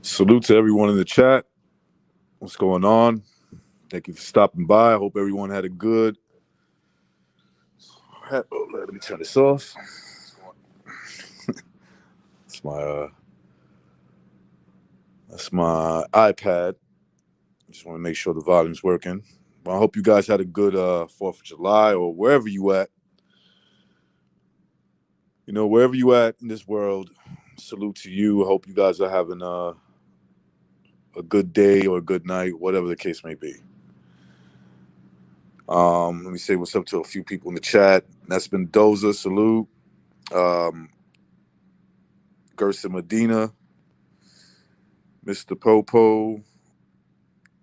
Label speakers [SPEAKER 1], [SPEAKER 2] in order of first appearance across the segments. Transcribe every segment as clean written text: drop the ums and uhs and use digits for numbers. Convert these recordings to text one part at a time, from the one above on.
[SPEAKER 1] Salute to everyone in the chat. What's going on? Thank you for stopping by. I hope everyone had a good. Let me turn this off. That's my that's my iPad. Just want to make sure the volume's working. Well, I hope you guys had a good 4th of July or wherever you at. Wherever you at in this world, salute to you. I hope you guys are having a good day or a good night, whatever the case may be. Let me say what's up to a few people in the chat. That's been Doza, salute. Gerson Medina, Mr. Popo,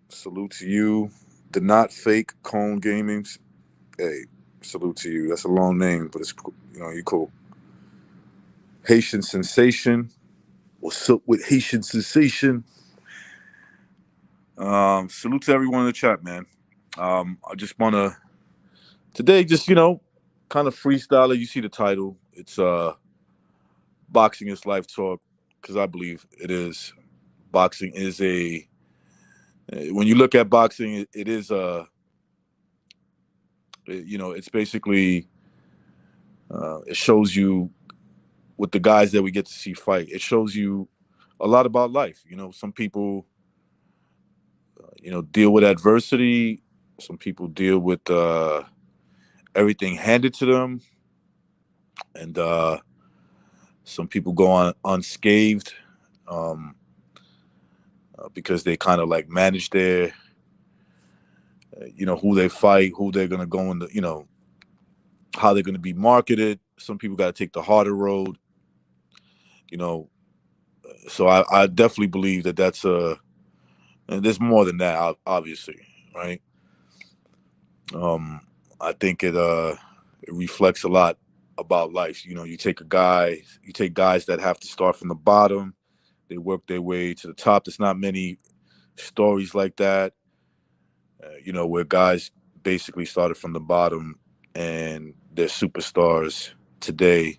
[SPEAKER 1] salute to you. The Not Fake Cone Gaming, hey, salute to you. That's a long name, but it's you cool. Haitian Sensation, what's up with Haitian Sensation? Salute to everyone in the chat, man. I just wanna today just kind of freestyle it. You see the title. It's Boxing is Life Talk, because I believe it is. Boxing is when you look at boxing, it is it's basically it shows you with the guys that we get to see fight. It shows you a lot about life. Some people deal with adversity. Some people deal with everything handed to them, and some people go on unscathed because they kind of like manage their who they fight, who they're going to go in the how they're going to be marketed. Some people got to take the harder road, so I definitely believe that that's and there's more than that, obviously, right? I think it reflects a lot about life. You take guys that have to start from the bottom, they work their way to the top. There's not many stories like that, where guys basically started from the bottom and they're superstars today.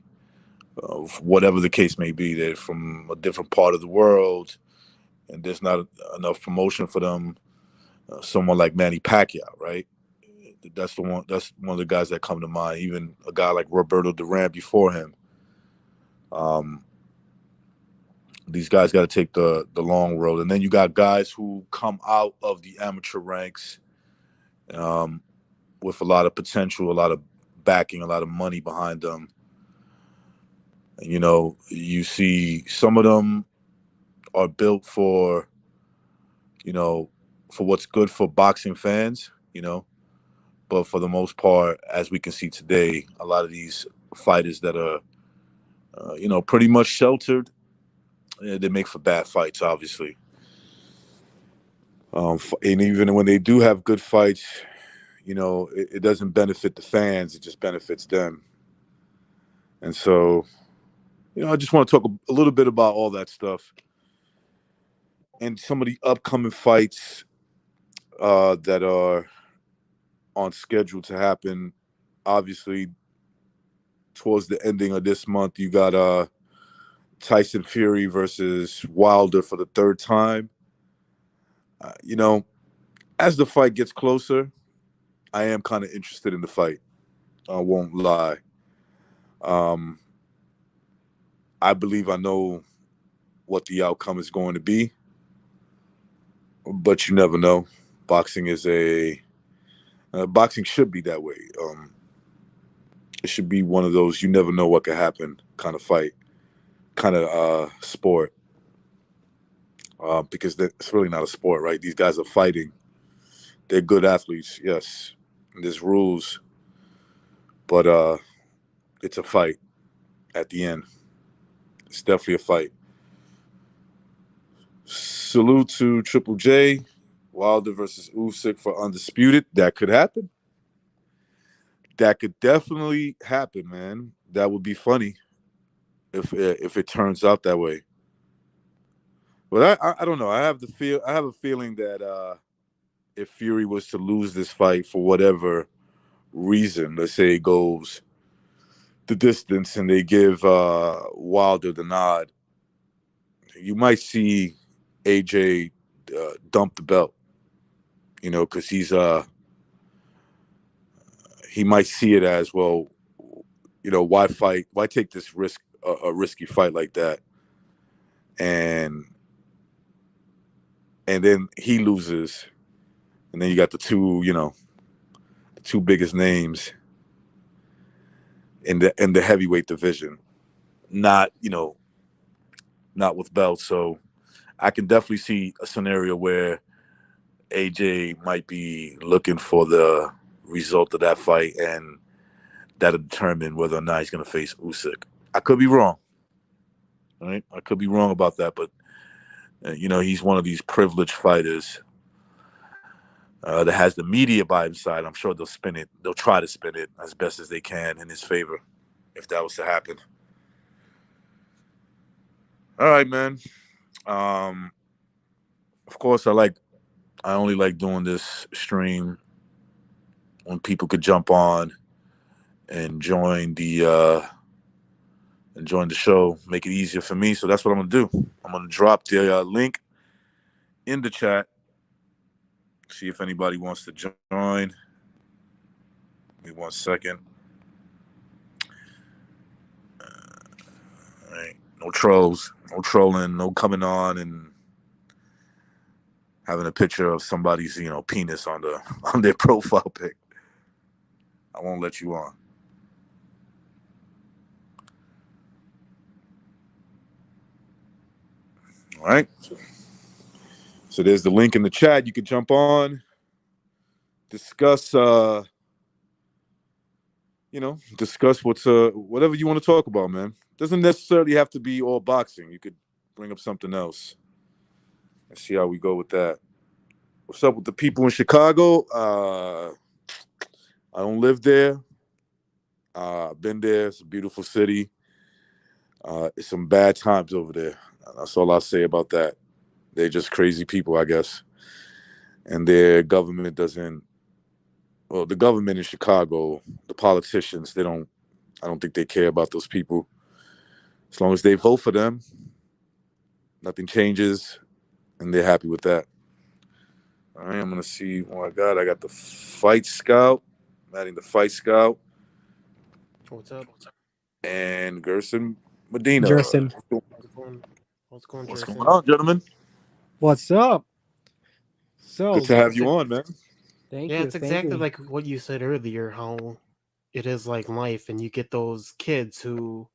[SPEAKER 1] Whatever the case may be, they're from a different part of the world, and there's not enough promotion for them. Someone like Manny Pacquiao, right? That's the one. That's one of the guys that come to mind. Even a guy like Roberto Duran before him. These guys got to take the long road, and then you got guys who come out of the amateur ranks with a lot of potential, a lot of backing, a lot of money behind them. You see some of them are built for what's good for boxing fans, but for the most part, as we can see today, a lot of these fighters that are pretty much sheltered, they make for bad fights, obviously. And even when they do have good fights, it doesn't benefit the fans, it just benefits them. And so I just want to talk a little bit about all that stuff and some of the upcoming fights that are on schedule to happen. Obviously, towards the ending of this month, you got Tyson Fury versus Wilder for the third time. As the fight gets closer, I am kind of interested in the fight. I won't lie. I believe I know what the outcome is going to be, but you never know. Boxing is boxing should be that way. It should be one of those you never know what could happen kind of fight, kind of sport. Because it's really not a sport, right? These guys are fighting. They're good athletes, yes. There's rules, but it's a fight at the end. It's definitely a fight. Salute to Triple J, Wilder versus Usyk for undisputed. That could happen. That could definitely happen, man. That would be funny if it turns out that way. But I don't know. I have a feeling that if Fury was to lose this fight for whatever reason, let's say it goes the distance and they give Wilder the nod, you might see AJ dump the belt. You know, because he might see it as, well, you know, why fight? Why take this risk, a risky fight like that? And then he loses, and then you got the two, you know, the two biggest names in the heavyweight division, not, you know, not with belts. So I can definitely see a scenario where AJ might be looking for the result of that fight, and that'll determine whether or not he's going to face Usyk. I could be wrong, right? I could be wrong about that, but you know, he's one of these privileged fighters that has the media by his side. I'm sure they'll spin it. They'll try to spin it as best as they can in his favor, if that was to happen. All right, man. Of course, I only like doing this stream when people could jump on and join the show, make it easier for me. So that's what I'm gonna do. I'm gonna drop the link in the chat. See if anybody wants to join. Give me 1 second. All right. No trolls, no trolling, no coming on and having a picture of somebody's, you know, penis on their profile pic. I won't let you on. All right. So there's the link in the chat. You can jump on, discuss discuss whatever you want to talk about, man. Doesn't necessarily have to be all boxing. You could bring up something else. Let's see how we go with that. What's up with the people in Chicago? I don't live there. I've been there. It's a beautiful city. It's some bad times over there. That's all I'll say about that. They're just crazy people, I guess. And their government doesn't. Well, the government in Chicago, the politicians, I don't think they care about those people. As long as they vote for them, nothing changes, and they're happy with that. All right, I'm going to see what I got. I got the Fight Scout. I'm adding the Fight Scout.
[SPEAKER 2] What's up?
[SPEAKER 1] And Gerson Medina.
[SPEAKER 3] Gerson.
[SPEAKER 2] What's going
[SPEAKER 1] on, gentlemen?
[SPEAKER 3] What's up? So
[SPEAKER 1] good to have you on, man.
[SPEAKER 3] Thank you.
[SPEAKER 2] It's exactly like what you said earlier, how it is like life, and you get those kids who,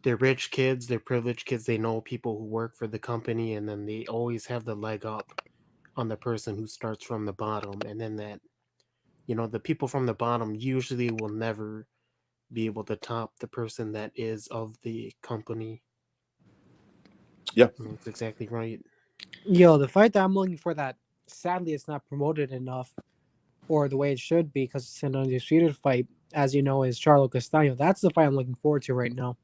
[SPEAKER 2] they're rich kids, they're privileged kids, they know people who work for the company, and then they always have the leg up on the person who starts from the bottom, and then that, you know, the people from the bottom usually will never be able to top the person that is of the company.
[SPEAKER 1] Yeah.
[SPEAKER 2] That's exactly right.
[SPEAKER 3] Yo, the fight that I'm looking for that sadly it's not promoted enough or the way it should be because it's an undisputed fight, as you know, is Charlo Castaño. That's the fight I'm looking forward to right now.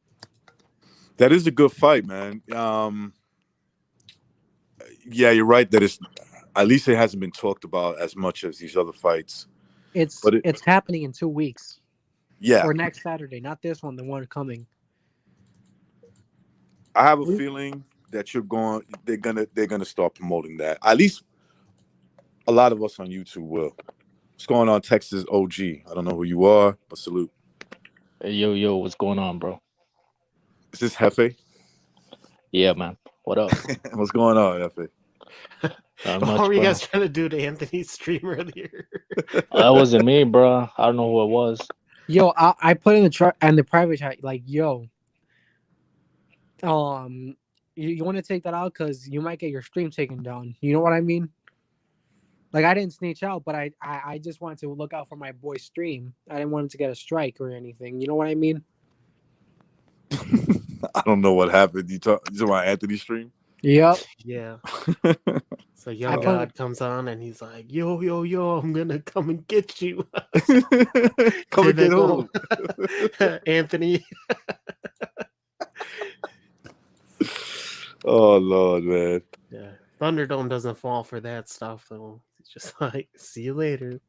[SPEAKER 1] That is a good fight, man. Yeah, you're right that it's, at least it hasn't been talked about as much as these other fights.
[SPEAKER 3] It's happening in 2 weeks.
[SPEAKER 1] Yeah.
[SPEAKER 3] Or next Saturday, not this one, the one coming.
[SPEAKER 1] I have a feeling that they're gonna start promoting that. At least a lot of us on YouTube will. What's going on, Texas OG? I don't know who you are, but salute.
[SPEAKER 4] Hey, yo, what's going on, bro?
[SPEAKER 1] Is this Hefe?
[SPEAKER 4] Yeah, man. What up?
[SPEAKER 1] What's going on, Hefe?
[SPEAKER 2] What were you guys trying to do to Anthony's stream earlier?
[SPEAKER 4] That wasn't me, bro. I don't know who it was.
[SPEAKER 3] Yo, I put in the private chat, like, yo, you want to take that out because you might get your stream taken down. You know what I mean? Like, I didn't snitch out, but I just wanted to look out for my boy's stream. I didn't want him to get a strike or anything. You know what I mean?
[SPEAKER 1] I don't know what happened. You talking about Anthony's stream?
[SPEAKER 3] Yep.
[SPEAKER 2] Yeah. So young God comes on and he's like, yo, I'm gonna come and get you.
[SPEAKER 1] Come and get who?
[SPEAKER 2] Anthony.
[SPEAKER 1] Oh Lord, man.
[SPEAKER 2] Yeah. Thunderdome doesn't fall for that stuff though. It's just like, see you later.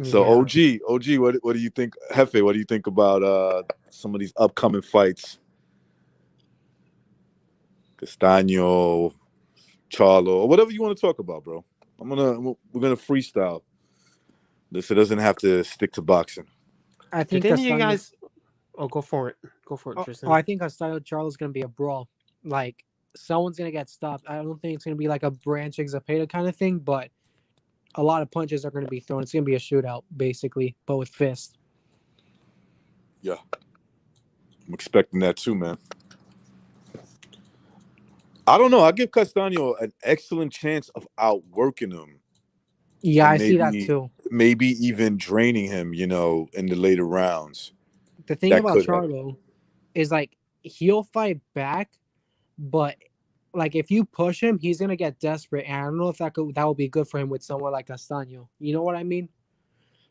[SPEAKER 1] So OG, what do you think, Hefe? What do you think about some of these upcoming fights? Castaño, Charlo, or whatever you want to talk about, bro. We're gonna freestyle. This it doesn't have to stick to boxing.
[SPEAKER 3] I think
[SPEAKER 2] Did any of you
[SPEAKER 3] Castaño.
[SPEAKER 2] guys? Oh, go for it. Go for it, Tristan.
[SPEAKER 3] I think Castaño Charlo is gonna be a brawl. Like someone's gonna get stopped. I don't think it's gonna be like a Branching Zepeda kind of thing, but a lot of punches are gonna be thrown. It's gonna be a shootout, basically, but with fists.
[SPEAKER 1] Yeah, I'm expecting that too, man. I don't know. I give Castaño an excellent chance of outworking him.
[SPEAKER 3] Yeah,
[SPEAKER 1] And
[SPEAKER 3] I see that too.
[SPEAKER 1] Maybe even draining him, in the later rounds.
[SPEAKER 3] The thing
[SPEAKER 1] That
[SPEAKER 3] about
[SPEAKER 1] could happen.
[SPEAKER 3] Charlo is like he'll fight back, but like if you push him, he's gonna get desperate. And I don't know if that will be good for him with someone like Castaño. You know what I mean?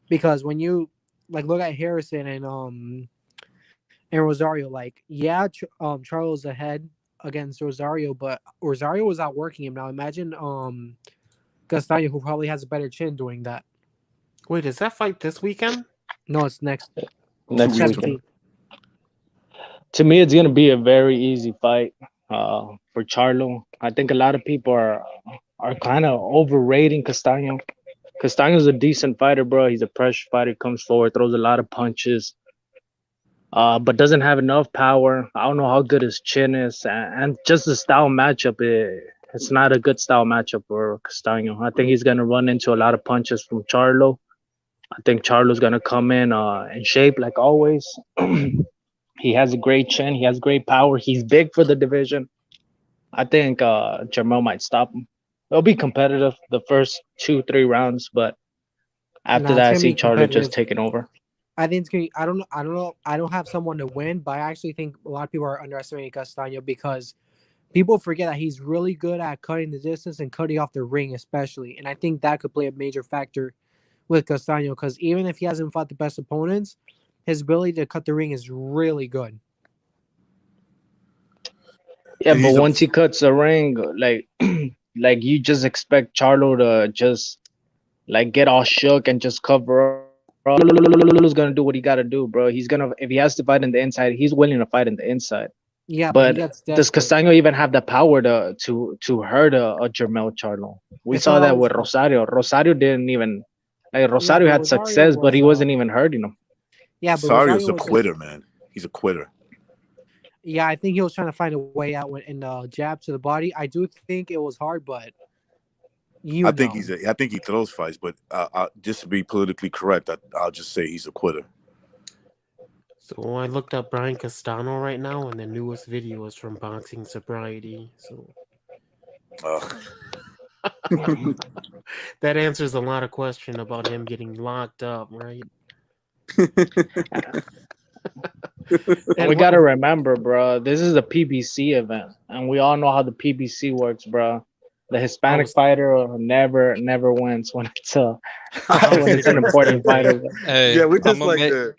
[SPEAKER 3] Because when you like look at Harrison and Rosario, like Charlo's ahead against Rosario, but Rosario was outworking him. Now imagine Castaño, who probably has a better chin, doing that.
[SPEAKER 2] Wait, is that fight this weekend?
[SPEAKER 3] No, it's next
[SPEAKER 4] Next
[SPEAKER 3] 17th.
[SPEAKER 4] weekend. To me, it's gonna be a very easy fight for Charlo. I think a lot of people are kind of overrating Castaño. Castaño's a decent fighter, bro. He's a pressure fighter, comes forward, throws a lot of punches, but doesn't have enough power. I don't know how good his chin is, and just the style matchup. It's not a good style matchup for Castaño. I think he's gonna run into a lot of punches from Charlo. I think Charlo's gonna come in shape like always. He has a great chin. He has great power. He's big for the division. I think Jermell might stop him. It'll be competitive the first 2-3 rounds, but after that, I see Charlo just taking over.
[SPEAKER 3] I think it's gonna be, I don't know. I don't have someone to win, but I actually think a lot of people are underestimating Castaño because people forget that he's really good at cutting the distance and cutting off the ring, especially. And I think that could play a major factor with Castaño because even if he hasn't fought the best opponents, his ability to cut the ring is really good.
[SPEAKER 4] Yeah, but once he cuts the ring, like you just expect Charlo to just like get all shook and just cover up. Charlo's gonna do what he gotta do, bro. He's gonna, if he has to fight in the inside, he's willing to fight in the inside.
[SPEAKER 3] Yeah,
[SPEAKER 4] but does Castaño even have the power to hurt a Jermell Charlo? We saw that with Rosario. Rosario didn't even Rosario had success, but he wasn't even hurting him.
[SPEAKER 3] Yeah, but
[SPEAKER 1] Rosario's a quitter, man. He's a quitter.
[SPEAKER 3] Yeah, I think he was trying to find a way out in the jab to the body. I do think it was hard, but
[SPEAKER 1] I think he throws fights, but just to be politically correct, I'll just say he's a quitter.
[SPEAKER 2] So I looked up Brian Castano right now, and the newest video is from Boxing Sobriety. So that answers a lot of question about him getting locked up, right?
[SPEAKER 4] And we gotta remember, bro, this is a PBC event, and we all know how the PBC works, bro. The Hispanic fighter never wins when it's an important fighter.
[SPEAKER 5] Hey,
[SPEAKER 1] yeah, we're just like the.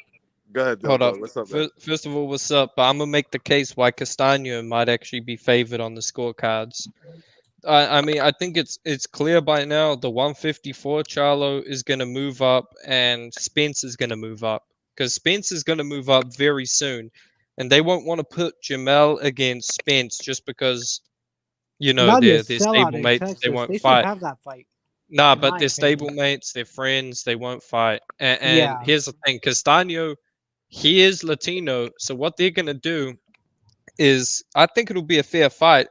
[SPEAKER 1] Go ahead.
[SPEAKER 5] Hold up.
[SPEAKER 1] What's up,
[SPEAKER 5] first of all, what's up? But I'm gonna make the case why Castaño might actually be favored on the scorecards. I mean, I think it's clear by now. The 154 Charlo is gonna move up, and Spence is gonna move up because Spence is gonna move up very soon, and they won't want to put Jamel against Spence just because they're stablemates. They won't fight.
[SPEAKER 3] Have that fight.
[SPEAKER 5] Nah, but they're stablemates. They're friends. They won't fight. And here's the thing: Castaño, he is Latino, so what they're gonna do is, I think it'll be a fair fight,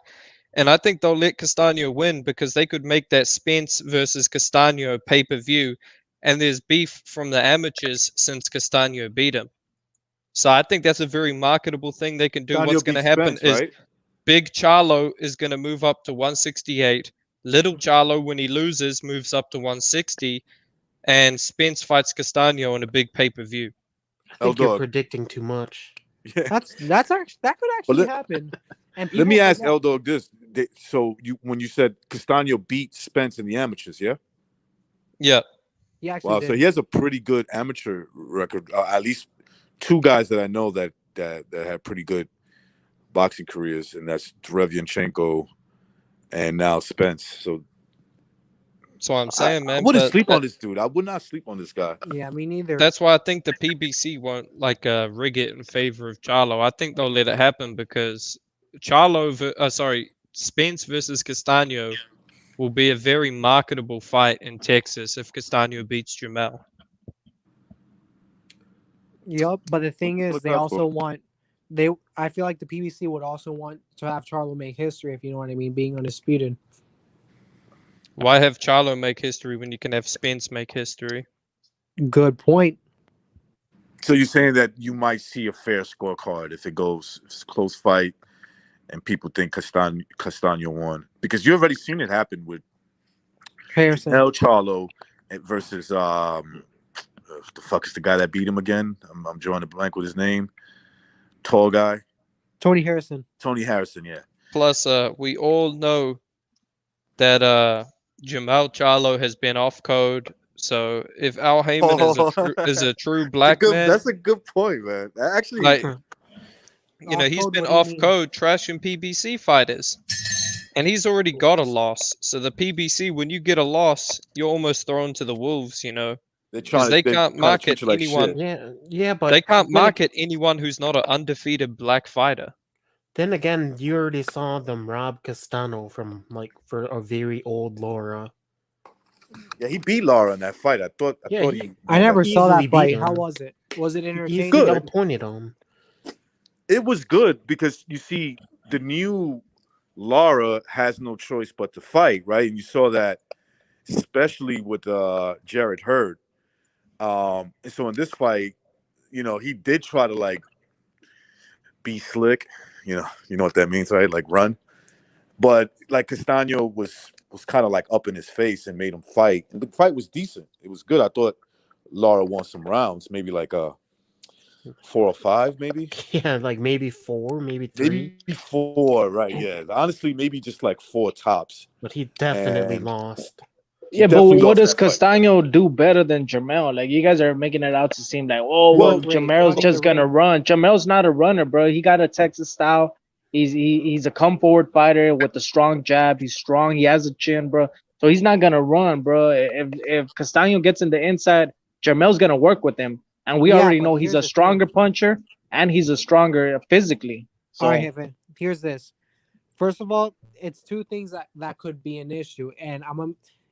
[SPEAKER 5] and I think they'll let Castaño win because they could make that Spence versus Castaño pay-per-view, and there's beef from the amateurs since Castaño beat him. So I think that's a very marketable thing they can do. What's going to happen is Big Charlo is going to move up to 168. Little Charlo, when he loses, moves up to 160, and Spence fights Castaño in a big pay-per-view.
[SPEAKER 2] I think you're predicting too much.
[SPEAKER 3] Yeah. That could actually happen. And
[SPEAKER 1] let me ask L-Dog this. So when you said Castaño beat Spence in the amateurs, yeah?
[SPEAKER 5] Yeah.
[SPEAKER 1] Wow, so he has a pretty good amateur record. At least two guys that I know that have pretty good boxing careers, and that's Derevyanchenko and now Spence. So
[SPEAKER 5] that's what I'm saying, man.
[SPEAKER 1] I wouldn't sleep on this dude. I would not sleep on this guy.
[SPEAKER 3] Yeah, me neither.
[SPEAKER 5] That's why I think the PBC won't rig it in favor of Charlo. I think they'll let it happen because Spence versus Castano will be a very marketable fight in Texas if Castano beats Jamel.
[SPEAKER 3] Yup, but the thing is,
[SPEAKER 1] Look
[SPEAKER 3] they
[SPEAKER 1] out
[SPEAKER 3] also
[SPEAKER 1] for.
[SPEAKER 3] want I feel like the PBC would also want to have Charlo make history, if you know what I mean, being undisputed.
[SPEAKER 5] Why have Charlo make history when you can have Spence make history?
[SPEAKER 3] Good point.
[SPEAKER 1] So you're saying that you might see a fair scorecard if it's a close fight, and people think Castano won, because you already seen it happen with
[SPEAKER 3] Harrison.
[SPEAKER 1] El Charlo versus the fuck is the guy that beat him again? I'm drawing a blank with his name. Tall guy.
[SPEAKER 3] Tony Harrison.
[SPEAKER 1] Tony Harrison, yeah.
[SPEAKER 5] Plus, we all know that Jamel Charlo has been off code. So if Al Heyman is a true black man,
[SPEAKER 1] that's a good point, man. Actually,
[SPEAKER 5] like,
[SPEAKER 3] Off
[SPEAKER 5] he's
[SPEAKER 3] code,
[SPEAKER 5] been
[SPEAKER 3] what do you
[SPEAKER 5] off
[SPEAKER 3] mean?
[SPEAKER 5] code trashing PBC fighters, and he's already got a loss. So the PBC, when you get a loss, you're almost thrown to the wolves,
[SPEAKER 1] they're
[SPEAKER 5] because
[SPEAKER 1] trying
[SPEAKER 5] they
[SPEAKER 1] to
[SPEAKER 5] can't
[SPEAKER 1] treat
[SPEAKER 5] market
[SPEAKER 1] you like
[SPEAKER 5] anyone.
[SPEAKER 1] shit.
[SPEAKER 2] Yeah, but
[SPEAKER 5] They can't
[SPEAKER 2] then,
[SPEAKER 5] market anyone who's not an undefeated black fighter.
[SPEAKER 2] then again, you already saw them rob Castano for a very old Laura.
[SPEAKER 1] Yeah, he beat Lara in that fight. I thought he.
[SPEAKER 3] I never saw
[SPEAKER 2] easily
[SPEAKER 3] that fight.
[SPEAKER 2] beat him.
[SPEAKER 3] How was it? Was it entertaining?
[SPEAKER 2] He's
[SPEAKER 1] good.
[SPEAKER 2] outpointed him.
[SPEAKER 1] It was good because you see the new Lara has no choice but to fight, right? And you saw that especially with Jarrett Hurd. And so in this fight, he did try to like be slick. You know what that means, right? Like run. But like Castano was kind of like up in his face and made him fight. And the fight was decent. It was good. I thought Lara won some rounds, maybe like 4 or 5, maybe.
[SPEAKER 2] Yeah, like maybe 4, maybe 3.
[SPEAKER 1] Maybe 4, right? Yeah. Honestly, maybe just like 4 tops.
[SPEAKER 2] But he definitely
[SPEAKER 1] And-
[SPEAKER 2] lost.
[SPEAKER 4] Yeah, but
[SPEAKER 1] definitely
[SPEAKER 4] what
[SPEAKER 1] lost
[SPEAKER 4] does
[SPEAKER 1] that fight.
[SPEAKER 4] Castano do better than Jamel? Like, you guys are making it out to seem like, oh, well,
[SPEAKER 3] Wait,
[SPEAKER 4] Jamel's
[SPEAKER 3] running
[SPEAKER 4] just
[SPEAKER 3] the
[SPEAKER 4] gonna
[SPEAKER 3] ring.
[SPEAKER 4] run. Jamel's not a runner, bro. He got a Texas style. He's a come forward fighter with a strong jab. He's strong. He has a chin, bro. So he's not gonna run, bro. If Castano gets in the inside, Jamel's gonna work with him, and we
[SPEAKER 3] Yeah,
[SPEAKER 4] already
[SPEAKER 3] but
[SPEAKER 4] know he's
[SPEAKER 3] here's
[SPEAKER 4] a
[SPEAKER 3] the
[SPEAKER 4] stronger
[SPEAKER 3] thing.
[SPEAKER 4] puncher and he's a stronger physically. So
[SPEAKER 3] All right, Heaven. Here's this. First of all, it's two things that could be an issue, and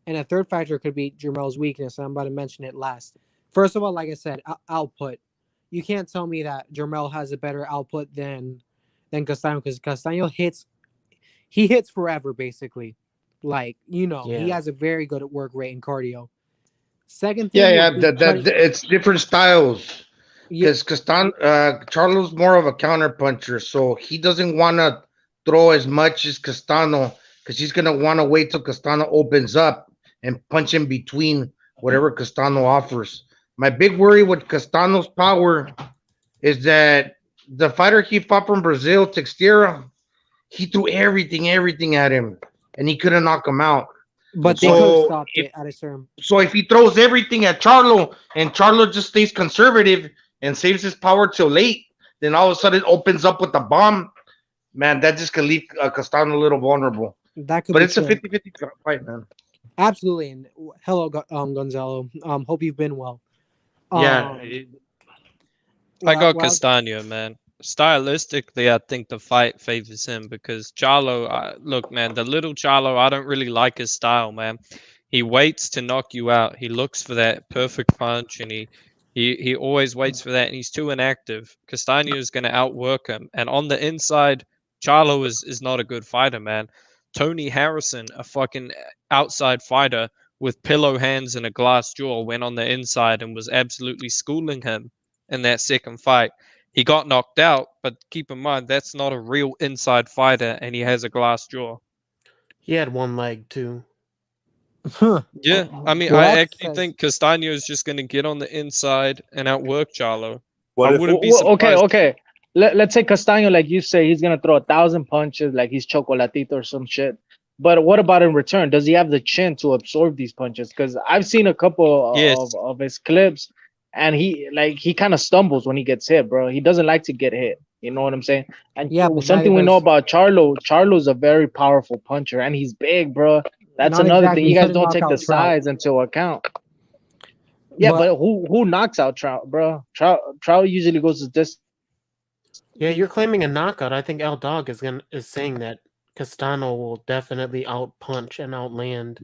[SPEAKER 3] and a third factor could be Jamel's weakness. And I'm about to mention it last. First of all, like I said, output. You can't tell me that Jamel has a better output than Castano, because Castano hits forever, basically. Like, he
[SPEAKER 2] Yeah.
[SPEAKER 3] has a very good work rate in cardio. Second thing,
[SPEAKER 6] Yeah,
[SPEAKER 3] would be
[SPEAKER 6] it's different styles.
[SPEAKER 3] Yeah,
[SPEAKER 6] Because Charlo's more of a counter puncher, so he doesn't want to throw as much as Castano, because he's gonna want to wait till Castano opens up and punch in between whatever Castano offers. My big worry with Castano's power is that the fighter he fought from Brazil, Teixeira, he threw everything at him, and he couldn't knock him out.
[SPEAKER 3] but they could have
[SPEAKER 6] So
[SPEAKER 3] stopped
[SPEAKER 6] if
[SPEAKER 3] it at a certain.
[SPEAKER 6] So if he throws everything at Charlo and Charlo just stays conservative and saves his power till late, then all of a sudden opens up with the bomb, man, that just could leave Castano a little vulnerable.
[SPEAKER 3] That could
[SPEAKER 6] But
[SPEAKER 3] be
[SPEAKER 6] it's a
[SPEAKER 3] true.
[SPEAKER 6] 50-50 fight, man.
[SPEAKER 3] Absolutely. And hello, Gonzalo. Hope you've been well.
[SPEAKER 6] Yeah.
[SPEAKER 5] I got
[SPEAKER 3] well,
[SPEAKER 5] Castano, man. Stylistically, I think the fight favors him because Charlo, look, man, the little Charlo, I don't really like his style, man. He waits to knock you out. He looks for that perfect punch, and he always waits for that, and he's too inactive. Castano is going to outwork him. And on the inside, Charlo is not a good fighter, man. Tony Harrison, a fucking outside fighter with pillow hands and a glass jaw, went on the inside and was absolutely schooling him in that second fight. He got knocked out, but keep in mind, that's not a real inside fighter, and he has a glass jaw.
[SPEAKER 2] He had one leg too.
[SPEAKER 5] Yeah, I mean,
[SPEAKER 3] Well,
[SPEAKER 5] I
[SPEAKER 3] that
[SPEAKER 5] actually
[SPEAKER 3] says-
[SPEAKER 5] think Castano is just going to get on the inside and outwork Charlo.
[SPEAKER 1] What
[SPEAKER 5] I
[SPEAKER 1] if-
[SPEAKER 5] wouldn't be
[SPEAKER 4] Well,
[SPEAKER 5] surprised.
[SPEAKER 4] okay. Let's say Castano, like you say, he's gonna throw 1,000 punches, like he's Chocolatito or some shit. But what about in return? Does he have the chin to absorb these punches? Because I've seen a couple
[SPEAKER 5] Yes.
[SPEAKER 4] of his clips, and he kind of stumbles when he gets hit, bro. He doesn't like to get hit. You know what I'm saying? And
[SPEAKER 3] Yeah, but
[SPEAKER 4] something we
[SPEAKER 3] neither
[SPEAKER 4] know
[SPEAKER 3] does-
[SPEAKER 4] about Charlo. Charlo's a very powerful puncher, and he's big, bro. That's
[SPEAKER 3] Not
[SPEAKER 4] another
[SPEAKER 3] exactly.
[SPEAKER 4] thing. You
[SPEAKER 3] He
[SPEAKER 4] guys
[SPEAKER 3] couldn't
[SPEAKER 4] don't
[SPEAKER 3] knock
[SPEAKER 4] take the
[SPEAKER 3] out Trout.
[SPEAKER 4] size into account. Yeah, but who knocks out Trout, bro? Trout usually goes to this.
[SPEAKER 2] Yeah, you're claiming a knockout. I think El Dog is saying that Castano will definitely outpunch and outland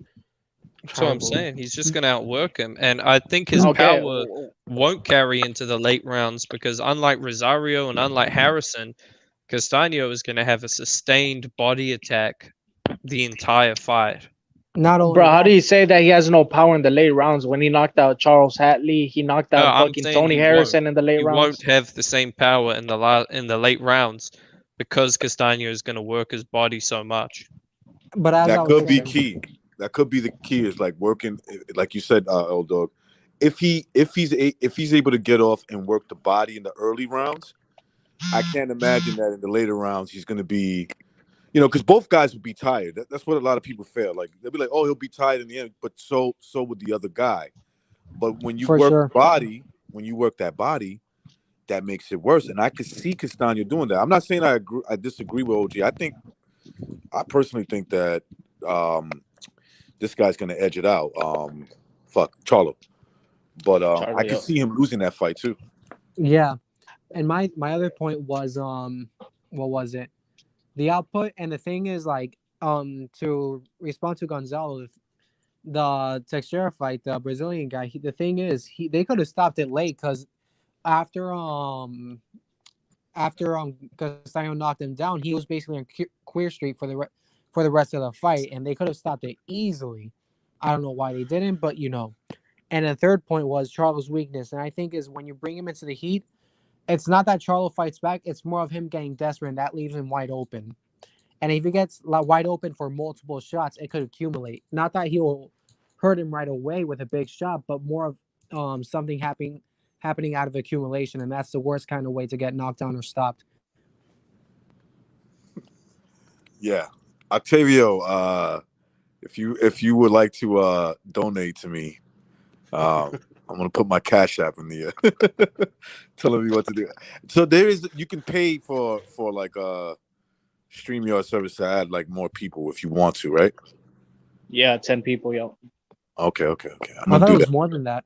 [SPEAKER 5] That's what I'm
[SPEAKER 2] Charlo.
[SPEAKER 5] saying. He's just going to outwork him. And I think his
[SPEAKER 4] Okay.
[SPEAKER 5] power won't carry into the late rounds because unlike Rosario and unlike Harrison, Castaño is going to have a sustained body attack the entire fight.
[SPEAKER 3] Not only
[SPEAKER 4] Bro, how
[SPEAKER 3] that,
[SPEAKER 4] do you say that he has no power in the late rounds when he knocked out Charles Hatley? He knocked
[SPEAKER 5] No,
[SPEAKER 4] out
[SPEAKER 5] I'm
[SPEAKER 4] fucking
[SPEAKER 5] saying
[SPEAKER 4] Tony
[SPEAKER 5] he
[SPEAKER 4] Harrison in the late
[SPEAKER 5] He
[SPEAKER 4] rounds.
[SPEAKER 5] won't have the same power in the late rounds because Castaño is going to work his body so much.
[SPEAKER 3] but as I
[SPEAKER 1] That
[SPEAKER 3] was
[SPEAKER 1] could be
[SPEAKER 3] saying,
[SPEAKER 1] key. That could be the key. Is like working, like you said, El Dog. If he's able to get off and work the body in the early rounds, I can't imagine that in the later rounds he's going to be, because both guys would be tired. That's what a lot of people feel. Like they'll be like, "Oh, he'll be tired in the end," but so would the other guy. But when you
[SPEAKER 3] For
[SPEAKER 1] work
[SPEAKER 3] sure.
[SPEAKER 1] the body, that makes it worse. And I could see Castaño doing that. I'm not saying I disagree with OG. I personally think that this guy's going to edge it out. Charlo. But
[SPEAKER 4] Charlo,
[SPEAKER 1] I could
[SPEAKER 4] yeah.
[SPEAKER 1] see him losing that fight too.
[SPEAKER 3] yeah. And my other point was what was it? The output, and the thing is, like, to respond to Gonzalo, the Teixeira fight, the Brazilian guy, the thing is, they could have stopped it late because after Castaño knocked him down, he was basically on Queer Street for the rest of the fight, and they could have stopped it easily. I don't know why they didn't, but And the third point was Charlo's weakness, and I think is when you bring him into the heat, it's not that Charlo fights back; it's more of him getting desperate, and that leaves him wide open. And if he gets wide open for multiple shots, it could accumulate. Not that he will hurt him right away with a big shot, but more of something happening out of accumulation, and that's the worst kind of way to get knocked down or stopped.
[SPEAKER 1] Yeah, Octavio. If you would like to donate to me, I'm gonna put my Cash App in the telling me what to do. So you can pay for like StreamYard service to add like more people if you want to, right?
[SPEAKER 4] Yeah, 10 people, yo.
[SPEAKER 1] Okay. I'm
[SPEAKER 3] I
[SPEAKER 1] gonna
[SPEAKER 3] thought
[SPEAKER 1] do
[SPEAKER 3] it was
[SPEAKER 1] that.
[SPEAKER 3] more than that.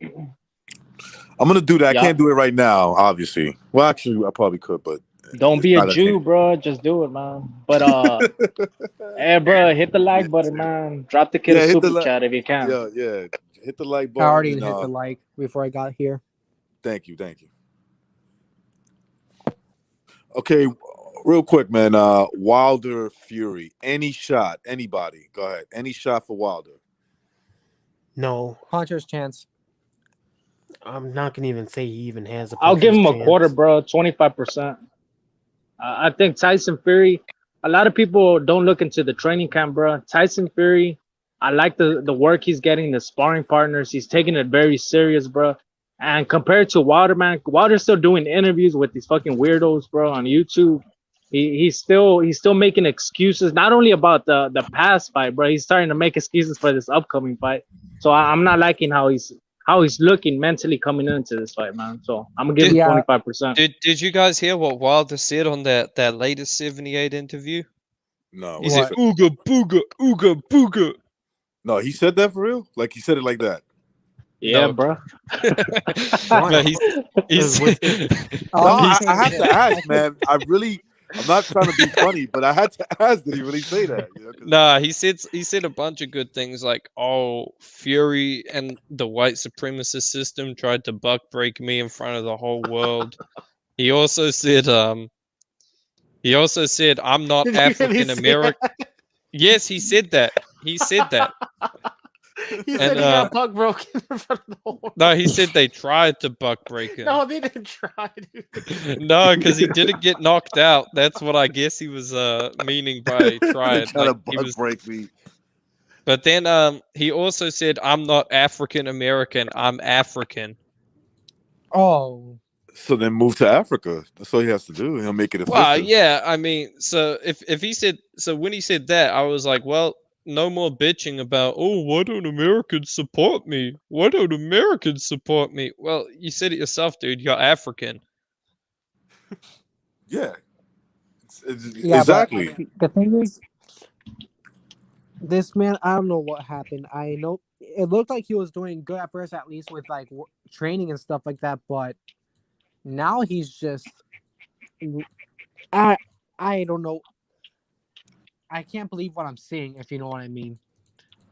[SPEAKER 1] I'm gonna do that.
[SPEAKER 4] Yeah.
[SPEAKER 1] I can't do it right now, obviously. Well, actually, I probably could, but
[SPEAKER 4] Don't
[SPEAKER 1] it's
[SPEAKER 4] be a
[SPEAKER 1] not
[SPEAKER 4] Jew, bro. Just do it, man. But hey, bro, hit the like button, man. Drop the kid a
[SPEAKER 1] hit the
[SPEAKER 4] super chat if you can.
[SPEAKER 1] Yeah. Hit the like
[SPEAKER 3] I
[SPEAKER 1] button.
[SPEAKER 3] already
[SPEAKER 1] and,
[SPEAKER 3] hit the like before I got here.
[SPEAKER 1] Thank you. Okay, real quick, man. Wilder Fury. Any shot? Anybody? Go ahead. Any shot for Wilder?
[SPEAKER 2] No,
[SPEAKER 3] Hunter's chance.
[SPEAKER 2] I'm not gonna even say he even has a.
[SPEAKER 4] I'll give him a
[SPEAKER 2] chance.
[SPEAKER 4] quarter, bro. 25%. I think Tyson Fury. A lot of people don't look into the training camp, bro. Tyson Fury. I like the work he's getting, the sparring partners. He's taking it very serious, bro. And compared to Wilder, man, Wilder's still doing interviews with these fucking weirdos, bro, on YouTube. He's still making excuses, not only about the past fight, bro. He's starting to make excuses for this upcoming fight. So I'm not liking how he's looking mentally coming into this fight, man. So I'm gonna give him 25%.
[SPEAKER 5] Did you guys hear what Wilder said on that latest 78 interview?
[SPEAKER 1] No.
[SPEAKER 5] He said ooga booga ooga booga.
[SPEAKER 1] No, he said that for real? Like he said it like that?
[SPEAKER 4] Yeah,
[SPEAKER 5] No.
[SPEAKER 4] bro.
[SPEAKER 5] No, he's
[SPEAKER 1] I have to ask, man. I'm not trying to be funny, but I had to ask, did he really say that?
[SPEAKER 5] Nah, he said a bunch of good things like, "Oh, Fury and the white supremacist system tried to buck break me in front of the whole world." He also said, "I'm not
[SPEAKER 2] Did he really
[SPEAKER 5] African
[SPEAKER 2] say
[SPEAKER 5] American." Yes, he said that. He said that.
[SPEAKER 2] He said he got buck broken in front of the whole world.
[SPEAKER 5] No, he said they tried to buck break him.
[SPEAKER 2] No, they didn't try. Dude.
[SPEAKER 5] No, because he didn't get knocked out. That's what I guess he was meaning by tried.
[SPEAKER 1] Trying
[SPEAKER 5] Like,
[SPEAKER 1] to break me.
[SPEAKER 5] But then he also said, "I'm not African American. I'm African."
[SPEAKER 3] Oh.
[SPEAKER 1] So then move to Africa. That's all he has to do. He'll make it official.
[SPEAKER 5] Well, yeah. I mean, so if he said, so when he said that, I was like, well, no more bitching about, oh, why don't Americans support me? Why don't Americans support me? Well, you said it yourself, dude. You're African.
[SPEAKER 1] Yeah.
[SPEAKER 3] Yeah,
[SPEAKER 1] Exactly.
[SPEAKER 3] The thing is, this man, I don't know what happened. I know it looked like he was doing good at first, at least with like training and stuff like that. But now he's just I I don't know. I can't believe what I'm seeing, if you know what I mean.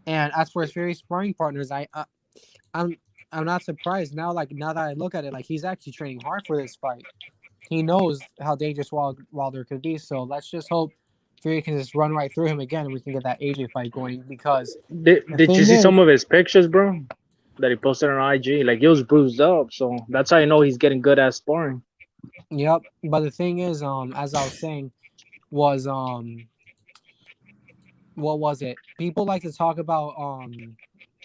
[SPEAKER 3] And as for his various sparring partners, I'm I'm not surprised now. Like now that I look at it, like he's actually training hard for this fight. He knows how dangerous Wilder could be. So let's just hope Fury can just run right through him again, and we can get that AJ fight going. Because the
[SPEAKER 4] Did you
[SPEAKER 3] thing
[SPEAKER 4] see
[SPEAKER 3] is,
[SPEAKER 4] some of his pictures, bro? That he posted on IG? Like he was bruised up, so that's how you know he's getting good at sparring.
[SPEAKER 3] yep. But the thing is, as I was saying, was what was it? People like to talk about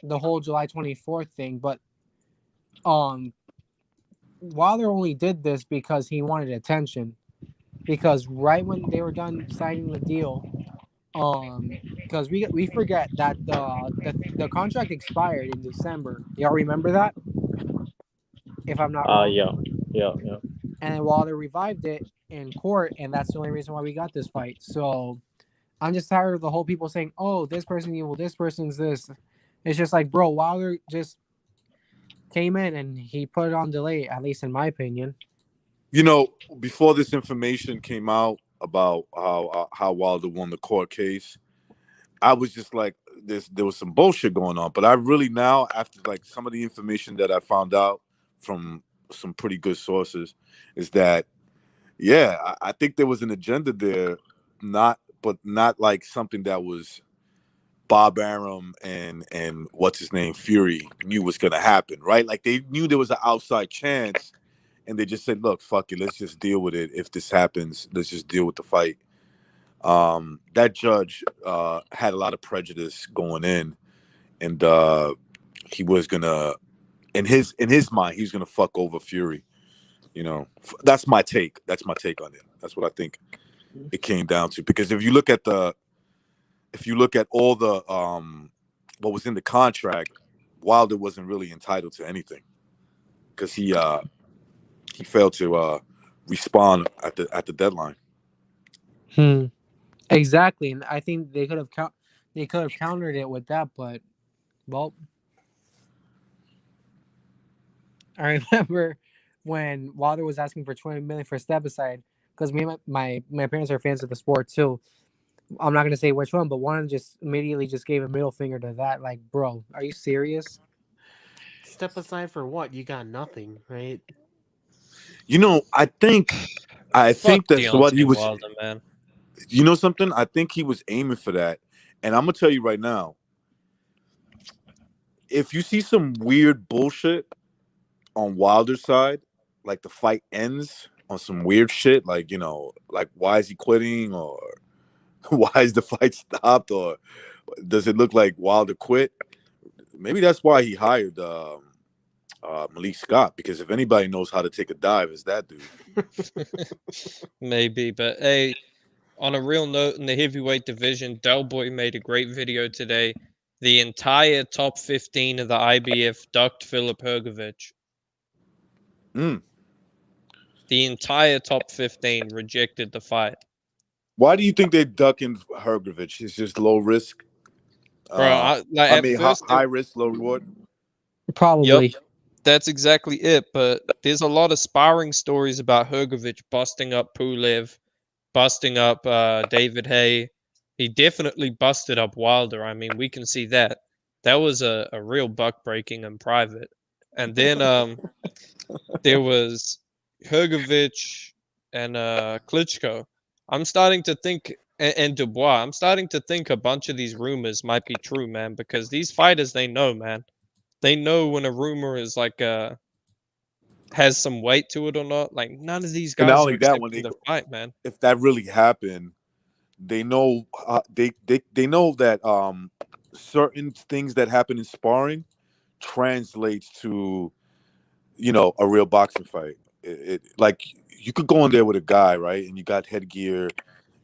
[SPEAKER 3] the whole July 24th thing, but um Wilder only did this because he wanted attention. Because right when they were done signing the deal, because we forget that the contract expired in December. Y'all remember that? If I'm not wrong.
[SPEAKER 4] Yeah, yeah, yeah.
[SPEAKER 3] And then Wilder revived it in court, and that's the only reason why we got this fight. So I'm just tired of the whole people saying, "Oh, this person evil, this person's this." It's just like, bro, Wilder just came in and he put it on delay, at least in my opinion.
[SPEAKER 1] You know, before this information came out about how Wilder won the court case, I was just like, there was some bullshit going on. But I really now, after like some of the information that I found out from some pretty good sources, is that yeah, I think there was an agenda there, not like something that was Bob Arum and what's his name Fury knew was gonna happen, right? Like they knew there was an outside chance, and they just said, "Look, fuck it, let's just deal with it. If this happens, let's just deal with the fight." That judge had a lot of prejudice going in, and he was gonna, in his mind, he was gonna fuck over Fury. You know, that's my take. That's my take on it. That's what I think it came down to. Because if you look at all the what was in the contract, Wilder wasn't really entitled to anything because he failed to respond at the deadline.
[SPEAKER 3] Exactly, and I think they could have countered it with that, but well, I remember when Wilder was asking for 20 million for step aside because me and my parents are fans of the sport too. I'm not gonna say which one, but one just immediately just gave a middle finger to that. Like, bro, are you serious?
[SPEAKER 2] Step aside for what? You got nothing, right?
[SPEAKER 1] You know, I think
[SPEAKER 5] Fuck
[SPEAKER 1] that's what he
[SPEAKER 5] Deontay
[SPEAKER 1] was.
[SPEAKER 5] Wilder, man.
[SPEAKER 1] You know something? I think he was aiming for that. And I'm gonna tell you right now, if you see some weird bullshit on Wilder's side, like the fight ends on some weird shit, like like why is he quitting, or why is the fight stopped, or does it look like Wilder quit? Maybe that's why he hired Malik Scott, because if anybody knows how to take a dive, it's that dude.
[SPEAKER 5] Maybe, but hey, on a real note, in the heavyweight division, Del Boy made a great video today. The entire top 15 of the IBF ducked Filip Hrgović.
[SPEAKER 1] Mm.
[SPEAKER 5] The entire top 15 rejected the fight.
[SPEAKER 1] Why do you think they're ducking Hrgović? It's just low risk.
[SPEAKER 5] Bro,
[SPEAKER 1] high risk, low reward.
[SPEAKER 3] Probably.
[SPEAKER 5] Yep, that's exactly it. But there's a lot of sparring stories about Hrgović busting up Pulev, busting up David Haye. He definitely busted up Wilder. I mean, we can see that. That was a real buck breaking in private. And then there was Hrgović and Klitschko. I'm starting to think, and Dubois, I'm starting to think a bunch of these rumors might be true, man, because these fighters, they know, man. They know when a rumor is like has some weight to it or not. Like none of these
[SPEAKER 1] And not
[SPEAKER 5] guys
[SPEAKER 1] only
[SPEAKER 5] are
[SPEAKER 1] that,
[SPEAKER 5] accepting the fight, man.
[SPEAKER 1] if that really happened, they know they know that certain things that happen in sparring translates to a real boxing fight. It like you could go in there with a guy, right, and you got headgear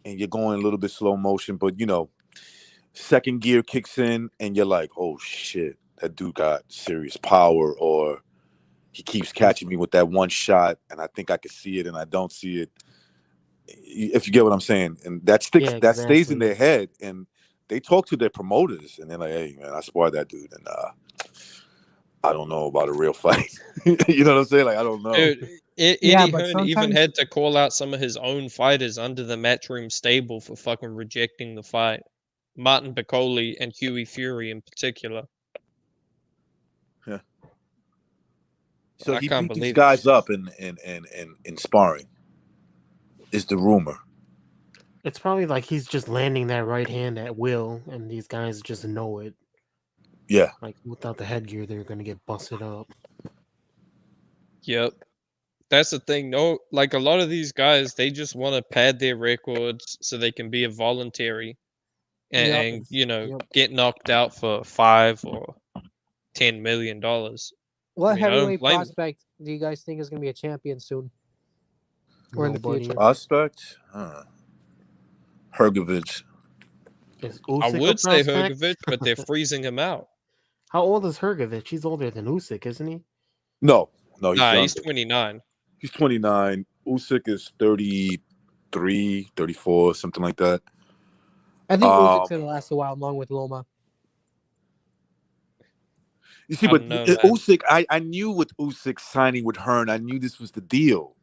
[SPEAKER 1] and you're going a little bit slow motion, but second gear kicks in and you're like, oh shit, that dude got serious power, or he keeps catching me with that one shot and I think I can see it and I don't see it. If you get what I'm saying, and that sticks,
[SPEAKER 2] Yeah,
[SPEAKER 1] that stays in
[SPEAKER 2] exactly.
[SPEAKER 1] their head, and they talk to their promoters, and they're like, "Hey, man, I sparred that dude, and I don't know about a real fight. You know what I'm saying? Like I don't know.
[SPEAKER 5] Dude, Eddie
[SPEAKER 3] Yeah, but
[SPEAKER 5] Hearn even
[SPEAKER 3] sometimes-
[SPEAKER 5] had to call out some of his own fighters under the Matchroom stable for fucking rejecting the fight. Martin Piccoli and Huey Fury in particular.
[SPEAKER 1] So
[SPEAKER 5] I
[SPEAKER 1] he
[SPEAKER 5] can't
[SPEAKER 1] beat these
[SPEAKER 5] believe
[SPEAKER 1] guys
[SPEAKER 5] it.
[SPEAKER 1] up in sparring. Is the rumor?
[SPEAKER 2] It's probably like he's just landing that right hand at will, and these guys just know it.
[SPEAKER 1] Yeah.
[SPEAKER 2] Like without the headgear, they're gonna get busted up.
[SPEAKER 5] Yep. That's the thing. No, like a lot of these guys, they just want to pad their records so they can be a voluntary and
[SPEAKER 3] Yep.
[SPEAKER 5] get knocked out for $5 or $10 million.
[SPEAKER 3] What
[SPEAKER 5] I mean, I don't
[SPEAKER 3] heavyweight
[SPEAKER 5] blame 'em.
[SPEAKER 3] prospect do you guys think is going to be a champion soon? Or in the
[SPEAKER 2] Nobody.
[SPEAKER 3] future?
[SPEAKER 1] Prospect? Hrgovic.
[SPEAKER 2] Is
[SPEAKER 5] I
[SPEAKER 2] Usyk a
[SPEAKER 5] would say
[SPEAKER 2] prospect?
[SPEAKER 5] Hrgovic, but they're freezing him out.
[SPEAKER 2] How old is Hrgovic? He's older than Usyk, isn't he?
[SPEAKER 1] No, he's
[SPEAKER 5] Nah,
[SPEAKER 1] young.
[SPEAKER 5] he's 29.
[SPEAKER 1] He's 29. Usyk is 33, 34, something like that.
[SPEAKER 3] I think Usyk's going to last a while along with Loma.
[SPEAKER 1] You see,
[SPEAKER 5] I
[SPEAKER 1] but
[SPEAKER 5] don't know, man.
[SPEAKER 1] Usyk, I knew with Usyk signing with Hearn, I knew this was the deal.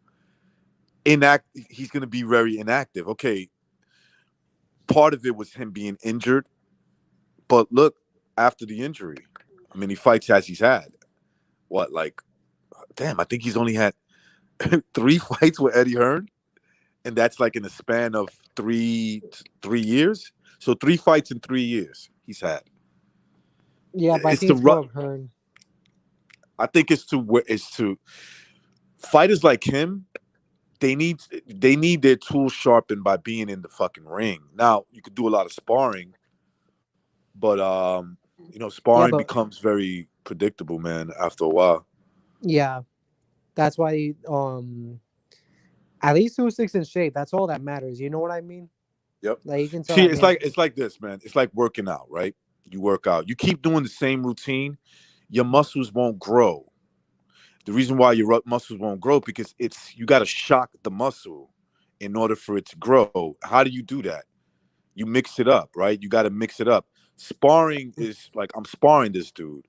[SPEAKER 1] He's going to be very inactive. Okay, part of it was him being injured, but look, after the injury, I mean, he fights as he's had. What, like, damn, I think he's only had 3 fights with Eddie Hearn, and that's like in the span of 3 years. So 3 fights in 3 years he's had.
[SPEAKER 3] Yeah, but I
[SPEAKER 1] It's
[SPEAKER 3] think
[SPEAKER 1] the
[SPEAKER 3] it's
[SPEAKER 1] ru-
[SPEAKER 3] more of Hearn.
[SPEAKER 1] I think it's to fighters like him. They need their tools sharpened by being in the fucking ring. Now you could do a lot of sparring, but sparring
[SPEAKER 3] but-
[SPEAKER 1] becomes very predictable, man. After a while.
[SPEAKER 3] Yeah. That's why at least Usyk's in shape. That's all that matters. You know what I mean?
[SPEAKER 1] Yep.
[SPEAKER 3] Like you can tell.
[SPEAKER 1] See,
[SPEAKER 3] that
[SPEAKER 1] it's like this, man. It's like working out, right? You work out. You keep doing the same routine, your muscles won't grow. The reason why your muscles won't grow because you got to shock the muscle in order for it to grow. How do you do that? You mix it up, right? You got to mix it up. Sparring is like I'm sparring this dude.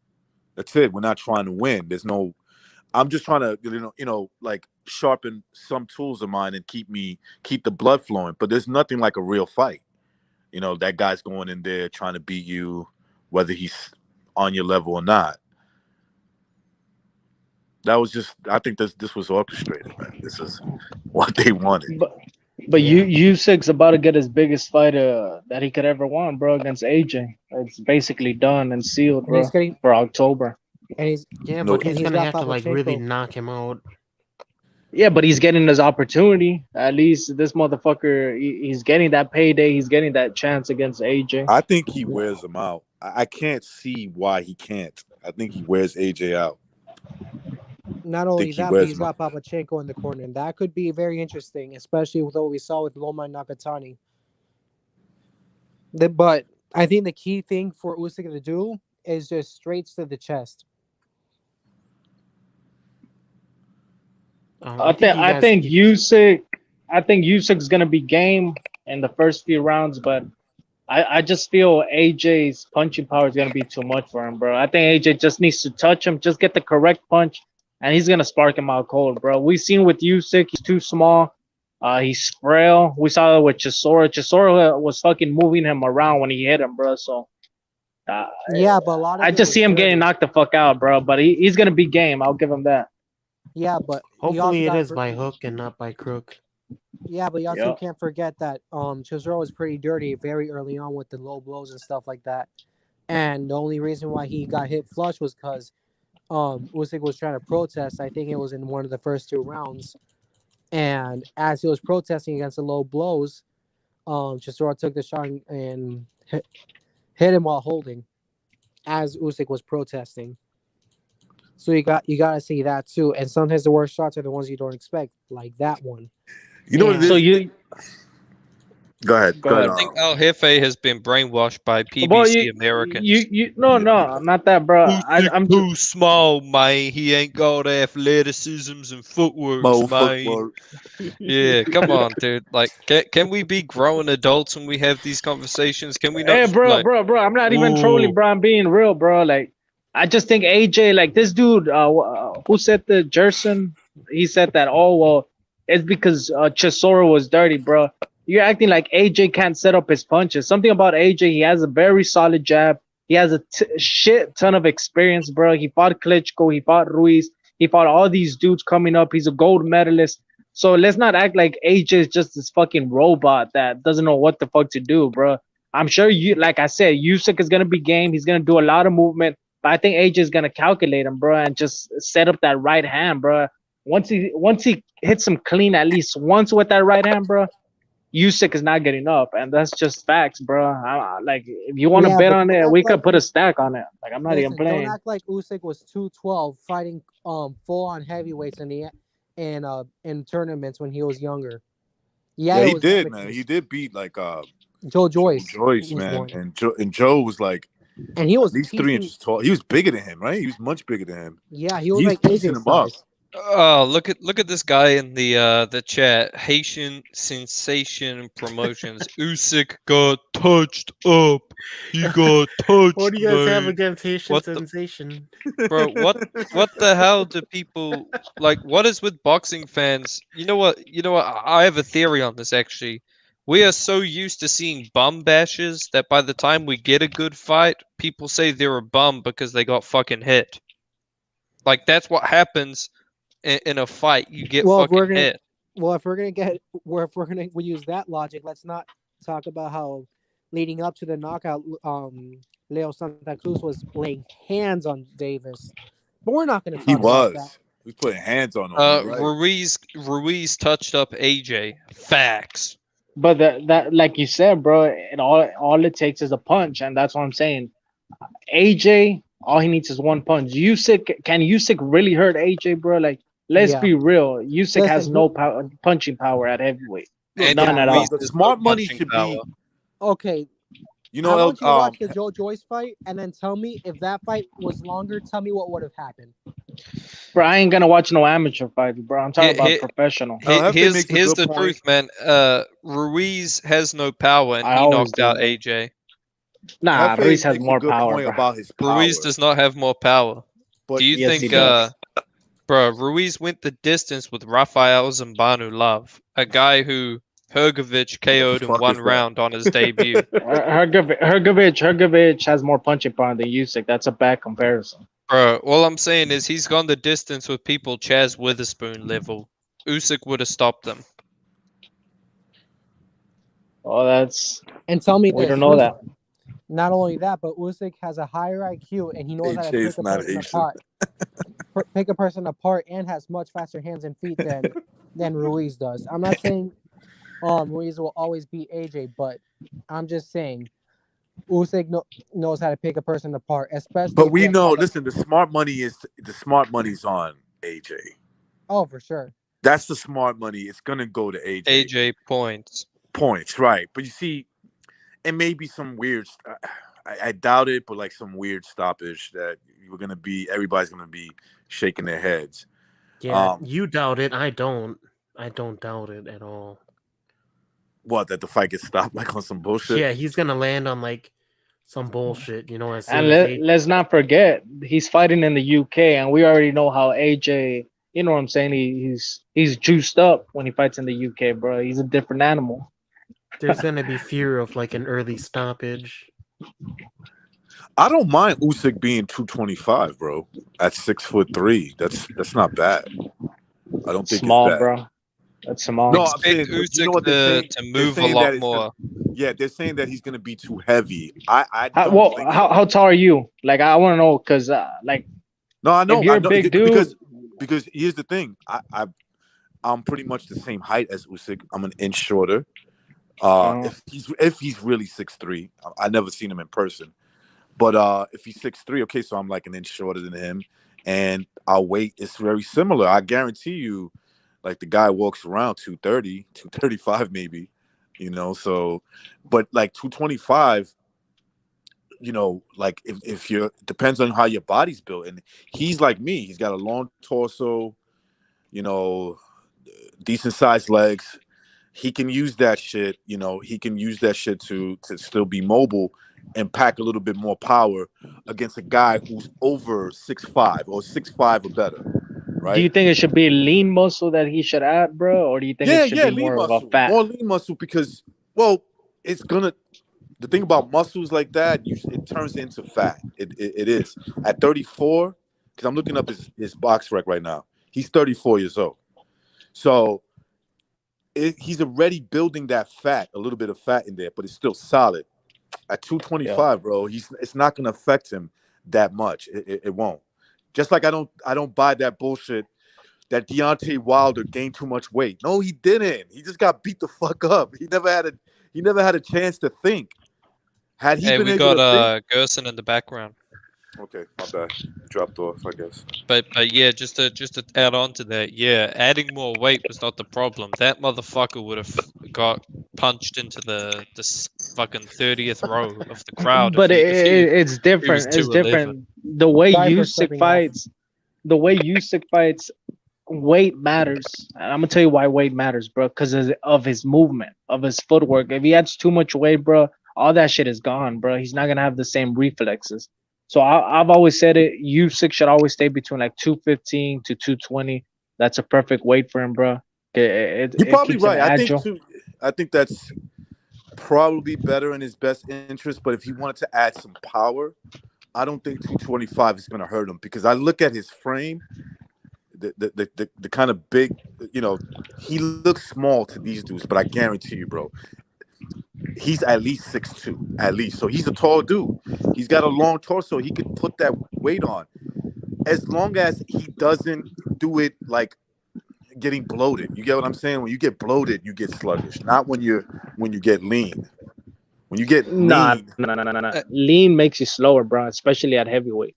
[SPEAKER 1] That's it. We're not trying to win. I'm just trying to like sharpen some tools of mine and keep the blood flowing. But there's nothing like a real fight. That guy's going in there trying to beat you, whether he's on your level or not. That was I think this was orchestrated, man. This is what they wanted.
[SPEAKER 4] But Usyk's about to get his biggest fight that he could ever want, bro, against AJ. It's basically done and sealed, bro, for October.
[SPEAKER 3] And he's
[SPEAKER 2] but he's gonna
[SPEAKER 3] got
[SPEAKER 2] have to like
[SPEAKER 3] Pavlichenko.
[SPEAKER 2] really knock him out.
[SPEAKER 4] Yeah, but he's getting his opportunity. At least this motherfucker, he's getting that payday. He's getting that chance against AJ.
[SPEAKER 1] I think he wears him out. I can't see why he can't. I think he wears AJ out.
[SPEAKER 3] Not only that, but he's got Pavlichenko in the corner, and that could be very interesting, especially with what we saw with Loma and Nakatani. But I think the key thing for Usyk to do is just straights to the chest.
[SPEAKER 4] I think Usyk's gonna be game in the first few rounds, but I just feel AJ's punching power is gonna be too much for him, bro. I think AJ just needs to touch him, just get the correct punch, and he's gonna spark him out cold, bro. We've seen with Usyk, he's too small. He's frail. We saw it with Chisora. Chisora was fucking moving him around when he hit him, bro. So
[SPEAKER 3] yeah, but a lot of
[SPEAKER 4] I just see him getting knocked the fuck out, bro. But he's gonna be game. I'll give him that.
[SPEAKER 3] Yeah, but
[SPEAKER 2] hopefully it is by hook and not by crook.
[SPEAKER 3] Yeah, but you also can't forget that Chisora was pretty dirty very early on with the low blows and stuff like that. And the only reason why he got hit flush was because Usyk was trying to protest. I think it was in one of the first 2 rounds. And as he was protesting against the low blows, Chisora took the shot and hit him while holding as Usyk was protesting. So you gotta see that too. And sometimes the worst shots are the ones you don't expect, like that one.
[SPEAKER 1] You know what it is?
[SPEAKER 4] So you
[SPEAKER 1] go ahead.
[SPEAKER 5] I think El Jefe has been brainwashed by PBC Americans.
[SPEAKER 4] No, not that, bro. I'm
[SPEAKER 5] too small, man. He ain't got athleticisms and footwork, man. Yeah, come on, dude. Like, can we be grown adults when we have these conversations? Can we not?
[SPEAKER 4] Hey, bro. I'm not even trolling, bro. I'm being real, bro. Like, I just think AJ, like this dude, who said the Jerson, he said that, oh, well, it's because Chisora was dirty, bro. You're acting like AJ can't set up his punches. Something about AJ, he has a very solid jab. He has a shit ton of experience, bro. He fought Klitschko, he fought Ruiz, he fought all these dudes coming up. He's a gold medalist. So let's not act like AJ is just this fucking robot that doesn't know what the fuck to do, bro. I'm sure you, like I said, Usyk is gonna be game. He's gonna do a lot of movement. But I think AJ is gonna calculate him, bro, and just set up that right hand, bro. Once he hits him clean at least once with that right hand, bro, Usyk is not getting up, and that's just facts, bro. Like if you want to bet on it, we could put a stack on it. Like I'm not even playing.
[SPEAKER 3] Don't act like Usyk was 212 fighting full on heavyweights in tournaments when he was younger.
[SPEAKER 1] Yeah, he did, man. He did beat like
[SPEAKER 3] Joe Joyce.
[SPEAKER 1] Joyce, man, and Joe was like,
[SPEAKER 3] and he was
[SPEAKER 1] at least 3 inches tall. He was bigger than him, right? He was much bigger than him.
[SPEAKER 3] Yeah, he was like AJ
[SPEAKER 5] him up. Oh, look at this guy in the chat. Haitian Sensation Promotions. Usyk got touched up. He got touched.
[SPEAKER 2] What do you guys have against Haitian Sensation?
[SPEAKER 5] Bro, what the hell do people like? What is with boxing fans? You know what? I have a theory on this actually. We are so used to seeing bum bashes that by the time we get a good fight, people say they're a bum because they got fucking hit. Like that's what happens in a fight. You get fucking hit.
[SPEAKER 3] Well, if we're gonna use that logic, let's not talk about how leading up to the knockout, Leo Santa Cruz was laying hands on Davis. But we're not gonna talk about that.
[SPEAKER 1] He was putting hands on him.
[SPEAKER 5] Right? Ruiz touched up AJ. Facts.
[SPEAKER 4] But that like you said, bro, all it takes is a punch, and that's what I'm saying. AJ, all he needs is one punch. Can Usyk really hurt AJ, bro? Like, let's be real. Usyk has no punching power at heavyweight. None at all.
[SPEAKER 1] The smart money should be
[SPEAKER 3] okay.
[SPEAKER 1] You know,
[SPEAKER 3] I want you to watch the Joe Joyce fight, and then tell me if that fight was longer. Tell me what would have happened.
[SPEAKER 4] Bro, I ain't gonna watch no amateur fight, bro. I'm talking about professional.
[SPEAKER 5] Here's the truth, man. Ruiz has no power, and he knocked out AJ.
[SPEAKER 4] Nah, Ruiz has more power.
[SPEAKER 1] About his power.
[SPEAKER 5] Ruiz does not have more power.
[SPEAKER 1] But
[SPEAKER 5] do you think, bro, Ruiz went the distance with Rafael Zambanu Love, a guy who Hrgovic KO'd in one round on his debut.
[SPEAKER 4] Hrgovic has more punching power than Usyk. That's a bad comparison.
[SPEAKER 5] Bro, all I'm saying is he's gone the distance with people Chaz Witherspoon level. Usyk would have stopped them.
[SPEAKER 4] Oh, that's...
[SPEAKER 3] And tell me
[SPEAKER 4] we don't know that.
[SPEAKER 3] Not only that, but Usyk has a higher IQ and he knows how to pick a person apart. Pick a person apart and has much faster hands and feet than Ruiz does. I'm not saying Ruiz will always beat AJ, but I'm just saying Usyk knows how to pick a person apart, especially.
[SPEAKER 1] But we know. Listen, the smart money's on AJ.
[SPEAKER 3] Oh, for sure.
[SPEAKER 1] That's the smart money. It's gonna go to AJ.
[SPEAKER 5] AJ points,
[SPEAKER 1] right? But you see, it may be some weird. I doubt it, but like some weird stoppage that everybody's gonna be shaking their heads.
[SPEAKER 2] Yeah, you doubt it. I don't doubt it at all.
[SPEAKER 1] What, that the fight gets stopped like on some bullshit?
[SPEAKER 2] Yeah, he's gonna land on like some bullshit, you know.
[SPEAKER 4] And let's not forget, he's fighting in the UK, and we already know how AJ. You know what I'm saying? He's juiced up when he fights in the UK, bro. He's a different animal.
[SPEAKER 2] There's gonna be fear of like an early stoppage.
[SPEAKER 1] I don't mind Usyk being 225, bro. At 6'3", that's not bad. I don't think
[SPEAKER 4] small,
[SPEAKER 1] it's bad.
[SPEAKER 4] Bro. That's small.
[SPEAKER 5] No, I'm saying Usyk you know to move a lot more.
[SPEAKER 1] They're saying that he's gonna be too heavy.
[SPEAKER 4] How tall are you? Like, I want to know because like.
[SPEAKER 1] No, I know.
[SPEAKER 4] If you're a big dude.
[SPEAKER 1] Because here's the thing. I'm pretty much the same height as Usyk. I'm an inch shorter. If he's really 6'3", I never seen him in person. But if he's 6'3", okay, so I'm like an inch shorter than him, and our weight is very similar. I guarantee you, like the guy walks around 230, 235 maybe, you know. So, but like 225, you know, like if you're depends on how your body's built, and he's like me. He's got a long torso, you know, decent sized legs. He can use that shit, you know. He can use that shit to still be mobile and pack a little bit more power against a guy who's over 6'5" or 6'5" or better, right?
[SPEAKER 4] Do you think it should be lean muscle that he should add, bro, or do you think it should be
[SPEAKER 1] lean
[SPEAKER 4] more
[SPEAKER 1] muscle,
[SPEAKER 4] of a fat?
[SPEAKER 1] more lean muscle, because it's gonna. The thing about muscles like that, it turns into fat. It is at 34. Because I'm looking up his box rec right now. He's 34 years old, so he's already building that fat, a little bit of fat in there, but it's still solid. At 225, bro, it's not gonna affect him that much. It won't. Just like I don't buy that bullshit that Deontay Wilder gained too much weight. No, he didn't. He just got beat the fuck up. He never had a chance to think. Had he been able to think,
[SPEAKER 5] we got Gerson in the background.
[SPEAKER 1] okay, my bad. Dropped off, I guess.
[SPEAKER 5] But yeah, just to add on to that, yeah, adding more weight was not the problem. That motherfucker would have got punched into the fucking 30th row of the crowd.
[SPEAKER 4] But
[SPEAKER 5] he
[SPEAKER 4] it's
[SPEAKER 5] was
[SPEAKER 4] different. It's
[SPEAKER 5] 211.
[SPEAKER 4] different. The way
[SPEAKER 3] Sorry for
[SPEAKER 4] Usyk
[SPEAKER 3] slipping
[SPEAKER 4] fights, weight matters. And I'm gonna tell you why weight matters, bro. Because of his movement, of his footwork. If he adds too much weight, bro, all that shit is gone, bro. He's not gonna have the same reflexes. So I've always said it. Usyk should always stay between like 215 to 220. That's a perfect weight for him, bro.
[SPEAKER 1] You're probably right. I think that's probably better in his best interest. But if he wanted to add some power, I don't think 225 is going to hurt him, because I look at his frame, the kind of big, he looks small to these dudes, but I guarantee you, bro, he's at least 6'2", at least. So he's a tall dude. He's got a long torso. He could put that weight on, as long as he doesn't do it like getting bloated. You get what I'm saying? When you get bloated, you get sluggish. Not when you get lean. When you get lean,
[SPEAKER 4] no. Lean makes you slower, bro, especially at heavyweight.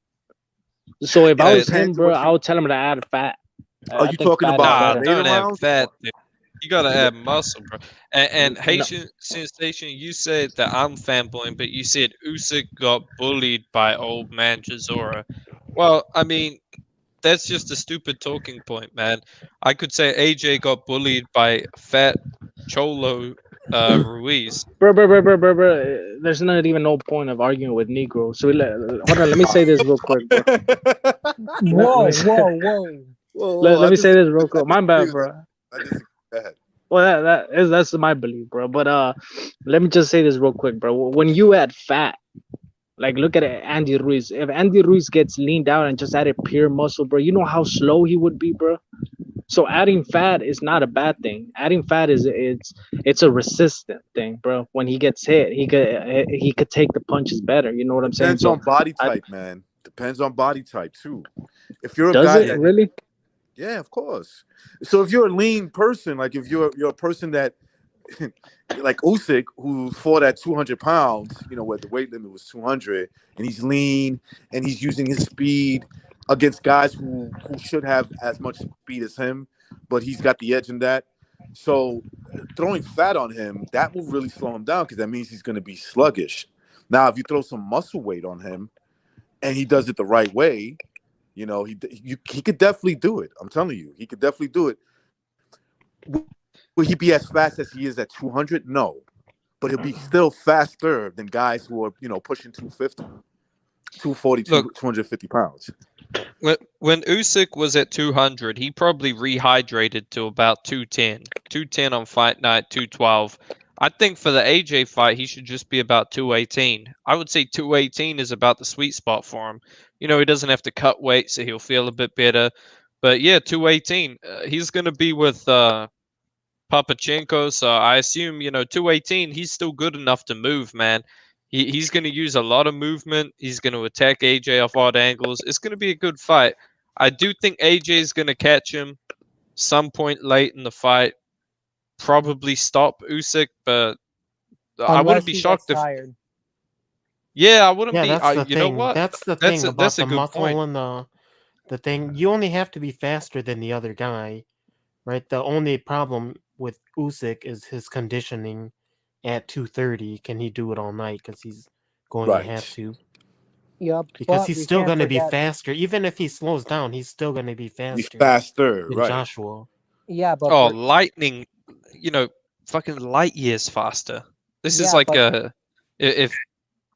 [SPEAKER 4] So if I was him, bro, I would tell him to add fat.
[SPEAKER 1] Are you talking about
[SPEAKER 5] don't add
[SPEAKER 1] rounds?
[SPEAKER 5] fat? You gotta add muscle, bro. And Haitian Sensation, you said that I'm fanboying, but you said Usyk got bullied by old man Chisora. Well, I mean, that's just a stupid talking point, man. I could say AJ got bullied by fat Cholo Ruiz.
[SPEAKER 4] Bro. There's not even no point of arguing with Negro. So hold on, let me say this real quick, bro.
[SPEAKER 3] Whoa.
[SPEAKER 4] Let me say this real quick. My bad, bro.
[SPEAKER 1] Go ahead.
[SPEAKER 4] Well, that's my belief, bro. But let me just say this real quick, bro. When you add fat, like look at Andy Ruiz. If Andy Ruiz gets leaned out and just added pure muscle, bro, you know how slow he would be, bro. So adding fat is not a bad thing. Adding fat it's a resistant thing, bro. When he gets hit, he could take the punches better. You know what I'm saying?
[SPEAKER 1] Depends on body type, man. Depends on body type too. If you're a
[SPEAKER 4] does
[SPEAKER 1] guy
[SPEAKER 4] it really?
[SPEAKER 1] Yeah, of course. So if you're a lean person, like if you're a person that like Usyk, who fought at 200 pounds, where the weight limit was 200, and he's lean and he's using his speed against guys who should have as much speed as him, but he's got the edge in that. So throwing fat on him, that will really slow him down, because that means he's going to be sluggish. Now, if you throw some muscle weight on him and he does it the right way, he could definitely do it. I'm telling you, he could definitely do it. Will he be as fast as he is at 200? No, but he'll be still faster than guys who are, pushing 250, 240, 250 pounds.
[SPEAKER 5] When Usyk was at 200, he probably rehydrated to about 210. 210 on fight night, 212. I think for the AJ fight, he should just be about 218. I would say 218 is about the sweet spot for him. He doesn't have to cut weight, so he'll feel a bit better. But yeah, 218. He's going to be with Papachenko, so I assume, 218, he's still good enough to move, man. He's going to use a lot of movement. He's going to attack AJ off odd angles. It's going to be a good fight. I do think AJ is going to catch him some point late in the fight. Probably stop Usyk, but I wouldn't be shocked if. Tired. Yeah, I wouldn't be.
[SPEAKER 2] That's the
[SPEAKER 5] you
[SPEAKER 2] thing.
[SPEAKER 5] know what?
[SPEAKER 2] That's the thing about the muscle
[SPEAKER 5] point.
[SPEAKER 2] and the thing. You only have to be faster than the other guy, right? The only problem with Usyk is his conditioning at 230. Can he do it all night? Because he's going to have to.
[SPEAKER 3] Yep.
[SPEAKER 2] Because he's still going to be faster. Even if he slows down, he's still going to be faster.
[SPEAKER 1] He's faster,
[SPEAKER 2] than
[SPEAKER 1] right?
[SPEAKER 2] Joshua.
[SPEAKER 3] Yeah, but
[SPEAKER 5] lightning. Fucking light years faster. This is like if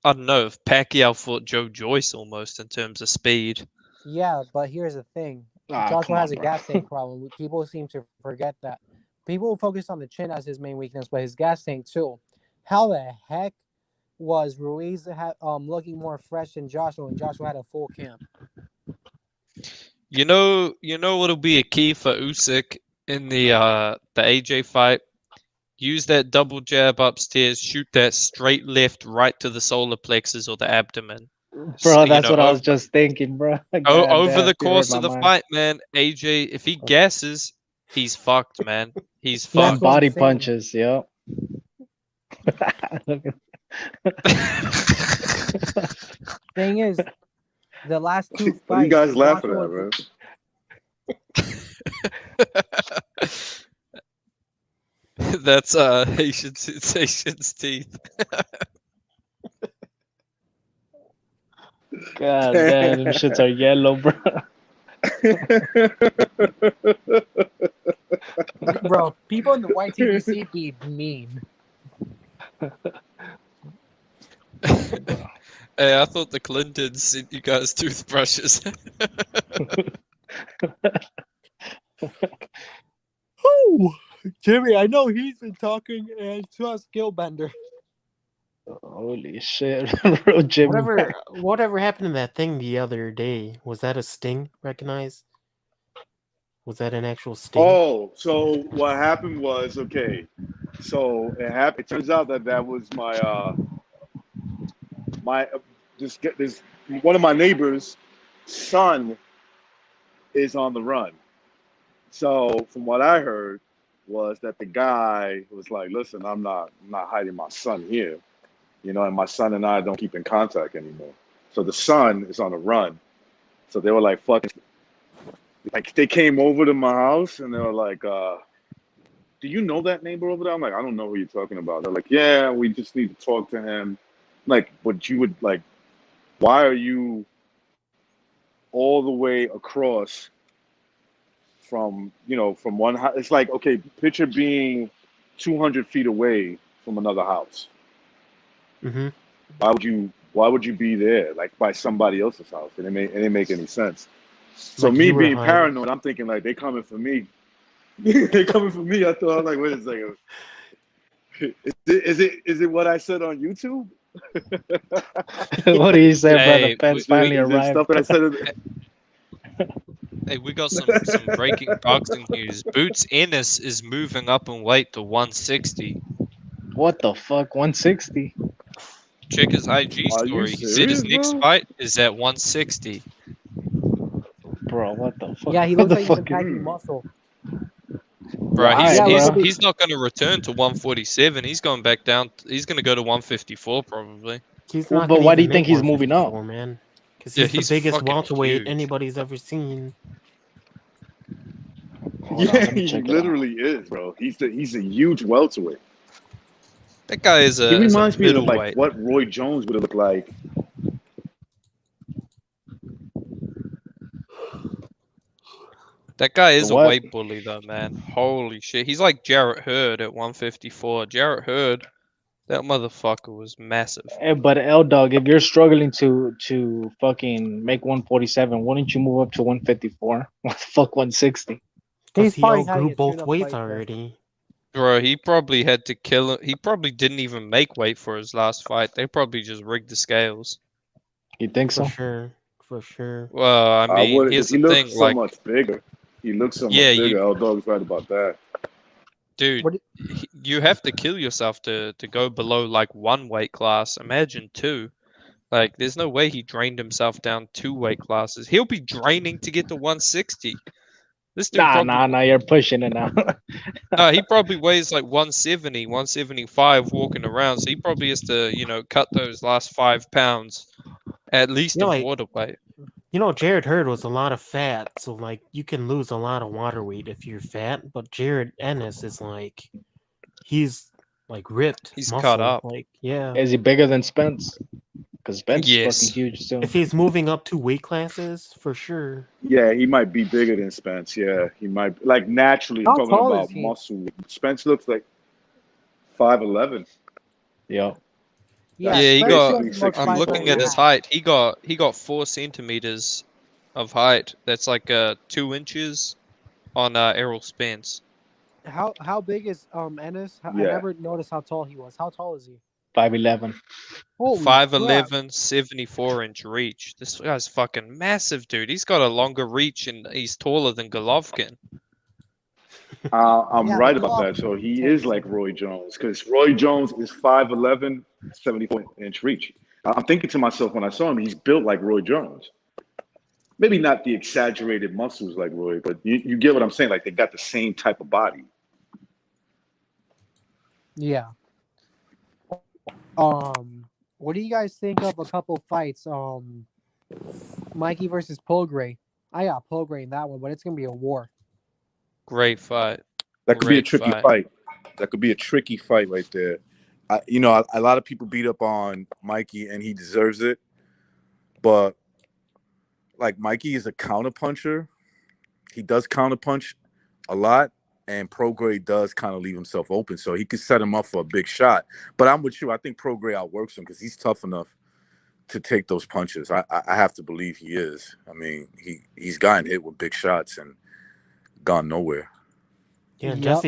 [SPEAKER 5] I don't know if Pacquiao fought Joe Joyce almost in terms of speed.
[SPEAKER 3] Yeah, but here's the thing.
[SPEAKER 4] Ah,
[SPEAKER 3] Joshua
[SPEAKER 4] come
[SPEAKER 3] has
[SPEAKER 4] on,
[SPEAKER 3] a
[SPEAKER 4] bro.
[SPEAKER 3] gas tank problem. People seem to forget that. People focus on the chin as his main weakness, but his gas tank too. How the heck was Ruiz looking more fresh than Joshua when Joshua had a full camp?
[SPEAKER 5] You know what'll be a key for Usyk in the AJ fight? Use that double jab upstairs, shoot that straight left right to the solar plexus or the abdomen.
[SPEAKER 4] Bro,
[SPEAKER 5] You
[SPEAKER 4] that's what I was
[SPEAKER 5] over,
[SPEAKER 4] just thinking, bro. God
[SPEAKER 5] over
[SPEAKER 4] damn,
[SPEAKER 5] the
[SPEAKER 4] you read
[SPEAKER 5] course
[SPEAKER 4] my
[SPEAKER 5] of the
[SPEAKER 4] mind.
[SPEAKER 5] fight, man, AJ, if he gasses, he's fucked, man. He's
[SPEAKER 3] That's
[SPEAKER 4] And
[SPEAKER 5] fucked.
[SPEAKER 3] what I'm
[SPEAKER 4] body
[SPEAKER 3] saying.
[SPEAKER 4] punches, yep.
[SPEAKER 3] Thing is, the last two
[SPEAKER 7] What are
[SPEAKER 3] fights,
[SPEAKER 7] you guys laughing
[SPEAKER 3] Joshua
[SPEAKER 7] at, man?
[SPEAKER 5] That's Haitian's teeth.
[SPEAKER 4] God damn, them shits are yellow, bro.
[SPEAKER 3] bro, people in the white TBC be mean.
[SPEAKER 5] Hey, I thought the Clintons sent you guys toothbrushes.
[SPEAKER 3] Oh, Jimmy, I know he's been talking and to us Skillbender.
[SPEAKER 4] Holy shit, bro, Jimmy.
[SPEAKER 2] Whatever happened to that thing the other day? Was that a sting? Recognize? Was that an actual sting?
[SPEAKER 7] Oh, so what happened was, okay, so it turns out that was this one of my neighbors' son is on the run. So from what I heard was that the guy was like, listen, I'm not hiding my son here, and my son and I don't keep in contact anymore. So the son is on the run. So they were like, fucking, like they came over to my house and they were like, do you know that neighbor over there? I'm like, I don't know who you're talking about. They're like, yeah, we just need to talk to him. Like, but you would like, why are you all the way across from one house? It's like, okay, picture being 200 feet away from another house.
[SPEAKER 2] Mm-hmm.
[SPEAKER 7] Why would you be there, like by somebody else's house? It didn't make any sense. So
[SPEAKER 2] Like
[SPEAKER 7] me
[SPEAKER 2] you were
[SPEAKER 7] being
[SPEAKER 2] hiding.
[SPEAKER 7] paranoid, I'm thinking like they coming for me. They coming for me. I thought, I'm like, wait a second. Is it what I said on YouTube?
[SPEAKER 4] What do you say, bro? The
[SPEAKER 5] Hey,
[SPEAKER 4] feds
[SPEAKER 7] Is
[SPEAKER 4] finally
[SPEAKER 7] it
[SPEAKER 4] arrived.
[SPEAKER 7] stuff that I said?
[SPEAKER 5] Hey, we got some breaking boxing news. Boots Ennis is moving up in weight to 160.
[SPEAKER 4] What the fuck? 160?
[SPEAKER 5] Check his IG
[SPEAKER 7] Are you
[SPEAKER 5] story. He said his
[SPEAKER 7] serious,
[SPEAKER 5] next
[SPEAKER 7] bro?
[SPEAKER 5] fight is at 160.
[SPEAKER 4] Bro, what the fuck?
[SPEAKER 3] Yeah, he
[SPEAKER 4] What
[SPEAKER 3] looks
[SPEAKER 4] the
[SPEAKER 3] like he's been
[SPEAKER 4] fuck?
[SPEAKER 3] packing muscle.
[SPEAKER 5] Bro,
[SPEAKER 4] Why,
[SPEAKER 3] Yeah,
[SPEAKER 4] bro?
[SPEAKER 5] he's not going to return to 147. He's going back down. He's going to go to 154 probably.
[SPEAKER 2] He's
[SPEAKER 4] Well,
[SPEAKER 2] not
[SPEAKER 4] but
[SPEAKER 2] gonna
[SPEAKER 4] why do
[SPEAKER 2] even
[SPEAKER 4] you think
[SPEAKER 2] make
[SPEAKER 4] he's moving up?
[SPEAKER 2] 154, man. Because
[SPEAKER 5] Yeah,
[SPEAKER 2] he's the
[SPEAKER 5] he's
[SPEAKER 2] biggest
[SPEAKER 5] fucking
[SPEAKER 2] welterweight
[SPEAKER 5] huge.
[SPEAKER 2] anybody's ever seen.
[SPEAKER 4] Hold on,
[SPEAKER 7] Yeah,
[SPEAKER 4] let me
[SPEAKER 7] he
[SPEAKER 4] check it out.
[SPEAKER 7] literally is, bro. He's a huge welterweight.
[SPEAKER 5] That guy is
[SPEAKER 7] He
[SPEAKER 5] a
[SPEAKER 7] reminds me of like
[SPEAKER 5] middleweight.
[SPEAKER 7] what Roy Jones would have looked like.
[SPEAKER 5] That guy is a
[SPEAKER 4] What?
[SPEAKER 5] weight bully though, man. Holy shit. He's like Jarrett Hurd at 154. Jarrett Hurd, that motherfucker was massive.
[SPEAKER 4] But L Dog, if you're struggling to fucking make 147, wouldn't you move up to 154? What the fuck, 160?
[SPEAKER 2] Because
[SPEAKER 3] He's
[SPEAKER 2] he
[SPEAKER 3] probably had
[SPEAKER 2] outgrew
[SPEAKER 3] a
[SPEAKER 2] both
[SPEAKER 3] tune-up
[SPEAKER 2] weights
[SPEAKER 3] fight, though.
[SPEAKER 2] already.
[SPEAKER 5] Bro, he probably had to kill him. He probably didn't even make weight for his last fight. They probably just rigged the scales.
[SPEAKER 4] You think
[SPEAKER 2] For
[SPEAKER 4] so?
[SPEAKER 2] sure. For sure.
[SPEAKER 5] Well, I
[SPEAKER 7] I
[SPEAKER 5] mean,
[SPEAKER 7] would, because
[SPEAKER 5] here's
[SPEAKER 7] he
[SPEAKER 5] the
[SPEAKER 7] looks
[SPEAKER 5] thing,
[SPEAKER 7] so
[SPEAKER 5] like,
[SPEAKER 7] much bigger. He looks so
[SPEAKER 5] yeah,
[SPEAKER 7] much bigger. L Dog's right about that.
[SPEAKER 5] dude,
[SPEAKER 3] What do-
[SPEAKER 5] you have to kill yourself to go below like one weight class. Imagine two. Like, there's no way he drained himself down 2 weight classes. He'll be draining to get to 160. This dude
[SPEAKER 4] Nah, you're pushing it now.
[SPEAKER 5] No, he probably weighs like 170, 175 walking around. So he probably has to, cut those last 5 pounds at least
[SPEAKER 2] You know,
[SPEAKER 5] of
[SPEAKER 2] like,
[SPEAKER 5] water weight.
[SPEAKER 2] Jared Hurd was a lot of fat, so like you can lose a lot of water weight if you're fat. But Jared Ennis is like, he's like ripped,
[SPEAKER 5] He's
[SPEAKER 2] muscle.
[SPEAKER 5] cut up.
[SPEAKER 2] Like, yeah.
[SPEAKER 4] Is he bigger than Spence? Because Spence is
[SPEAKER 5] Yes.
[SPEAKER 4] fucking huge too.
[SPEAKER 2] If he's moving up 2 weight classes, for sure.
[SPEAKER 7] Yeah, he might be bigger than Spence. Yeah, he might. Like naturally,
[SPEAKER 3] How
[SPEAKER 7] talking
[SPEAKER 3] tall
[SPEAKER 7] about
[SPEAKER 3] is he?
[SPEAKER 7] muscle. Spence looks like 5'11".
[SPEAKER 4] Yo.
[SPEAKER 3] Yeah,
[SPEAKER 5] Yeah, he
[SPEAKER 3] Spence
[SPEAKER 5] got.
[SPEAKER 3] doesn't look
[SPEAKER 5] I'm
[SPEAKER 3] 5'9".
[SPEAKER 5] looking at his height. He got 4 centimeters of height. That's like 2 inches on Errol Spence.
[SPEAKER 3] How big is Ennis? I
[SPEAKER 7] Yeah.
[SPEAKER 3] never noticed how tall he was. How tall is he?
[SPEAKER 4] 5'11".
[SPEAKER 3] Holy crap.
[SPEAKER 5] 5'11", 74-inch reach. This guy's fucking massive, dude. He's got a longer reach and he's taller than Golovkin.
[SPEAKER 7] I'm
[SPEAKER 3] Yeah,
[SPEAKER 7] right
[SPEAKER 3] but
[SPEAKER 7] about that.
[SPEAKER 3] Golovkin
[SPEAKER 7] So
[SPEAKER 3] was
[SPEAKER 7] he
[SPEAKER 3] 10
[SPEAKER 7] is like Roy Jones because Roy Jones is 5'11", 74-inch reach. I'm thinking to myself when I saw him, he's built like Roy Jones. Maybe not the exaggerated muscles like Roy, but you get what I'm saying. Like they got the same type of body.
[SPEAKER 3] Yeah. What do you guys think of a couple fights? Mikey versus Polgray. I got Polgray in that one, but it's gonna be a war.
[SPEAKER 5] Great fight.
[SPEAKER 1] That could be a
[SPEAKER 5] Great
[SPEAKER 1] tricky
[SPEAKER 5] fight.
[SPEAKER 1] fight. That could be a tricky fight right there. A lot of people beat up on Mikey, and he deserves it. But like Mikey is a counterpuncher. He does counterpunch a lot, and Prograis does kind of leave himself open, so he could set him up for a big shot. But I'm with you. I think Prograis outworks him because he's tough enough to take those punches. I have to believe he is. I mean, he's gotten hit with big shots and gone nowhere.
[SPEAKER 2] Yeah,
[SPEAKER 3] Yep.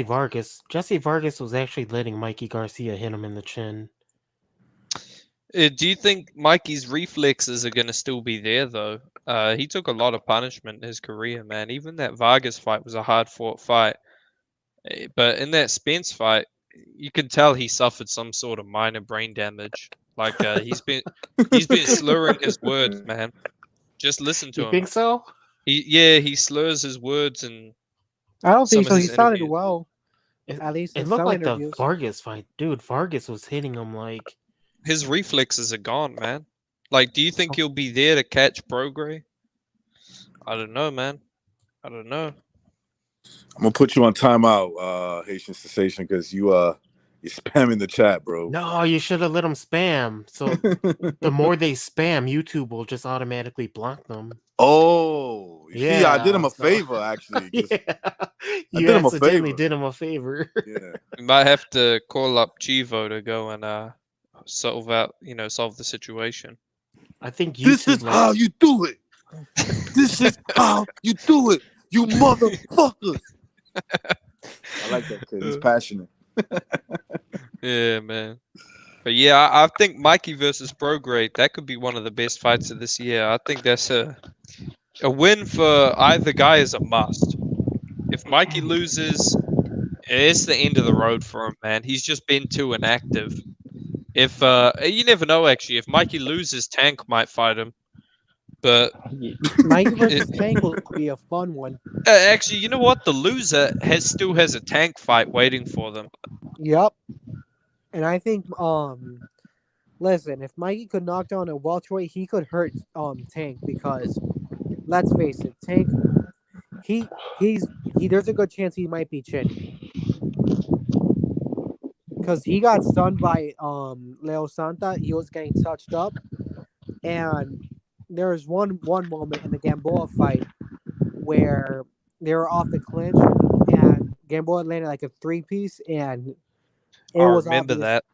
[SPEAKER 2] Jesse Vargas was actually letting Mikey Garcia hit him in the chin.
[SPEAKER 5] Do you think Mikey's reflexes are going to still be there, though? He took a lot of punishment in his career, man. Even that Vargas fight was a hard-fought fight. But in that Spence fight, you could tell he suffered some sort of minor brain damage. Like he's been slurring his words, man. Just listen to
[SPEAKER 2] You
[SPEAKER 5] him.
[SPEAKER 2] think so?
[SPEAKER 5] He slurs his words and
[SPEAKER 3] I don't
[SPEAKER 5] some
[SPEAKER 3] think
[SPEAKER 5] of
[SPEAKER 3] so. He
[SPEAKER 5] his
[SPEAKER 3] sounded
[SPEAKER 5] interviews.
[SPEAKER 3] well. At least
[SPEAKER 2] It
[SPEAKER 3] in
[SPEAKER 2] looked
[SPEAKER 3] some
[SPEAKER 2] like
[SPEAKER 3] interviews.
[SPEAKER 2] the Vargas fight, dude. Vargas was hitting him like.
[SPEAKER 5] His reflexes are gone, man. Like, do you think he'll be there to catch Prograis? I don't know, man. I don't know.
[SPEAKER 1] I'm gonna put you on timeout, Haitian Sensation, because you're spamming the chat, bro.
[SPEAKER 2] No, you should have let them spam. So the more they spam, YouTube will just automatically block them.
[SPEAKER 1] Oh,
[SPEAKER 2] Yeah,
[SPEAKER 1] see, I did him a
[SPEAKER 2] so-
[SPEAKER 1] favor actually. 'cause
[SPEAKER 2] Yeah, you
[SPEAKER 1] did him a
[SPEAKER 2] accidentally
[SPEAKER 1] favor.
[SPEAKER 2] did him a favor.
[SPEAKER 1] Yeah.
[SPEAKER 5] We might have to call up Chivo to go and solve the situation.
[SPEAKER 2] I think YouTube.
[SPEAKER 1] This is how you do it. This is how you do it, you motherfuckers. I like that kid. He's passionate.
[SPEAKER 5] Yeah, man. But yeah, I think Mikey versus Prograis, that could be one of the best fights of this year. I think that's a win for either guy is a must. If Mikey loses, it's the end of the road for him, man. He's just been too inactive. If you never know, actually, if Mikey loses, Tank might fight him. But
[SPEAKER 3] Mikey versus Tank will be a fun one.
[SPEAKER 5] actually, you know what? The loser still has a Tank fight waiting for them.
[SPEAKER 3] Yep. And I think listen, if Mikey could knock down a welterweight, he could hurt Tank because let's face it, Tank he's there's a good chance he might be chin. Because he got stunned by Leo Santa, he was getting touched up, and there was one moment in the Gamboa fight where they were off the clinch and Gamboa landed like a 3-piece and it
[SPEAKER 5] I
[SPEAKER 3] was
[SPEAKER 5] remember
[SPEAKER 3] obvious,
[SPEAKER 5] that.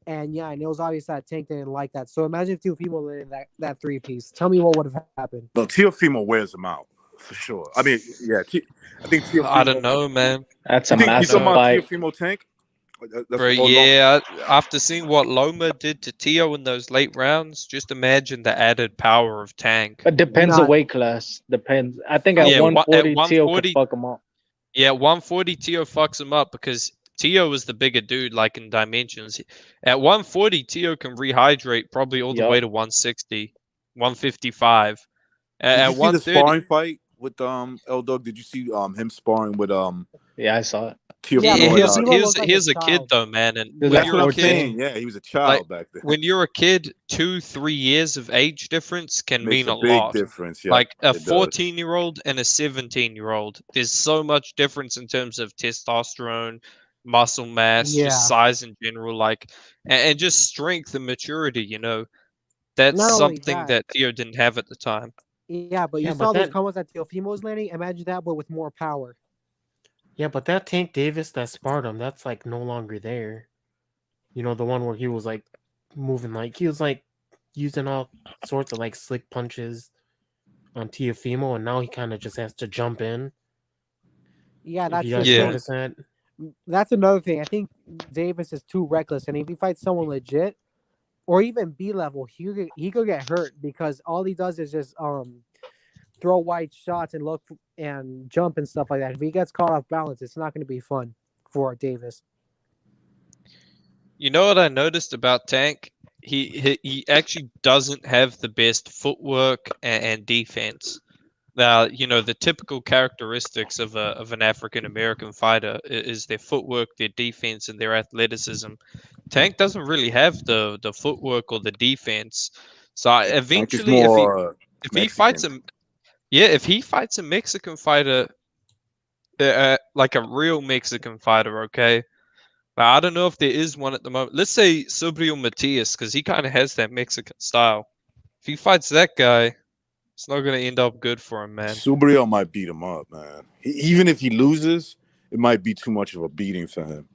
[SPEAKER 3] and it was obvious that Tank didn't like that. So imagine if Teofimo landed that 3-piece. Tell me what would have happened.
[SPEAKER 1] No, Teofimo wears him out for sure. I mean, yeah, I think Teofimo.
[SPEAKER 5] I don't know, man.
[SPEAKER 4] That's a
[SPEAKER 1] You
[SPEAKER 4] massive
[SPEAKER 1] talking about
[SPEAKER 4] fight.
[SPEAKER 1] Teofimo Tank? That's
[SPEAKER 5] Bro,
[SPEAKER 1] what-
[SPEAKER 5] yeah, after seeing what Loma did to Tio in those late rounds, just imagine the added power of Tank.
[SPEAKER 4] It depends the
[SPEAKER 3] Not-
[SPEAKER 4] weight class. Depends. I think at
[SPEAKER 5] Yeah, at
[SPEAKER 4] 140, Tio
[SPEAKER 5] 140
[SPEAKER 4] could fuck him up.
[SPEAKER 5] Yeah, 140 Tio fucks him up because Tio is the bigger dude, like in dimensions. At 140, Tio can rehydrate probably all the
[SPEAKER 4] Yup.
[SPEAKER 5] way to 160, 155.
[SPEAKER 1] Did
[SPEAKER 5] At
[SPEAKER 1] you see the
[SPEAKER 5] 130,
[SPEAKER 1] sparring fight with L Dog? Did you see him sparring with
[SPEAKER 4] Yeah, I saw it.
[SPEAKER 1] Teofimo?
[SPEAKER 3] Yeah,
[SPEAKER 1] and,
[SPEAKER 3] but
[SPEAKER 5] here's,
[SPEAKER 3] Teofimo
[SPEAKER 5] here's,
[SPEAKER 3] looked like
[SPEAKER 5] here's
[SPEAKER 3] a
[SPEAKER 5] a kid
[SPEAKER 3] child.
[SPEAKER 5] though, man. And
[SPEAKER 4] He's
[SPEAKER 5] when
[SPEAKER 4] like
[SPEAKER 1] that's
[SPEAKER 5] you're
[SPEAKER 1] what
[SPEAKER 5] a
[SPEAKER 1] I'm
[SPEAKER 4] 14.
[SPEAKER 5] kid,
[SPEAKER 1] saying. Yeah, he was a child back then.
[SPEAKER 5] when you're a kid, 2-3 years of age difference can
[SPEAKER 1] Makes
[SPEAKER 5] mean
[SPEAKER 1] a
[SPEAKER 5] a
[SPEAKER 1] big
[SPEAKER 5] lot.
[SPEAKER 1] difference. Yeah,
[SPEAKER 5] Like a
[SPEAKER 1] it does.
[SPEAKER 5] 14-year-old and a 17-year-old. There's so much difference in terms of testosterone, muscle mass,
[SPEAKER 3] Yeah.
[SPEAKER 5] just size in general, like and just strength and maturity, That's
[SPEAKER 3] Not only
[SPEAKER 5] something
[SPEAKER 3] that-
[SPEAKER 5] that Theo didn't have at the time.
[SPEAKER 3] Yeah, but
[SPEAKER 2] Yeah,
[SPEAKER 3] you
[SPEAKER 2] but
[SPEAKER 3] saw those
[SPEAKER 2] that-
[SPEAKER 3] combos that Teofimo was landing. Imagine that, but with more power.
[SPEAKER 2] Yeah, but that Tank Davis that sparred him, that's like no longer there. You know, the one where he was like moving like he was like using all sorts of like slick punches on Teofimo, and now he kind of just has to jump in.
[SPEAKER 3] Yeah,
[SPEAKER 2] If
[SPEAKER 3] that's
[SPEAKER 2] you
[SPEAKER 3] the
[SPEAKER 2] guys
[SPEAKER 5] Yeah.
[SPEAKER 3] thing.
[SPEAKER 2] notice that.
[SPEAKER 3] That's another thing. I think Davis is too reckless, and if he fights someone legit or even B level, he could get hurt because all he does is just throw wide shots and look and jump and stuff like that. If he gets caught off balance, it's not going to be fun for Davis.
[SPEAKER 5] You know what I noticed about Tank? He actually doesn't have the best footwork and defense. Now, you know, the typical characteristics of an African American fighter is their footwork, their defense, and their athleticism. Tank doesn't really have the footwork or the defense. So
[SPEAKER 1] Tank is
[SPEAKER 5] eventually,
[SPEAKER 1] more
[SPEAKER 5] if he fights
[SPEAKER 1] Mexican.
[SPEAKER 5] if he fights a Mexican fighter, like a real Mexican fighter, okay. But I don't know if there is one at the moment. Let's say Subriel Matias, because he kind of has that Mexican style. If he fights that guy, it's not going to end up good for him, man.
[SPEAKER 1] Subriel might beat him up, man. Even if he loses, it might be too much of a beating for him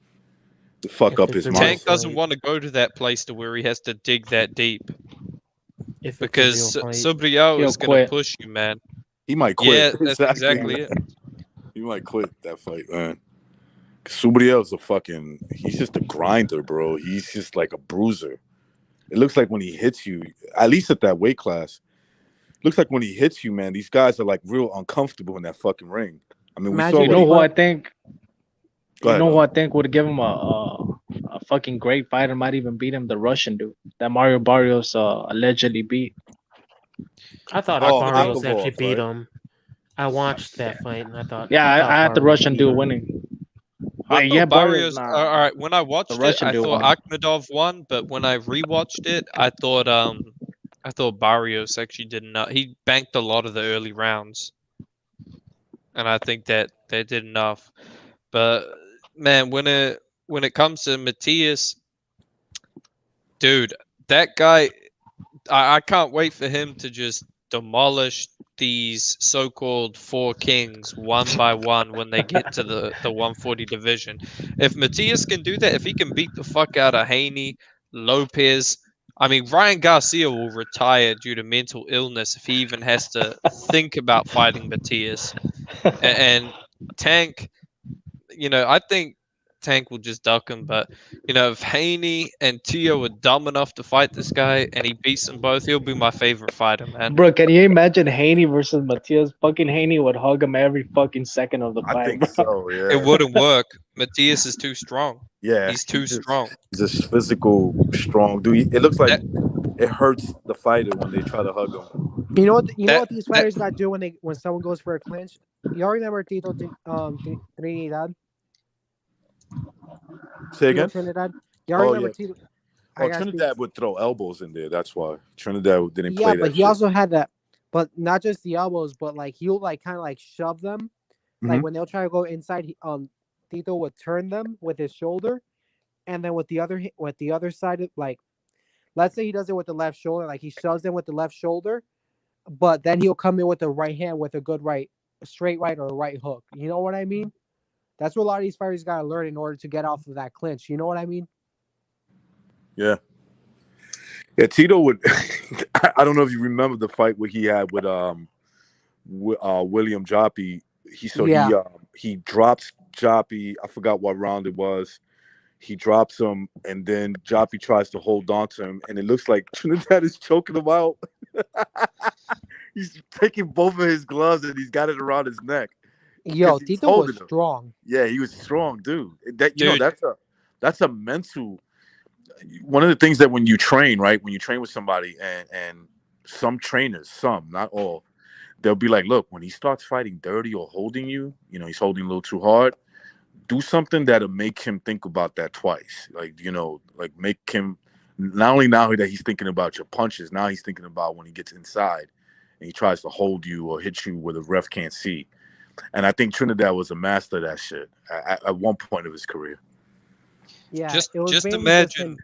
[SPEAKER 1] to fuck
[SPEAKER 2] If
[SPEAKER 1] up
[SPEAKER 2] it's
[SPEAKER 1] his
[SPEAKER 2] a
[SPEAKER 1] mind.
[SPEAKER 5] Tank
[SPEAKER 2] real
[SPEAKER 5] doesn't
[SPEAKER 2] fight-
[SPEAKER 5] want to go to that place to where he has to dig that deep
[SPEAKER 2] If
[SPEAKER 5] because
[SPEAKER 2] it's a real fight,
[SPEAKER 5] Subriel
[SPEAKER 4] He'll
[SPEAKER 5] is going to
[SPEAKER 4] quit.
[SPEAKER 5] push you, man.
[SPEAKER 1] He might quit.
[SPEAKER 5] Yeah, that's exactly it.
[SPEAKER 1] He might quit that fight, man. Subriel's he's just a grinder, bro. He's just like a bruiser. It looks like when he hits you, at least at that weight class, looks like when he hits you, man, these guys are like real uncomfortable in that fucking ring. I mean, we
[SPEAKER 3] Imagine
[SPEAKER 1] saw
[SPEAKER 4] You
[SPEAKER 3] what
[SPEAKER 4] know
[SPEAKER 3] he
[SPEAKER 4] who I
[SPEAKER 3] put-
[SPEAKER 4] think?
[SPEAKER 1] Go
[SPEAKER 4] You
[SPEAKER 1] ahead,
[SPEAKER 4] know who
[SPEAKER 1] Mo.
[SPEAKER 4] I think would give him a fucking great fighter? Might even beat him. The Russian dude that Mario Barrios allegedly beat.
[SPEAKER 2] I thought
[SPEAKER 1] Oh,
[SPEAKER 2] Barrios
[SPEAKER 1] Akavov,
[SPEAKER 2] actually beat
[SPEAKER 1] right?
[SPEAKER 2] him. I watched that fight and I thought.
[SPEAKER 4] Yeah,
[SPEAKER 2] I thought
[SPEAKER 4] I had the
[SPEAKER 2] Barrios
[SPEAKER 4] Russian
[SPEAKER 2] beat
[SPEAKER 4] dude
[SPEAKER 2] him.
[SPEAKER 4] winning.
[SPEAKER 5] I thought
[SPEAKER 4] Yeah,
[SPEAKER 5] Barrios.
[SPEAKER 4] Barrios.
[SPEAKER 5] All right, when I watched it,
[SPEAKER 4] Russian
[SPEAKER 5] I
[SPEAKER 4] dude
[SPEAKER 5] thought
[SPEAKER 4] won.
[SPEAKER 5] Akhmedov won, but when I rewatched it, I thought Barrios actually did not. He banked a lot of the early rounds, and I think that they did enough. But man, when it comes to Matias, dude, that guy, I can't wait for him to just demolish these so-called four kings one by one when they get to the 140 division. If Matias can do that, if he can beat the fuck out of Haney, Lopez, I mean, Ryan Garcia will retire due to mental illness if he even has to think about fighting Matias. And Tank, you know, I think Tank will just duck him. But, you know, if Haney and Tio are dumb enough to fight this guy and he beats them both, he'll be my favorite fighter, man.
[SPEAKER 4] Bro, can you imagine Haney versus Matias? Fucking Haney would hug him every fucking second of the
[SPEAKER 1] I
[SPEAKER 4] fight,
[SPEAKER 1] think
[SPEAKER 4] bro.
[SPEAKER 1] so, yeah.
[SPEAKER 5] It wouldn't work. Matias is too strong.
[SPEAKER 1] Yeah.
[SPEAKER 5] He's too strong.
[SPEAKER 1] He's a physical, strong dude. It looks like
[SPEAKER 5] That-
[SPEAKER 1] it hurts the fighter when they try to hug him.
[SPEAKER 3] You know what? You know
[SPEAKER 5] That-
[SPEAKER 3] what these fighters got to do when someone goes for a clinch. Y'all remember Tito Trinidad?
[SPEAKER 1] Say
[SPEAKER 3] Tito
[SPEAKER 1] again?
[SPEAKER 3] Trinidad. Y'all
[SPEAKER 1] Oh,
[SPEAKER 3] remember
[SPEAKER 1] yeah.
[SPEAKER 3] Tito?
[SPEAKER 1] Oh, Trinidad would throw elbows in there. That's why Trinidad didn't play
[SPEAKER 3] Yeah,
[SPEAKER 1] that
[SPEAKER 3] but he
[SPEAKER 1] shit.
[SPEAKER 3] also had that. But not just the elbows, but like he'll like kind of like shove them. Like
[SPEAKER 1] Mhm.
[SPEAKER 3] when they'll try to go inside, Tito would turn them with his shoulder, and then with the other side, like let's say he does it with the left shoulder, like he shoves them with the left shoulder, but then he'll come in with the right hand with a good right, a straight right or a right hook. You know what I mean? That's what a lot of these fighters got to learn in order to get off of that clinch. You know what I mean?
[SPEAKER 1] Yeah. Yeah, Tito would. I don't know if you remember the fight where he had with William Joppy. He drops Joppy. I forgot what round it was. He drops him, and then Joppy tries to hold on to him, and it looks like Trinidad is choking him out. He's taking both of his gloves and he's got it around his neck.
[SPEAKER 3] Yo,
[SPEAKER 1] 'Cause he's
[SPEAKER 3] Tito was
[SPEAKER 1] holding him.
[SPEAKER 3] strong.
[SPEAKER 1] Yeah, he was strong, dude.
[SPEAKER 5] Dude.
[SPEAKER 1] That's a mental. One of the things that when you train, right? When you train with somebody, and some trainers, some, not all, they'll be like, look, when he starts fighting dirty or holding you, you know, he's holding a little too hard, do something that'll make him think about that twice. Like, you know, like make him, not only now that he's thinking about your punches, now he's thinking about when he gets inside and he tries to hold you or hit you where the ref can't see. And I think Trinidad was a master of that shit at one point of his career.
[SPEAKER 3] Yeah,
[SPEAKER 5] Just
[SPEAKER 3] it was mainly
[SPEAKER 5] imagine.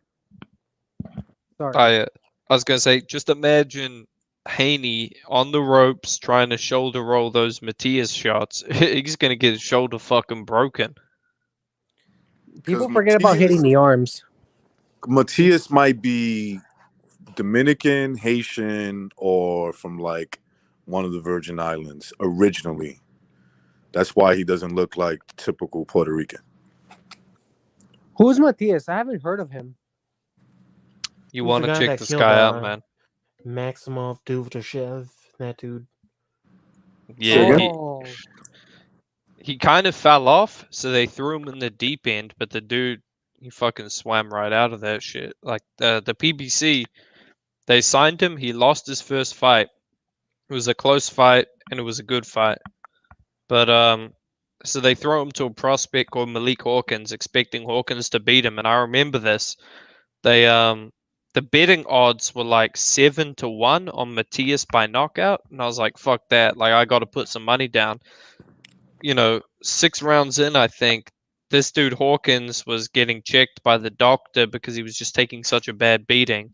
[SPEAKER 3] him. Sorry.
[SPEAKER 5] I was gonna say, just imagine Haney on the ropes trying to shoulder roll those Matias shots. He's gonna get his shoulder fucking broken.
[SPEAKER 3] People
[SPEAKER 1] 'Cause
[SPEAKER 3] forget about
[SPEAKER 1] Matias-
[SPEAKER 3] hitting the arms.
[SPEAKER 1] Matias might be Dominican, Haitian, or from like one of the Virgin Islands originally. That's why he doesn't look like typical Puerto Rican.
[SPEAKER 3] Who's Matias? I haven't heard of him.
[SPEAKER 5] You
[SPEAKER 2] Who's
[SPEAKER 5] want
[SPEAKER 2] the
[SPEAKER 5] to
[SPEAKER 2] guy
[SPEAKER 5] check
[SPEAKER 2] that
[SPEAKER 5] this
[SPEAKER 2] killed,
[SPEAKER 5] guy out, man?
[SPEAKER 2] Maximov Duvdashev, that dude.
[SPEAKER 5] Yeah,
[SPEAKER 3] Oh,
[SPEAKER 5] he kind of fell off, so they threw him in the deep end. But the dude, he fucking swam right out of that shit. Like the PBC, they signed him. He lost his first fight. It was a close fight, and it was a good fight. But so they throw him to a prospect called Malik Hawkins, expecting Hawkins to beat him. And I remember this. They the betting odds were like 7-1 on Matias by knockout, and I was like, "Fuck that!" Like, I got to put some money down. 6 rounds in, I think this dude Hawkins was getting checked by the doctor because he was just taking such a bad beating,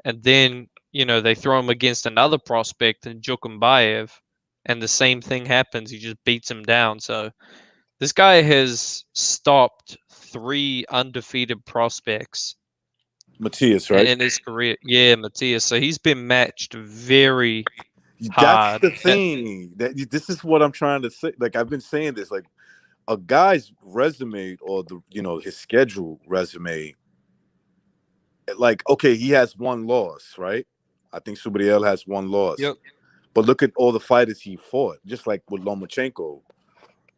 [SPEAKER 5] and then they throw him against another prospect in Jukumbayev, and the same thing happens. He just beats him down. So this guy has stopped 3 undefeated prospects
[SPEAKER 1] Matias, right?
[SPEAKER 5] in his career. Yeah, Matias. So he's been matched very
[SPEAKER 1] That's
[SPEAKER 5] hard.
[SPEAKER 1] the thing. This is what I'm trying to say. Like I've been saying this. Like a guy's resume or his schedule resume. Like okay, he has 1 loss, right? I think Subriel has 1 loss.
[SPEAKER 5] Yep.
[SPEAKER 1] But look at all the fighters he fought. Just like with Lomachenko,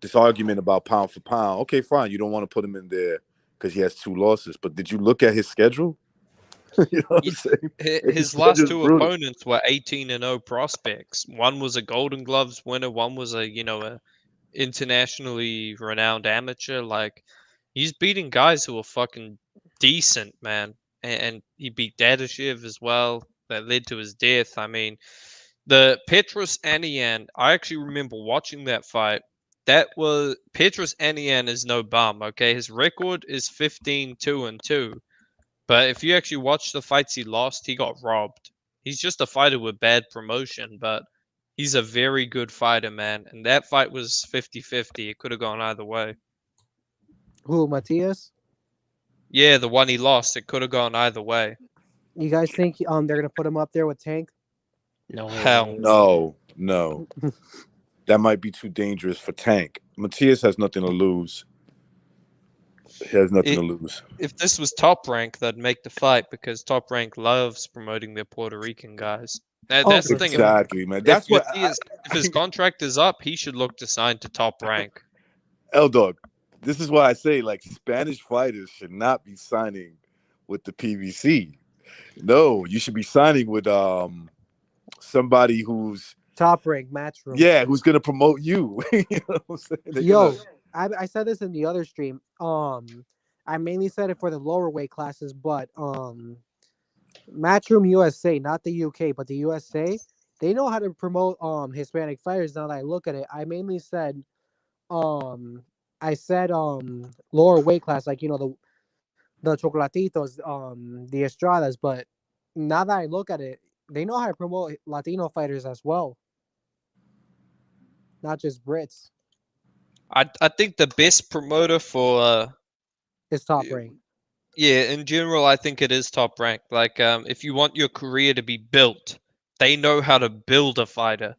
[SPEAKER 1] this argument about pound for pound. Okay, fine. You don't want to put him in there because he has 2 losses. But did you look at his schedule? You know what I'm saying?
[SPEAKER 5] His last 2 opponents were 18-0 prospects. One was a Golden Gloves winner. One was a internationally renowned amateur. Like, he's beating guys who are fucking decent, man. And he beat Dadashev as well. That led to his death. I mean, the Petrus Anian, I actually remember watching that fight. That was Petrus Anian is no bum, okay? His record is 15-2-2. But if you actually watch the fights he lost, he got robbed. He's just a fighter with bad promotion, but he's a very good fighter, man. And that fight was 50-50. It could have gone either way.
[SPEAKER 3] who, Matias?
[SPEAKER 5] Yeah, the one he lost, it could have gone either way.
[SPEAKER 3] You guys think they're gonna put him up there with Tank?
[SPEAKER 2] No.
[SPEAKER 5] Hell no.
[SPEAKER 1] No. That might be too dangerous for Tank. Matias has nothing to lose. He has nothing to lose.
[SPEAKER 5] If this was Top Rank, they'd make the fight because Top Rank loves promoting their Puerto Rican guys. That's the thing.
[SPEAKER 1] Exactly, man. That's
[SPEAKER 5] if his contract is up, he should look to sign to Top Rank.
[SPEAKER 1] L-Dog, this is why I say, like, Spanish fighters should not be signing with the PBC. No, you should be signing with somebody who's
[SPEAKER 3] Top Rank, Matchroom.
[SPEAKER 1] Yeah, who's gonna promote you? You know what I'm saying?
[SPEAKER 3] I said this in the other stream. I mainly said it for the lower weight classes, but Matchroom USA, not the UK, but the USA, they know how to promote Hispanic fighters. Now that I look at it, I mainly said lower weight class, like the Chocolatitos, the Estradas, but now that I look at it, they know how to promote Latino fighters as well, not just Brits.
[SPEAKER 5] I think the best promoter for
[SPEAKER 3] is Top Rank.
[SPEAKER 5] Yeah, in general, I think it is Top Rank. Like, if you want your career to be built, they know how to build a fighter.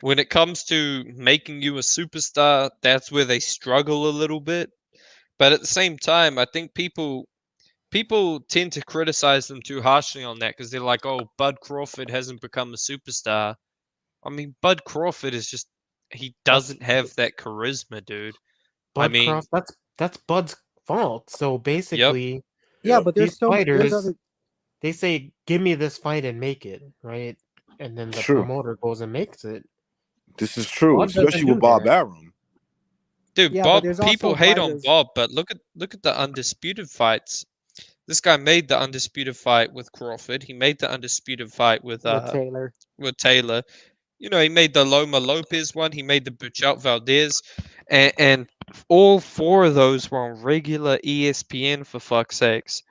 [SPEAKER 5] When it comes to making you a superstar, that's where they struggle a little bit. But at the same time, I think people tend to criticize them too harshly on that because they're like, "Oh, Bud Crawford hasn't become a superstar." I mean, Bud Crawford is just he doesn't have that charisma, dude.
[SPEAKER 2] That's Bud's fault. So basically,
[SPEAKER 3] but there's
[SPEAKER 2] fighters. They say, "Give me this fight and make it," right? And then the promoter goes and makes it.
[SPEAKER 1] This is true, especially with Bob Arum.
[SPEAKER 5] Dude, Bob. People hate on Bob, but look at the undisputed fights. This guy made the undisputed fight with Crawford. He made the undisputed fight with
[SPEAKER 3] Taylor.
[SPEAKER 5] He made the Loma Lopez one. He made the Buchout Valdez, and all 4 of those were on regular ESPN, for fuck's sakes.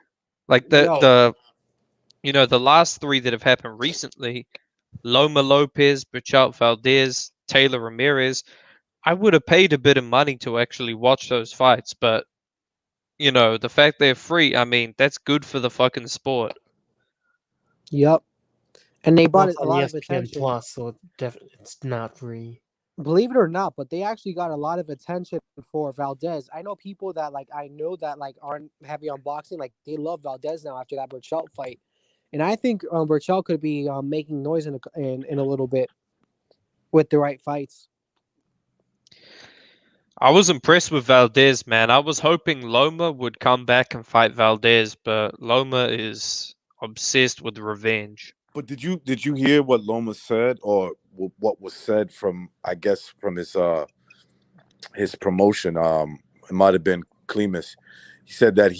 [SPEAKER 5] Like the last 3 that have happened recently, Loma Lopez, Buchout Valdez, Taylor Ramirez. I would have paid a bit of money to actually watch those fights, but you know, the fact they're free, I mean, that's good for the fucking sport.
[SPEAKER 3] Yep. And they
[SPEAKER 2] Well,
[SPEAKER 3] brought
[SPEAKER 2] it's
[SPEAKER 3] a
[SPEAKER 2] on
[SPEAKER 3] lot of
[SPEAKER 2] ESPN
[SPEAKER 3] attention.
[SPEAKER 2] Plus, so it's not free.
[SPEAKER 3] Believe it or not, but they actually got a lot of attention for Valdez. I know people that aren't heavy on boxing, like they love Valdez now after that Burchell fight, and I think Burchell could be making noise in a little bit with the right fights.
[SPEAKER 5] I was impressed with Valdez, man. I was hoping Loma would come back and fight Valdez, but Loma is obsessed with revenge.
[SPEAKER 1] But did you hear what Loma said, or what was said from, I guess, from his promotion? It might have been Klimas. He said that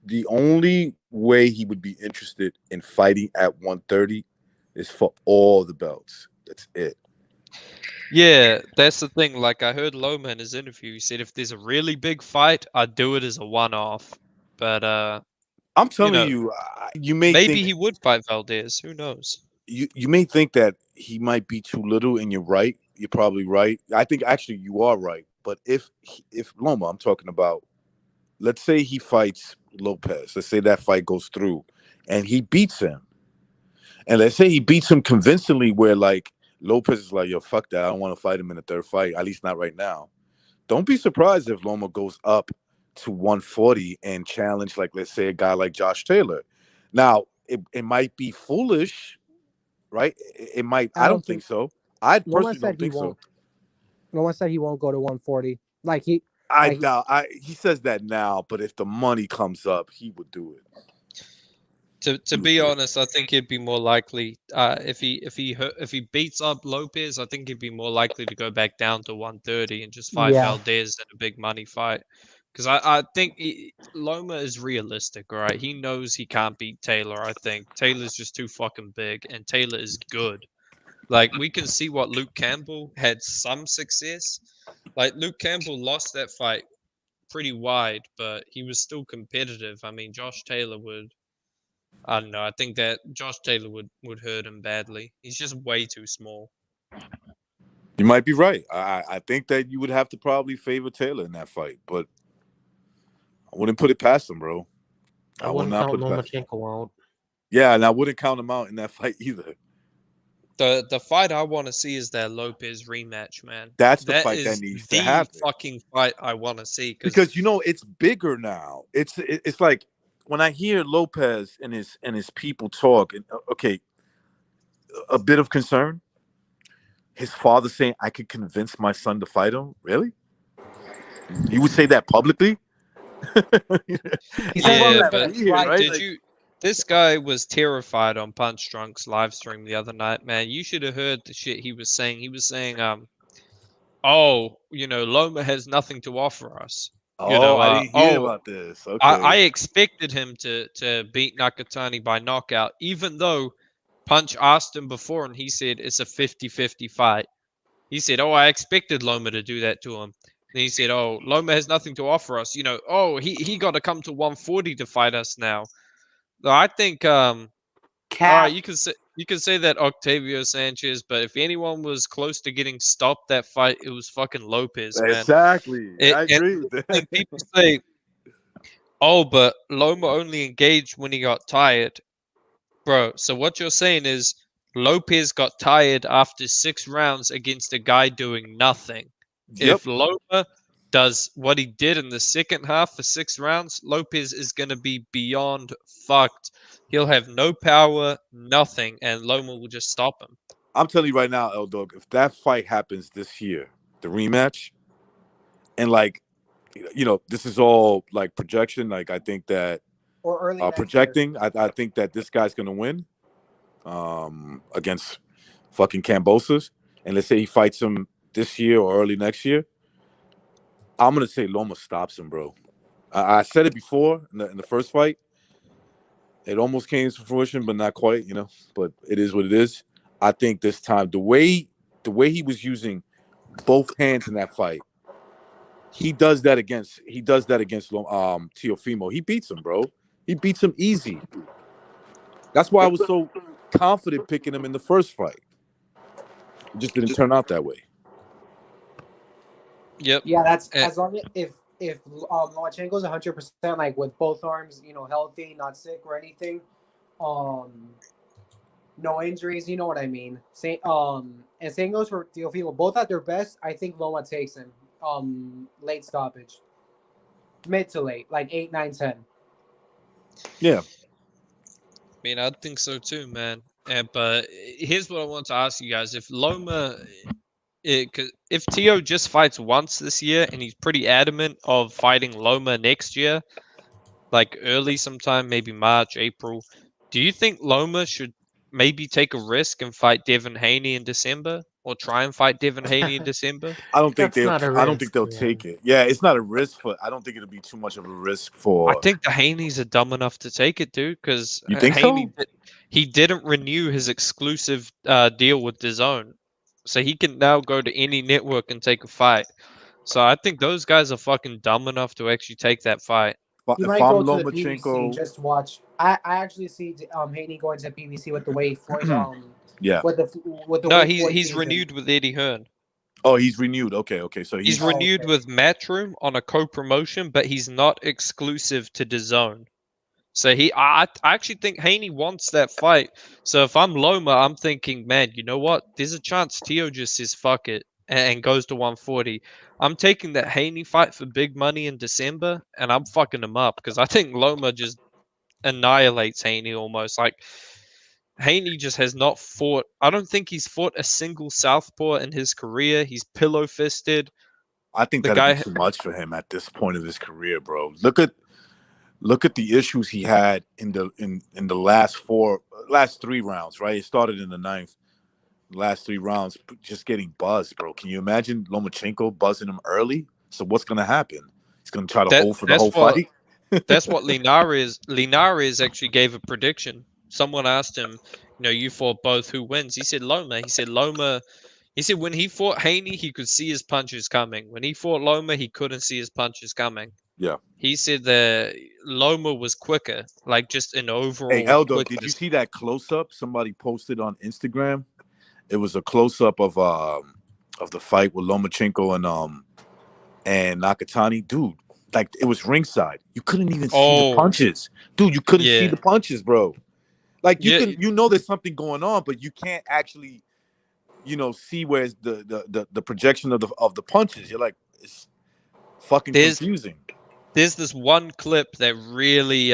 [SPEAKER 1] the only way he would be interested in fighting at 130 is for all the belts. That's it.
[SPEAKER 5] Yeah, that's the thing. Like, I heard Loma in his interview. He said if there's a really big fight, I'd do it as a one-off. But
[SPEAKER 1] I'm telling
[SPEAKER 5] know,
[SPEAKER 1] you, you may
[SPEAKER 5] maybe
[SPEAKER 1] think
[SPEAKER 5] he would fight Valdez. Who knows?
[SPEAKER 1] you may think that he might be too little, and you're right. You're probably right. I think actually you are right. But if Loma, I'm talking about, let's say he fights Lopez. Let's say that fight goes through, and he beats him. And let's say he beats him convincingly, where like Lopez is like, yo, fuck that. I don't want to fight him in the third fight, at least not right now. Don't be surprised if Loma goes up to 140 and challenge, like, let's say, a guy like Josh Taylor. Now, it might be foolish, right? It might. I don't think so. I personally don't think so.
[SPEAKER 3] No one said he won't go to 140. He
[SPEAKER 1] says that now, but if the money comes up, he would do it.
[SPEAKER 5] To be honest, I think he'd be more likely if he beats up Lopez. I think he'd be more likely to go back down to 130 and just fight Valdez in a big money fight. Because I think Loma is realistic, right? He knows he can't beat Taylor. I think Taylor's just too fucking big, and Taylor is good. Like, we can see what Luke Campbell had some success. Like, Luke Campbell lost that fight pretty wide, but he was still competitive. I mean, Josh Taylor would. I don't know. I think that Josh Taylor would hurt him badly. He's just way too small.
[SPEAKER 1] You might be right. I think that you would have to probably favor Taylor in that fight, but I wouldn't put it past him, bro.
[SPEAKER 2] I wouldn't count Lomachenko out.
[SPEAKER 1] Yeah, and I wouldn't count him out in that fight either.
[SPEAKER 5] The fight I want to see is that Lopez rematch, man.
[SPEAKER 1] That's the fight that needs to happen.
[SPEAKER 5] The fucking fight I want to see
[SPEAKER 1] because it's bigger now. It's like when I hear Lopez and his people talk, and okay, a bit of concern. His father saying, "I could convince my son to fight him." Really? He would say that publicly?
[SPEAKER 5] Yeah, but right? This guy was terrified on Punch Drunk's live stream the other night, man. You should have heard the shit he was saying. He was saying, Loma has nothing to offer us.
[SPEAKER 1] I didn't hear about this. Okay.
[SPEAKER 5] I expected him to beat Nakatani by knockout, even though Punch asked him before, and he said it's a 50-50 fight. He said, I expected Loma to do that to him. And he said, Loma has nothing to offer us. He got to come to 140 to fight us now. I think, all right, you can say that Octavio Sanchez, but if anyone was close to getting stopped that fight, it was fucking Lopez, man.
[SPEAKER 1] Exactly. I agree with that.
[SPEAKER 5] People say, but Loma only engaged when he got tired. Bro, so what you're saying is Lopez got tired after 6 rounds against a guy doing nothing. Yep. If Loma does what he did in the second half for 6 rounds, Lopez is going to be beyond fucked. He'll have no power, nothing, and Loma will just stop him.
[SPEAKER 1] I'm telling you right now, L-Dog, if that fight happens this year, the rematch, and this is all like projection, like I think that
[SPEAKER 3] or early
[SPEAKER 1] projecting, I think that this guy's going to win against fucking Kambosos, and let's say he fights him this year or early next year, I'm going to say Loma stops him, bro. I said it before in the first fight. It almost came to fruition, but not quite, But it is what it is. I think this time, the way he was using both hands in that fight, he does that against Teofimo. He beats him, bro. He beats him easy. That's why I was so confident picking him in the first fight. It just didn't turn out that way.
[SPEAKER 5] Yep.
[SPEAKER 3] Yeah, that's as long as if if Lomachenko's 100%, like with both arms, healthy, not sick or anything, no injuries, you know what I mean. And same goes for Teofimo. Both at their best, I think Loma takes him. Late stoppage, mid to late, like 8, 9, 10.
[SPEAKER 1] Yeah.
[SPEAKER 5] I mean, I think so too, man. But here's what I want to ask you guys: if Loma, if Tio just fights once this year, and he's pretty adamant of fighting Loma next year, like early sometime, maybe March, April, do you think Loma should maybe take a risk and fight Devin Haney in December, or try and fight Devin Haney in December?
[SPEAKER 1] I don't think
[SPEAKER 2] That's not a
[SPEAKER 1] I don't think
[SPEAKER 2] risk,
[SPEAKER 1] they'll
[SPEAKER 2] man.
[SPEAKER 1] take it. Yeah, it's not a risk for. I don't think it'll be too much of a risk
[SPEAKER 5] I
[SPEAKER 1] for.
[SPEAKER 5] think the Haneys are dumb enough to take it, dude, because
[SPEAKER 1] You think
[SPEAKER 5] Haney,
[SPEAKER 1] so?
[SPEAKER 5] he didn't renew his exclusive deal with DAZN, so he can now go to any network and take a fight. So I think those guys are fucking dumb enough to actually take that fight.
[SPEAKER 3] He
[SPEAKER 1] If
[SPEAKER 3] might
[SPEAKER 1] I'm
[SPEAKER 3] go to the PBC
[SPEAKER 1] Lomachenko,
[SPEAKER 3] just to watch. I actually see Haney going to PBC with the Wave Force
[SPEAKER 1] yeah.
[SPEAKER 3] with the
[SPEAKER 5] No,
[SPEAKER 3] Wave Force
[SPEAKER 5] he's
[SPEAKER 3] season.
[SPEAKER 5] renewed with Eddie Hearn.
[SPEAKER 1] Oh, he's renewed. Okay. So
[SPEAKER 5] He's
[SPEAKER 3] Oh,
[SPEAKER 5] renewed
[SPEAKER 3] okay.
[SPEAKER 5] with Matchroom on a co-promotion, but he's not exclusive to DAZN. So I actually think Haney wants that fight. So if I'm Loma, I'm thinking, man, you know what? There's a chance Tio just says fuck it and goes to 140. I'm taking that Haney fight for big money in December, and I'm fucking him up because I think Loma just annihilates Haney almost. Like Haney just has not fought. I don't think he's fought a single southpaw in his career. He's pillow fisted.
[SPEAKER 1] I think
[SPEAKER 5] The
[SPEAKER 1] that'd
[SPEAKER 5] guy,
[SPEAKER 1] be too much for him at this point of his career, bro. Look at the issues he had in the last 3 rounds, right? It started in the 9th. Last 3 rounds, just getting buzzed, bro. Can you imagine Lomachenko buzzing him early? So what's gonna happen? He's gonna try to hold for the whole fight.
[SPEAKER 5] that's what Linares actually gave a prediction. Someone asked him, you fought both, who wins? He said Loma. He said Loma. He said when he fought Haney, he could see his punches coming. When he fought Loma, he couldn't see his punches coming.
[SPEAKER 1] Yeah.
[SPEAKER 5] He said the Loma was quicker, like just an overall.
[SPEAKER 1] Hey, Eldo,
[SPEAKER 5] quickness.
[SPEAKER 1] did you see that close up somebody posted on Instagram? It was a close up of the fight with Lomachenko and Nakatani, dude. Like it was ringside. You couldn't even see the punches, dude. You couldn't see the punches, bro. Like you know there's something going on, but you can't actually, see where's the projection of the punches. You're like, it's fucking confusing.
[SPEAKER 5] There's this one clip that really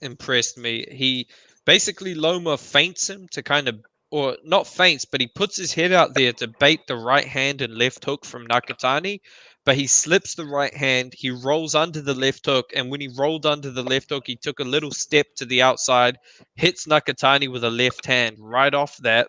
[SPEAKER 5] impressed me. He basically Loma feints him to kind of, or not feints, but he puts his head out there to bait the right hand and left hook from Nakatani. But he slips the right hand, he rolls under the left hook, and when he rolled under the left hook, he took a little step to the outside, hits Nakatani with a left hand. Right off that,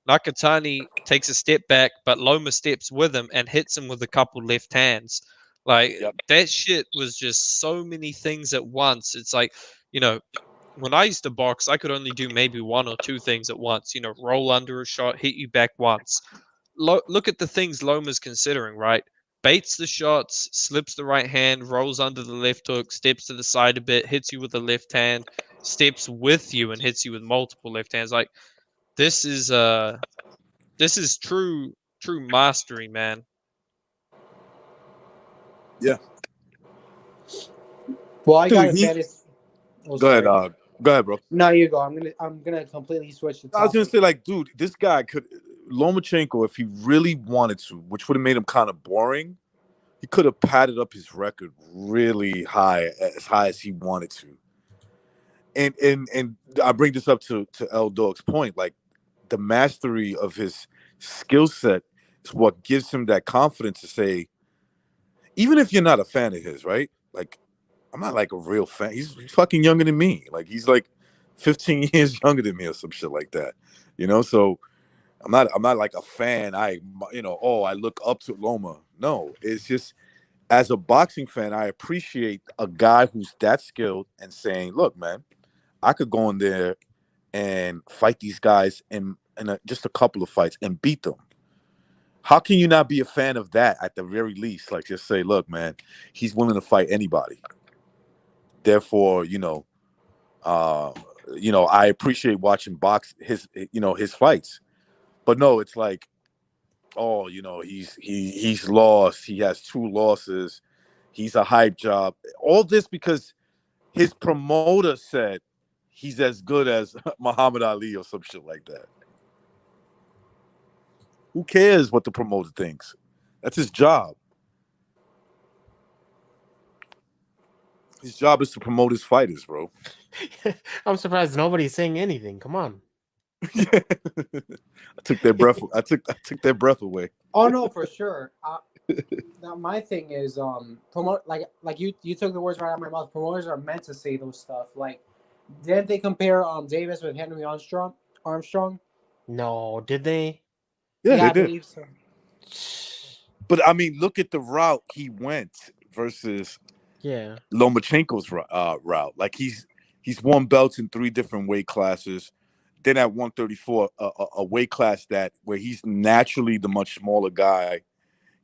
[SPEAKER 5] Nakatani takes a step back, but Loma steps with him and hits him with a couple left hands. Like, that shit was just so many things at once. It's like, when I used to box, I could only do maybe one or two things at once. Roll under a shot, hit you back once. Look at the things Loma's considering, right? Baits the shots, slips the right hand, rolls under the left hook, steps to the side a bit, hits you with the left hand, steps with you and hits you with multiple left hands. Like, this is true mastery, man.
[SPEAKER 1] Yeah.
[SPEAKER 3] Well, I gotta say this.
[SPEAKER 1] Go ahead, bro.
[SPEAKER 3] No, you go. I'm gonna completely switch the topic.
[SPEAKER 1] I was gonna say, like, dude, this guy Lomachenko, if he really wanted to, which would have made him kind of boring, he could have padded up his record really high as he wanted to. And I bring this up to L Dog's point, like the mastery of his skill set is what gives him that confidence to say, even if you're not a fan of his, right? Like, I'm not like a real fan. He's fucking younger than me. Like, he's like 15 years younger than me or some shit like that. So I'm not like a fan. I look up to Loma. No, it's just as a boxing fan, I appreciate a guy who's that skilled and saying, look, man, I could go in there and fight these guys in just a couple of fights and beat them. How can you not be a fan of that at the very least? Like, just say, look, man, he's willing to fight anybody. Therefore, I appreciate watching his fights. But no, it's like, he's lost. He has 2 losses. He's a hype job. All this because his promoter said he's as good as Muhammad Ali or some shit like that. Who cares what the promoter thinks? That's his job. His job is to promote his fighters, bro.
[SPEAKER 2] I'm surprised nobody's saying anything. Come on.
[SPEAKER 1] I took their breath. I took their breath away.
[SPEAKER 3] Oh no, for sure. Now my thing is promote like you took the words right out of my mouth. Promoters are meant to say those stuff. Like, didn't they compare Davis with Henry Armstrong?
[SPEAKER 2] No, did they?
[SPEAKER 1] Yeah,
[SPEAKER 3] I
[SPEAKER 1] they did.
[SPEAKER 3] believe so.
[SPEAKER 1] But I mean, look at the route he went versus Lomachenko's route. Like he's won belts in 3 different weight classes. Then at 134, a weight class where he's naturally the much smaller guy,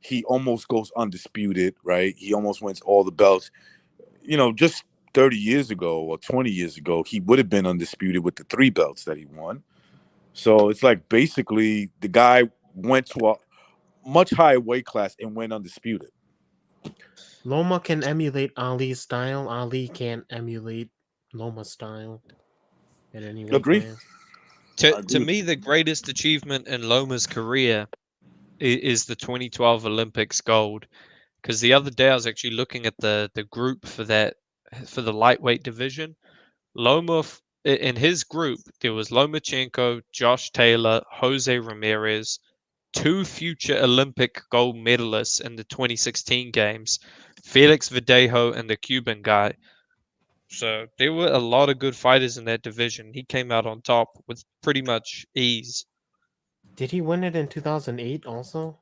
[SPEAKER 1] he almost goes undisputed, right? He almost wins all the belts. You know, just 30 years ago or 20 years ago, he would have been undisputed with the 3 belts that he won. So it's like basically the guy went to a much higher weight class and went undisputed.
[SPEAKER 2] Loma can emulate Ali's style. Ali can't emulate Loma's style in any way.
[SPEAKER 1] Agree.
[SPEAKER 5] To me, the greatest achievement in Loma's career is the 2012 Olympics gold. Because the other day I was actually looking at the group for the lightweight division. Loma, in his group, there was Lomachenko, Josh Taylor, Jose Ramirez, 2 future Olympic gold medalists in the 2016 games, Felix Verdejo and the Cuban guy. So there were a lot of good fighters in that division. He came out on top with pretty much ease.
[SPEAKER 2] Did he win it in 2008 also?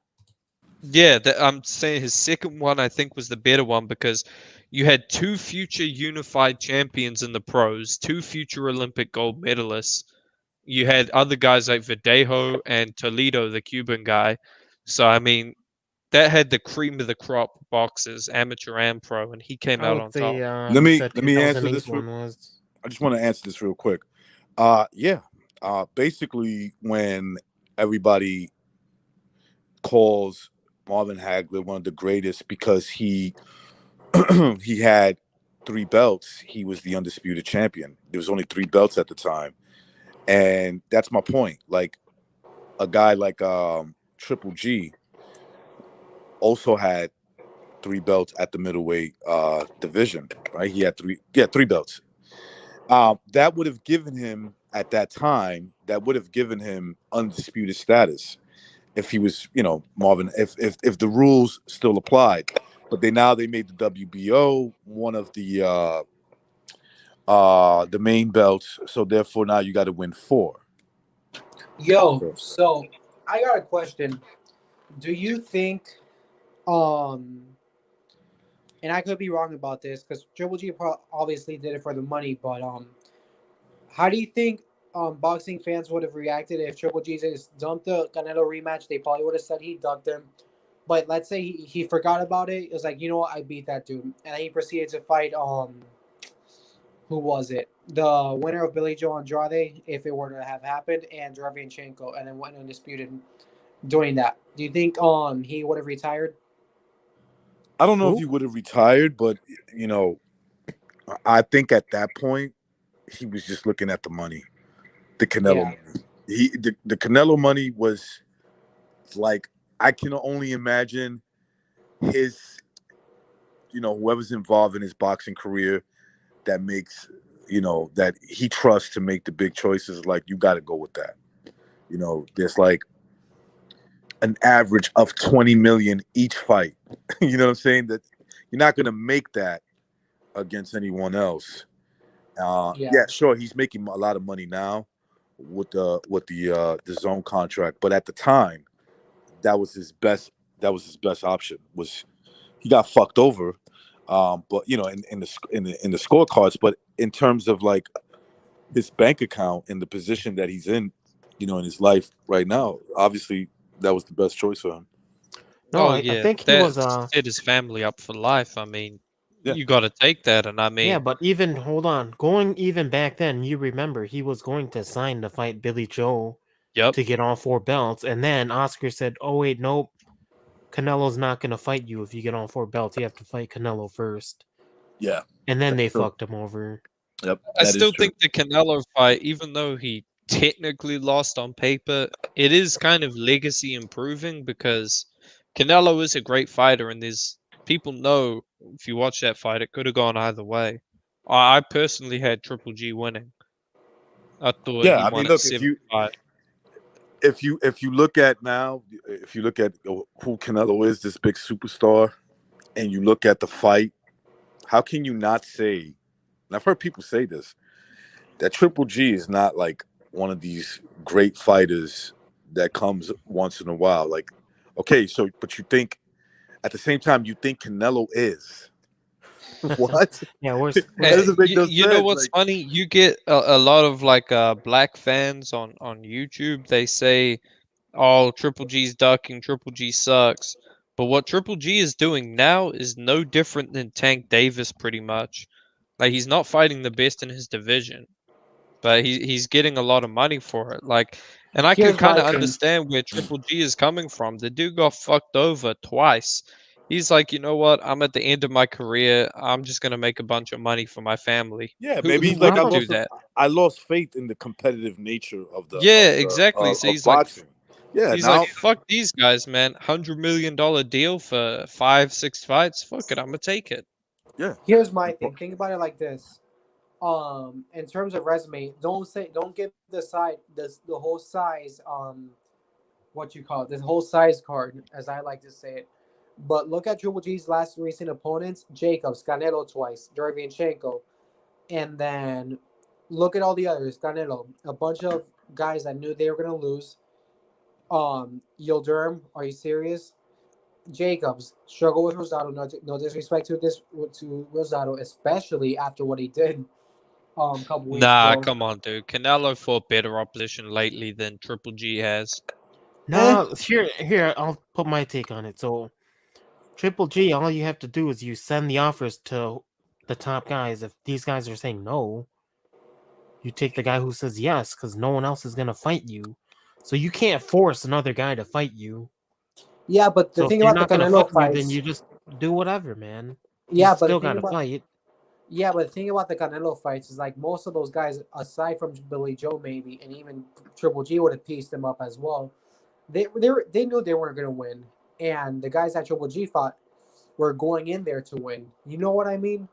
[SPEAKER 5] Yeah, I'm saying his second one I think was the better one because you had 2 future unified champions in the pros, 2 future Olympic gold medalists. You had other guys like Verdejo and Toledo, the Cuban guy. So, I mean, that had the cream of the crop boxers, amateur and pro, and he came out on top.
[SPEAKER 1] Let me answer this. I just want to answer this real quick. Basically, when everybody calls Marvin Hagler one of the greatest because he had 3 belts, he was the undisputed champion. There was only 3 belts at the time, and that's my point. Like a guy like Triple G also had 3 belts at the middleweight division, right? He had 3 belts. That would have given him at that time. That would have given him undisputed status if he was, Marvin. If the rules still applied, but they made the WBO one of the main belts. So therefore, now you got to win 4.
[SPEAKER 3] So I got a question. Do you think, and I could be wrong about this because Triple G obviously did it for the money, but how do you think boxing fans would have reacted if Triple G just dumped the Canelo rematch? They probably would have said he dumped him. But let's say he forgot about it. It was like, you know what, I beat that dude. And then he proceeded to fight, who was it? The winner of Billy Joe Andrade, if it were to have happened, and Derevyanchenko, and then went undisputed doing that. Do you think he would have retired?
[SPEAKER 1] I don't know if he would have retired, but, I think at that point, he was just looking at the money. The Canelo money. The Canelo money was like, I can only imagine his, whoever's involved in his boxing career that makes, that he trusts to make the big choices. Like, you got to go with that. There's like an average of 20 million each fight. You know what I'm saying? That you're not going to make that against anyone else. Sure, he's making a lot of money now with the zone contract, but at the time, that was his best option. Was he got fucked over, but in the scorecards, but in terms of like his bank account and the position that he's in, in his life right now, obviously that was the best choice for him.
[SPEAKER 2] No, I think he was
[SPEAKER 5] set his family up for life. I mean, you got to take that, and I mean,
[SPEAKER 2] but even going even back then, you remember he was going to sign to fight Billy Joe to get all 4 belts, and then Oscar said, "Oh wait, nope, Canelo's not gonna fight you if you get on 4 belts. You have to fight Canelo first,
[SPEAKER 1] Yeah,
[SPEAKER 2] and then they
[SPEAKER 1] true.
[SPEAKER 2] fucked him over.
[SPEAKER 1] Yep,
[SPEAKER 5] I
[SPEAKER 1] that is
[SPEAKER 5] still
[SPEAKER 1] true.
[SPEAKER 5] think the Canelo fight, even though he technically lost on paper, it is kind of legacy improving because Canelo is a great fighter, and there's people know if you watch that fight, it could have gone either way. I personally had Triple G winning. I thought
[SPEAKER 1] Yeah,
[SPEAKER 5] he
[SPEAKER 1] I
[SPEAKER 5] won
[SPEAKER 1] mean,
[SPEAKER 5] at
[SPEAKER 1] look,
[SPEAKER 5] 7-5.
[SPEAKER 1] if you look at now, if you look at who Canelo is, this big superstar, and you look at the fight, how can you not say? And I've heard people say this, that Triple G is not like one of these great fighters that comes once in a while. Like, okay, so but you think at the same time you think Canelo is what?
[SPEAKER 2] Yeah, where's
[SPEAKER 1] That doesn't make no
[SPEAKER 5] You know
[SPEAKER 1] sense.
[SPEAKER 5] what's
[SPEAKER 1] Like,
[SPEAKER 5] funny? You get a lot of like black fans on YouTube. They say, "Oh, Triple G's ducking. Triple G sucks." But what Triple G is doing now is no different than Tank Davis, pretty much. Like he's not fighting the best in his division, but he's getting a lot of money for it. Like, and I can
[SPEAKER 3] Here's
[SPEAKER 5] kind
[SPEAKER 3] my
[SPEAKER 5] of
[SPEAKER 3] thing.
[SPEAKER 5] understand where Triple G is coming from. The dude got fucked over twice. He's like, you know what? I'm at the end of my career. I'm just gonna make a bunch of money for my family.
[SPEAKER 1] yeah,
[SPEAKER 5] Who
[SPEAKER 1] maybe
[SPEAKER 5] who
[SPEAKER 1] he's like,
[SPEAKER 5] wouldn't do that?
[SPEAKER 1] I lost faith in the competitive nature of
[SPEAKER 5] Yeah, exactly. So
[SPEAKER 1] of
[SPEAKER 5] he's like,
[SPEAKER 1] boxing. Yeah,
[SPEAKER 5] he's
[SPEAKER 1] now
[SPEAKER 5] like, fuck these guys, man. $100 million deal for 5-6 fights. Fuck it, I'm gonna take it.
[SPEAKER 1] yeah.
[SPEAKER 3] Here's my thing. Think about it like this. In terms of resume, don't give the whole size what you call it, this whole size card, as I like to say it. But look at Triple G's last recent opponents: Jacobs, Canelo twice, Derevyanchenko, and then look at all the others. Canelo, a bunch of guys that knew they were gonna lose. Yildirim, are you serious? Jacobs struggled with Rosado. No disrespect to Rosado, especially after what he did a couple weeks
[SPEAKER 5] Nah,
[SPEAKER 3] ago.
[SPEAKER 5] come on, dude. Canelo fought better opposition lately than Triple G has.
[SPEAKER 2] No, here, I'll put my take on it. So, Triple G, all you have to do is you send the offers to the top guys. If these guys are saying no, you take the guy who says yes, because no one else is gonna fight you. So you can't force another guy to fight you.
[SPEAKER 3] Yeah, but the
[SPEAKER 2] So if
[SPEAKER 3] thing
[SPEAKER 2] you're
[SPEAKER 3] about the
[SPEAKER 2] not gonna
[SPEAKER 3] Canelo
[SPEAKER 2] fight you, then
[SPEAKER 3] fights,
[SPEAKER 2] you just do whatever, man.
[SPEAKER 3] yeah,
[SPEAKER 2] You
[SPEAKER 3] but the
[SPEAKER 2] still
[SPEAKER 3] thing
[SPEAKER 2] gotta
[SPEAKER 3] about
[SPEAKER 2] fight.
[SPEAKER 3] yeah, but the thing about the Canelo fights is like most of those guys, aside from Billy Joe maybe, and even Triple G would have pieced them up as well. They knew they weren't gonna win, and the guys that Triple G fought were going in there to win. You know what I mean?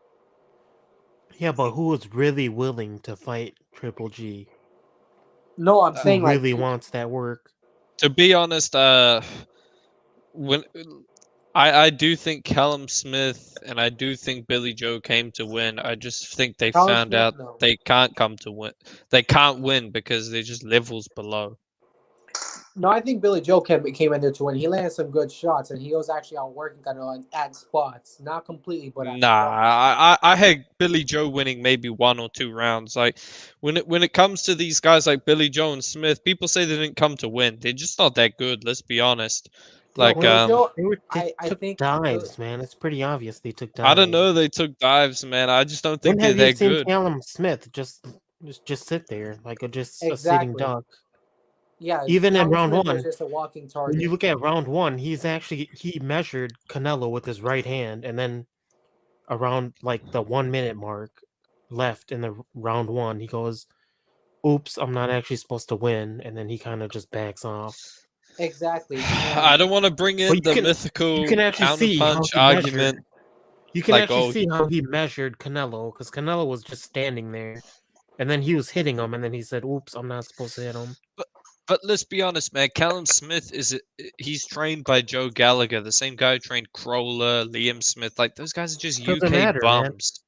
[SPEAKER 2] Yeah, but who is really willing to fight Triple G?
[SPEAKER 3] No, I'm
[SPEAKER 2] Who
[SPEAKER 3] saying like
[SPEAKER 2] really wants that work?
[SPEAKER 5] To be honest, when I do think Callum Smith and I do think Billy Joe came to win. I just think they
[SPEAKER 3] Callum
[SPEAKER 5] found
[SPEAKER 3] Smith.
[SPEAKER 5] out
[SPEAKER 3] No,
[SPEAKER 5] they can't come to win. They can't win because they're just levels below.
[SPEAKER 3] no, I think Billy Joe came in there to win. He landed some good shots, and he was actually outworking Canelo at spots, not completely, but at
[SPEAKER 5] Nah,
[SPEAKER 3] spots.
[SPEAKER 5] I had Billy Joe winning maybe 1 or 2 rounds. Like when it comes to these guys like Billy Joe and Smith, people say they didn't come to win. They're just not that good. Let's be honest.
[SPEAKER 3] No,
[SPEAKER 5] Like
[SPEAKER 3] Billy Joe.
[SPEAKER 2] They
[SPEAKER 3] I
[SPEAKER 2] took
[SPEAKER 3] think
[SPEAKER 2] dives, man. It's pretty obvious they took
[SPEAKER 5] I don't
[SPEAKER 2] dives.
[SPEAKER 5] know. They took dives, man. I just don't
[SPEAKER 2] When
[SPEAKER 5] think they're
[SPEAKER 2] have you
[SPEAKER 5] that
[SPEAKER 2] seen
[SPEAKER 5] good.
[SPEAKER 2] Callum Smith just sit there like a sitting
[SPEAKER 3] exactly.
[SPEAKER 2] duck?
[SPEAKER 3] Yeah,
[SPEAKER 2] Even in
[SPEAKER 3] Callum
[SPEAKER 2] round
[SPEAKER 3] Smith was
[SPEAKER 2] one,
[SPEAKER 3] just a walking
[SPEAKER 2] when you
[SPEAKER 3] target.
[SPEAKER 2] look at round one, he measured Canelo with his right hand, and then around like the 1 minute mark left in the round one, he goes, "Oops, I'm not actually supposed to win," and then he kind of just backs off.
[SPEAKER 3] Exactly.
[SPEAKER 5] I don't want to bring
[SPEAKER 2] But
[SPEAKER 5] in the
[SPEAKER 2] you
[SPEAKER 5] mythical
[SPEAKER 2] can actually see how
[SPEAKER 5] counterpunch
[SPEAKER 2] he
[SPEAKER 5] argument.
[SPEAKER 2] measured. You can
[SPEAKER 5] Like,
[SPEAKER 2] actually
[SPEAKER 5] oh,
[SPEAKER 2] see how he measured Canelo, because Canelo was just standing there, and then he was hitting him, and then he said, "Oops, I'm not supposed to hit him."
[SPEAKER 5] but let's be honest, man. Callum Smith he's trained by Joe Gallagher, the same guy who trained Crowler, Liam Smith. Like those guys are just
[SPEAKER 2] Doesn't
[SPEAKER 5] UK
[SPEAKER 2] matter, man.
[SPEAKER 5] bums.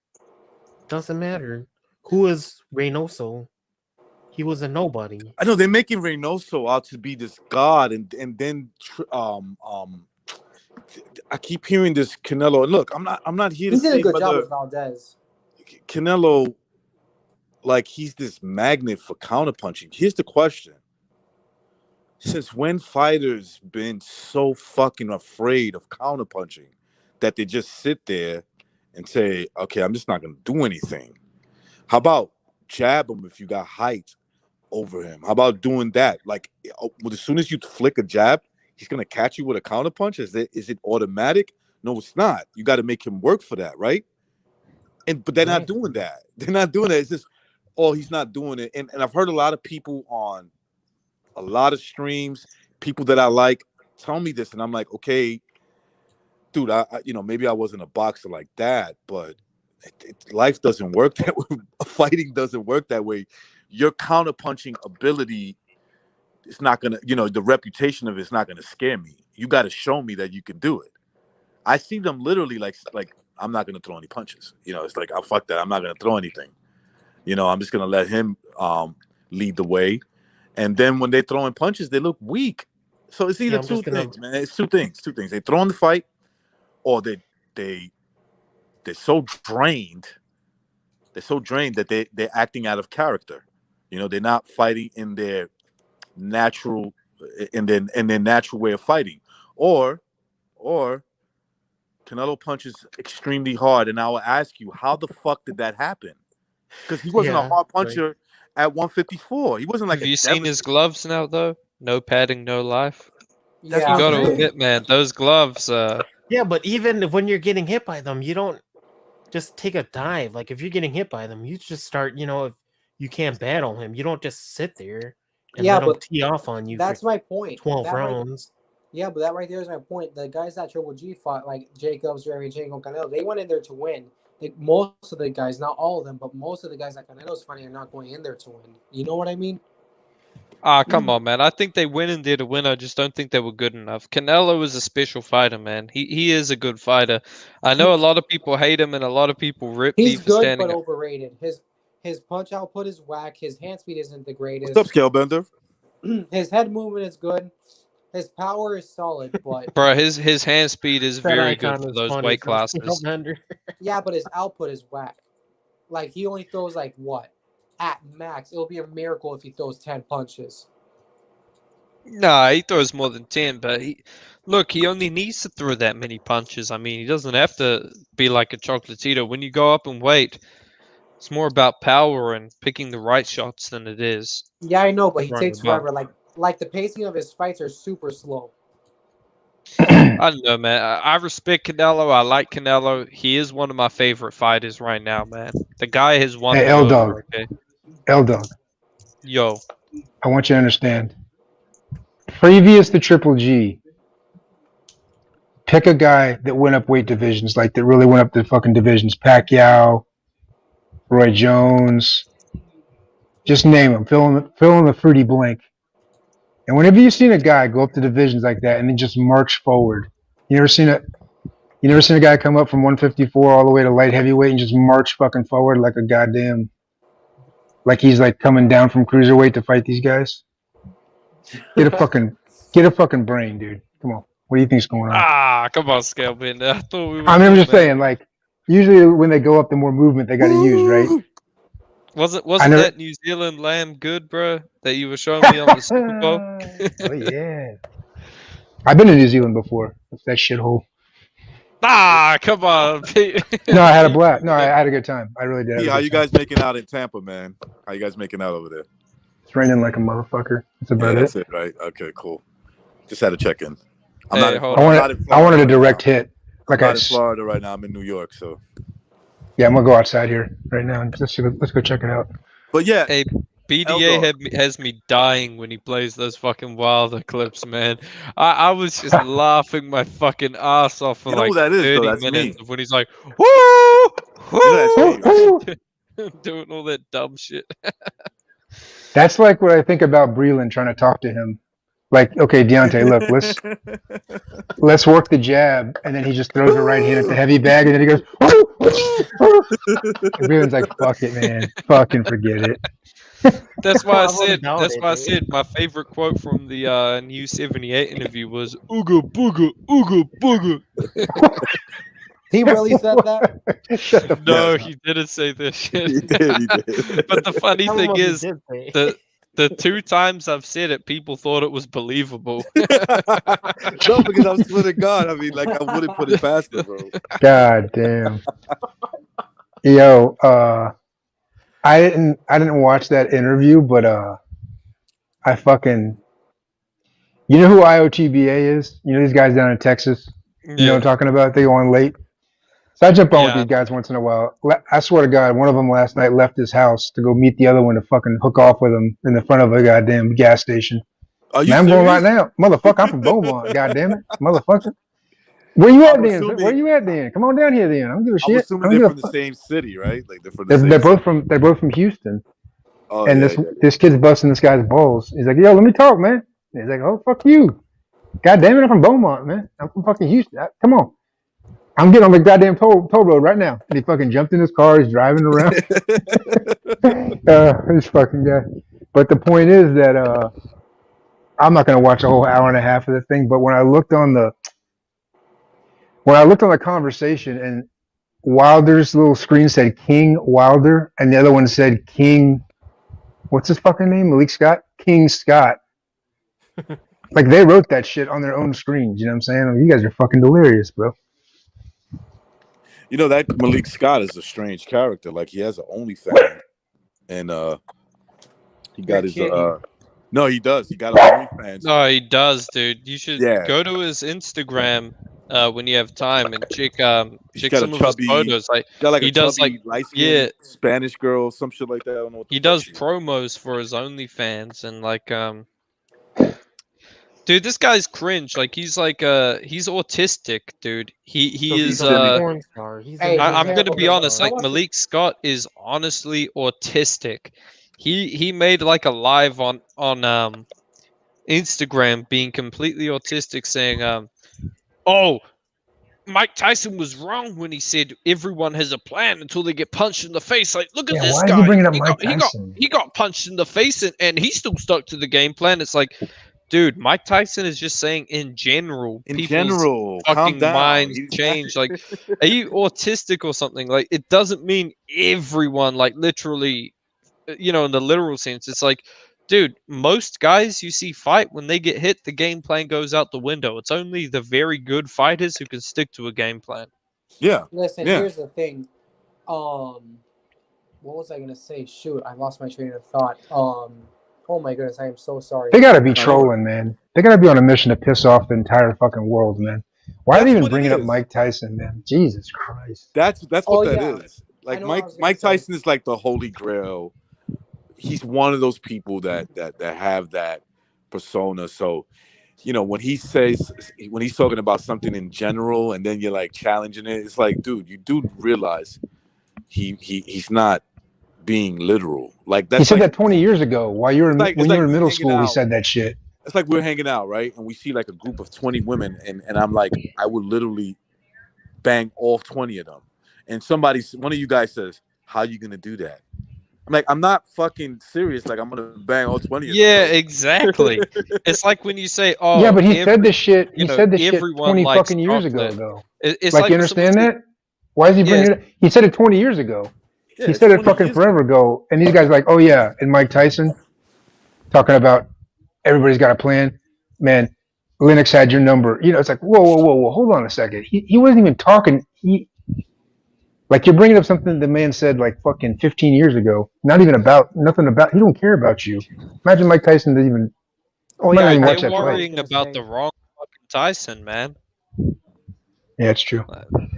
[SPEAKER 2] Doesn't matter. Who is Reynoso? He was a nobody.
[SPEAKER 1] I know they're making Reynoso out to be this god, and then I keep hearing this Canelo. And look, I'm not here
[SPEAKER 3] He
[SPEAKER 1] to
[SPEAKER 3] did a
[SPEAKER 1] say
[SPEAKER 3] good job
[SPEAKER 1] whether
[SPEAKER 3] with Valdez.
[SPEAKER 1] Canelo, like, he's this magnet for counterpunching. Here's the question: since when fighters been so fucking afraid of counterpunching that they just sit there and say, "Okay, I'm just not gonna do anything"? How about jab him if you got height over him? How about doing that? Like, as soon as you flick a jab, he's gonna catch you with a counter punch? Is it automatic? No, it's not. You got to make him work for that, right? But they're not doing that. They're not doing that. It's just, he's not doing it. And I've heard a lot of people on a lot of streams, people that I like, tell me this, and I'm like, okay, dude, I maybe I wasn't a boxer like that, but life doesn't work that way. Fighting doesn't work that way. Your counterpunching ability is not gonna, the reputation of it's not gonna scare me. You got to show me that you can do it. I see them literally like I'm not gonna throw any punches. It's like, oh, fuck that. I'm not gonna throw anything. I'm just gonna let him lead the way. And then when they're throwing punches, they look weak. So it's either two things, man. It's two things. They throw in the fight, or they're so drained. They're so drained that they're acting out of character. They're not fighting in their natural way of fighting. Or Canelo punches extremely hard, and I will ask you, how the fuck did that happen? Because he wasn't a hard puncher at 154. He wasn't like.
[SPEAKER 5] Have you seen his gloves now, though? No padding, no life.
[SPEAKER 3] Yeah,
[SPEAKER 5] you gotta admit, man, those gloves.
[SPEAKER 2] Yeah, but even when you're getting hit by them, you don't just take a dive. Like if you're getting hit by them, you just start. If you can't battle him, you don't just sit there and let him tee off on you.
[SPEAKER 3] That's my point.
[SPEAKER 2] 12 rounds.
[SPEAKER 3] Yeah, but that right there is my point. The guys that Triple G fought, like Jacobs, Derevyanchenko, Canelo, they went in there to win. Like most of the guys, not all of them, but most of the guys that Canelo's fighting are not going in there to win. You know what I mean?
[SPEAKER 5] Come on, man. I think they went in there to win. I just don't think they were good enough. Canelo is a special fighter, man. He is a good fighter. I know a lot of people hate him and a lot of people rip me
[SPEAKER 3] He's
[SPEAKER 5] for
[SPEAKER 3] good,
[SPEAKER 5] standing
[SPEAKER 3] but
[SPEAKER 5] up.
[SPEAKER 3] overrated. His punch output is whack. His hand speed isn't the greatest.
[SPEAKER 1] What's up, Scalebender?
[SPEAKER 3] His head movement is good. His power is solid, but
[SPEAKER 5] Bro, his hand speed is
[SPEAKER 2] That
[SPEAKER 5] very
[SPEAKER 2] icon
[SPEAKER 5] good for
[SPEAKER 2] is
[SPEAKER 5] those
[SPEAKER 2] funny
[SPEAKER 5] weight
[SPEAKER 2] for
[SPEAKER 5] classes.
[SPEAKER 2] Scalebender.
[SPEAKER 3] yeah, but his output is whack. Like he only throws like what? At max, it'll be a miracle if he throws 10 punches.
[SPEAKER 5] Nah, he throws more than 10, but he only needs to throw that many punches. I mean, he doesn't have to be like a Chocolatito. When you go up in weight, it's more about power and picking the right shots than it is.
[SPEAKER 3] Yeah, I know, but he
[SPEAKER 5] Running
[SPEAKER 3] takes
[SPEAKER 5] above.
[SPEAKER 3] forever. Like the pacing of his fights are super slow.
[SPEAKER 5] I don't know, man. I respect Canelo. I like Canelo. He is one of my favorite fighters right now, man. The guy has won
[SPEAKER 8] Hey,
[SPEAKER 5] me
[SPEAKER 8] L
[SPEAKER 5] over,
[SPEAKER 8] Dog.
[SPEAKER 5] okay?
[SPEAKER 8] L Dog.
[SPEAKER 5] Yo.
[SPEAKER 8] I want you to understand. Previous to Triple G, pick a guy that went up weight divisions, like that really went up the fucking divisions. Pacquiao, Roy Jones. Just name them. Fill in the fruity blank. And whenever you've seen a guy go up the divisions like that and then just march forward, you never seen a guy come up from 154 all the way to light heavyweight and just march fucking forward like a goddamn, like he's like coming down from cruiserweight to fight these guys? Get a fucking brain, dude. Come on. What do you think's going on?
[SPEAKER 5] Come on, Scalebender. I thought we were
[SPEAKER 8] I'm
[SPEAKER 5] cool,
[SPEAKER 8] just
[SPEAKER 5] man.
[SPEAKER 8] saying, like, usually when they go up, the more movement they got to use, right?
[SPEAKER 5] Wasn't
[SPEAKER 8] never-
[SPEAKER 5] that New Zealand lamb good, bro? That you were showing me on the Super Bowl?
[SPEAKER 8] Oh yeah. I've been to New Zealand before. That's that shithole.
[SPEAKER 5] Come on. Pete.
[SPEAKER 8] No, I had a blast. No, I had a good time. I really did.
[SPEAKER 1] Hey, how you guys making out in Tampa, man? How you guys making out over there?
[SPEAKER 8] It's raining like a motherfucker. That's about
[SPEAKER 1] That's
[SPEAKER 8] it.
[SPEAKER 1] it, right? Okay, cool. Just had to check in. I'm
[SPEAKER 5] Hey,
[SPEAKER 1] not in,
[SPEAKER 5] hold
[SPEAKER 1] I'm
[SPEAKER 5] on.
[SPEAKER 1] not in
[SPEAKER 8] I wanted a
[SPEAKER 1] Florida
[SPEAKER 8] direct
[SPEAKER 1] right
[SPEAKER 8] hit.
[SPEAKER 1] now.
[SPEAKER 8] Like
[SPEAKER 1] I'm
[SPEAKER 8] I,
[SPEAKER 1] not in Florida right now. I'm in New York, so.
[SPEAKER 8] yeah, I'm gonna go outside here right now. Let's go check it out.
[SPEAKER 1] But yeah,
[SPEAKER 5] Hey, BDA has me dying when he plays those fucking Wilder clips, man. I was just laughing my fucking ass off for
[SPEAKER 1] You know
[SPEAKER 5] like
[SPEAKER 1] who that is,
[SPEAKER 5] 30
[SPEAKER 1] though? That's
[SPEAKER 5] minutes
[SPEAKER 1] me.
[SPEAKER 5] of when he's like, woo!
[SPEAKER 1] know that's
[SPEAKER 5] Woo! Doing all that dumb shit.
[SPEAKER 8] That's like what I think about Breland trying to talk to him. Like, okay, Deontay, look, let's work the jab, and then he just throws a right hand at the heavy bag, and then he goes, and Breland's like, fuck it, man, fucking forget it.
[SPEAKER 5] That's why I
[SPEAKER 2] I've already
[SPEAKER 5] said.
[SPEAKER 2] down
[SPEAKER 5] That's
[SPEAKER 2] it,
[SPEAKER 5] why I
[SPEAKER 2] dude.
[SPEAKER 5] said my favorite quote from the new '78 interview was "Ooga booga, ooga booga."
[SPEAKER 3] He really said that?
[SPEAKER 8] Shut the
[SPEAKER 5] No,
[SPEAKER 8] fuck
[SPEAKER 5] he didn't say this shit.
[SPEAKER 1] He did.
[SPEAKER 5] But the funny
[SPEAKER 2] Tell him
[SPEAKER 5] thing
[SPEAKER 2] what he
[SPEAKER 5] is,
[SPEAKER 2] did say.
[SPEAKER 5] the two times I've said it, people thought it was believable.
[SPEAKER 1] No, because I swear to God, I mean, like, I wouldn't put it past him, bro.
[SPEAKER 8] God damn. Yo, I didn't watch that interview, but I fucking You know who IOTBA is? You know these guys down in Texas? You know what I'm talking about? They go on late. So I jump on with these guys once in a while. I swear to God, one of them last night left his house to go meet the other one to fucking hook off with him in the front of a goddamn gas station.
[SPEAKER 1] Are you
[SPEAKER 8] Man, I'm going right
[SPEAKER 1] serious?
[SPEAKER 8] now. Motherfucker, I'm from Beaumont, goddamn it. Motherfucker. Where you at
[SPEAKER 1] I'm
[SPEAKER 8] then?
[SPEAKER 1] assuming-
[SPEAKER 8] Where you at then? Come on down here then. I don't give a
[SPEAKER 1] I'm
[SPEAKER 8] shit. I
[SPEAKER 1] assuming
[SPEAKER 8] don't
[SPEAKER 1] they're
[SPEAKER 8] give
[SPEAKER 1] from
[SPEAKER 8] a
[SPEAKER 1] the
[SPEAKER 8] fuck.
[SPEAKER 1] same city, right? Like they're from the
[SPEAKER 8] They're
[SPEAKER 1] same
[SPEAKER 8] both from Houston.
[SPEAKER 1] Oh,
[SPEAKER 8] And
[SPEAKER 1] yeah,
[SPEAKER 8] this kid's busting this guy's balls. He's like, yo, let me talk, man. And he's like, oh, fuck you. God damn it, I'm from Beaumont, man. I'm from fucking Houston. Come on. I'm getting on the goddamn toll road right now. And he fucking jumped in his car. He's driving around. This fucking guy. But the point is that I'm not going to watch a whole hour and a half of the thing. But when I looked on the conversation and Wilder's little screen said King Wilder and the other one said King, what's his fucking name? Malik Scott? King Scott. Like they wrote that shit on their own screens. You know what I'm saying? Like, you guys are fucking delirious, bro.
[SPEAKER 1] You know that Malik Scott is a strange character. Like he has an OnlyFans, and he got his no, he does. He got an OnlyFans.
[SPEAKER 5] No, he does, dude. You should
[SPEAKER 1] Yeah.
[SPEAKER 5] go to his Instagram when you have time and check
[SPEAKER 1] He's got
[SPEAKER 5] some
[SPEAKER 1] a
[SPEAKER 5] of his
[SPEAKER 1] chubby-
[SPEAKER 5] photos. Like
[SPEAKER 1] Got like
[SPEAKER 5] he
[SPEAKER 1] a
[SPEAKER 5] does
[SPEAKER 1] chubby,
[SPEAKER 5] like
[SPEAKER 1] light-skinned Spanish girl, some shit like that. I don't know what the
[SPEAKER 5] he
[SPEAKER 1] fuck
[SPEAKER 5] does
[SPEAKER 1] she is.
[SPEAKER 5] promos for his OnlyFans and like dude, this guy's cringe. Like he's autistic, dude. He
[SPEAKER 1] So
[SPEAKER 5] is
[SPEAKER 1] he's a
[SPEAKER 2] porn star. He's
[SPEAKER 3] Hey,
[SPEAKER 5] I'm
[SPEAKER 3] yeah,
[SPEAKER 5] gonna
[SPEAKER 3] but
[SPEAKER 5] be honest.
[SPEAKER 3] I
[SPEAKER 5] Like
[SPEAKER 3] watched
[SPEAKER 5] Malik Scott is honestly autistic. He made like a live on Instagram being completely autistic, saying oh, Mike Tyson was wrong when he said everyone has a plan until they get punched in the face. Like, look at this
[SPEAKER 8] why
[SPEAKER 5] guy.
[SPEAKER 8] is he bringing up
[SPEAKER 5] He
[SPEAKER 8] Mike
[SPEAKER 5] got-
[SPEAKER 8] Tyson?
[SPEAKER 5] He got punched in the face and he's still stuck to the game plan. It's like, dude, Mike Tyson is just saying in general,
[SPEAKER 1] In
[SPEAKER 5] people's
[SPEAKER 1] general, calm
[SPEAKER 5] fucking
[SPEAKER 1] down.
[SPEAKER 5] minds
[SPEAKER 1] He's-
[SPEAKER 5] change. Like, are you autistic or something? Like, it doesn't mean everyone, like, literally, you know, in the literal sense. It's like, dude, most guys you see fight, when they get hit, the game plan goes out the window. It's only the very good fighters who can stick to a game plan.
[SPEAKER 1] Yeah.
[SPEAKER 3] Listen,
[SPEAKER 1] Yeah.
[SPEAKER 3] here's the thing. What was I gonna say? Shoot, I lost my train of thought. Oh my goodness, I am so sorry.
[SPEAKER 8] They gotta be trolling, man. They gotta be on a mission to piss off the entire fucking world, man. Why are
[SPEAKER 1] That's
[SPEAKER 8] they even
[SPEAKER 1] what it
[SPEAKER 8] bringing up
[SPEAKER 1] is.
[SPEAKER 8] Mike Tyson, man? Jesus Christ.
[SPEAKER 1] That's
[SPEAKER 3] Oh,
[SPEAKER 1] what that
[SPEAKER 3] yeah.
[SPEAKER 1] is.
[SPEAKER 3] I
[SPEAKER 1] Like
[SPEAKER 3] know what I
[SPEAKER 1] Mike
[SPEAKER 3] was gonna
[SPEAKER 1] Mike
[SPEAKER 3] say.
[SPEAKER 1] Tyson is like the holy grail. He's one of those people that have that persona. So, you know, when he's talking about something in general and then you're like challenging it, it's like, dude, you do realize he's not being literal. Like that's
[SPEAKER 8] He said
[SPEAKER 1] like,
[SPEAKER 8] that 20 years ago while you were in,
[SPEAKER 1] It's like-
[SPEAKER 8] when
[SPEAKER 1] it's
[SPEAKER 8] you
[SPEAKER 1] like
[SPEAKER 8] were in
[SPEAKER 1] we
[SPEAKER 8] middle
[SPEAKER 1] hanging
[SPEAKER 8] school. He
[SPEAKER 1] out.
[SPEAKER 8] said that shit.
[SPEAKER 1] It's like we're hanging out, right? And we see like a group of 20 women, and I'm like, I would literally bang all 20 of them. And one of you guys says, how you gonna do that? I'm like, I'm not fucking serious. Like, I'm gonna bang all 20 of
[SPEAKER 5] Yeah,
[SPEAKER 1] them. bro.
[SPEAKER 5] exactly. It's like when you say, "Oh,
[SPEAKER 8] yeah, but he said this shit.
[SPEAKER 5] you
[SPEAKER 8] He
[SPEAKER 5] know,
[SPEAKER 8] said this shit
[SPEAKER 5] everyone
[SPEAKER 8] 20
[SPEAKER 5] likes
[SPEAKER 8] fucking years ago,
[SPEAKER 5] chocolate.
[SPEAKER 8] though.
[SPEAKER 5] It's
[SPEAKER 8] Like, you
[SPEAKER 5] when someone
[SPEAKER 8] understand
[SPEAKER 5] says-
[SPEAKER 8] that? Why is he bringing
[SPEAKER 5] Yes.
[SPEAKER 8] it up? He said it 20 years ago.
[SPEAKER 1] Yeah,
[SPEAKER 8] He
[SPEAKER 1] it's
[SPEAKER 8] said it
[SPEAKER 1] 20
[SPEAKER 8] fucking
[SPEAKER 1] years
[SPEAKER 8] forever ago. And these guys are like, oh yeah, and Mike Tyson talking about everybody's got a plan. Man, Linux had your number. You know, it's like, whoa, hold on a second. He wasn't even talking. Like you're bringing up something the man said like fucking 15 years ago. Nothing about. He don't care about you. Imagine Mike Tyson didn't even.
[SPEAKER 3] Oh
[SPEAKER 8] might not
[SPEAKER 3] yeah,
[SPEAKER 8] even
[SPEAKER 3] I
[SPEAKER 8] watch
[SPEAKER 5] They're
[SPEAKER 8] that fight.
[SPEAKER 5] worrying about the wrong fucking Tyson, man.
[SPEAKER 8] Yeah, it's true.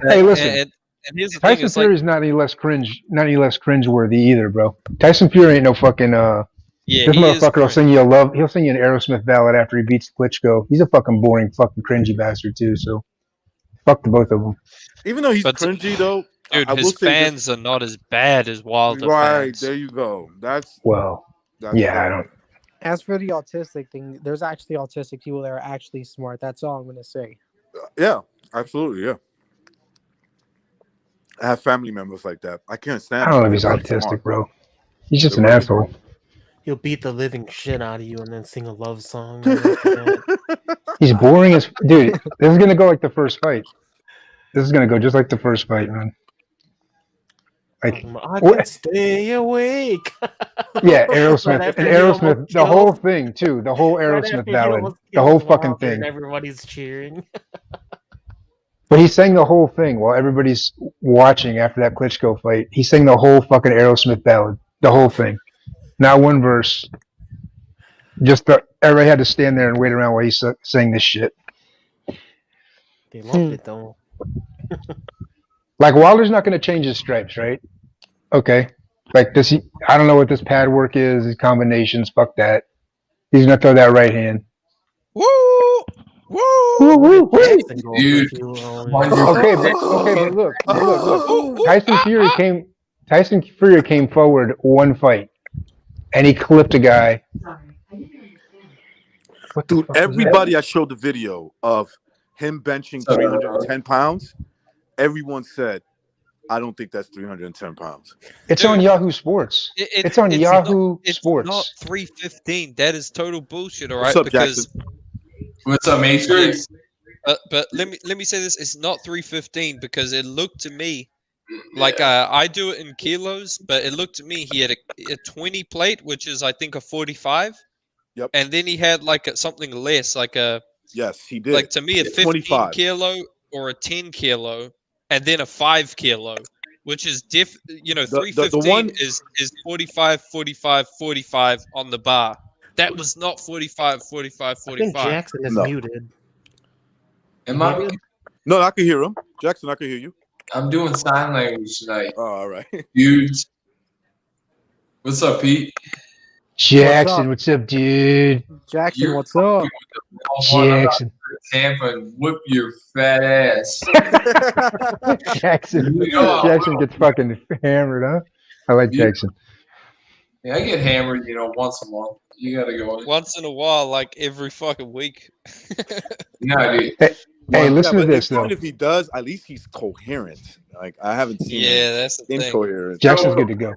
[SPEAKER 8] Hey, listen.
[SPEAKER 5] And here's the thing:
[SPEAKER 8] Tyson
[SPEAKER 5] it's like,
[SPEAKER 8] Fury is not any less cringe worthy either, bro. Tyson Fury ain't no fucking
[SPEAKER 5] yeah,
[SPEAKER 8] this
[SPEAKER 5] he is
[SPEAKER 8] motherfucker will
[SPEAKER 5] cringe.
[SPEAKER 8] sing you he'll sing you an Aerosmith ballad after he beats Klitschko. He's a fucking boring fucking cringy bastard too, so fuck the both of them.
[SPEAKER 1] Even though he's
[SPEAKER 5] But-
[SPEAKER 1] cringy, though,
[SPEAKER 5] Dude,
[SPEAKER 1] I will
[SPEAKER 5] his
[SPEAKER 1] say this-
[SPEAKER 5] fans are not as bad as Wilder
[SPEAKER 1] right
[SPEAKER 5] fans.
[SPEAKER 1] there you go. That's
[SPEAKER 8] Well, yeah, I don't
[SPEAKER 3] As for the autistic thing, there's actually autistic people that are actually smart. That's all I'm gonna say.
[SPEAKER 1] Yeah, absolutely, yeah. I have family members like that. I can't stand.
[SPEAKER 8] I don't know if he's
[SPEAKER 1] They're
[SPEAKER 8] autistic,
[SPEAKER 1] smart.
[SPEAKER 8] bro. He's just an
[SPEAKER 1] They're
[SPEAKER 8] asshole.
[SPEAKER 2] He'll beat the living shit out of you and then sing a love song. right after that.
[SPEAKER 8] He's boring as dude. This is gonna go like the first fight. This is gonna go just like the first fight, man. Like,
[SPEAKER 2] I
[SPEAKER 8] what-
[SPEAKER 2] can stay awake.
[SPEAKER 8] yeah,
[SPEAKER 2] Right
[SPEAKER 8] Aerosmith
[SPEAKER 2] after
[SPEAKER 8] and
[SPEAKER 2] he almost
[SPEAKER 8] Aerosmith, the
[SPEAKER 2] killed-
[SPEAKER 8] whole thing too. The whole
[SPEAKER 2] right after
[SPEAKER 8] Aerosmith
[SPEAKER 2] he
[SPEAKER 8] ballad,
[SPEAKER 2] almost
[SPEAKER 8] the whole
[SPEAKER 2] kills
[SPEAKER 8] fucking
[SPEAKER 2] Wilder and
[SPEAKER 8] thing.
[SPEAKER 2] everybody's cheering.
[SPEAKER 8] But he sang the whole thing while everybody's watching after that Klitschko fight. He sang the whole fucking Aerosmith ballad, the whole thing, not one verse. Just everybody had to stand there and wait around while he sang this shit.
[SPEAKER 2] They loved it though.
[SPEAKER 8] Like Wilder's not going to change his stripes, right? Okay. Like this, I don't know what this pad work is. These combinations, fuck that. He's gonna throw that right hand.
[SPEAKER 5] Woo! Woo!
[SPEAKER 8] Woo, woo, woo.
[SPEAKER 2] Jackson go
[SPEAKER 9] Dude.
[SPEAKER 2] for a few,
[SPEAKER 8] Okay, but look. Tyson Fury came forward one fight, and he clipped a guy. What the
[SPEAKER 1] Dude,
[SPEAKER 8] fuck was that?
[SPEAKER 1] everybody I showed the video of him benching 310 pounds, everyone said, I don't think that's 310 pounds.
[SPEAKER 8] It's
[SPEAKER 5] Dude,
[SPEAKER 8] on Yahoo Sports. It's on Yahoo Sports.
[SPEAKER 5] It's not 315. That is total bullshit, all
[SPEAKER 1] What's
[SPEAKER 5] right?
[SPEAKER 1] up, Jackson?
[SPEAKER 9] What's up, Matrix?
[SPEAKER 5] But let me say this: it's not 315 because it looked to me like I do it in kilos, but it looked to me he had a 20 plate, which is I think a 45.
[SPEAKER 1] Yep.
[SPEAKER 5] And then he had like something less, like a
[SPEAKER 1] Yes, he did.
[SPEAKER 5] like to me a 15
[SPEAKER 1] 25.
[SPEAKER 5] kilo or a 10 kilo, and then a 5 kilo, which is
[SPEAKER 1] The
[SPEAKER 5] 315
[SPEAKER 1] one-
[SPEAKER 5] is 45, 45, 45 on the bar. That was not 45, 45,
[SPEAKER 2] I think
[SPEAKER 5] 45.
[SPEAKER 2] Jackson is
[SPEAKER 1] No.
[SPEAKER 2] muted.
[SPEAKER 9] Am I?
[SPEAKER 1] No, I can hear him. Jackson, I can hear you.
[SPEAKER 9] I'm doing sign language tonight,
[SPEAKER 1] Oh, all right.
[SPEAKER 9] dudes. What's up, Pete?
[SPEAKER 8] Jackson, what's up, dude?
[SPEAKER 3] Jackson,
[SPEAKER 9] You're
[SPEAKER 3] what's up?
[SPEAKER 8] Jackson.
[SPEAKER 9] Tampa and whip your fat ass.
[SPEAKER 8] Jackson.
[SPEAKER 9] Yeah.
[SPEAKER 8] Jackson gets fucking hammered, huh? I like
[SPEAKER 9] Yeah.
[SPEAKER 8] Jackson.
[SPEAKER 9] Yeah, I get hammered, once a month. You gotta go.
[SPEAKER 5] Once in a while, like every fucking week.
[SPEAKER 9] Yeah, dude.
[SPEAKER 8] Hey, listen to
[SPEAKER 1] but
[SPEAKER 8] this though.
[SPEAKER 1] even if he does, at least he's coherent. Like I haven't seen
[SPEAKER 5] Yeah,
[SPEAKER 1] him
[SPEAKER 5] that's the thing.
[SPEAKER 1] incoherent.
[SPEAKER 8] Jackson's good to go.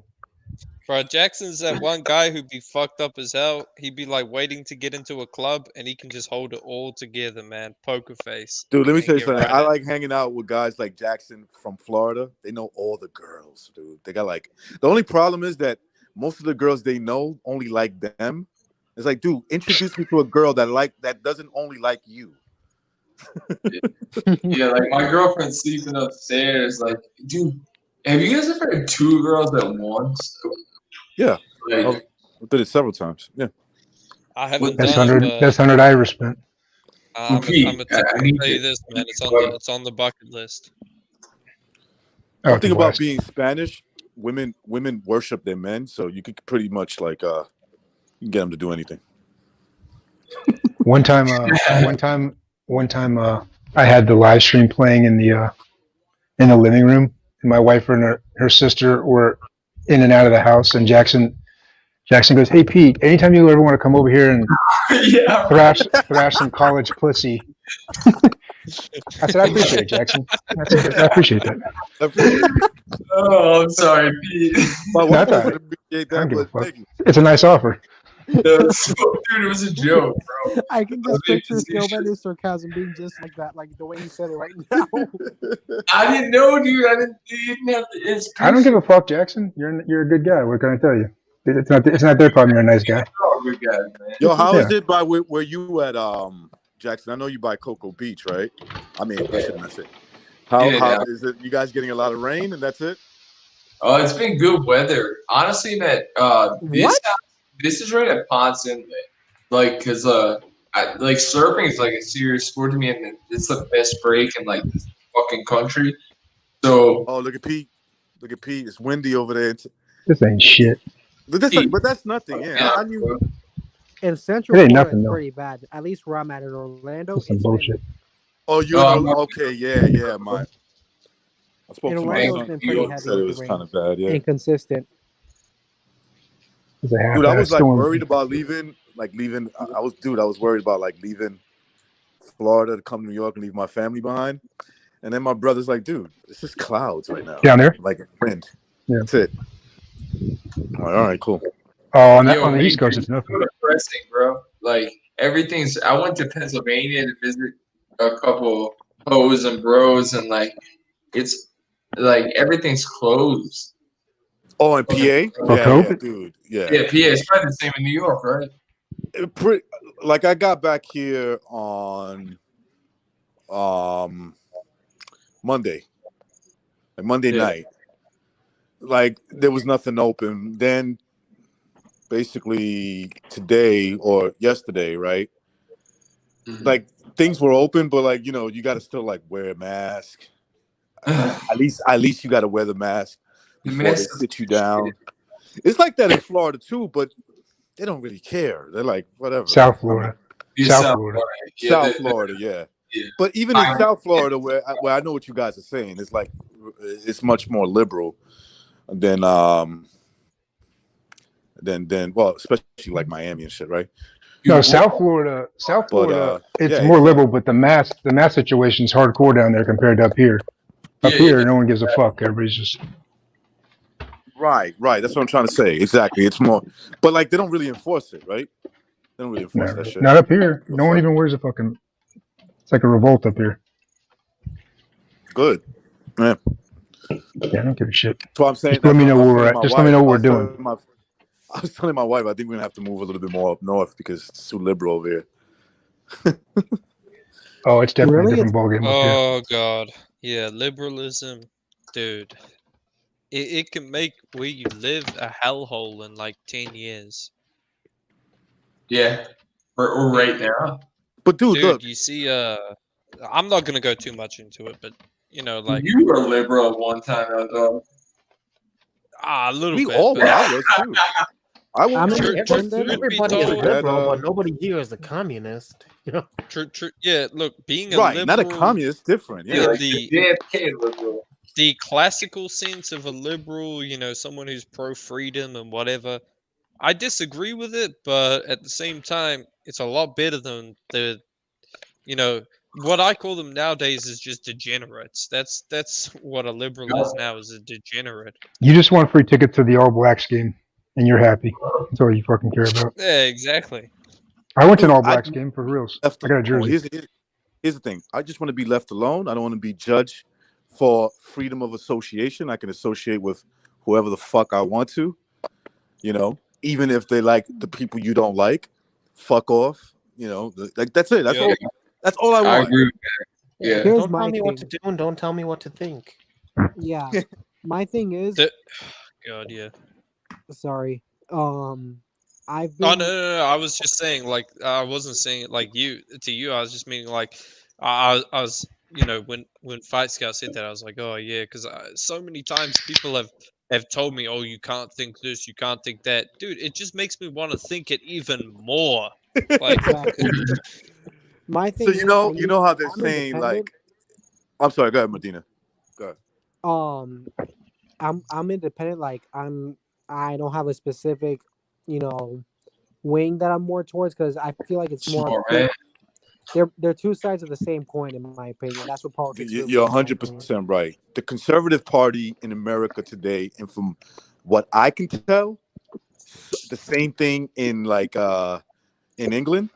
[SPEAKER 5] Bro, Jackson's that one guy who'd be fucked up as hell. He'd be like waiting to get into a club, and he can just hold it all together, man. Poker face.
[SPEAKER 1] Dude, let me
[SPEAKER 5] And
[SPEAKER 1] tell you
[SPEAKER 5] get
[SPEAKER 1] something.
[SPEAKER 5] right
[SPEAKER 1] I
[SPEAKER 5] in.
[SPEAKER 1] like hanging out with guys like Jackson from Florida. They know all the girls, dude. They got like the only problem is that most of the girls they know only like them. It's like, dude, introduce me to a girl that doesn't only like you.
[SPEAKER 9] Yeah, like my girlfriend's sleeping upstairs. Like, dude, have you guys ever had two girls at once?
[SPEAKER 1] Yeah.
[SPEAKER 9] Like,
[SPEAKER 1] I did it several times. Yeah.
[SPEAKER 5] I haven't
[SPEAKER 8] That's
[SPEAKER 5] done it,
[SPEAKER 8] 100.
[SPEAKER 5] but
[SPEAKER 8] That's 100 I spent.
[SPEAKER 5] I'm
[SPEAKER 9] Pete,
[SPEAKER 5] gonna
[SPEAKER 9] I need
[SPEAKER 5] tell you
[SPEAKER 9] to-
[SPEAKER 5] this, man. It's on the bucket list.
[SPEAKER 8] Oh,
[SPEAKER 1] One thing
[SPEAKER 8] the
[SPEAKER 1] about
[SPEAKER 8] West.
[SPEAKER 1] being Spanish, women worship their men, so you could pretty much like you can get them to do anything.
[SPEAKER 8] One time, I had the live stream playing in the living room, and my wife and her sister were in and out of the house, and Jackson goes, "Hey Pete, anytime you ever want to come over here and
[SPEAKER 9] yeah,
[SPEAKER 8] thrash some college pussy," I said, "I appreciate it, Jackson. I appreciate that.
[SPEAKER 9] Oh, I'm sorry, Pete.
[SPEAKER 1] My wife
[SPEAKER 8] That's all
[SPEAKER 1] would
[SPEAKER 8] right.
[SPEAKER 1] appreciate
[SPEAKER 8] I don't
[SPEAKER 1] that,
[SPEAKER 8] give a
[SPEAKER 1] but
[SPEAKER 8] fuck.
[SPEAKER 1] thank you.
[SPEAKER 8] It's a nice offer."
[SPEAKER 9] Dude, it was a joke, bro.
[SPEAKER 3] I can
[SPEAKER 9] I
[SPEAKER 3] just
[SPEAKER 9] mean,
[SPEAKER 3] picture
[SPEAKER 9] it's-
[SPEAKER 3] Stillman's sarcasm being just like that, like the way he said it right now.
[SPEAKER 9] I didn't know, dude. You didn't have to. It's
[SPEAKER 8] I don't give a fuck, Jackson. You're a good guy. What can I tell you? It's not their problem. You're a nice guy.
[SPEAKER 9] all good guys, man.
[SPEAKER 1] Yo, how is
[SPEAKER 8] Yeah.
[SPEAKER 1] it by where you at, Jackson? I know you by Cocoa Beach, right? I mean, I shouldn't say. How
[SPEAKER 9] Yeah.
[SPEAKER 1] is it? You guys getting a lot of rain, and that's it?
[SPEAKER 9] Oh, it's been good weather. Honestly, man. This is right at Ponce Inlet. Like, cause like surfing is like a serious sport to me, and it's the best break in like this fucking country. So
[SPEAKER 1] Oh, look at Pete. Look at Pete. It's windy over there.
[SPEAKER 8] This ain't shit.
[SPEAKER 1] But that's nothing. Yeah, I knew.
[SPEAKER 3] In Central
[SPEAKER 8] It ain't
[SPEAKER 3] Florida,
[SPEAKER 8] nothing,
[SPEAKER 3] it's
[SPEAKER 8] though.
[SPEAKER 3] pretty bad. At least where I'm at in Orlando,
[SPEAKER 8] This is some
[SPEAKER 3] it's
[SPEAKER 8] bullshit.
[SPEAKER 1] Oh, you
[SPEAKER 9] No,
[SPEAKER 1] okay? Yeah, my. I spoke
[SPEAKER 3] In
[SPEAKER 1] to my
[SPEAKER 3] Orlando's
[SPEAKER 1] son.
[SPEAKER 3] been
[SPEAKER 1] He
[SPEAKER 3] pretty
[SPEAKER 1] said
[SPEAKER 3] heavy
[SPEAKER 1] it
[SPEAKER 3] with
[SPEAKER 1] was
[SPEAKER 3] the rain.
[SPEAKER 1] kind of bad. Yeah,
[SPEAKER 3] inconsistent.
[SPEAKER 8] It's a half-ass
[SPEAKER 1] dude, I was like
[SPEAKER 8] storm.
[SPEAKER 1] worried about leaving. I was worried about like leaving Florida to come to New York and leave my family behind. And then my brother's like, dude, it's just clouds right now.
[SPEAKER 8] Down there?
[SPEAKER 1] Like wind.
[SPEAKER 8] Yeah.
[SPEAKER 1] That's it. I'm like, all right, cool.
[SPEAKER 8] Oh, on the
[SPEAKER 9] Yo,
[SPEAKER 8] East Coast, it's nothing.
[SPEAKER 9] so depressing, bro. Like everything's. I went to Pennsylvania to visit a couple hoes and bros, and like it's like everything's closed.
[SPEAKER 1] Oh, and PA? Yeah,
[SPEAKER 8] COVID?
[SPEAKER 1] dude. Yeah.
[SPEAKER 9] Yeah, PA. It's probably the same in New York, right?
[SPEAKER 1] Like I got back here on Monday. Like Monday
[SPEAKER 9] Yeah.
[SPEAKER 1] night. Like there was nothing open. Then basically today or yesterday, right?
[SPEAKER 9] Mhm.
[SPEAKER 1] Like things were open, but like you got to still like wear a mask. At least you got to wear the mask
[SPEAKER 9] The
[SPEAKER 1] before they
[SPEAKER 9] mask is
[SPEAKER 1] sit you down. It's like that in Florida too, but they don't really care. They're like whatever.
[SPEAKER 8] South Florida.
[SPEAKER 9] Yeah,
[SPEAKER 8] South Florida.
[SPEAKER 9] Yeah,
[SPEAKER 1] South Florida, yeah.
[SPEAKER 9] yeah.
[SPEAKER 1] But even in South Florida, where I know what you guys are saying, it's much more liberal than well, especially like Miami and shit, right?
[SPEAKER 8] No, South Florida. It's
[SPEAKER 1] yeah,
[SPEAKER 8] more liberal, but the mask situation is hardcore down there compared to up here. Up here, no one gives a fuck. Everybody's just
[SPEAKER 1] right. That's what I'm trying to say. Exactly. It's more, but like they don't really enforce it, right? They don't really enforce that shit.
[SPEAKER 8] not up here. No one even wears a fucking. It's like a revolt up here.
[SPEAKER 1] Good. Yeah.
[SPEAKER 8] Yeah, I don't give a shit.
[SPEAKER 1] That's what I'm saying.
[SPEAKER 8] Just let me know where we're at. Just let me know what we're doing.
[SPEAKER 1] I was telling my wife, I think we're gonna have to move a little bit more up north because it's too liberal over here.
[SPEAKER 8] Oh, it's definitely a different ballgame up here.
[SPEAKER 5] Oh god, yeah, liberalism, dude. It can make where you live a hellhole in like 10 years.
[SPEAKER 9] Yeah, or right now.
[SPEAKER 1] But dude, look,
[SPEAKER 5] you see, I'm not gonna go too much into it, but like
[SPEAKER 9] you were liberal at one time, though.
[SPEAKER 5] A little
[SPEAKER 1] we
[SPEAKER 5] bit.
[SPEAKER 1] all
[SPEAKER 5] but-
[SPEAKER 1] I was too. I was
[SPEAKER 2] Everybody is a liberal, but nobody here is a communist.
[SPEAKER 5] True. Yeah, look, being a
[SPEAKER 1] right,
[SPEAKER 5] liberal,
[SPEAKER 1] not a communist, different. Yeah,
[SPEAKER 9] like the JFK liberal.
[SPEAKER 5] The classical sense of a liberal, someone who's pro freedom and whatever. I disagree with it, but at the same time, it's a lot better than what I call them nowadays is just degenerates. That's what a liberal is now, is a degenerate.
[SPEAKER 8] You just want free tickets to the All Blacks game, and you're happy. That's all you fucking care about.
[SPEAKER 5] Yeah, exactly.
[SPEAKER 8] I went to an All Blacks game for reals. I got a jersey.
[SPEAKER 1] Here's the thing. I just want to be left alone. I don't want to be judged for freedom of association. I can associate with whoever the fuck I want to. Even if they like the people you don't like, fuck off. Like that's it. That's all. That's all I want.
[SPEAKER 9] I agree with that. Yeah.
[SPEAKER 2] Don't tell me what to do and don't tell me what to think.
[SPEAKER 3] Yeah. My thing is.
[SPEAKER 5] God, yeah.
[SPEAKER 3] Sorry. I've been.
[SPEAKER 5] Oh no! I was just saying, like, I wasn't saying it like you to you. I was just meaning like, I was, when Fight Scout said that, I was like, oh yeah, because so many times people have told me, oh, you can't think this, you can't think that, dude. It just makes me want to think it even more. Like,
[SPEAKER 3] my thing.
[SPEAKER 1] So you know how they're saying, like, I'm sorry. Go ahead, Medina. Go ahead.
[SPEAKER 3] I'm independent. Like I don't have a specific, wing that I'm more towards, because I feel like it's more. They're two sides of the same coin, in my opinion. That's what politics.
[SPEAKER 1] You're 100% right. The Conservative Party in America today, and from what I can tell, the same thing in in England.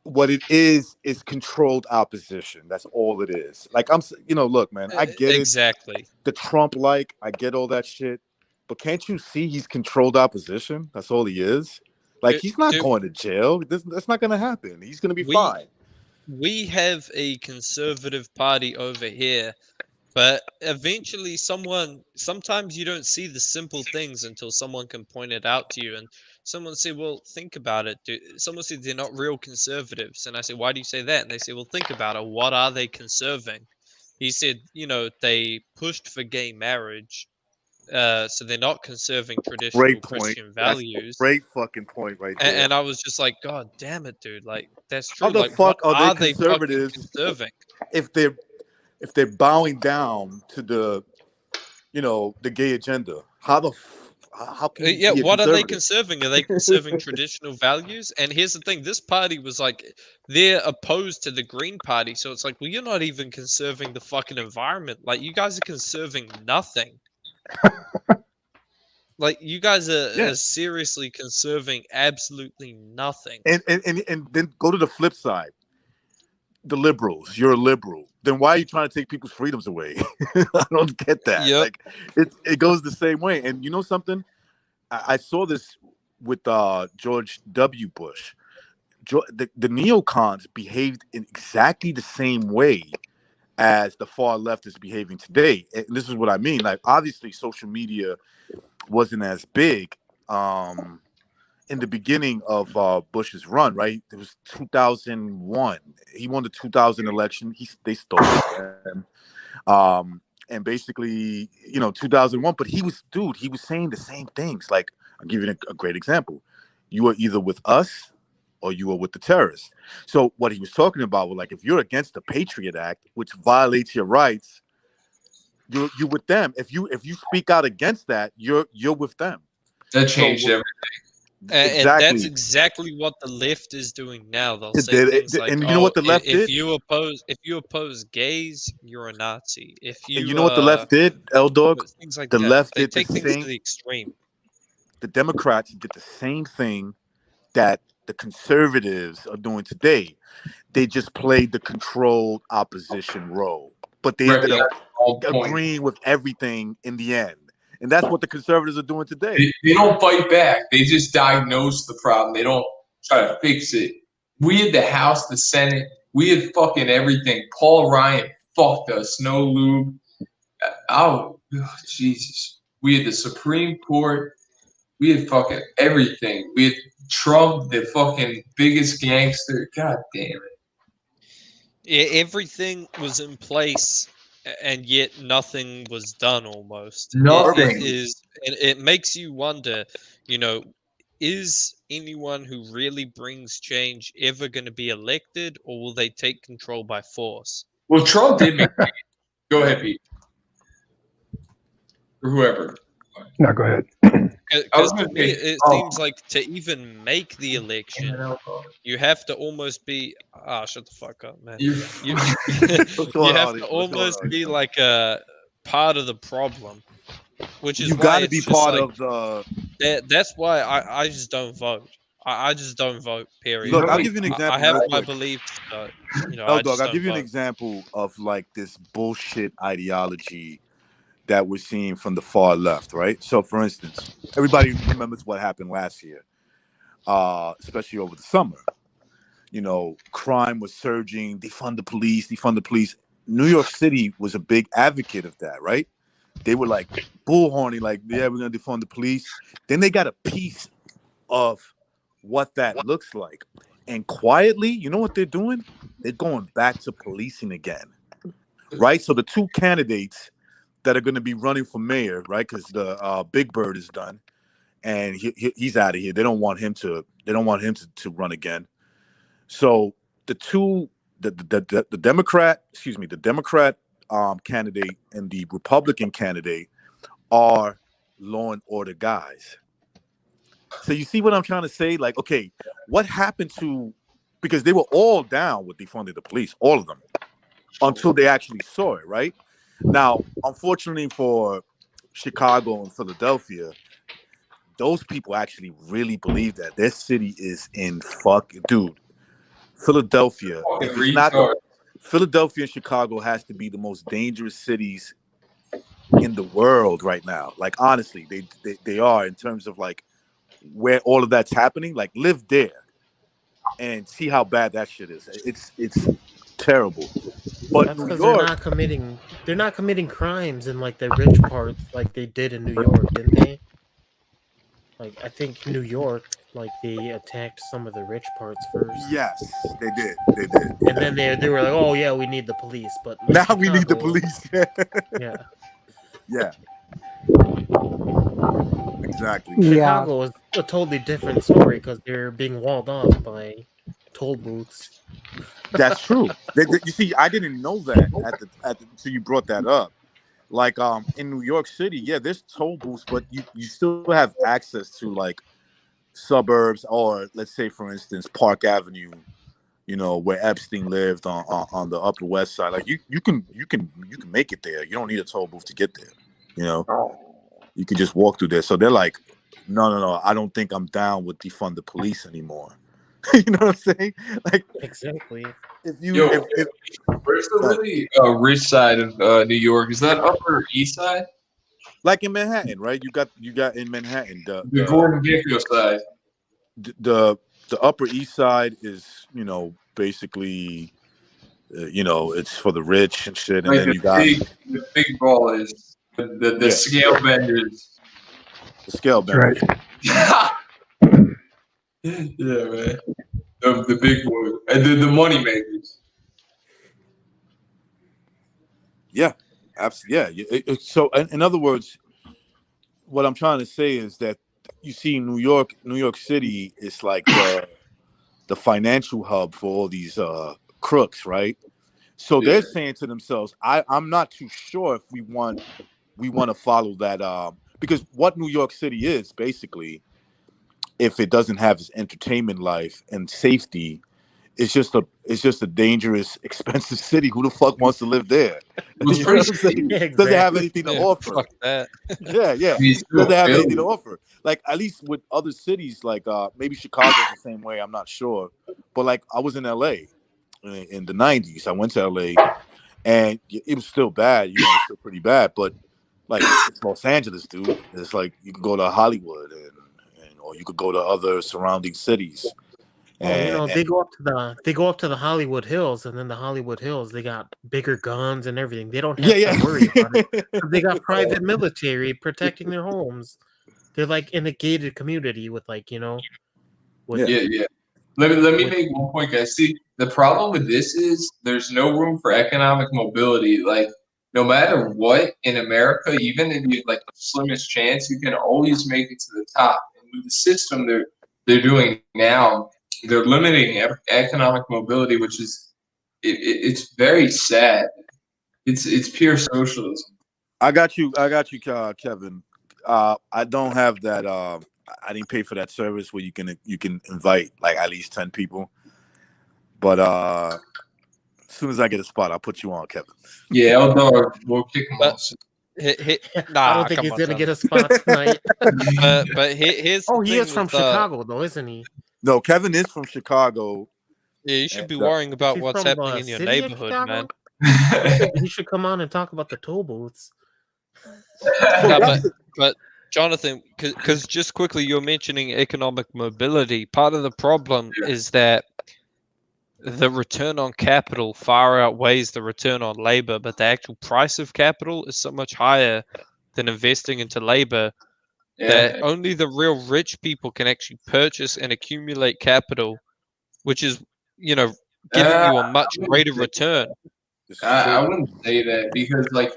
[SPEAKER 1] What it is controlled opposition. That's all it is. Like look, man, I get
[SPEAKER 5] exactly.
[SPEAKER 1] The Trump I get all that shit, but can't you see he's controlled opposition? That's all he is. Like he's not going to jail. That's not going to happen. He's going to be fine.
[SPEAKER 5] We have a conservative party over here, but eventually sometimes you don't see the simple things until someone can point it out to you. And someone say, well, think about it, dude. Someone said they're not real conservatives. And I say, why do you say that? And they say, well, think about it. What are they conserving? He said, they pushed for gay marriage. So they're not conserving traditional Christian values.
[SPEAKER 1] Great fucking point right there.
[SPEAKER 5] And I was just like, God damn it, dude. Like, that's true.
[SPEAKER 1] How the
[SPEAKER 5] like,
[SPEAKER 1] fuck
[SPEAKER 5] what
[SPEAKER 1] are they conservatives
[SPEAKER 5] conserving?
[SPEAKER 1] If they're bowing down to the gay agenda? How can
[SPEAKER 5] what are they conserving? Are they conserving traditional values? And here's the thing, this party was like, they're opposed to the Green Party, so it's like, well, you're not even conserving the fucking environment. Like, you guys are conserving nothing. Like, you guys are seriously conserving absolutely nothing.
[SPEAKER 1] And then go to the flip side. The liberals, you're a liberal. Then why are you trying to take people's freedoms away? I don't get that.
[SPEAKER 5] Yep.
[SPEAKER 1] Like it goes the same way. And you know something? I saw this with George W. Bush. The neocons behaved in exactly the same way as the far left is behaving today. And this is what I mean. Like, obviously social media wasn't as big in the beginning of Bush's run, right? It was 2001. He won the 2000 election. They stole it from him. And basically, 2001. But he was saying the same things. Like, I'll give you a great example. You are either with us or you are with the terrorists. So what he was talking about was like, if you're against the Patriot Act, which violates your rights, you're with them. If you speak out against that, you're with them.
[SPEAKER 9] That changed everything.
[SPEAKER 5] And that's exactly what the left is doing now. They'll say things like,
[SPEAKER 1] and you know what the left did?
[SPEAKER 5] If you oppose gays, you're a Nazi. If you
[SPEAKER 1] and you know what the left did, L-Dog?
[SPEAKER 5] Things like
[SPEAKER 1] the
[SPEAKER 5] that.
[SPEAKER 1] left
[SPEAKER 5] They
[SPEAKER 1] did
[SPEAKER 5] take
[SPEAKER 1] the
[SPEAKER 5] things
[SPEAKER 1] same.
[SPEAKER 5] to the extreme.
[SPEAKER 1] The Democrats did the same thing that the conservatives are doing today. They just played the controlled opposition role, but they ended up agreeing with everything in the end. And that's what the conservatives are doing today.
[SPEAKER 9] They don't fight back. They just diagnose the problem. They don't try to fix it. We had the House, the Senate. We had fucking everything. Paul Ryan fucked us. No lube. Oh, Jesus. We had the Supreme Court. We had fucking everything. We had Trump, the fucking biggest gangster. God damn it.
[SPEAKER 5] Everything was in place, and yet nothing was done almost.
[SPEAKER 9] Nothing.
[SPEAKER 5] It makes you wonder, is anyone who really brings change ever going to be elected, or will they take control by force?
[SPEAKER 9] Well, Trump did make change. Go ahead, Pete. Or whoever.
[SPEAKER 8] No, go ahead.
[SPEAKER 5] Because to me, it seems like to even make the election, you have to almost be. Shut the fuck up, man. You have to almost be like a part of the problem, which is
[SPEAKER 1] you got to be part of the.
[SPEAKER 5] That's why I just don't vote. I just don't vote. Period.
[SPEAKER 1] Look, I'll give you an example.
[SPEAKER 5] I have my beliefs, but
[SPEAKER 1] I'll give you an example of like this bullshit ideology that we're seeing from the far left, right? So, for instance, everybody remembers what happened last year, especially over the summer. Crime was surging, defund the police. New York City was a big advocate of that, right? They were like bullhorning, like, yeah, we're going to defund the police. Then they got a piece of what that looks like. And quietly, you know what they're doing? They're going back to policing again, right? So the two candidates that are going to be running for mayor, right? Because the Big Bird is done, and he's out of here. They don't want him to. They don't want him to run again. So the Democrat candidate and the Republican candidate are law and order guys. So you see what I'm trying to say? Like, okay, what happened to? Because they were all down with defunding the police, all of them, until they actually saw it, right? Now, unfortunately for Chicago and Philadelphia, those people actually really believe that their city is in dude. Philadelphia, Philadelphia and Chicago has to be the most dangerous cities in the world right now. Like, honestly, they are in terms of like where all of that's happening. Like, live there and see how bad that shit is. It's terrible. But
[SPEAKER 2] that's
[SPEAKER 1] New
[SPEAKER 2] because
[SPEAKER 1] York,
[SPEAKER 2] they're not committing crimes in like the rich parts like they did in New York, didn't they? Like, I think New York, like, they attacked some of the rich parts first.
[SPEAKER 1] yes, they did.
[SPEAKER 2] And then they were like, oh yeah, we need the police, but like,
[SPEAKER 1] Now
[SPEAKER 2] Chicago,
[SPEAKER 1] we need the police.
[SPEAKER 2] Yeah.
[SPEAKER 1] Yeah. Exactly.
[SPEAKER 2] Chicago is a totally different story because they're being walled off by toll booths.
[SPEAKER 1] That's true. You see, I didn't know that so you brought that up. Like in New York City, yeah, there's toll booths, but you still have access to like suburbs, or let's say, for instance, Park Avenue, where Epstein lived on the Upper West Side. Like you can make it there. You don't need a toll booth to get there. You can just walk through there. So they're like, no, I don't think I'm down with defund the police anymore. You know what I'm saying? Like,
[SPEAKER 2] exactly.
[SPEAKER 9] Where's the really rich side of New York? Is that Upper East Side?
[SPEAKER 1] Like in Manhattan, right? You got in Manhattan
[SPEAKER 9] the Gordon Gekko side.
[SPEAKER 1] The Upper East Side is basically it's for the rich and shit, and
[SPEAKER 9] like
[SPEAKER 1] then you got
[SPEAKER 9] the big ball is the scale benders.
[SPEAKER 1] The scale benders.
[SPEAKER 8] Right.
[SPEAKER 9] Yeah, man. The big boys and the money makers.
[SPEAKER 1] Yeah, absolutely. Yeah. So, in other words, what I'm trying to say is that you see, New York City is like the financial hub for all these crooks, right? So
[SPEAKER 9] Yeah.
[SPEAKER 1] they're saying to themselves, I'm not too sure if we want to follow that because what New York City is basically, if it doesn't have its entertainment life and safety, it's just a dangerous, expensive city. Who the fuck wants to live there?
[SPEAKER 9] What's
[SPEAKER 1] You know
[SPEAKER 9] pretty
[SPEAKER 1] what I'm saying?
[SPEAKER 9] scary.
[SPEAKER 2] Yeah,
[SPEAKER 1] Doesn't have
[SPEAKER 2] exactly.
[SPEAKER 1] anything to
[SPEAKER 5] Yeah,
[SPEAKER 1] offer.
[SPEAKER 5] fuck that.
[SPEAKER 1] Yeah,
[SPEAKER 9] I mean, it's still
[SPEAKER 1] doesn't have anything to
[SPEAKER 9] Philly.
[SPEAKER 1] offer. Like, at least with other cities, like maybe Chicago's the same way. I'm not sure, but like I was in LA in the '90s. I went to LA, and it was still bad. You know, it's still pretty bad. But like, it's Los Angeles, dude. It's like you could go to Hollywood, and or you could go to other surrounding cities.
[SPEAKER 2] Oh, you know,
[SPEAKER 1] And
[SPEAKER 2] they go up to the Hollywood Hills, and then the Hollywood Hills, they got bigger guns and everything. They don't have
[SPEAKER 1] yeah,
[SPEAKER 2] to worry about it.
[SPEAKER 1] yeah.
[SPEAKER 2] 'Cause they got private military protecting their homes. They're like in a gated community with like, with
[SPEAKER 9] Yeah, yeah. Let me
[SPEAKER 2] with
[SPEAKER 9] make one point, guys. See, the problem with this is there's no room for economic mobility. Like, no matter what in America, even if you have like the slimmest chance, you can always make it to the top. And with the system they're doing now, they're limiting economic mobility, which is it's very sad. It's pure socialism.
[SPEAKER 1] I got you, Kevin. I don't have that. I didn't pay for that service where you can invite like at least 10 people. But as soon as I get a spot, I'll put you on, Kevin.
[SPEAKER 9] Yeah, we'll kick them
[SPEAKER 5] But
[SPEAKER 9] off.
[SPEAKER 2] I
[SPEAKER 5] Nah,
[SPEAKER 2] don't think
[SPEAKER 5] come
[SPEAKER 2] he's
[SPEAKER 5] on,
[SPEAKER 2] gonna
[SPEAKER 5] son.
[SPEAKER 2] get a spot tonight.
[SPEAKER 5] But here's the
[SPEAKER 2] Oh, he
[SPEAKER 5] thing
[SPEAKER 2] is from
[SPEAKER 5] with,
[SPEAKER 2] Chicago though, isn't he?
[SPEAKER 1] No, Kevin is from Chicago.
[SPEAKER 5] Yeah, you should be
[SPEAKER 1] And,
[SPEAKER 5] worrying about
[SPEAKER 2] He's
[SPEAKER 5] what's
[SPEAKER 2] from
[SPEAKER 5] happening
[SPEAKER 2] the
[SPEAKER 5] in your
[SPEAKER 2] city of
[SPEAKER 5] neighborhood,
[SPEAKER 2] Chicago.
[SPEAKER 5] man.
[SPEAKER 2] He should come on and talk about the toll booths.
[SPEAKER 5] No,
[SPEAKER 1] that's
[SPEAKER 5] but Jonathan, because just quickly, you're mentioning economic mobility. Part of the problem is that the return on capital far outweighs the return on labor, but the actual price of capital is so much higher than investing into labor that
[SPEAKER 9] Yeah.
[SPEAKER 5] only the real rich people can actually purchase and accumulate capital, which is, giving you a much greater return.
[SPEAKER 1] this is
[SPEAKER 9] I
[SPEAKER 1] true.
[SPEAKER 9] wouldn't say that because, like,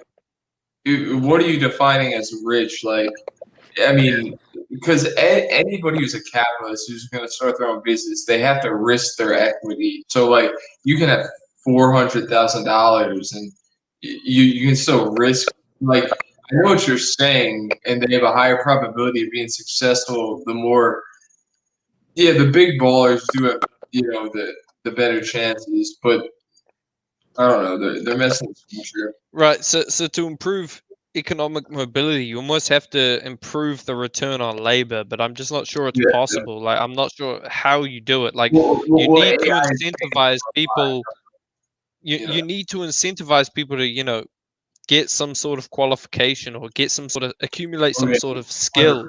[SPEAKER 9] what are you defining as rich? Like, I mean, because anybody who's a capitalist who's going to start their own business, they have to risk their equity. So, like, you can have $400,000 and you can still risk. Like, I know what you're saying, and they have a higher probability of being successful. The more, yeah, the big ballers do have, the better chances, but. I don't know. They're missing the future.
[SPEAKER 5] Right. So to improve economic mobility, you almost have to improve the return on labor, but I'm just not sure it's
[SPEAKER 9] Yeah.
[SPEAKER 5] possible. Like, I'm not sure how you do it. Like,
[SPEAKER 9] Well,
[SPEAKER 5] you need to
[SPEAKER 9] AI is
[SPEAKER 5] incentivize people. You
[SPEAKER 9] Yeah.
[SPEAKER 5] need to incentivize people to, get some sort of qualification or get some sort of accumulate some
[SPEAKER 9] Okay.
[SPEAKER 5] sort of skill.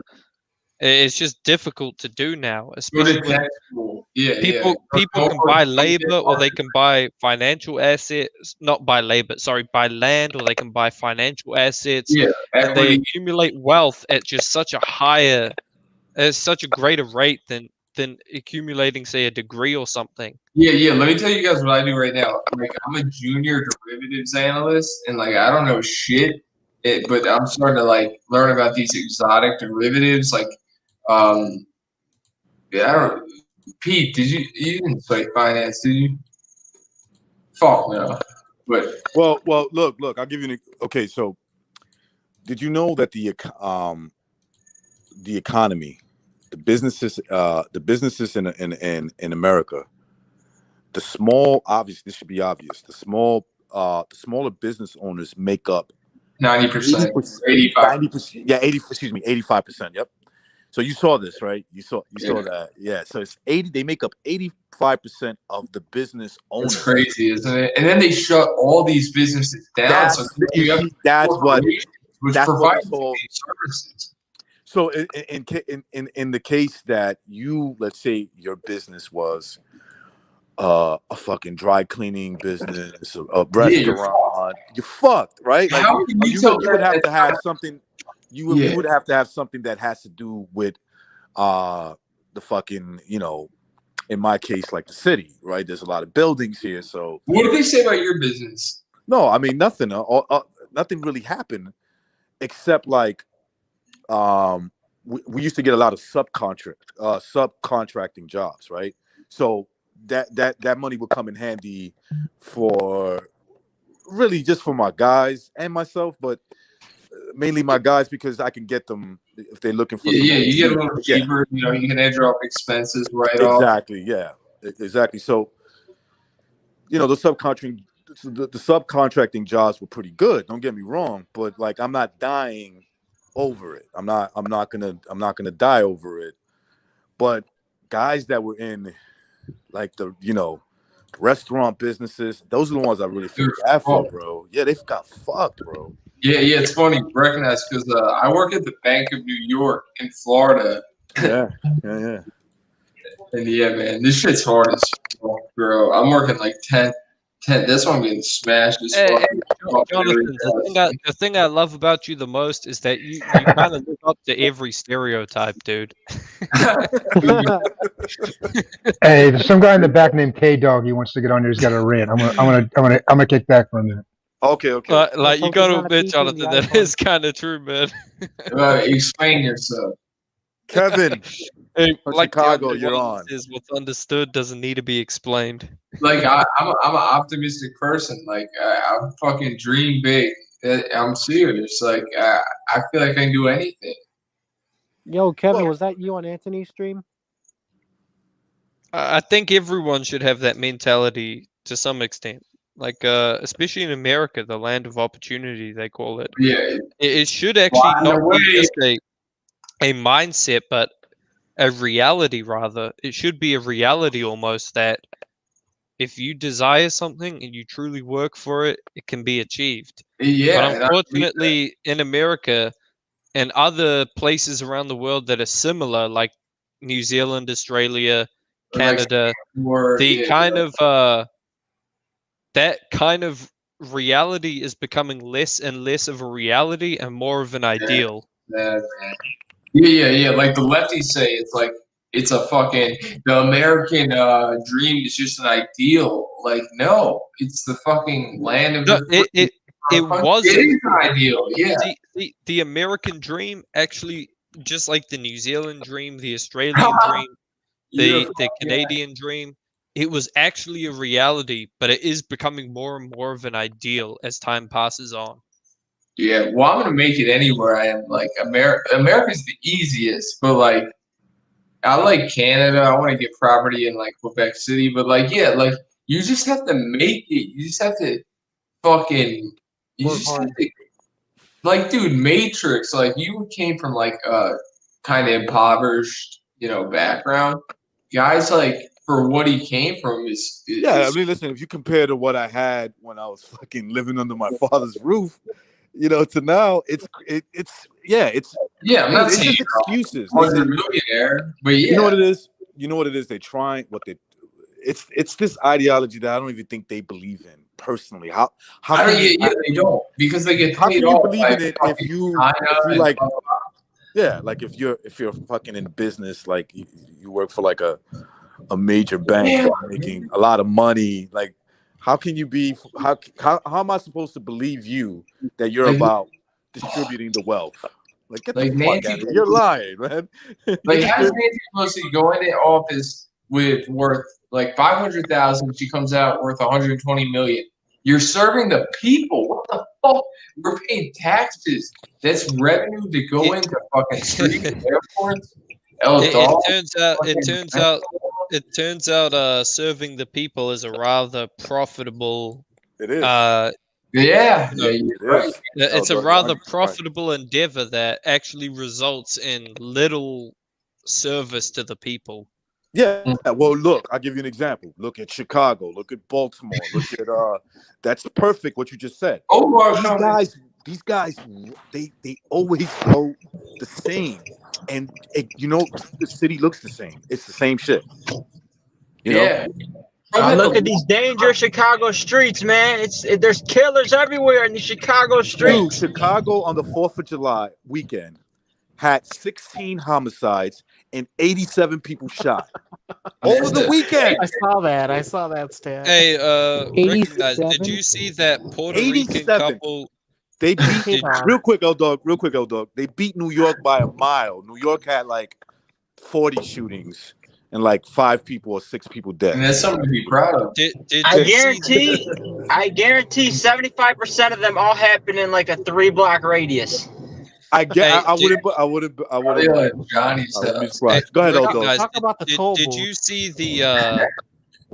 [SPEAKER 5] It's just difficult to do now,
[SPEAKER 9] Go
[SPEAKER 5] especially
[SPEAKER 9] to
[SPEAKER 5] with
[SPEAKER 9] tech school. Yeah,
[SPEAKER 5] people can buy labor or they can buy financial assets, not buy labor, sorry, buy land, or they can buy financial assets,
[SPEAKER 9] Yeah,
[SPEAKER 5] and they
[SPEAKER 9] equity.
[SPEAKER 5] accumulate wealth at just such a greater rate than accumulating, say, a degree or something.
[SPEAKER 9] Yeah. Let me tell you guys what I do right now. Like, I'm a junior derivatives analyst, and like I don't know shit, but I'm starting to like learn about these exotic derivatives. Like, yeah, I don't. Pete, you didn't study finance, did you? Fuck no. But
[SPEAKER 1] Well, look. I'll give you okay. So, did you know that the economy, the businesses in America, the small, obvious. This should be obvious. The smaller business owners make up
[SPEAKER 9] 90%, 85.
[SPEAKER 1] 90%. Yeah, 80. Excuse me, 85%. Yep. So you saw this, right? You saw that. Yeah. So it's 80. They make up 85% of the business owners.
[SPEAKER 9] It's crazy, isn't it? And then they shut all these businesses down. So
[SPEAKER 1] That's what
[SPEAKER 9] provide
[SPEAKER 1] it's all.
[SPEAKER 9] these services.
[SPEAKER 1] So in the case that you, let's say your business was a fucking dry cleaning business, a restaurant, you're fucked, right? Like
[SPEAKER 9] How can you tell
[SPEAKER 1] you would have to have
[SPEAKER 9] that-
[SPEAKER 1] something. You would have to have something that has to do with the fucking, you know, in my case, like the city, right? There's a lot of buildings here, so.
[SPEAKER 9] What do they say about your business?
[SPEAKER 1] No, I mean nothing. Nothing really happened, except like, we used to get a lot of subcontracting jobs, right? So that money would come in handy for really just for my guys and myself, but mainly my guys because I can get them if they're looking for.
[SPEAKER 9] Yeah, you get a little cheaper. You know, you can airdrop expenses right off.
[SPEAKER 1] Exactly. Yeah. Exactly. So, you know, the subcontracting jobs were pretty good. Don't get me wrong, but like I'm not dying over it. I'm not gonna die over it. But guys that were in like the, you know, restaurant businesses, those are the ones I really feel bad for, bro. Yeah, they got fucked, bro.
[SPEAKER 9] Yeah, it's funny you recognize because I work at the Bank of New York in Florida.
[SPEAKER 1] Yeah.
[SPEAKER 9] And yeah, man, this shit's hard as fuck, bro. I'm working like 10. This one getting smashed.
[SPEAKER 5] Jonathan, the thing I love about you the most is that you kind of live up to every stereotype, dude.
[SPEAKER 8] Hey, there's some guy in the back named K Dog. He wants to get on there. He's got a rant. I'm gonna kick back for a minute.
[SPEAKER 1] Okay.
[SPEAKER 5] Like you got to admit, Jonathan, that is kind of true, man.
[SPEAKER 9] Explain yourself,
[SPEAKER 1] Kevin.
[SPEAKER 5] Hey, like
[SPEAKER 1] Chicago, you're on.
[SPEAKER 5] Is what's understood doesn't need to be explained.
[SPEAKER 9] Like I'm an optimistic person. Like I'm fucking dream big. I'm serious. Like I feel like I can do anything.
[SPEAKER 3] Yo, Kevin, was that you on Anthony's stream?
[SPEAKER 5] I think everyone should have that mentality to some extent. Like, especially in America, the land of opportunity, they call it.
[SPEAKER 9] Yeah.
[SPEAKER 5] It should actually not be just a mindset, but a reality, rather. It should be a reality almost that if you desire something and you truly work for it, it can be achieved.
[SPEAKER 9] Yeah.
[SPEAKER 5] But unfortunately, in America and other places around the world that are similar, like New Zealand, Australia, Canada, that kind of reality is becoming less and less of a reality and more of an ideal.
[SPEAKER 9] Yeah. Like the lefties say, it's like it's a fucking the American dream is just an ideal. Like no, it's the fucking land of
[SPEAKER 5] it wasn't.
[SPEAKER 9] It is an ideal. Yeah.
[SPEAKER 5] The American dream actually, just like the New Zealand dream, the Australian dream, the Canadian dream, it was actually a reality, but it is becoming more and more of an ideal as time passes on.
[SPEAKER 9] Yeah, well, I'm gonna make it anywhere I am. Like America's the easiest, but like I like Canada. I want to get property in like Quebec City, but like yeah, like you just have to make it. You just have to fucking. You just have to, like, dude, Matrix. Like you came from like a kind of impoverished, you know, background. Guys like. For what he came from is
[SPEAKER 1] I mean, listen, if you compare to what I had when I was fucking living under my father's roof, you know, to now, it's I'm not
[SPEAKER 9] saying
[SPEAKER 1] just excuses.
[SPEAKER 9] I was a millionaire, but yeah,
[SPEAKER 1] you know what it is. They're trying it's this ideology that I don't even think they believe in personally. How
[SPEAKER 9] they don't, because they get paid
[SPEAKER 1] off.
[SPEAKER 9] How
[SPEAKER 1] can you believe in it if you like? Yeah, like if you're fucking in business, like you work for like a major bank making a lot of money, like how can you be how am I supposed to believe you that you're about distributing the wealth? Like get the fuck out of here. You're lying, man.
[SPEAKER 9] Like how's Nancy Pelosi going into office with worth like 500,000? She comes out worth 120 million. You're serving the people. What the fuck? We're paying taxes. That's revenue to go into fucking streets and airports.
[SPEAKER 5] It turns out serving the people is a rather profitable.
[SPEAKER 1] It is.
[SPEAKER 5] It's a rather profitable endeavor that actually results in little service to the people.
[SPEAKER 1] Yeah. Well, look, I'll give you an example. Look at Chicago. Look at Baltimore. Look at that's perfect what you just said. These guys, they always go the same. And you know, the city looks the same. It's the same shit. You know?
[SPEAKER 10] Look at these dangerous Chicago streets, man. There's killers everywhere in the Chicago streets.
[SPEAKER 1] Dude, Chicago on the 4th of July weekend had 16 homicides and 87 people shot over the weekend.
[SPEAKER 2] I saw that stat.
[SPEAKER 5] Hey, recognize.
[SPEAKER 3] 87?
[SPEAKER 5] Did you see that Puerto Rican
[SPEAKER 1] 87.
[SPEAKER 5] couple?
[SPEAKER 1] They beat
[SPEAKER 5] Did-
[SPEAKER 1] real quick, L Dog. They beat New York by a mile. New York had like 40 shootings and like 5 people or 6 people
[SPEAKER 9] And
[SPEAKER 1] dead.
[SPEAKER 9] that's something to be proud of.
[SPEAKER 5] Did
[SPEAKER 10] I
[SPEAKER 5] you see-
[SPEAKER 10] guarantee 75% of them all happen in like a 3-block radius.
[SPEAKER 1] I get.
[SPEAKER 5] Hey,
[SPEAKER 1] I wouldn't. I wouldn't. I wouldn't.
[SPEAKER 9] Yeah, Johnny
[SPEAKER 1] I wouldn't be
[SPEAKER 9] stuff.
[SPEAKER 1] surprised. Go ahead, L Dog.
[SPEAKER 5] Recognize-
[SPEAKER 2] Talk about the
[SPEAKER 5] Did
[SPEAKER 2] Tobu.
[SPEAKER 5] you see the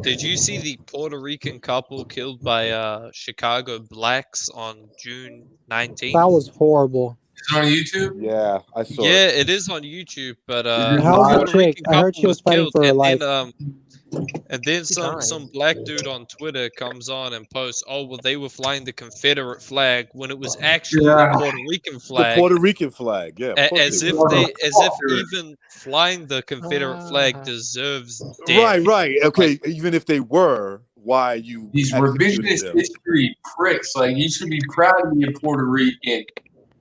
[SPEAKER 5] Did you see the Puerto Rican couple killed by Chicago blacks on June 19th?
[SPEAKER 3] That was horrible.
[SPEAKER 9] It's on YouTube.
[SPEAKER 1] Yeah, I saw.
[SPEAKER 5] Yeah,
[SPEAKER 1] It.
[SPEAKER 5] it is on YouTube, but
[SPEAKER 9] How's
[SPEAKER 3] the
[SPEAKER 5] Puerto
[SPEAKER 3] chick?
[SPEAKER 5] Rican
[SPEAKER 3] I heard
[SPEAKER 5] couple
[SPEAKER 3] she was fighting
[SPEAKER 5] killed,
[SPEAKER 3] for her
[SPEAKER 5] and
[SPEAKER 3] life.
[SPEAKER 5] then
[SPEAKER 2] She
[SPEAKER 5] some
[SPEAKER 2] died.
[SPEAKER 5] black dude on Twitter comes on and posts, "Oh well, they were flying the Confederate flag when it was actually
[SPEAKER 9] Yeah.
[SPEAKER 5] the Puerto Rican
[SPEAKER 1] The
[SPEAKER 5] flag."
[SPEAKER 1] Puerto Rican flag. Yeah. of course
[SPEAKER 5] As
[SPEAKER 1] they
[SPEAKER 5] if
[SPEAKER 1] were.
[SPEAKER 5] even flying the Confederate flag deserves death.
[SPEAKER 1] Right. Okay. Even if they were, why you
[SPEAKER 9] These
[SPEAKER 1] executed
[SPEAKER 9] revisionist
[SPEAKER 1] them?
[SPEAKER 9] history pricks. Like, you should be proud to be a Puerto Rican.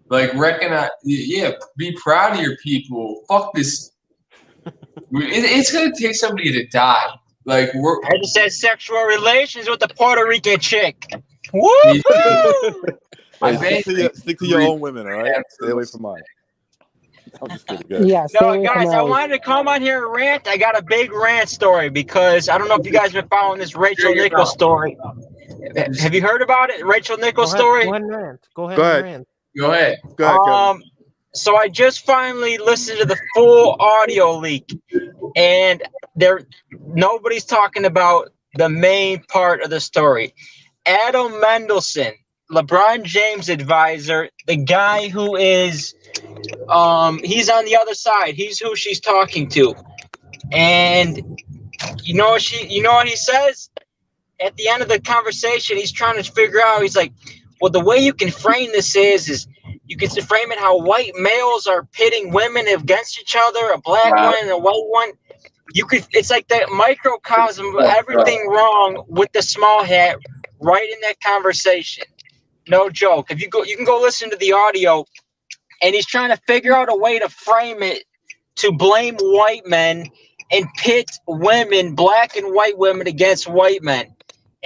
[SPEAKER 9] Like, recognize, yeah, be proud of your people. Fuck this. It's gonna take somebody to die. Like, we're.
[SPEAKER 10] I just had sexual relations with the Puerto Rican chick. Woo!
[SPEAKER 9] I
[SPEAKER 1] Hey,
[SPEAKER 9] bet
[SPEAKER 1] stick to your own women, all right? Stay away from mine. I'm just kidding. Go ahead.
[SPEAKER 3] Yeah, stay
[SPEAKER 10] No,
[SPEAKER 3] away from
[SPEAKER 10] guys, I
[SPEAKER 3] ours.
[SPEAKER 10] wanted to come on here and rant. I got a big rant story because I don't know if you guys have been following this Rachel
[SPEAKER 9] Here you
[SPEAKER 10] Nichols
[SPEAKER 9] go.
[SPEAKER 10] story. Have you heard about it? Rachel Nichols story?
[SPEAKER 2] Go ahead and rant. Go ahead
[SPEAKER 1] Go
[SPEAKER 2] and
[SPEAKER 1] ahead.
[SPEAKER 2] rant.
[SPEAKER 9] Go ahead.
[SPEAKER 1] Go ahead, Kevin.
[SPEAKER 10] So I just finally listened to the full audio leak, and nobody's talking about the main part of the story. Adam Mendelson, LeBron James' advisor, the guy who is, he's on the other side. He's who she's talking to, and you know what he says at the end of the conversation. He's trying to figure out. He's like, well, the way you can frame this is you can frame it how white males are pitting women against each other, a black one and a white one. It's like that microcosm of everything wrong with the small hat right in that conversation. No joke. If you can go listen to the audio, and he's trying to figure out a way to frame it to blame white men and pit women, black and white women, against white men.